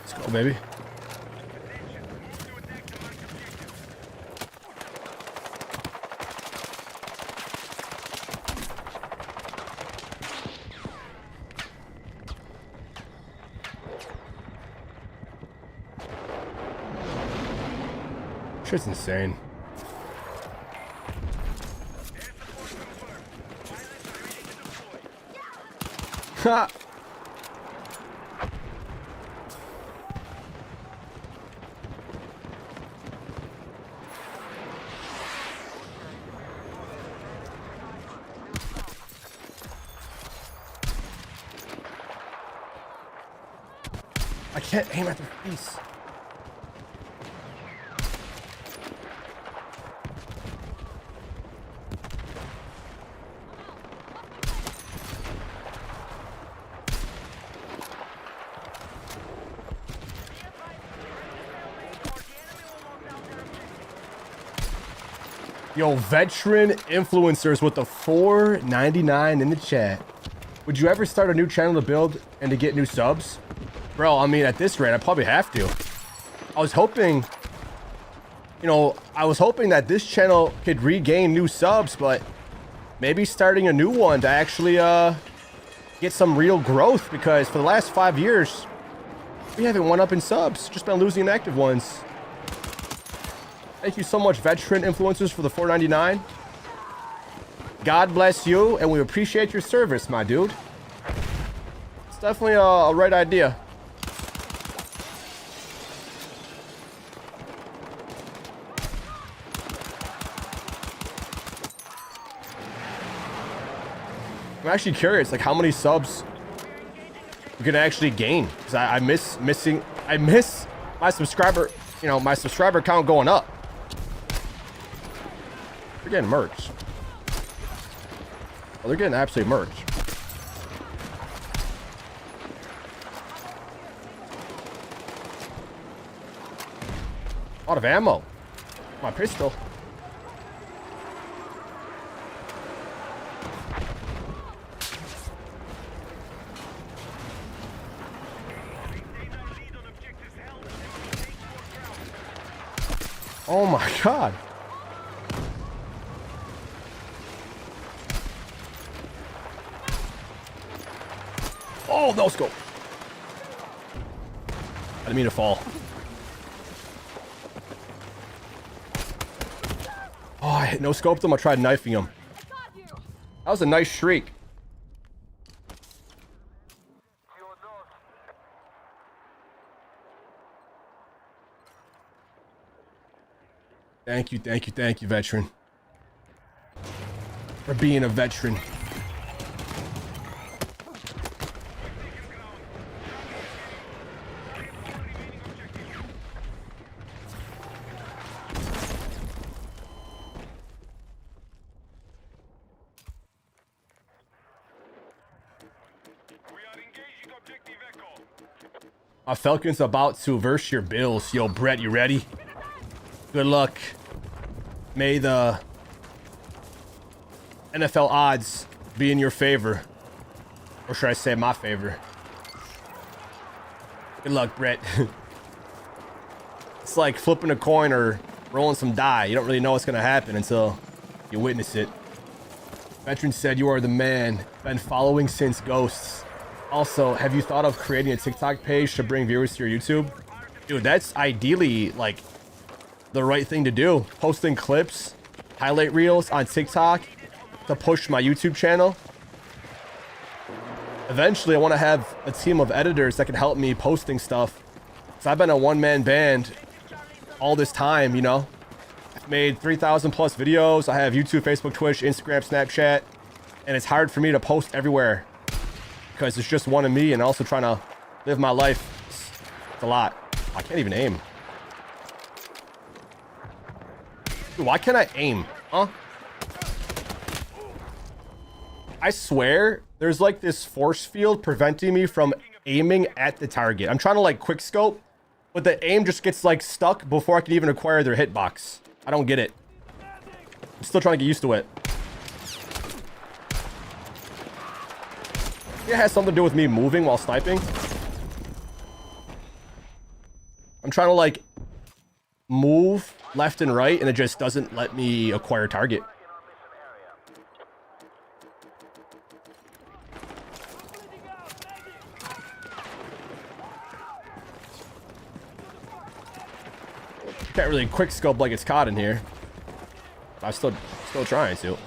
Let's go, baby. Shit's insane. Ha! I can't aim at their face. Yo, veteran influencers with the $4.99 in the chat. Would you ever start a new channel to build and to get new subs? Bro, I mean, at this rate, I probably have to. I was hoping, you know, that this channel could regain new subs, but maybe starting a new one to actually get some real growth, because for the last 5 years, we haven't went up in subs, just been losing active ones. Thank you so much, veteran influencers, for the $4.99. God bless you, and we appreciate your service, my dude. It's definitely a right idea. I'm actually curious, like, how many subs we can actually gain, because I miss my subscriber, you know, my subscriber count going up. They're getting merch. Oh, they're getting absolute merch. A lot of ammo. My pistol. Oh my god. Oh, no scope. I didn't mean to fall. Oh, I hit no scoped him. I tried knifing him. That was a nice shriek. Thank you, veteran. For being a veteran. Falcon's about to verse your bills. Yo, Brett, you ready? Good luck. May the NFL odds be in your favor. Or should I say my favor? Good luck, Brett. It's like flipping a coin or rolling some die. You don't really know what's going to happen until you witness it. Veteran said you are the man. Been following since Ghosts. Also, have you thought of creating a TikTok page to bring viewers to your YouTube? Dude, that's ideally, like, the right thing to do. Posting clips, highlight reels on TikTok to push my YouTube channel. Eventually, I want to have a team of editors that can help me posting stuff. So I've been a one-man band all this time, you know. I've made 3,000 plus videos. I have YouTube, Facebook, Twitch, Instagram, Snapchat. And it's hard for me to post everywhere, because it's just one of me and also trying to live my life. It's a lot. I can't even aim. Dude, why can't I aim? Huh? I swear, there's like this force field preventing me from aiming at the target. I'm trying to like quick scope, but the aim just gets like stuck before I can even acquire their hitbox. I don't get it. I'm still trying to get used to it. It has something to do with me moving while sniping. I'm trying to like move left and right, and it just doesn't let me acquire target. Can't really quick scope like it's COD in here. I'm still trying to.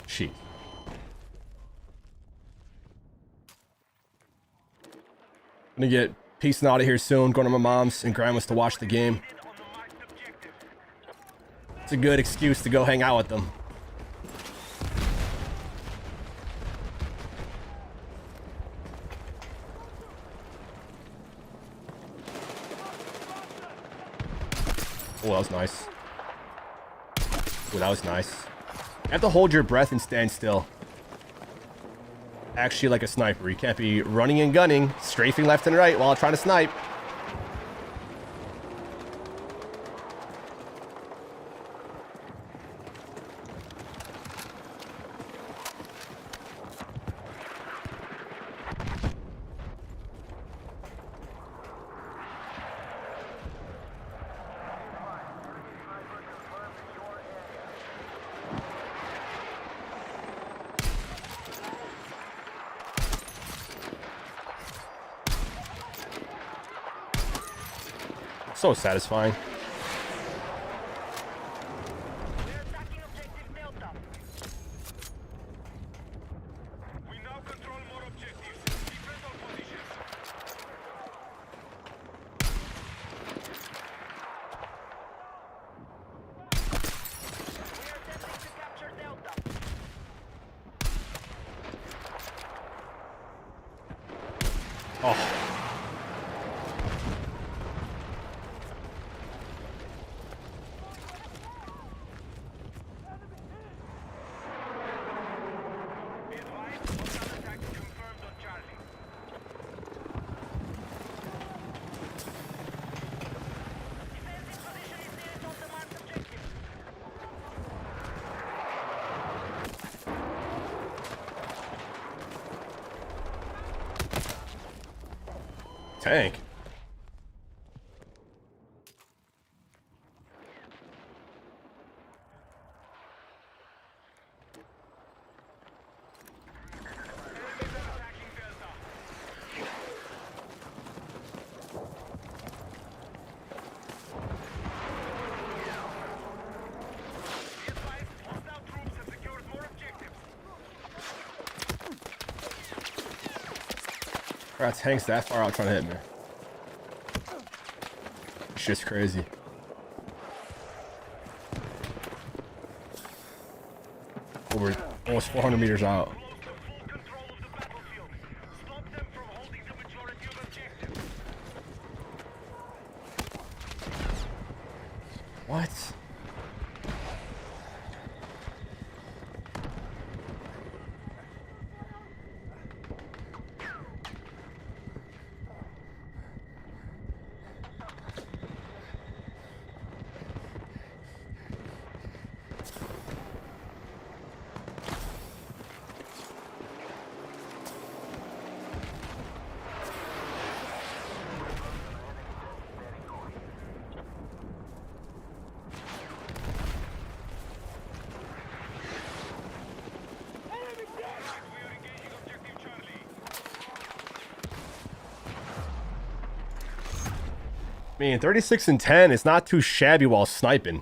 Shit. Gonna get peacing out of here soon. Going to my mom's and grandma's to watch the game. It's a good excuse to go hang out with them. Oh, that was nice. Oh, that was nice. You have to hold your breath and stand still. Actually, like a sniper. You can't be running and gunning, strafing left and right while trying to snipe. So satisfying. We're attacking objective Delta. We now control more objectives. Defend our positions. We are attempting to capture Delta. Oh. Be advised, hostile attack confirmed on Charlie. Defensive position is nearest on the marked objective. Tank. Attacking Delta. Be advised, hostile troops have secured more objectives. Alright, tank's that far out trying to hit me. Shit's crazy. We're almost 400 meters out. Close to full control of the battlefield. Stop them from holding the majority of objectives. What? We are engaging objective Charlie. I mean, 36 and 10 is not too shabby while sniping.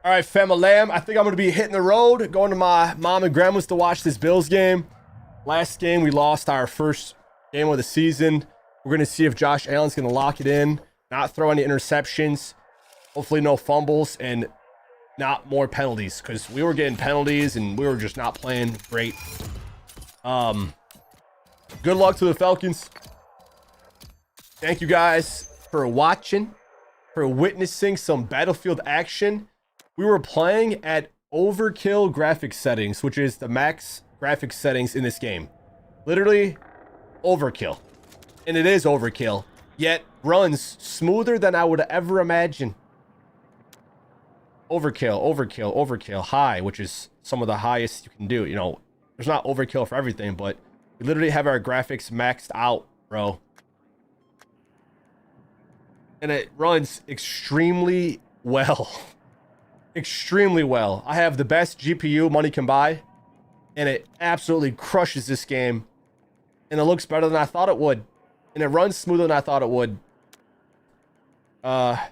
All right, fam-a-lam, I think I'm going to be hitting the road, going to my mom and grandma's to watch this Bills game. Last game, we lost our first game of the season. We're going to see if Josh Allen's going to lock it in, not throw any interceptions, hopefully no fumbles, and not more penalties, because we were getting penalties and we were just not playing great. Good luck to the Falcons. Thank you guys for watching, for witnessing some Battlefield action. We were playing at overkill graphics settings, which is the max graphics settings in this game. Literally overkill. And it is overkill, yet runs smoother than I would ever imagine. overkill, high, which is some of the highest you can do. You know, there's not overkill for everything, but we literally have our graphics maxed out, bro. And it runs extremely well. Extremely well. I have the best GPU money can buy, and it absolutely crushes this game. And it looks better than I thought it would. And it runs smoother than I thought it would. I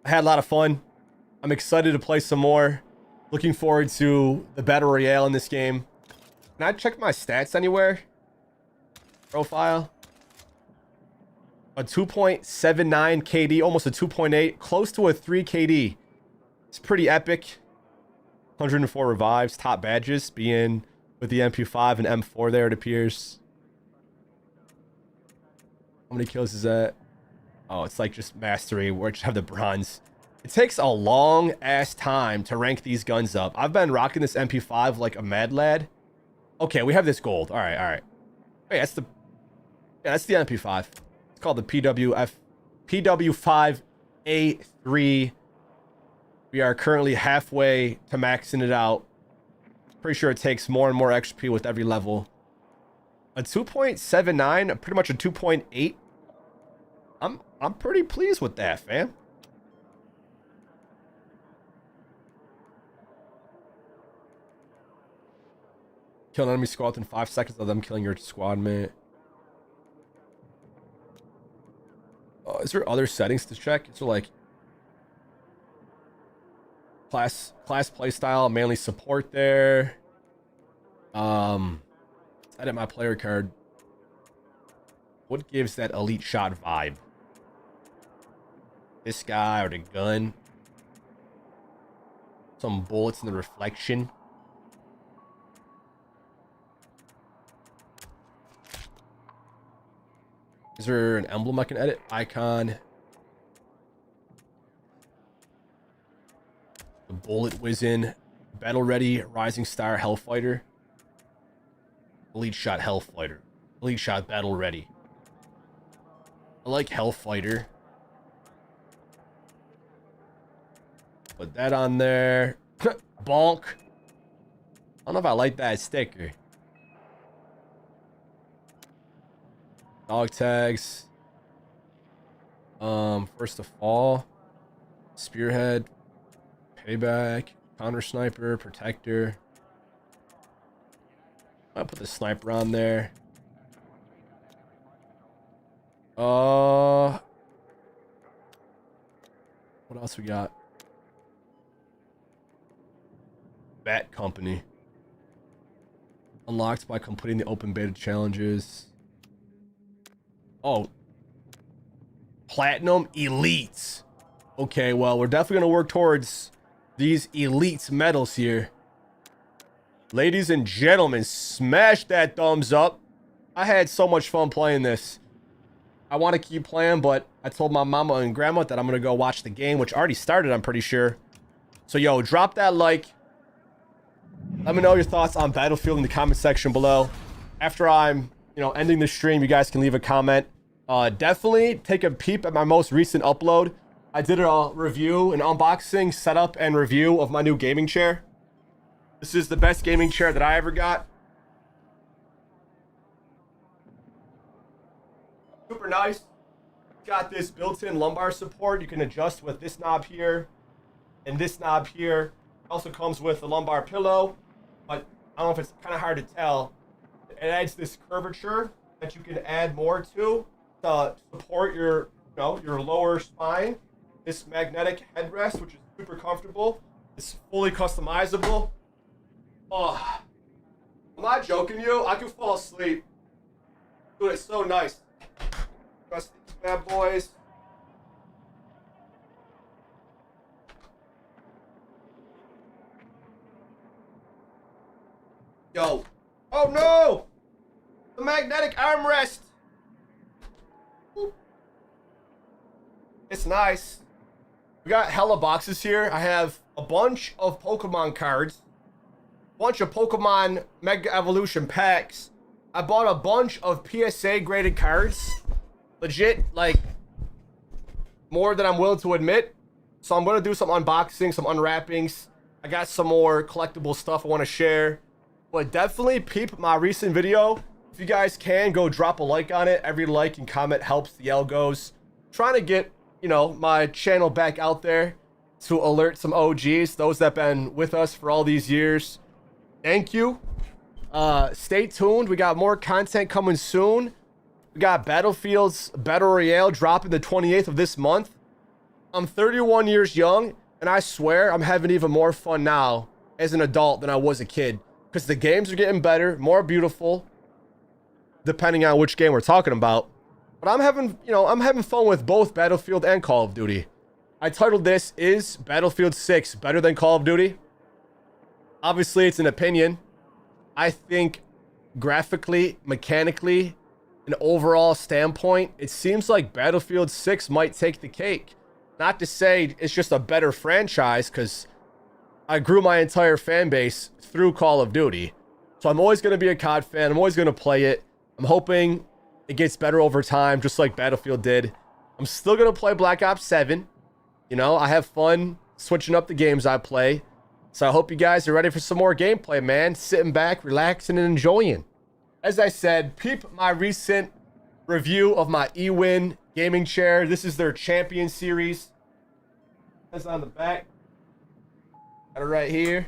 had a lot of fun. I'm excited to play some more. Looking forward to the Battle Royale in this game. Can I check my stats anywhere? Profile. A 2.79 KD, almost a 2.8, close to a 3 KD. It's pretty epic. 104 revives, top badges being with the MP5 and M4 there, it appears. How many kills is that? Oh, it's like just mastery, where I just have the bronze. It takes a long ass time to rank these guns up. I've been rocking this MP5 like a mad lad. Okay, we have this gold. All right. Wait, that's the MP5. It's called the PW5A3. We are currently halfway to maxing it out. Pretty sure it takes more and more XP with every level. A 2.79, pretty much a 2.8. I'm pretty pleased with that, fam. Kill an enemy squad within 5 seconds of them killing your squad mate. Is there other settings to check? Is there like class playstyle, mainly support there? Edit my player card. What gives that EliteShot vibe? This guy or the gun? Some bullets in the reflection. Is there an emblem I can edit? Icon. The bullet whizzing. Battle ready. Rising star Hellfighter. EliteShot Hellfighter. EliteShot battle ready. I like Hellfighter. Put that on there. Bonk. I don't know if I like that sticker. Dog tags. First to fall. Spearhead. Payback. Counter sniper. Protector. I'll put the sniper on there. What else we got? Bat Company. Unlocked by completing the open beta challenges. Oh. Platinum Elites. Okay, well, we're definitely going to work towards these Elites medals here. Ladies and gentlemen, smash that thumbs up. I had so much fun playing this. I want to keep playing, but I told my mama and grandma that I'm going to go watch the game, which already started, I'm pretty sure. So, yo, drop that like. Let me know your thoughts on Battlefield in the comment section below. After I'm, ending the stream, you guys can leave a comment. Definitely take a peep at my most recent upload. I did a review, an unboxing, setup, and review of my new gaming chair. This is the best gaming chair that I ever got. Super nice. Got this built-in lumbar support. You can adjust with this knob here and this knob here. Also comes with a lumbar pillow, but I don't know if it's kind of hard to tell. It adds this curvature that you can add more to support your, your lower spine. This magnetic headrest, which is super comfortable. It's fully customizable. Oh, I'm not joking you. I can fall asleep. Dude, it's so nice. Trust these bad boys. Yo. Oh no! The magnetic armrest! It's nice. We got hella boxes here. I have a bunch of Pokemon cards. Bunch of Pokemon Mega Evolution packs. I bought a bunch of PSA graded cards. Legit, like, more than I'm willing to admit. So I'm going to do some unboxing, some unwrappings. I got some more collectible stuff I want to share. But definitely peep my recent video. If you guys can, go drop a like on it. Every like and comment helps the algos. Trying to get, you know, my channel back out there to alert some OGs, those that have been with us for all these years. Thank you. Stay tuned. We got more content coming soon. We got Battlefield's Battle Royale dropping the 28th of this month. I'm 31 years young, and I swear I'm having even more fun now as an adult than I was a kid. Because the games are getting better, more beautiful, depending on which game we're talking about. But I'm having fun with both Battlefield and Call of Duty. I titled this, Is Battlefield 6 better than Call of Duty? Obviously, it's an opinion. I think graphically, mechanically, an overall standpoint, it seems like Battlefield 6 might take the cake. Not to say it's just a better franchise, because I grew my entire fan base through Call of Duty. So I'm always going to be a COD fan. I'm always going to play it. I'm hoping it gets better over time, just like Battlefield did. I'm still going to play Black Ops 7. You know, I have fun switching up the games I play. So I hope you guys are ready for some more gameplay, man. Sitting back, relaxing, and enjoying. As I said, peep my recent review of my eWin gaming chair. This is their Champion series. That's on the back. Got it right here.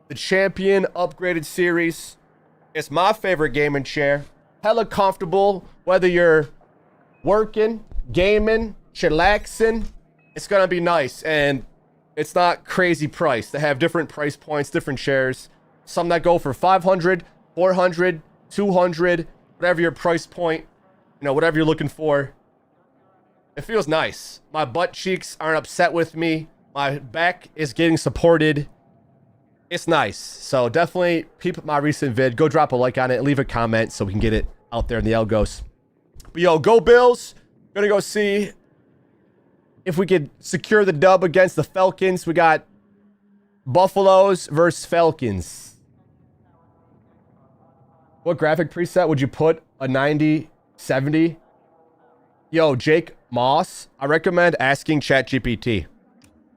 The Champion upgraded series. It's my favorite gaming chair. Hella comfortable, whether you're working, gaming, chillaxing. It's gonna be nice, and it's not crazy price. They have different price points, different chairs. Some that go for 500, 400, 200, whatever your price point, you know, whatever you're looking for. It feels nice. My butt cheeks aren't upset with me. My back is getting supported. It's nice. So definitely peep my recent vid. Go drop a like on it. Leave a comment so we can get it out there in the algos. But yo, go Bills. Gonna go see if we could secure the dub against the Falcons. We got Buffaloes versus Falcons. What graphic preset would you put? A 90, 70? Yo, Jake Moss, I recommend asking ChatGPT.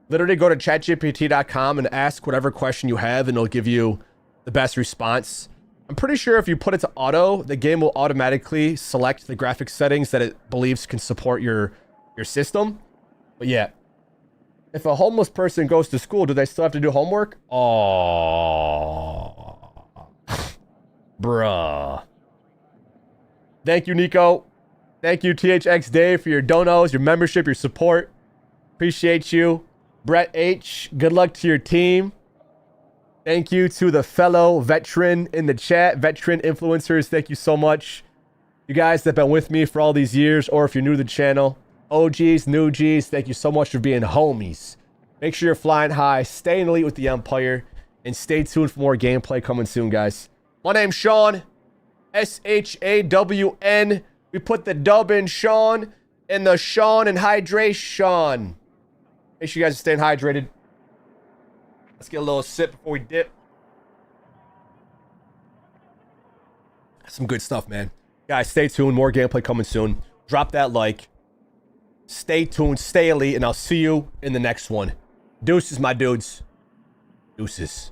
Literally go to chatgpt.com and ask whatever question you have, and it'll give you the best response. I'm pretty sure if you put it to auto, the game will automatically select the graphics settings that it believes can support your system. But yeah, if a homeless person goes to school, do they still have to do homework? Oh, bruh. Thank you, Nico. Thank you, THX Dave, for your donos, your membership, your support. Appreciate you. Brett H, good luck to your team. Thank you to the fellow veteran in the chat, veteran influencers. Thank you so much. You guys that have been with me for all these years, or if you're new to the channel, OGs, new Gs, thank you so much for being homies. Make sure you're flying high, staying elite with the Empire, and stay tuned for more gameplay coming soon, guys. My name's Sean, S-H-A-W-N. We put the dub in Sean, and the Sean and hydration. Make sure you guys are staying hydrated. Let's get a little sip before we dip. Some good stuff, man. Guys, stay tuned. More gameplay coming soon. Drop that like. Stay tuned. Stay elite. And I'll see you in the next one. Deuces, my dudes. Deuces.